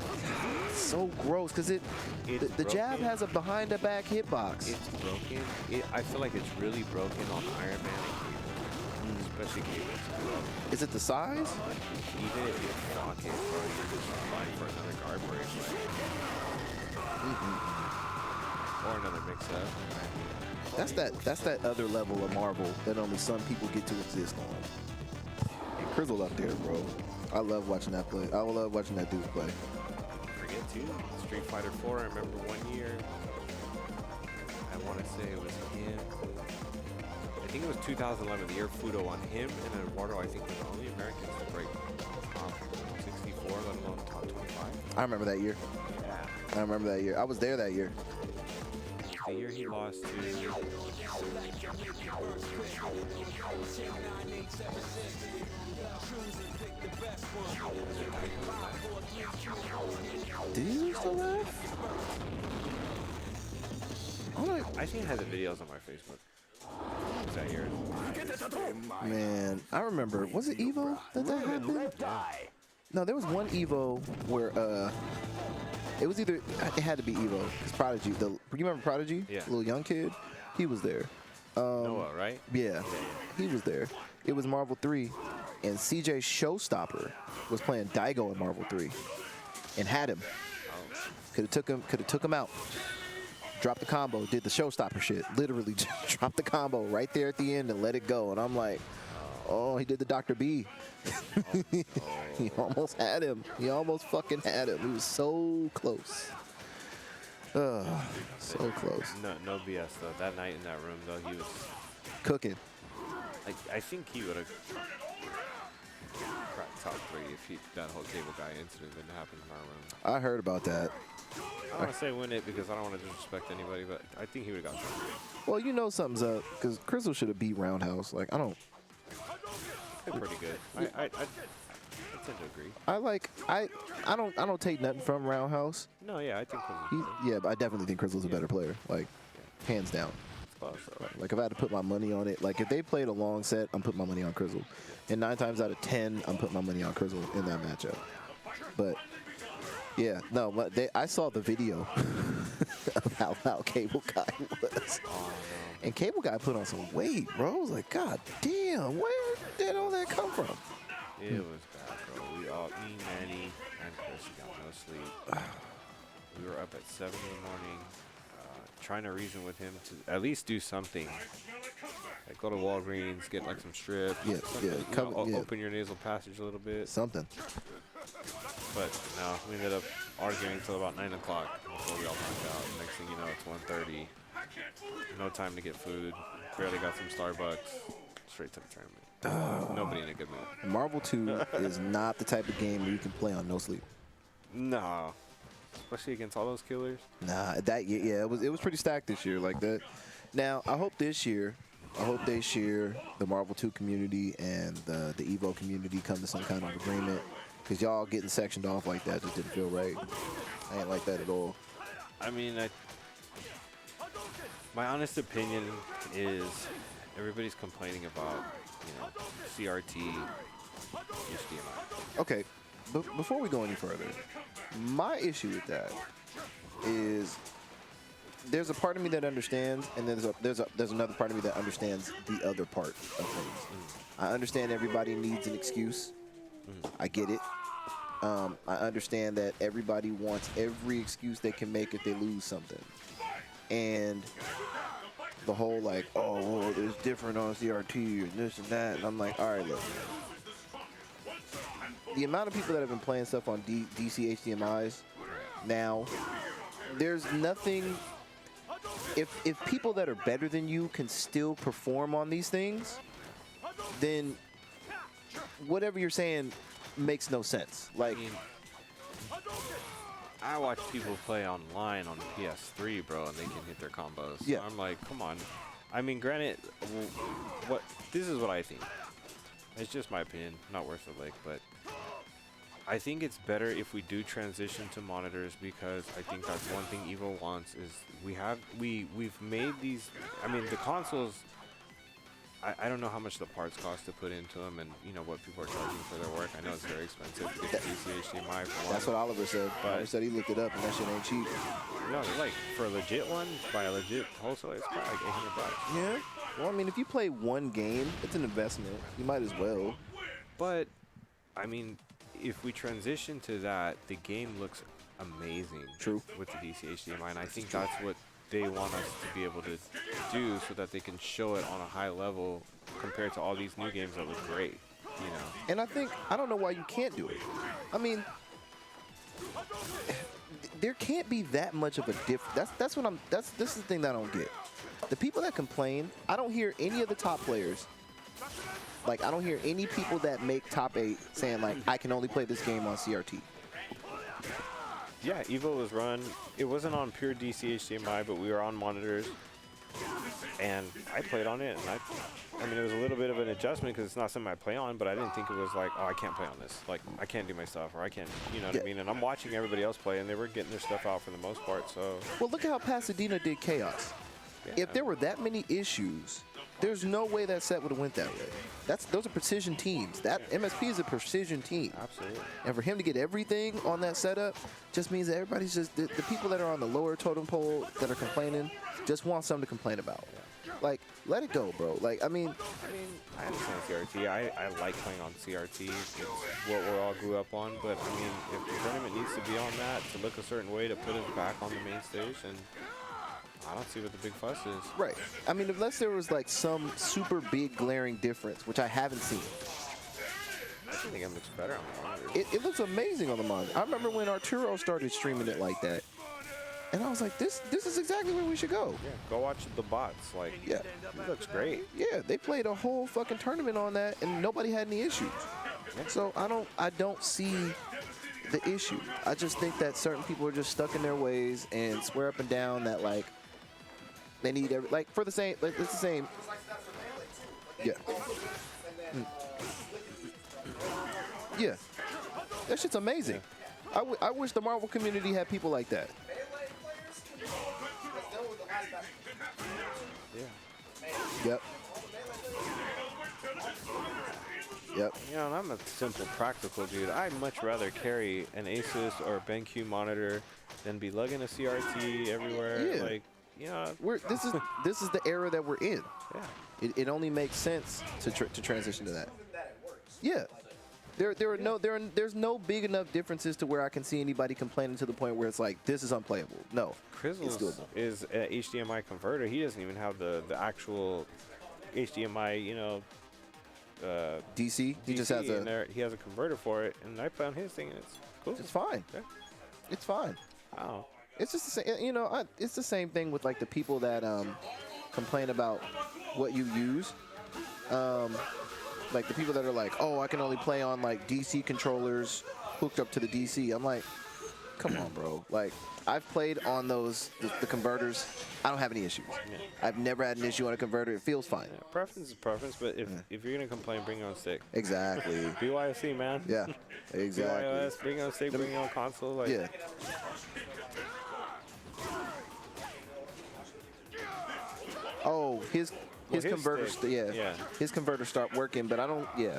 It's so gross because the jab has a behind the back hitbox.
It's broken. I feel like it's really broken on Iron Man and Cable. Especially Cable.
Is it the size?
Even if you block it, bro, you're just applying for another guard break. Or another mix-up.
That's that other level of Marvel that only some people get to exist on. Crizzle up there, bro. I love watching that play. I love watching that dude play.
Forget too. Street Fighter 4. I remember one year. I want to say it was him. I think it was 2011, the year Fudo on him and Eduardo. I think were the only Americans to break top 64, let alone top 25.
I remember that year.
Yeah.
I remember that year. I was there that year.
The year he lost to.
Did he still laugh?
I think I had the videos on my Facebook. Was that year?
Man, I remember. Was it Evo that happened? No, there was one Evo where it was either it had to be Evo because Prodigy. You remember Prodigy?
Yeah.
Little young kid. He was there.
Noah, right?
Yeah, he was there. It was Marvel 3, and CJ Showstopper was playing Daigo in Marvel 3, and had him. Could have took him out. Dropped the combo, did the Showstopper shit. Literally just dropped the combo right there at the end and let it go. And I'm like, oh, he did the Dr. B. He almost had him. He almost fucking had him. He was so close. So close.
No BS though. That night in that room though, he was
Cooking.
I think he would have cracked top 3 if that whole cable guy incident didn't happen in our room.
I heard about that.
I don't want to say win it because I don't want to disrespect anybody, but I think he would have got something.
Well, you know something's up because Crystal should have beat Roundhouse. Like, I don't.
They're pretty good. I tend to agree.
I don't take nothing from Roundhouse.
No, yeah, I think
Yeah, but I definitely think Crystal's a better player. Like, hands down. Like, if I had to put my money on it, like, if they played a long set, I'm putting my money on Crystal. And 9 times out of 10, I'm putting my money on Crystal in that matchup. But, yeah, no, but I saw the video of how Cable Guy was. And Cable Guy put on some weight, bro. I was like, God damn, where did all that come from?
It was bad, bro. Me, Manny, and Chris got no sleep. We were up at 7 in the morning, trying to reason with him to at least do something. Like go to Walgreens, get like some strips. Open your nasal passage a little bit.
Something.
But no, we ended up arguing until about 9 o'clock before we all knocked out. Next thing you know, it's 1:30. No time to get food. Barely got some Starbucks. Straight to the tournament. Nobody in a good mood.
Marvel 2 is not the type of game where you can play on no sleep.
No. Especially against all those killers.
Nah, it was pretty stacked this year like that. Now, I hope this year, this year the Marvel 2 community and the Evo community come to some kind of agreement because y'all getting sectioned off like that just didn't feel right. I ain't like that at all.
I mean, my honest opinion is everybody's complaining about, CRT, HDMI.
Okay, but before we go any further, my issue with that is there's a part of me that understands, and there's another part of me that understands the other part of things. I understand everybody needs an excuse. I get it. I understand that everybody wants every excuse they can make if they lose something. And the whole like, oh, well, it's different on CRT and this and that. And I'm like, all right, look. The amount of people that have been playing stuff on DC HDMIs now, there's nothing. If people that are better than you can still perform on these things, then whatever you're saying makes no sense. Like,
I watch people play online on PS3, bro, and they can hit their combos.
Yeah.
I'm like, come on. I mean, granted, this is what I think. It's just my opinion, not worth the lick, but I think it's better if we do transition to monitors because I think that's one thing Evo wants is we've made these. I mean, the consoles. I don't know how much the parts cost to put into them, and what people are charging for their work. I know it's very expensive to get the DC HDMI for one.
That's what Oliver said. Oliver said he looked it up, and that shit ain't cheap.
No, like for a legit one, by a legit wholesaler, it's probably like $800.
Yeah. Well, I mean, if you play one game, it's an investment. You might as well.
But I mean, if we transition to that, the game looks amazing.
True. With
the DC HDMI, and I think that's what they want us to be able to do so that they can show it on a high level compared to all these new games that look great,
And I don't know why you can't do it. I mean, there can't be that much of a difference. This is the thing that I don't get. The people that complain, I don't hear any of the top players. Like, I don't hear any people that make top 8 saying, like, I can only play this game on CRT.
Yeah, Evo was run. It wasn't on pure DC HDMI, but we were on monitors. And I played on it, and I mean, it was a little bit of an adjustment because it's not something I play on, but I didn't think it was like, oh, I can't play on this. Like, I can't do my stuff, or I can't, you know what I mean? And I'm watching everybody else play, and they were getting their stuff out for the most part, so.
Well, look at how Pasadena did Chaos.
Yeah.
If there were that many issues, there's no way that set would have went that way. Those are precision teams. That MSP is a precision team.
Absolutely.
And for him to get everything on that setup just means that everybody's just, the people that are on the lower totem pole that are complaining just want something to complain about. Like, let it go, bro. Like, I mean,
I understand CRT. I like playing on CRT. It's what we all grew up on. But, I mean, if the tournament needs to be on that to look a certain way to put us back on the main stage, and I don't see what the big fuss is.
Right. I mean, unless there was, like, some super big glaring difference, which I haven't seen.
I think it looks better on the monitor.
It looks amazing on the monitor. I remember when Arturo started streaming it like that. And I was like, this is exactly where we should go.
Yeah, go watch the bots. Like,
yeah,
it looks great.
Yeah, they played a whole fucking tournament on that, and nobody had any issues. So I don't see the issue. I just think that certain people are just stuck in their ways and swear up and down that, like, they need like for the same, like, it's the same. Yeah. Yeah. That shit's amazing. I wish the Marvel community had people like that. Yep. Yep.
You know, and I'm a simple, practical dude. I'd much rather carry an Asus or a BenQ monitor than be lugging a CRT everywhere.
Yeah.
Like, you know,
this is the era that we're in.
Yeah.
It only makes sense to transition to that. Yeah. There's no big enough differences to where I can see anybody complaining to the point where it's like, this is unplayable. No.
Crizzles is an HDMI converter. He doesn't even have the actual HDMI, you know,
DC. He just has
he has a converter for it, and I play on his thing, and it's cool.
It's fine.
Yeah.
It's fine.
Wow.
It's just the same. You know, it's the same thing with like the people that complain about what you use. Like the people that are like, oh, I can only play on like DC controllers hooked up to the DC. I'm like, come on, bro. Like, I've played on those, the converters. I don't have any issues.
Yeah.
I've never had an issue on a converter. It feels fine.
Yeah, preference is preference, but if you're going to complain, bring your own stick.
Exactly.
BYOC, man.
Yeah, exactly.
BYOS, bring your own stick, bring your own console. Like,
yeah. Oh, his converters,
yeah.
His converters start working, but I don't. Yeah,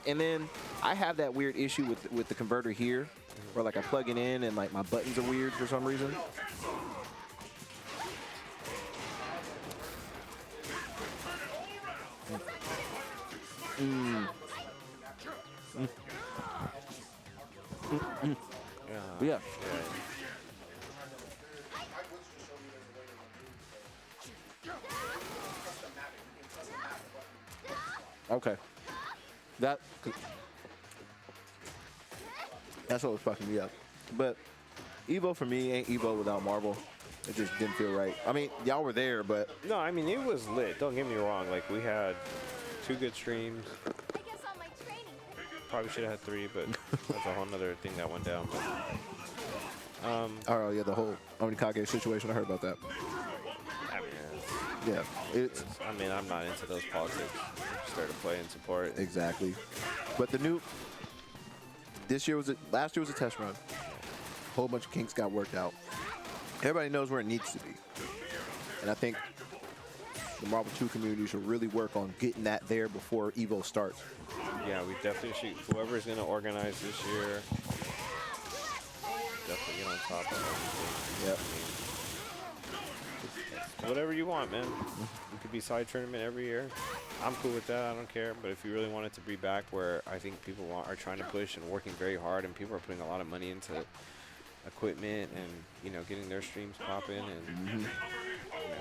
and then I have that weird issue with the converter here, where like I plug it in and like my buttons are weird for some reason. Yeah. Okay. That's what was fucking me up. But Evo for me ain't Evo without Marvel. It just didn't feel right. I mean, y'all were there, but
no, I mean, it was lit. Don't get me wrong. Like, we had 2 good streams. Probably should have had 3, but that's a whole nother thing that went down. But,
oh yeah, the whole Omnikage situation. I heard about that.
I mean,
Yeah, it's.
I mean, I'm not into those politics. I just started playing support.
Exactly. But last year was a test run. A whole bunch of kinks got worked out. Everybody knows where it needs to be. And I think the Marvel 2 community should really work on getting that there before Evo starts.
Yeah, we definitely should. Whoever's going to organize this year, definitely get on top of everything.
Yep.
Whatever you want, man. It could be side tournament every year. I'm cool with that. I don't care. But if you really want it to be back where I think people are trying to push and working very hard, and people are putting a lot of money into equipment and, you know, getting their streams popping, and I mean,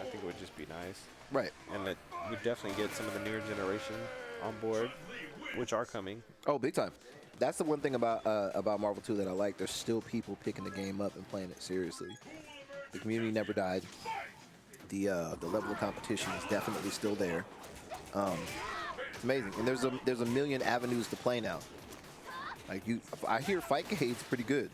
I think it would just be nice.
Right.
And that we definitely get some of the newer generation on board, which are coming.
Oh, big time. that's the one thing about Marvel 2 that I like. There's still people picking the game up and playing it seriously. The community never died. The level of competition is definitely still there. It's amazing, and there's a million avenues to play now. Like I hear Fightcade's pretty good.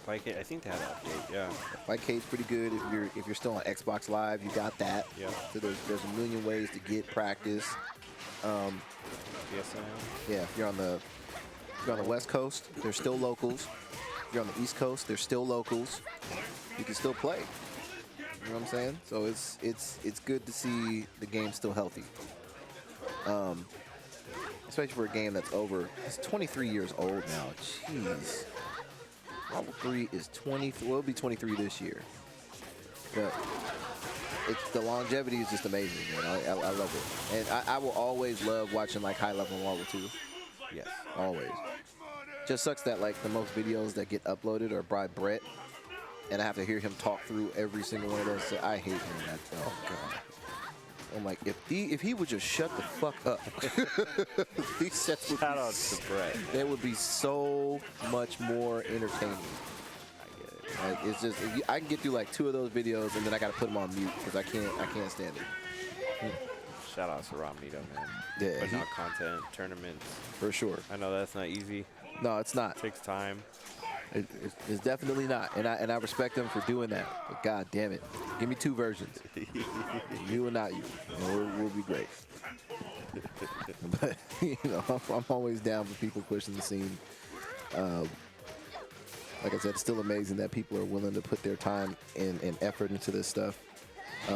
Fightcade, I think they had an update. Yeah.
Fightcade's pretty good if you're still on Xbox Live. You got that.
Yeah.
So there's a million ways to get practice.
PSN.
Yeah. If you're on the West Coast, there's still locals. If you're on the East Coast, there's still locals. You can still play. You know what I'm saying? So it's good to see the game still healthy. Especially for a game that's over. It's 23 years old now. Jeez. Marvel 3 is 20. Well, it'll be 23 this year. But the longevity is just amazing, man. I love it, and I will always love watching like high level Marvel 2.
Yes.
Always. Just sucks that like the most videos that get uploaded are by Brett, and I have to hear him talk through every single one of those. So I hate him. Oh god. I'm like, if he would just shut the fuck up. These sets would
Shout out to Brett.
They would be so much more entertaining.
I get it.
Like, it's just I can get through like 2 of those videos and then I gotta put them on mute because I can't stand it.
Shout out to Romnito, man.
Yeah,
Putting out content, tournaments.
For sure.
I know that's not easy.
No, it's not.
It takes time.
It's definitely not, and I respect him for doing that. But god damn it, give me 2 versions, you and not you. We'll be great. But you know, I'm always down for people pushing the scene. Like I said, it's still amazing that people are willing to put their time and effort into this stuff. If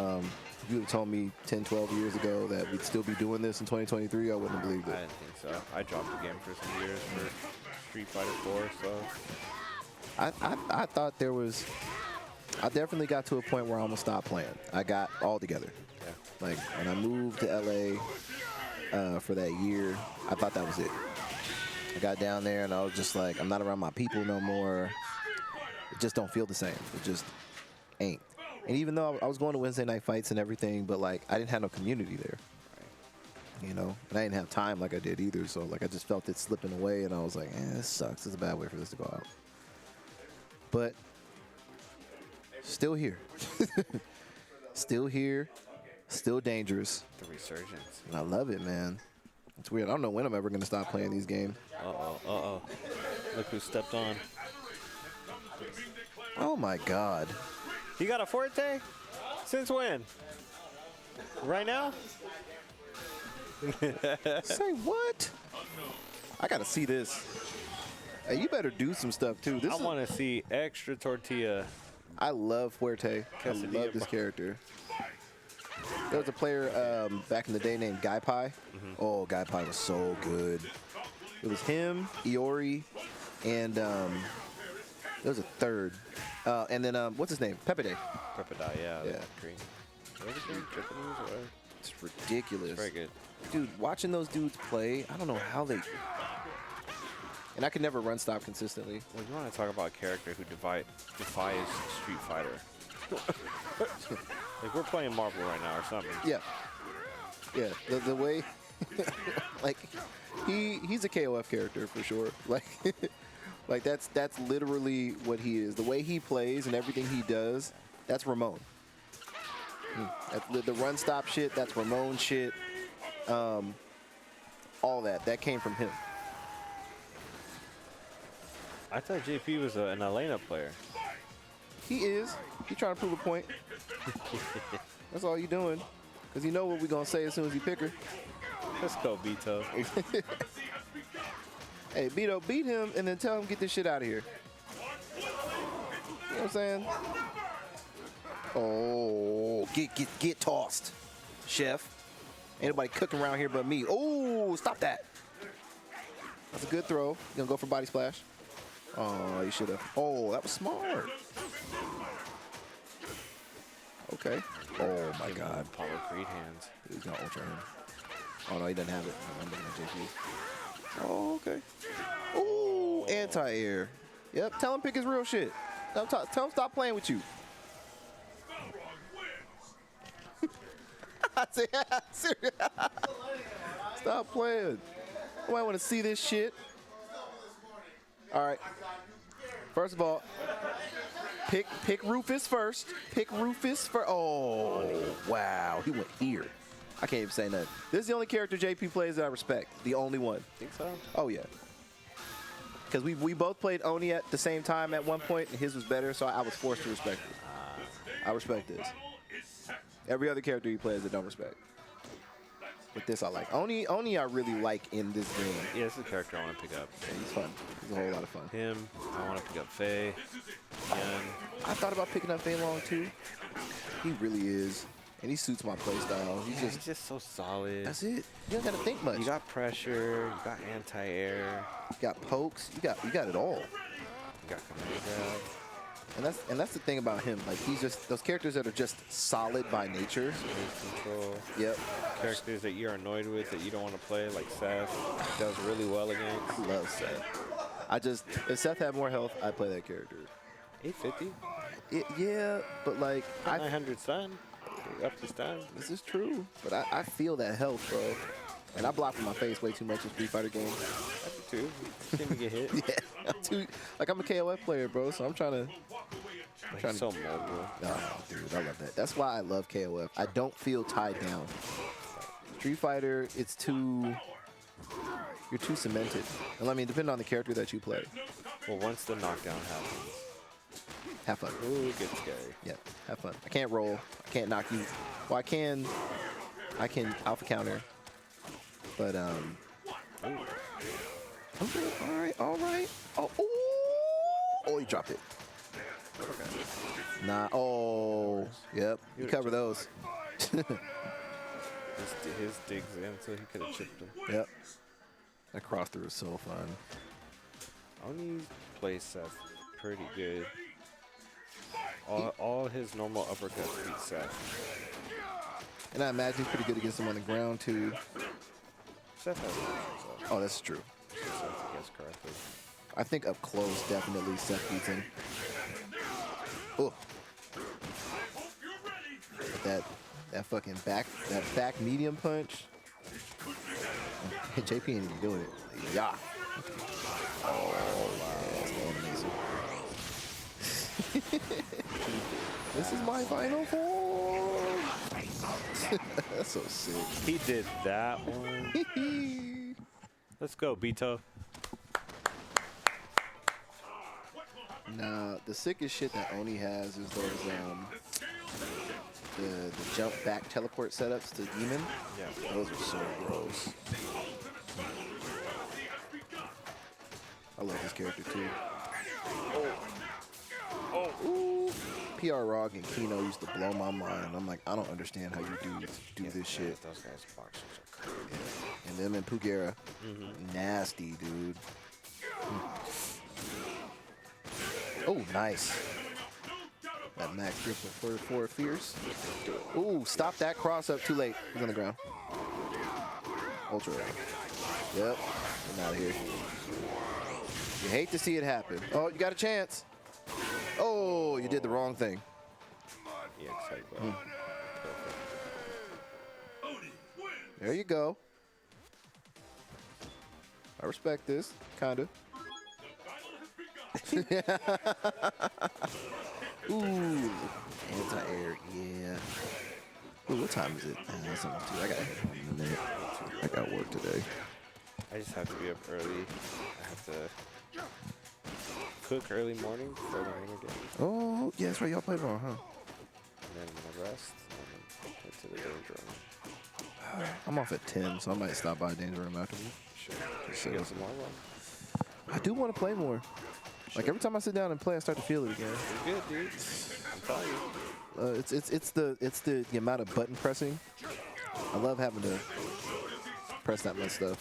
you would have told me 10, 12 years ago that we'd still be doing this in 2023, I wouldn't have believed it.
I didn't think so. I dropped the game for some years for Street Fighter 4, so.
I thought there was. I definitely got to a point where I almost stopped playing. I got all together.
Yeah.
Like when I moved to LA for that year, I thought that was it. I got down there and I was just like, I'm not around my people no more. It just don't feel the same. It just ain't. And even though I was going to Wednesday night fights and everything, but like I didn't have no community there. You know, and I didn't have time like I did either. So like I just felt it slipping away, and I was like, this sucks. It's a bad way for this to go out. But still here. Still here. Still dangerous.
The resurgence.
And I love it, man. It's weird. I don't know when I'm ever going to stop playing these games.
Uh-oh. Look who stepped on.
Oh, my God.
You got a Forte? Since when? Right now?
Say what? I got to see this. Hey, you better do some stuff, too.
I want to see extra tortilla.
I love Fuerte. I love this character. There was a player back in the day named Guy Pie. Oh, Guy Pie was so good. It was him, Iori, and there was a third. And then, what's his name? Pepide.
Pepide, yeah.
Yeah.
Green. What is it? Japanese or what?
It's ridiculous.
Very good.
Dude, watching those dudes play, I don't know how they... And I could never run stop consistently.
Well, you want to talk about a character who defies Street Fighter. Like, we're playing Marvel right now or something.
Yeah. Yeah, the way... like, he's a KOF character for sure. Like, like that's literally what he is. The way he plays and everything he does, that's Ramon. That's the run stop shit, that's Ramon shit. All that came from him.
I thought JP was an Elena player.
He is. He's trying to prove a point. That's all you doing. Because you know what we're going to say as soon as you pick her.
Let's go, Beto.
Hey, Beto, beat him and then tell him get this shit out of here. You know what I'm saying? Oh, get tossed, chef. Ain't nobody cooking around here but me. Oh, stop that. That's a good throw. You gonna go for body splash? Oh, you should have. Oh, that was smart. Okay. Oh my God.
Apollo Creed hands.
He's gonna ultra him. Oh no, he doesn't have it. I'm looking at JP. Oh, okay. Ooh, anti-air. Yep. Tell him pick his real shit. Tell him stop playing with you. Stop playing. Nobody want to see this shit. All right. First of all, pick Rufus first. Pick Rufus for. Oh, wow. He went here. I can't even say nothing. This is the only character JP plays that I respect. The only one.
Think so?
Oh, yeah. Because we both played Oni at the same time at one point, and his was better, so I was forced to respect it. I respect this. Every other character he plays, I don't respect. But this I like. Oni I really like in this game.
Yeah, this is a character I want to pick up.
Yeah, he's fun. He's a whole lot of fun.
Him. I want to pick up Faye. Yun.
I thought about picking up Fei Long too. He really is. And he suits my playstyle.
He's just so solid.
That's it. You don't gotta think much.
You got pressure, you got anti-air.
You got pokes. You got it all.
You got command grab.
And that's the thing about him. Like he's just those characters that are just solid by nature.
Space control.
Yep.
Characters that you're annoyed with that you don't want to play, like Seth. Does really well against.
I love Seth. If Seth had more health, I'd play that character.
850?
Yeah, but like
900 stun. Up to stun.
This is true, but I feel that health, bro. And I block from my face way too much in Street Fighter games.
I do too. Seem to get hit.
Yeah, I'm a KOF player, bro. So I'm trying to.
So mobile.
Oh, dude, I love that. That's why I love KOF. I don't feel tied down. Street Fighter, it's too. You're too cemented. And I mean, depending on the character that you play.
Well, once the knockdown happens.
Have fun.
Ooh, it gets scary.
Yeah, have fun. I can't roll. I can't knock you. Well, I can alpha counter. But okay, all right. Oh, he dropped it. Nah. Oh, yep. You cover those.
His digs in, so he could have chipped him.
Yep. That cross through is so fun.
Oni plays Seth pretty good. All his normal uppercuts beat Seth.
And I imagine he's pretty good against him on the ground too.
Seth has options.
Oh, that's true.
Seth guessed correctly.
I think up close, definitely Seth beats him. Oh. But that fucking back medium punch. JP ain't even doing it. Yeah. Oh, wow. That's amazing. This is my final form. That's so sick.
He did that one. Let's go, Beto.
Nah, the sickest shit that Oni has is those the jump back teleport setups to Demon.
Yeah.
Those are so gross. I love this character too. Oh. Ooh. PR Rog and Kino used to blow my mind. I'm like, I don't understand how you do this shit.
Those guys boxers are crazy.
Yeah. And them and Pugera, nasty, dude. Oh, nice. That max grip for fierce. Ooh, stop that cross up too late. He's on the ground. Ultra. Yep. I'm out of here. You hate to see it happen. Oh, you got a chance. Oh, you did the wrong thing.
Yeah,
There you go. I respect this, kind of. Ooh, anti-air, yeah. Ooh, what time is it? It's almost 2. I got a minute. I got work today.
I just have to be up early. I have to cook early morning for the winter game.
Oh, yeah, that's right. Y'all play tomorrow, huh?
And then I'm gonna rest and then head to the danger room.
I'm off at 10, so I might stop by Danger Room afterwards.
Sure. Get some more
I do want to play more. Like every time I sit down and play, I start to feel it again.
You're good, dude. I'm telling you.
It's the amount of button pressing. I love having to press that much stuff.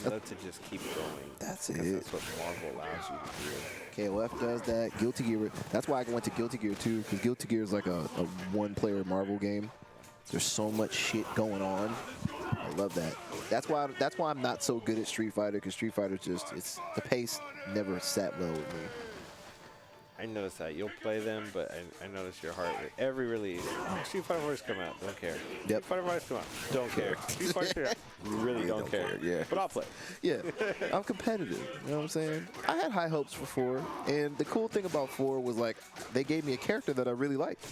You love to just keep going.
That's
because
it.
That's what Marvel allows you to do.
KOF does that. Guilty Gear. That's why I went to Guilty Gear too, because Guilty Gear is like a one-player Marvel game. There's so much shit going on. I love that. That's why I'm not so good at Street Fighter, because Street Fighter the pace never sat well with me.
I noticed that. You'll play them, but I noticed your heart rate. Every release. Street Fighter Fighters come out. Don't care.
Yep.
Street Fighter Fighters come out. Don't care. Street Fighter really don't care.
Yeah.
But I'll play.
Yeah, I'm competitive. You know what I'm saying? I had high hopes for 4, and the cool thing about 4 was like they gave me a character that I really liked.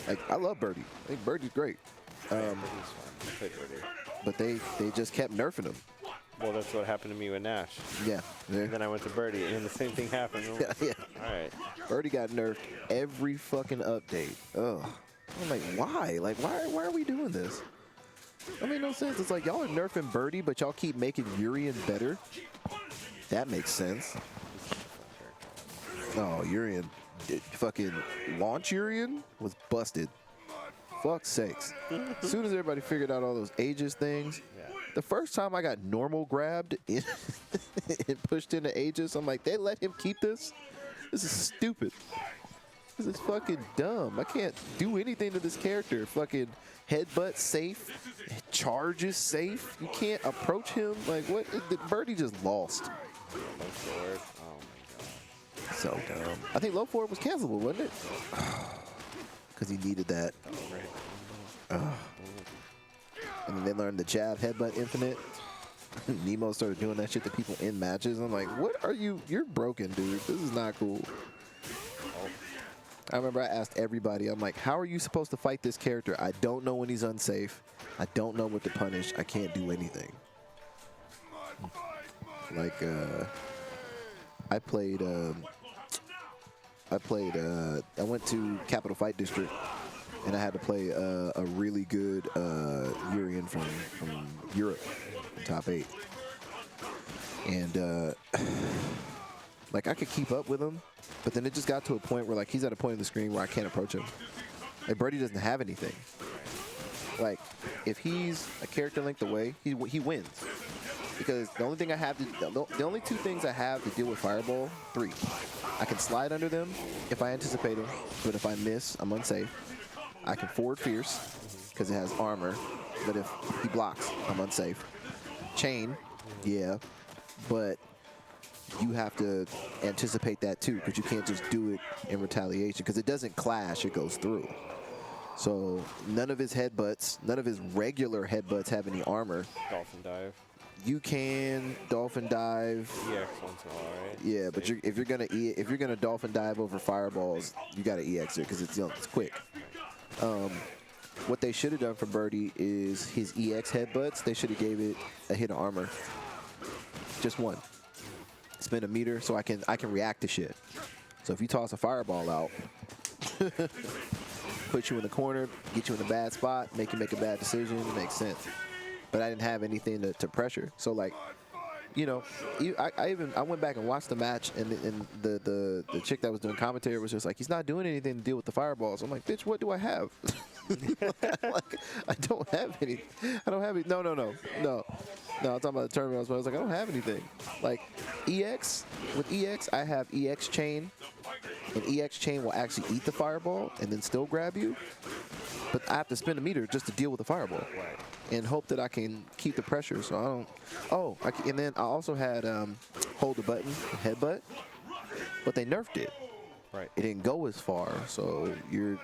Like I love Birdie. I think Birdie's great.
Birdie's fun. I played Birdie.
But they just kept nerfing him.
Well, that's what happened to me with Nash.
Yeah.
And then I went to Birdie, and then the same thing happened.
Yeah.
All right.
Birdie got nerfed every fucking update. Ugh. I'm like, why? Like, why are we doing this? That made no sense. It's like y'all are nerfing Birdie, but y'all keep making Urien better. That makes sense. Oh, Urien. Fucking launch Urien was busted. Fuck's sakes. As soon as everybody figured out all those Aegis things, the first time I got normal grabbed and pushed into Aegis, I'm like, they let him keep this? This is stupid. This is fucking dumb. I can't do anything to this character. Fucking headbutt safe, charge is safe. You can't approach him. Like, what? Birdie just lost.
Low forward. Oh my god.
So dumb. I think low forward was cancelable, wasn't it? Because he needed that. And then they learned the jab headbutt infinite. Nemo started doing that shit to people in matches. I'm like, what are you? You're broken, dude. This is not cool. I remember I asked everybody, I'm like, how are you supposed to fight this character? I don't know when he's unsafe. I don't know what to punish. I can't do anything. Like, I went to Capital Fight District and I had to play a really good Urien from Europe, top 8. And like I could keep up with him, but then it just got to a point where like he's at a point in the screen where I can't approach him. Like Birdie doesn't have anything. Like if he's a character length away, he wins. Because the only thing I have the only 2 things I have to deal with Fireball, 3. I can slide under them if I anticipate him, but if I miss, I'm unsafe. I can forward fierce because it has armor, but if he blocks, I'm unsafe. Chain, yeah, but you have to anticipate that too because you can't just do it in retaliation because it doesn't clash, it goes through. So none of his headbutts, none of his regular headbutts have any armor.
Dolphin dive.
You can dolphin dive.
EX once in a while, right?
Yeah, but if you're gonna dolphin dive over fireballs, you gotta EX it because it's quick. What they should have done for Birdie is his EX headbutts. They should have gave it a hit of armor, just one. Spend a meter so I can react to shit. So if you toss a fireball out, put you in the corner, get you in a bad spot, make you make a bad decision, it makes sense. But I didn't have anything to pressure. So like, you know, I went back and watched the match, and the chick that was doing commentary was just like, he's not doing anything to deal with the fireballs. I'm like, bitch, what do I have? Like, I don't have any. I don't have any. No. I'm talking about the tournament. I was like, I don't have anything. Like EX, with EX, I have EX chain, and EX chain will actually eat the fireball and then still grab you. But I have to spend a meter just to deal with the fireball. And hope that I can keep the pressure so I don't. Oh, and then I also had hold the button, headbutt, but they nerfed it.
Right.
It didn't go as far, so you're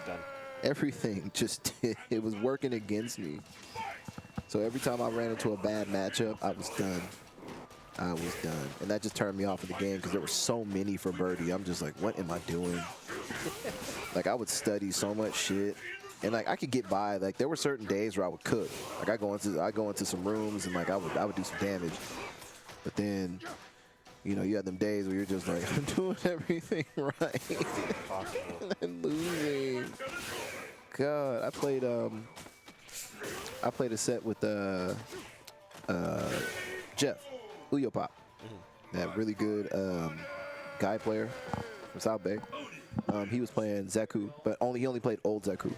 Done.
Everything just it was working against me. So every time I ran into a bad matchup, I was done. I was done, and that just turned me off of the game because there were so many for Birdie. I'm just like, what am I doing? Like I would study so much shit. And like I could get by. Like there were certain days where I would cook. Like I go into some rooms and like I would do some damage. But then, you know, you have them days where you're just like, I'm doing everything right and losing. God, I played a set with Jeff Uyopop, that really good guy player from South Bay. He was playing Zeku, but he only played old Zeku.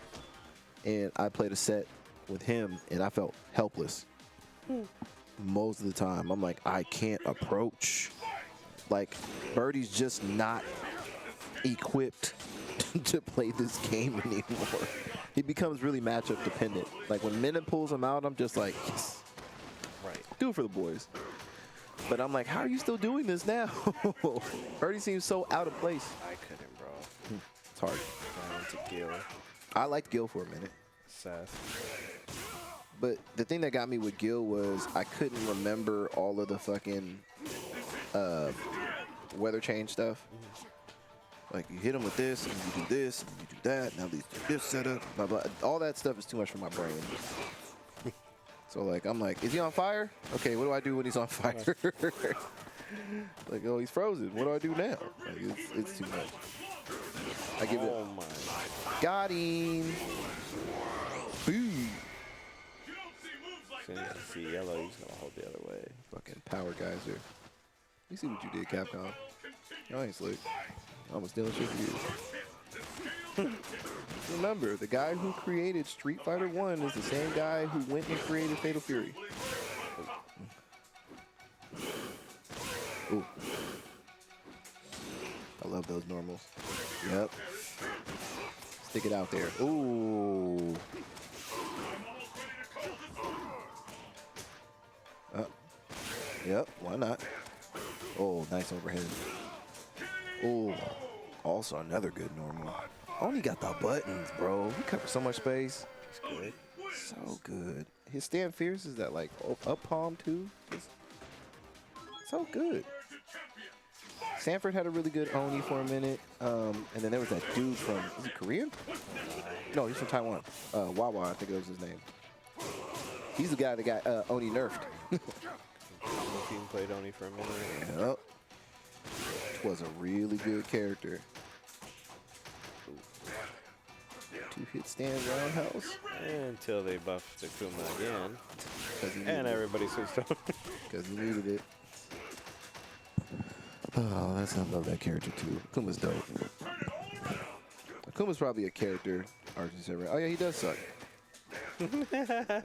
And I played a set with him, and I felt helpless most of the time. I'm like, I can't approach. Like, Birdie's just not equipped to play this game anymore. He becomes really matchup dependent. Like, when Minute pulls him out, I'm just like, yes.
Right.
Do it for the boys. But I'm like, how are you still doing this now? Already seems so out of place.
I couldn't, bro.
It's hard.
I went to Gil.
I liked Gil for a minute.
Seth.
But the thing that got me with Gil was I couldn't remember all of the fucking weather change stuff. Like you hit him with this, and you do this, and you do that. Now these do this setup, blah blah. All that stuff is too much for my brain. So like I'm like, is he on fire? Okay, what do I do when he's on fire? Like, oh, he's frozen. What do I do now? Like it's too much. I give it.
Oh my.
Got him. Boom.
As soon as you see yellow, he's gonna hold the other way.
Fucking power geyser. You see what you did, Capcom? Y'all ain't slick. I was stealing shit for you. Remember, the guy who created Street Fighter 1 is the same guy who went and created Fatal Fury. Ooh. I love those normals. Yep. Stick it out there. Ooh. Yep, why not? Oh, nice overhead. Oh, also another good normal. Only got the buttons, bro. He covers so much space. It's good. So good. His stand fierce is that like up palm too. It's so good. Sanford had a really good Oni for a minute. And then there was that dude from, is he Korean? No, he's from Taiwan. Wawa, I think it was his name. He's the guy that got Oni nerfed.
Team played Oni for a minute.
Yep. Was a really good character. Two-hit stand roundhouse.
Until they buffed Takuma again. And everybody switched on.
Because he needed it. Oh, that's not love that character too. Akuma's dope. Akuma's probably a character Archie ever. Oh yeah, he does suck. In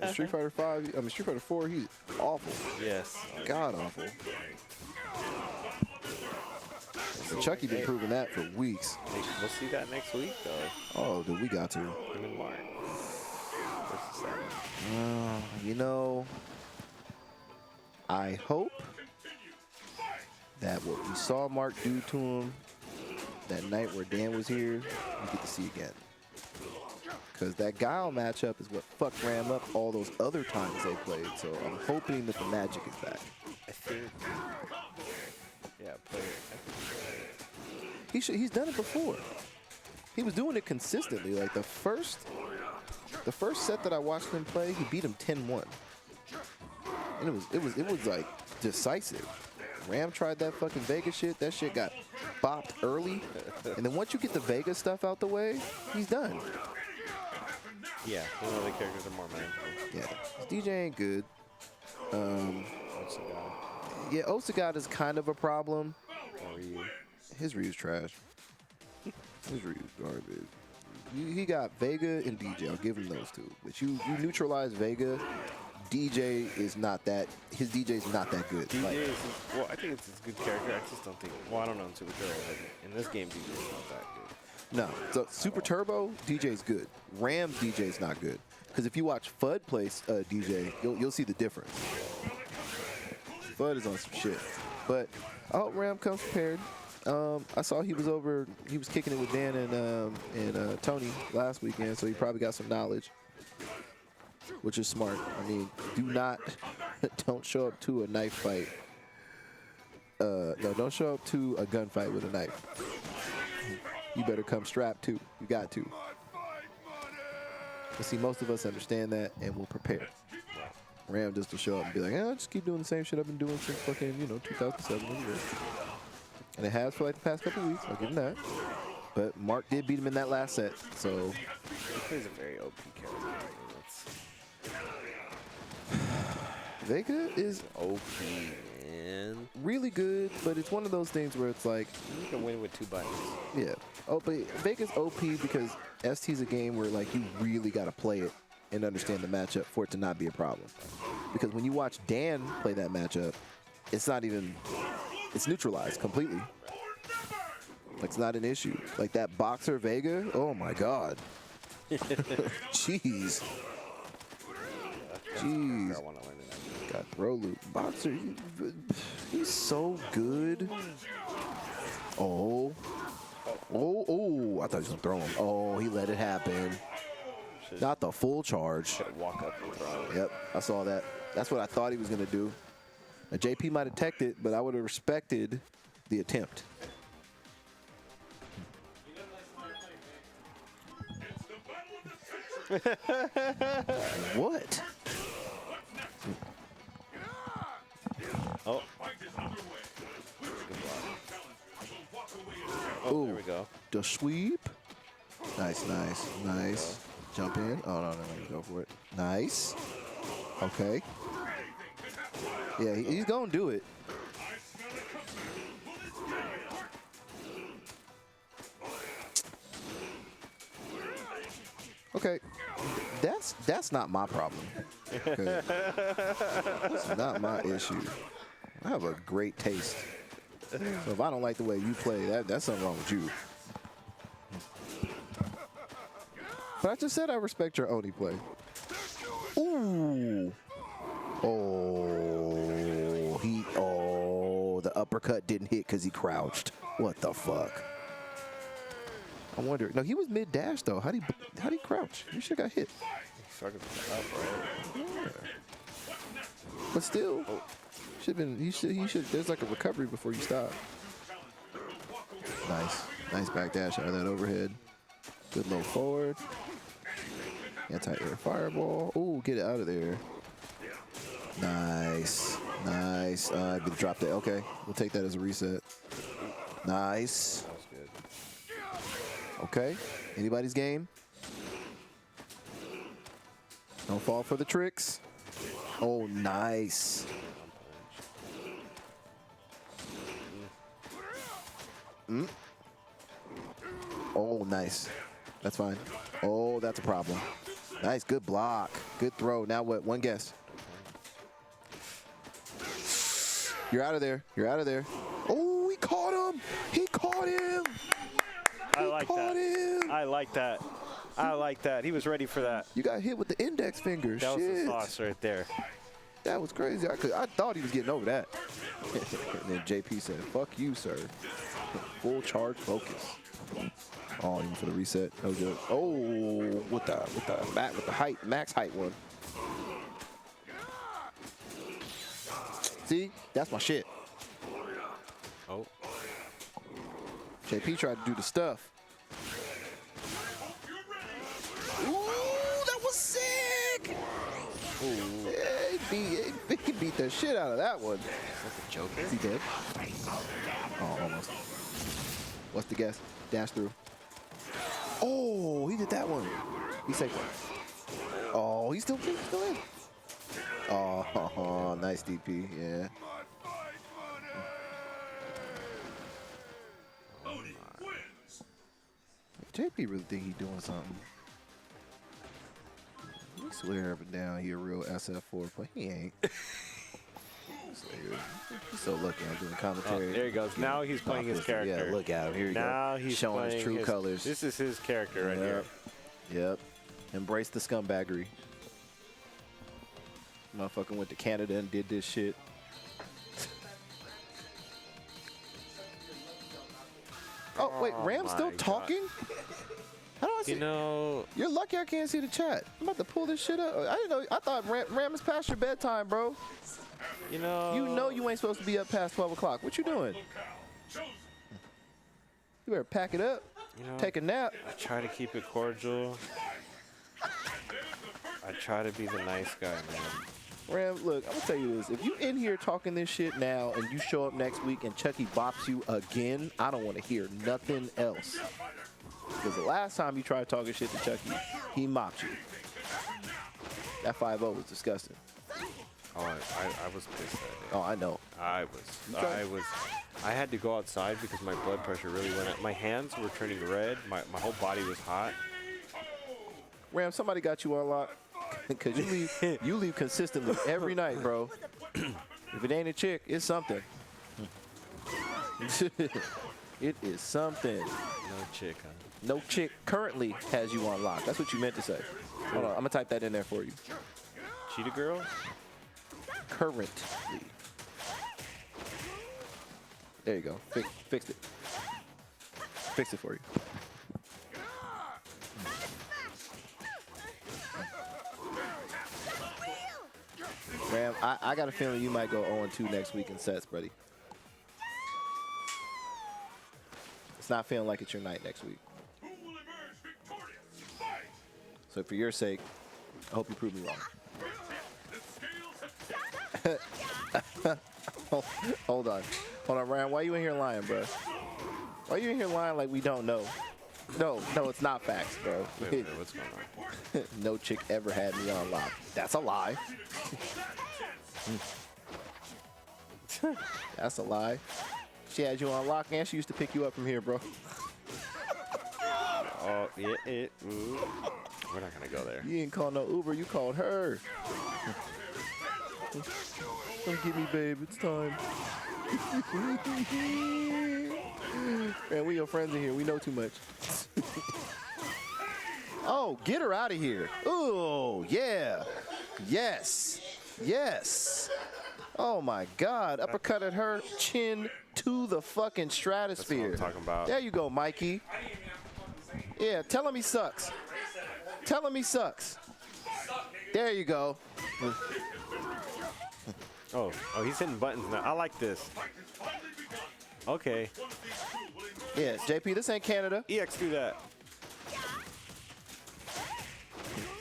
Street Fighter 5, I mean Street Fighter 4, he's awful.
Yes.
God awful. So Chucky been proving that for weeks.
We'll see that next week, though.
Oh, dude, we got to.
Him and Mark.
You know, I hope that what we saw Mark do to him that night where Dan was here, we get to see again. Because that Guile matchup is what fucked Ram up all those other times they played. So I'm hoping that the magic is back.
I think. Yeah, play it.
He's done it before. He was doing it consistently. Like the first set that I watched him play, he beat him 10-1. And it was like decisive. Ram tried that fucking Vega shit. That shit got bopped early. And then once you get the Vega stuff out the way, he's done.
Yeah, the other characters are more manageable.
Yeah, his DJ ain't good. Yeah, Osagata is kind of a problem. His Ryu's trash. His Ryu's garbage. He got Vega and DJ. I'll give him those two. But you neutralize Vega. DJ is not that. His DJ is not that good.
DJ is, well, I think it's a good character. I just don't think. Well, I don't know in Super Turbo, but in this game, DJ is not that good.
No. So Super Turbo, DJ's good. Ram's DJ's not good. Because if you watch Fudd play DJ, you'll see the difference. Fudd is on some shit. But I hope Ram comes prepared. I saw he was kicking it with Dan and Tony last weekend, so he probably got some knowledge, which is smart. I mean, don't show up to a knife fight. No, don't show up to a gunfight with a knife. You better come strapped too. You got to. But see, most of us understand that and will prepare. Ram just will show up and be like, I'll just keep doing the same shit I've been doing since fucking, 2007. And it has for like the past couple weeks. I'll give him that. But Mark did beat him in that last set, so.
He plays a very OP character.
Vega is
OP, man.
Really good, but it's one of those things where it's like.
You can win with 2 buttons.
Yeah. Oh, but Vega's OP because ST's a game where like you really got to play it and understand the matchup for it to not be a problem. Because when you watch Dan play that matchup, it's not even. It's neutralized completely. Like, it's not an issue. Like that boxer Vega, oh my god. Jeez. Jeez. Got throw loop. Boxer, he's so good. Oh. Oh, I thought he was going to throw him. Oh, he let it happen. Not the full charge.
Walk up and throw.
Yep, I saw that. That's what I thought he was going to do. Now, JP might have teched it, but I would have respected the attempt. What?
Oh. Oh, there we go.
The sweep. Nice, nice, nice. Jump in. Oh, no, go for it. Nice. Okay. Yeah, he's going to do it. Okay. That's not my problem. Okay. That's not my issue. I have a great taste. So if I don't like the way you play, that's something wrong with you. But I just said I respect your Oni play. Ooh. Oh, the uppercut didn't hit because he crouched. What the fuck? I wonder. No, he was mid dash though. How'd he crouch? You should have got hit.
He started up, right?
Yeah. But still, should been. He should. There's like a recovery before you stop. Nice back dash out of that overhead. Good low forward. Anti-air fireball. Ooh, get it out of there. Nice. I could drop that. Okay, we'll take that as a reset. Nice.
That was good.
Okay, anybody's game. Don't fall for the tricks. Oh, nice. Oh, nice. That's fine. Oh, that's a problem. Nice, good block. Good throw. Now what? One guess. You're out of there. Oh, he caught him.
I like that. He was ready for that.
You got hit with the index finger.
That was
Shit.
the sauce right there.
That was crazy. I thought he was getting over that. And then JP said, "Fuck you, sir." Full charge focus. Oh, even for the reset. That was good. Oh, with the height, max height one. See, that's my shit.
Oh.
JP tried to do the stuff. Ooh, that was sick. Ooh. Yeah, he beat the shit out of that one.
Is that the Joker?
Is he dead? Oh, almost. What's the guess? Dash through. Oh, he did that one. He's safe. Oh, he's still in. Oh, nice DP. Yeah. JP really think he doing something. I swear up and down he a real SF4 player. He ain't. He's so lucky I'm doing commentary.
Oh, there he goes. Now he's playing his character.
Yeah, look at him. Here he
now
goes.
He's
showing his true colors.
This is his character right here.
Yep. Embrace the scumbaggery. Motherfucker went to Canada and did this shit. Oh, wait, Ram's still talking? How do I see?
You know,
you're lucky I can't see the chat. I'm about to pull this shit up. I didn't know. I thought Ram is past your bedtime, bro.
You know
you ain't supposed to be up past 12 o'clock. What you doing? You better pack it up. Take a nap.
I try to keep it cordial. I try to be the nice guy, man.
Ram, look, I'm gonna tell you this. If you in here talking this shit now and you show up next week and Chucky bops you again, I don't want to hear nothing else. Because the last time you tried talking shit to Chucky, he mopped you. That 5-0 was disgusting.
Oh, I was pissed that day.
Oh, I know.
I had to go outside because my blood pressure really went up. My hands were turning red. My whole body was hot.
Ram, somebody got you on lock. Because you leave consistently every night, bro. If it ain't a chick, it's something. It is something.
No chick, huh?
No chick currently has you on lock. That's what you meant to say. Hold on, I'm going to type that in there for you.
Cheetah girl?
currently. There you go. Fixed it. Fixed it for you. Ram, I got a feeling you might go 0-2 next week in sets, buddy. It's not feeling like it's your night next week.
Who will emerge victorious? Fight!
So for your sake, I hope you prove me wrong.
The scales have
Hold on, Ram. Why you in here lying, bro? Why you in here lying like we don't know? No, it's not facts, bro.
Wait a minute, what's going on?
No chick ever had me on lock. That's a lie. That's a lie. She had you on lock and she used to pick you up from here, bro.
Oh, yeah, we're not gonna go there.
You didn't call no Uber, you called her. Come get me, babe. It's time. Man, we your friends in here. We know too much. Oh, get her out of here. Oh, yeah. Yes. Yes. Oh, my God. Uppercutted her chin to the fucking stratosphere.
That's what I'm talking about.
There you go, Mikey. Yeah, tell him he sucks. Tell him he sucks. There you go.
Oh, he's hitting buttons now. I like this. Okay.
Yeah, JP, this ain't Canada.
EX do that.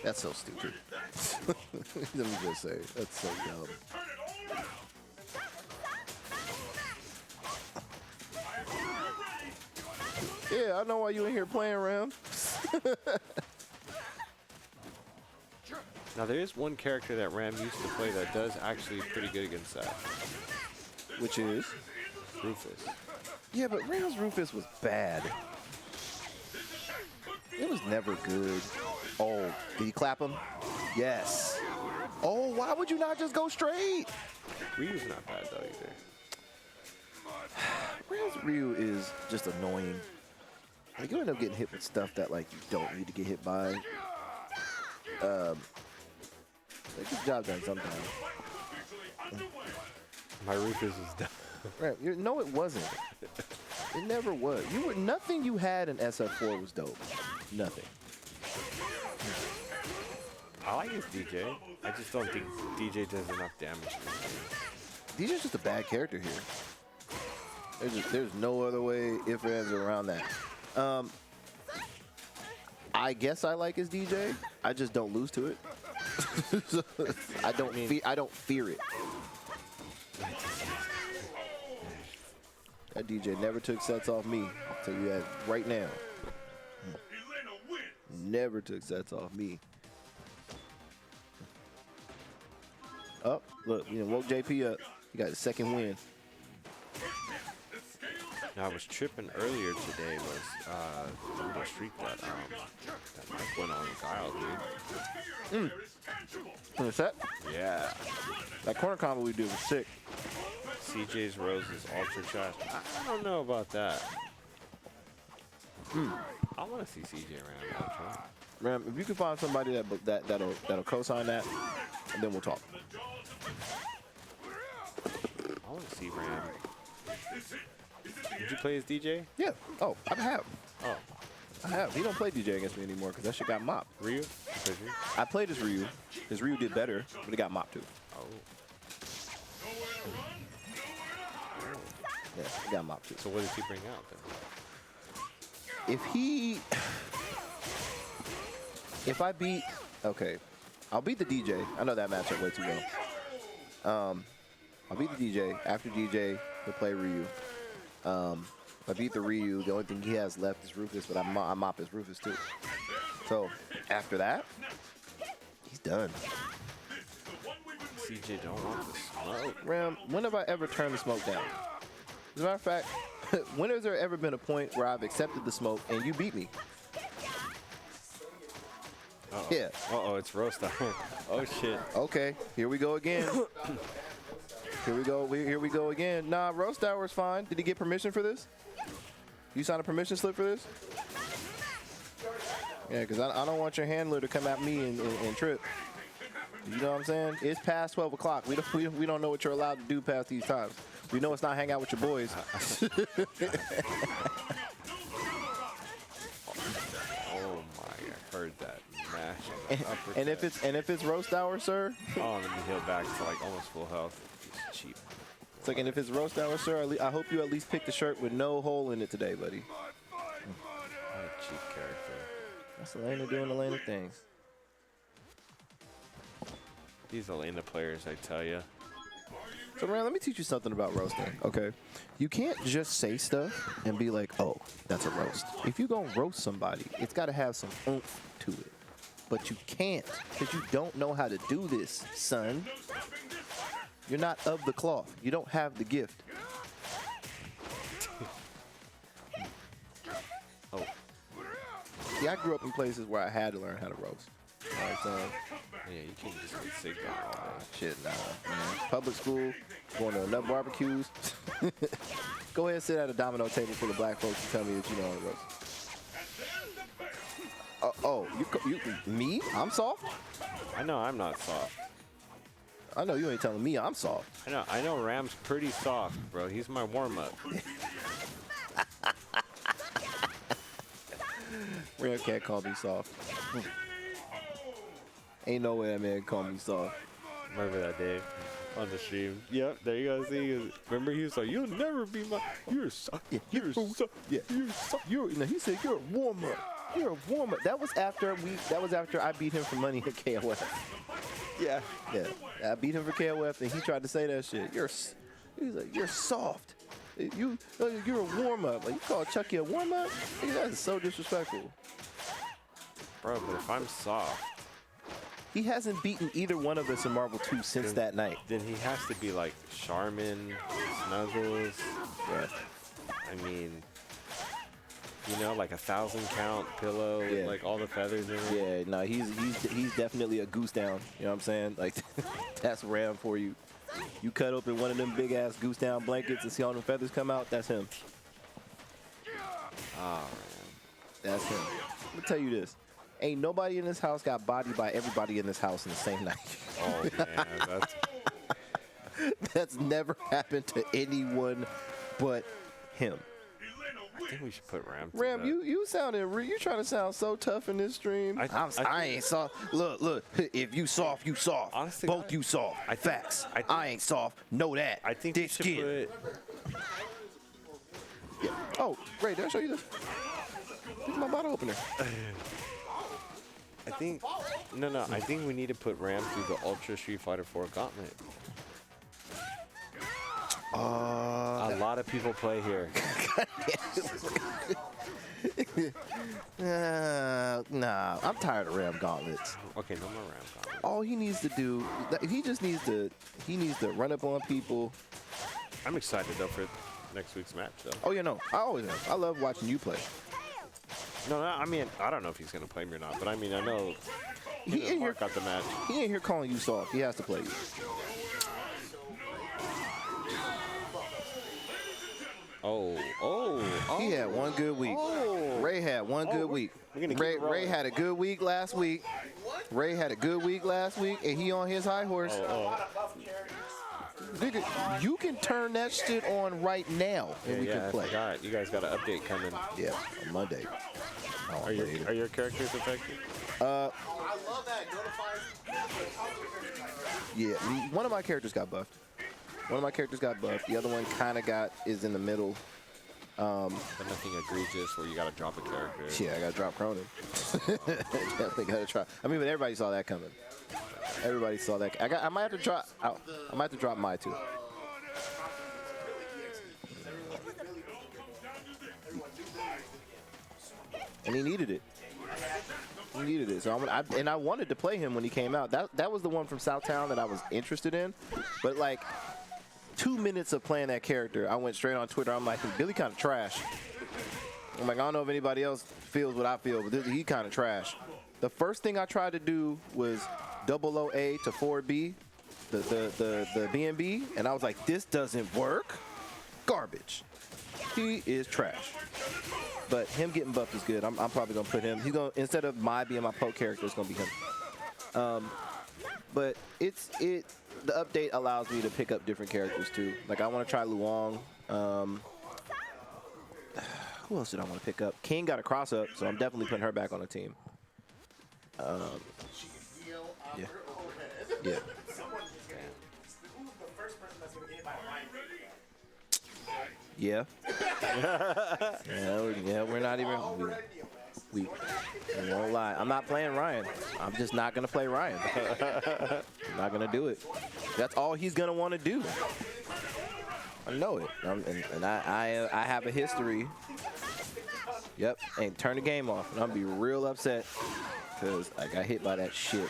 That's so stupid. Let me just say, that's so dumb. Yeah, I know why you in here playing around.
Now there is one character that Ram used to play that does actually pretty good against that.
Which is?
Rufus.
Yeah, but Ram's Rufus was bad. It was never good. Oh, did he clap him? Yes. Oh, why would you not just go straight?
Ryu's not bad though either.
Ram's Ryu is just annoying. Like, you end up getting hit with stuff that, like, you don't need to get hit by. Like, good job done sometimes.
My Rufus is done.
Right, no, it wasn't. It never was. Nothing you had in SF4 was dope. Nothing.
I like his DJ. I just don't think DJ does enough damage.
DJ's just a bad character here. There's no other way if or ands around that. I guess I like his DJ. I just don't lose to it. I don't fear it. That DJ never took sets off me. I'll tell you that right now. Never took sets off me. Oh, look, you know, woke JP up. He got his second win.
Now, I was tripping earlier today was the streak that Mike went on Guile, dude.
In the set?
Yeah.
That corner combo we did was sick.
CJ's Rose is ultra trash. I don't know about that. I want to see CJ around ultra.
Ram, if you can find somebody that'll co-sign that, and then we'll talk.
I want to see Ram. Did you play as DJ?
Yeah. Oh, I have.
Oh.
I have. He don't play DJ against me anymore because that shit got mopped.
Ryu?
I played as Ryu. His Ryu did better, but it got mopped too.
Oh.
Yeah, it got mopped too.
So what does he bring out then?
If I beat, okay, I'll beat the DJ. I know that matchup way too well. I'll beat the DJ. After DJ, he'll play Ryu. If I beat the Ryu, the only thing he has left is Rufus, but I mop his Rufus too. So after that, he's done.
CJ don't want the smoke.
Ram, when have I ever turned the smoke down? As a matter of fact, when has there ever been a point where I've accepted the smoke and you beat me?
Uh-oh.
Yeah.
Uh-oh, it's roast time. Oh, shit.
Okay, here we go again. Here we go again. Nah, roast hour is fine. Did he get permission for this? You signed a permission slip for this? Yeah, because I don't want your handler to come at me and trip. You know what I'm saying? It's past 12 o'clock. We don't know what you're allowed to do past these times. We know it's not hang out with your boys.
Oh my! I heard that mash.
And if it's roast hour, sir.
Oh, let me heal back to like almost full health. He's cheap.
It's like, and if it's roast hour, sir, I hope you at least picked a shirt with no hole in it today, buddy.
What a cheap character.
That's Elena doing Elena things.
These Elena players, I tell you.
So, Rand, let me teach you something about roasting, okay? You can't just say stuff and be like, oh, that's a roast. If you're going to roast somebody, it's got to have some oomph to it. But you can't, because you don't know how to do this, son. You're not of the cloth. You don't have the gift.
Oh.
See, I grew up in places where I had to learn how to roast. You know what I'm saying?
Yeah, you can't just get sick all day.
Shit, nah, man. Public school, going to enough barbecues. Go ahead and sit at a domino table full of black folks and tell me that you know how to roast. You, me? I'm soft?
I know I'm not soft.
I know you ain't telling me I'm soft.
I know Ram's pretty soft, bro. He's my warm-up.
Ram can't call me soft. Ain't no way that man call me soft.
Remember that day on the stream? Yep, there you go. See, remember he was like, "You'll never be my. You're soft.
Yeah,
you're soft.
Yeah, you're soft. No, he said you're a warm-up. You're a warm-up. That was after I beat him for money at KOF.
Yeah.
Yeah, I beat him for KOF, and he tried to say that shit. He's like, you're soft. You're a warm-up. Like, you call Chucky a warm-up? That is so disrespectful.
Bro, but if I'm soft,
he hasn't beaten either one of us in Marvel 2 since that night.
Then he has to be like Charmin, Snuggles.
Yeah.
I mean, you know, like 1,000 count pillow with like all the feathers in it.
Yeah, no, he's definitely a goose down. You know what I'm saying? Like, that's Ram for you. You cut open one of them big ass goose down blankets and see all the feathers come out. That's him.
Oh, man.
That's him. Let me tell you this. Ain't nobody in this house got bodied by everybody in this house in the same night.
Oh, man. That's...
That's never happened to anyone but him.
I think we should put Ram through
Ram,
that.
you trying to sound so tough in this stream. I ain't soft. Look, if you soft, you soft.
Honestly,
both you soft. Facts. I ain't soft. Know that.
I think
Thick
we should
skin. Yeah. Oh, Ray, did I show you this? This is my bottle opener.
I think we need to put Ram through the Ultra Street Fighter 4 Gauntlet. A lot of people play here.
Nah, I'm tired of Ram Gauntlets.
Okay, no more Ram Gauntlet.
All he needs to do, he needs to run up on people.
I'm excited though for next week's match though.
Oh yeah, no, I always am. I love watching you play.
No, I mean, I don't know if he's gonna play me or not, but I mean, I know
He ain't here.
got the match.
He ain't here calling you soft. He has to play you. He had one good week. Ray had one good week. Ray had a good week last week. Ray had a good week last week, and he on his high horse. Nigga, you can turn that shit on right now, and we can play.
I forgot. You guys got an update coming.
Yeah, on Monday.
Are your characters affected?
I love that.
Yeah, one of my characters got buffed. The other one kind of is in the middle.
But nothing egregious where you gotta drop a character.
Yeah, I gotta drop Cronin. Definitely gotta try. I mean, but everybody saw that coming. Everybody saw that. I might have to drop. I might have to drop my two. And he needed it. So I wanted to play him when he came out. That was the one from Southtown that I was interested in. But like 2 minutes of playing that character, I went straight on Twitter. I'm like, Billy kind of trash. I'm like, I don't know if anybody else feels what I feel, but he kind of trash. The first thing I tried to do was 00A to 4B, the B&B, and I was like, this doesn't work. Garbage. He is trash. But him getting buffed is good. I'm probably gonna put him. He's gonna, instead of being my poke character, it's gonna be him. but the update allows me to pick up different characters too. Like I want to try Luong. Who else did I want to pick up? King got a cross up, so I'm definitely putting her back on the team. Yeah. Yeah. Yeah. Yeah, we're not even. We won't lie. I'm not playing Ryan. I'm just not gonna play Ryan. I'm not gonna do it. That's all he's gonna want to do. I know it. And I have a history. Yep. And turn the game off. And I'm gonna be real upset because I got hit by that shit.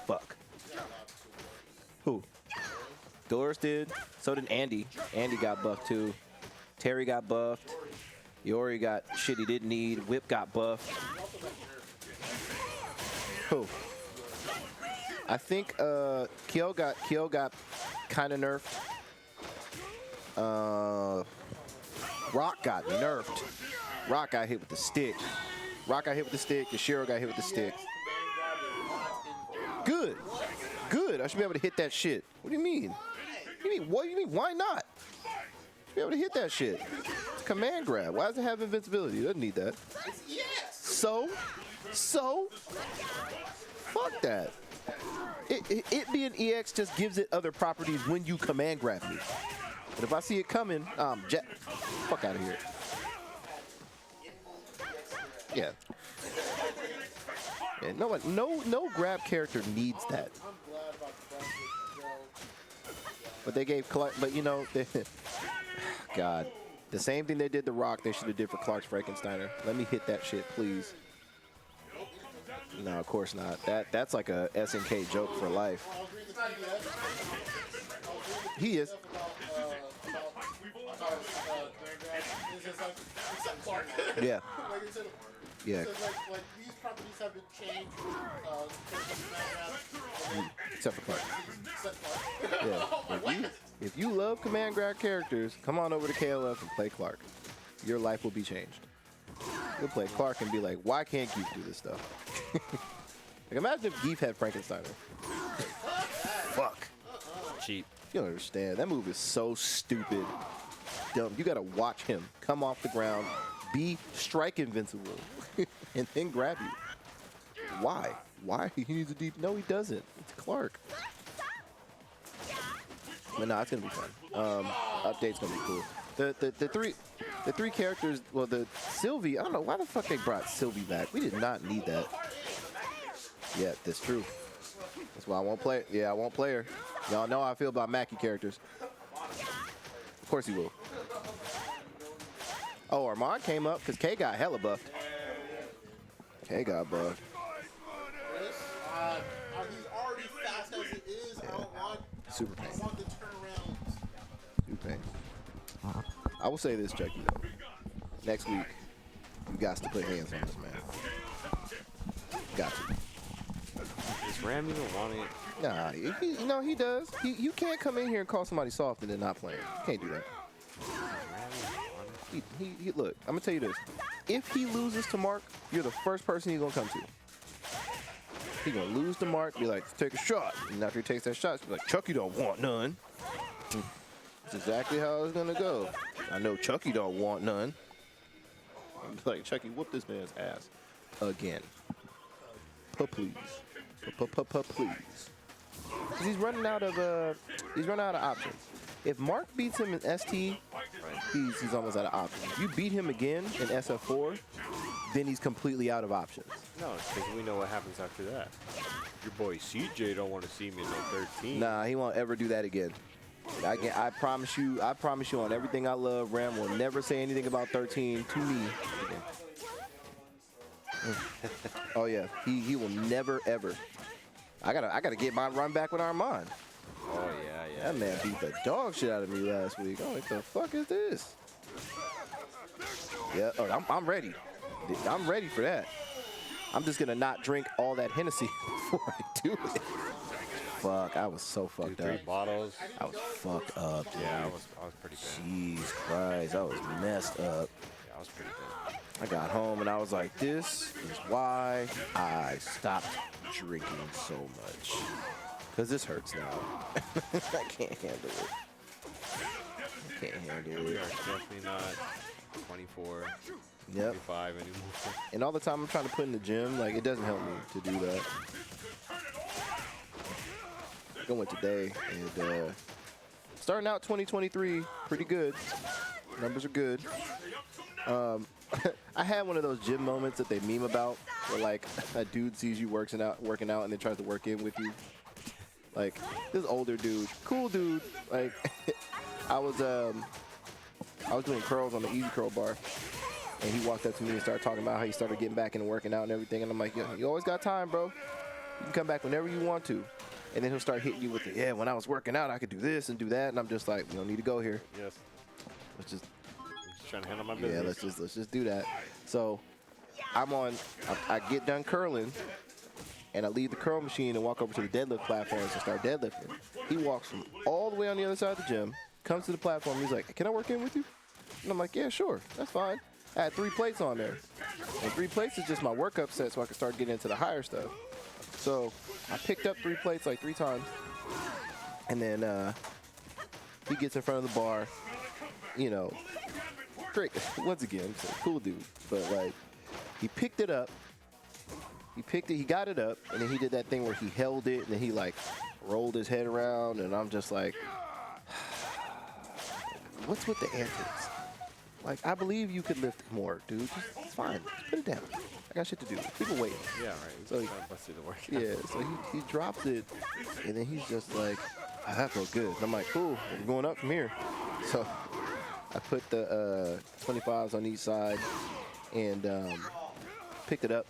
Fuck. Who? Doris did. So did Andy. Andy got buffed too. Terry got buffed. Yori got shit he didn't need. Whip got buffed. Who? I think Kyo got kind of nerfed. Rock got nerfed. Rock got hit with the stick. Rock got hit with the stick. Yashiro got hit with the stick. Good. Good. I should be able to hit that shit. What do you mean? What do you mean? Why not? Be able to hit that shit. It's a command grab. Why does it have invincibility? It doesn't need that. So, fuck that. It being EX just gives it other properties when you command grab me. But if I see it coming, fuck out of here. Yeah. Yeah, no grab character needs that. But they gave Clark, but you know, God, the same thing they did to Rock, they should have did for Clark's Frankensteiner. Let me hit that shit, please. No, of course not. That's like a SNK joke for life. He is. Yeah. Yeah.
Like these properties have been changed.
Except for Clark. Yeah. If you love command grab characters, come on over to KLF and play Clark. Your life will be changed. You'll play Clark and be like, why can't Geef do this stuff? Like imagine if Geef had Frankensteiner. Fuck.
Cheap.
You don't understand. That move is so stupid. Dumb. You gotta watch him come off the ground, be strike invincible, and then grab you. Why? Why? He needs a deep. No, he doesn't. It's Clark. But no, it's gonna be fun. Update's gonna be cool. The three characters. Well, the Sylvie. I don't know why the fuck they brought Sylvie back. We did not need that. Yeah, that's true. That's why I won't play it. Yeah, I won't play her. Y'all know how I feel about Mackie characters. Of course he will. Oh, Armand came up because K got hella buffed. K got buffed.
He's already fast as it is.
Yeah.
I don't want
Super pain.
I want the turnarounds.
Super pain. I will say this, Chucky, though. Next week, you got to put hands on this man. Got to.
Does Ram even want it?
Nah, he does. You can't come in here and call somebody soft and then not playing. You can't do that. He look, I'm gonna tell you this. If he loses to Mark, you're the first person he's gonna come to. He's gonna lose to Mark, be like, take a shot. And after he takes that shot, he's like, Chucky don't want none. That's exactly how it's gonna go. I know Chucky don't want none. I'm like, Chucky, whoop this man's ass again. Please. Please. He's running out of options. If Mark beats him in ST, he's almost out of options. If you beat him again in SF4, then he's completely out of options.
No, because we know what happens after that. Your boy CJ don't want to see me in no 13.
Nah, he won't ever do that again. I promise you on everything I love, Ram will never say anything about 13 to me again. Oh yeah, he will never ever. I gotta get my run back with Armand.
Oh yeah.
That man beat the dog shit out of me last week. Oh, what the fuck is this? Yeah, I'm ready. I'm ready for that. I'm just gonna not drink all that Hennessy before I do it. Fuck, I was so fucked up.
3 bottles.
I was fucked up, dude.
Yeah, I was pretty bad.
Jesus Christ, I was messed up.
Yeah, I was pretty bad.
I got home and I was like, this is why I stopped drinking so much. Because this hurts now. I can't handle it. I can't handle
We
it.
are definitely not 24,
Yep.
25 anymore.
And all the time I'm trying to put in the gym, like, it doesn't help me to do that. I went today, and starting out 2023, pretty good. Numbers are good. I had one of those gym moments that they meme about, where like a dude sees you working out, and then tries to work in with you. Like this older dude, cool dude. Like I was doing curls on the easy curl bar, and he walked up to me and started talking about how he started getting back into working out and everything. And I'm like, you always got time, bro. You can come back whenever you want to. And then he'll start hitting you with the, yeah, when I was working out, I could do this and do that. And I'm just like, we don't need to go here.
Yes.
Let's just
trying to handle my business.
Yeah, let's just do that. So I get done curling, and I leave the curl machine and walk over to the deadlift platform and start deadlifting. He walks from all the way on the other side of the gym, comes to the platform, and he's like, can I work in with you? And I'm like, yeah, sure, that's fine. I had 3 plates on there. And 3 plates is just my workup set so I can start getting into the higher stuff. So I picked up 3 plates like 3 times. And then he gets in front of the bar, you know, great. Once again, he's a cool dude. But like, he picked it up. He got it up, and then he did that thing where he held it, and then he like rolled his head around, and I'm just like, what's with the antics? Like, I believe you could lift more, dude. It's fine. Just put it down. I got shit to do. People waiting.
Yeah, right.
So
busted to work.
yeah, so he drops it, and then he's just like, oh, that felt good. And I'm like, cool, we're going up from here. So I put the 25s on each side and picked it up,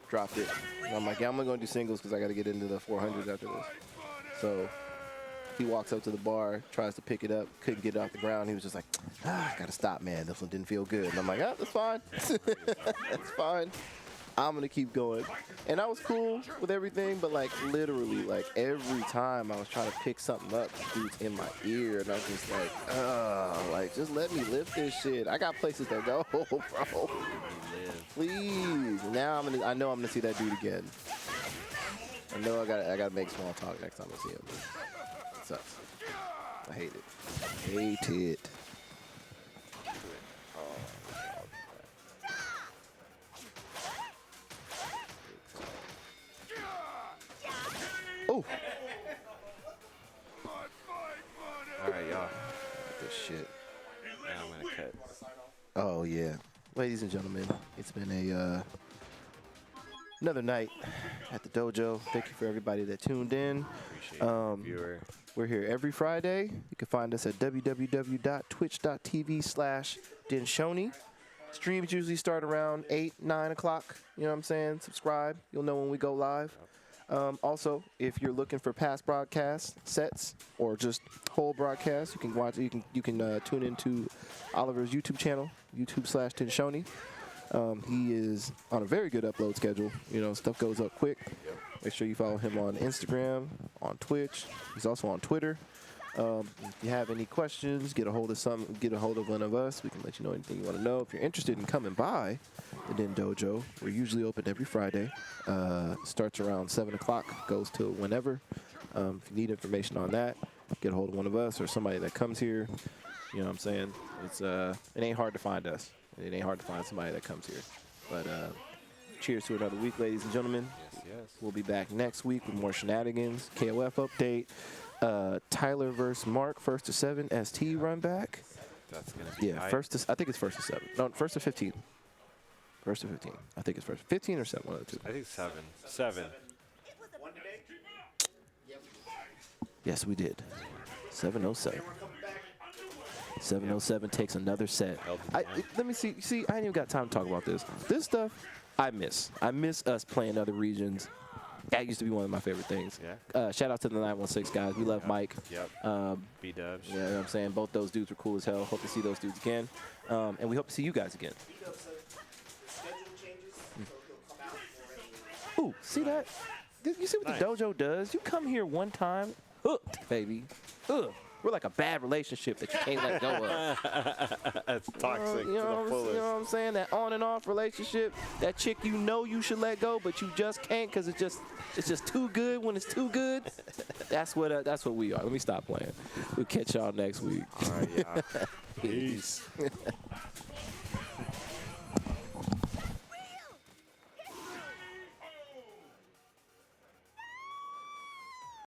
dropped it. And I'm like, yeah, I'm going to do singles because I got to get into the 400s after this. So he walks up to the bar, tries to pick it up, couldn't get it off the ground. He was just like, I got to stop, man. This one didn't feel good. And I'm like, oh, that's fine. That's fine. I'm going to keep going. And I was cool with everything, but like literally, like every time I was trying to pick something up, the dude's in my ear, and I was just like, just let me lift this shit. I got places to go, bro. Please. Now I know I'm gonna see that dude again. I know I gotta make small talk next time I see him. It sucks. I hate it. Hate it. Oh.
All right, y'all.
This shit.
Now I'm gonna cut.
Oh yeah, ladies and gentlemen, it's been a another night at the dojo. Thank you for everybody that tuned in.
Appreciate it, viewer.
We're here every Friday. You can find us at www.twitch.tv/Denshoni. Streams usually start around 8, 9 o'clock. You know what I'm saying? Subscribe. You'll know when we go live. Also, if you're looking for past broadcast sets or just whole broadcasts, you can watch. You can tune into Oliver's YouTube channel, YouTube/Denshoni. He is on a very good upload schedule. You know, stuff goes up quick. Make sure you follow him on Instagram, on Twitch. He's also on Twitter. If you have any questions, get a hold of one of us. We can let you know anything you want to know. If you're interested in coming by the Den Dojo, we're usually open every Friday. Starts around 7 o'clock, goes till whenever. If you need information on that, get a hold of one of us or somebody that comes here. You know what I'm saying? It ain't hard to find us. It ain't hard to find somebody that comes here. But cheers to another week, ladies and gentlemen.
Yes.
We'll be back next week with more shenanigans, KOF update. Tyler versus Mark, 1st to 7, ST run back.
That's gonna be
I think it's 1st to 7. No, 1st to 15. 1st to 15. I think it's 1st. 15 or 7, one of the two.
I think 7. 7.
Yes, we did. 707. 707 takes another set. Let me see. See, I ain't even got time to talk about this. This stuff, I miss. I miss us playing other regions. That used to be one of my favorite things.
Yeah.
Shout out to the 916 guys. We love Mike.
Yep. B-dubs.
You know what I'm saying? Both those dudes were cool as hell. Hope to see those dudes again. And we hope to see you guys again. Ooh, see that? You see what the dojo does? You come here one time, hooked, baby. Ugh.
We're like a bad relationship that you can't let go of.
That's toxic
You know,
to the
you
fullest.
know what I'm saying? That on and off relationship, that chick you know you should let go, but you just can't because it's just too good when it's too good. That's what we are. Let me stop playing. We'll catch y'all next week.
All right, yeah.
Peace.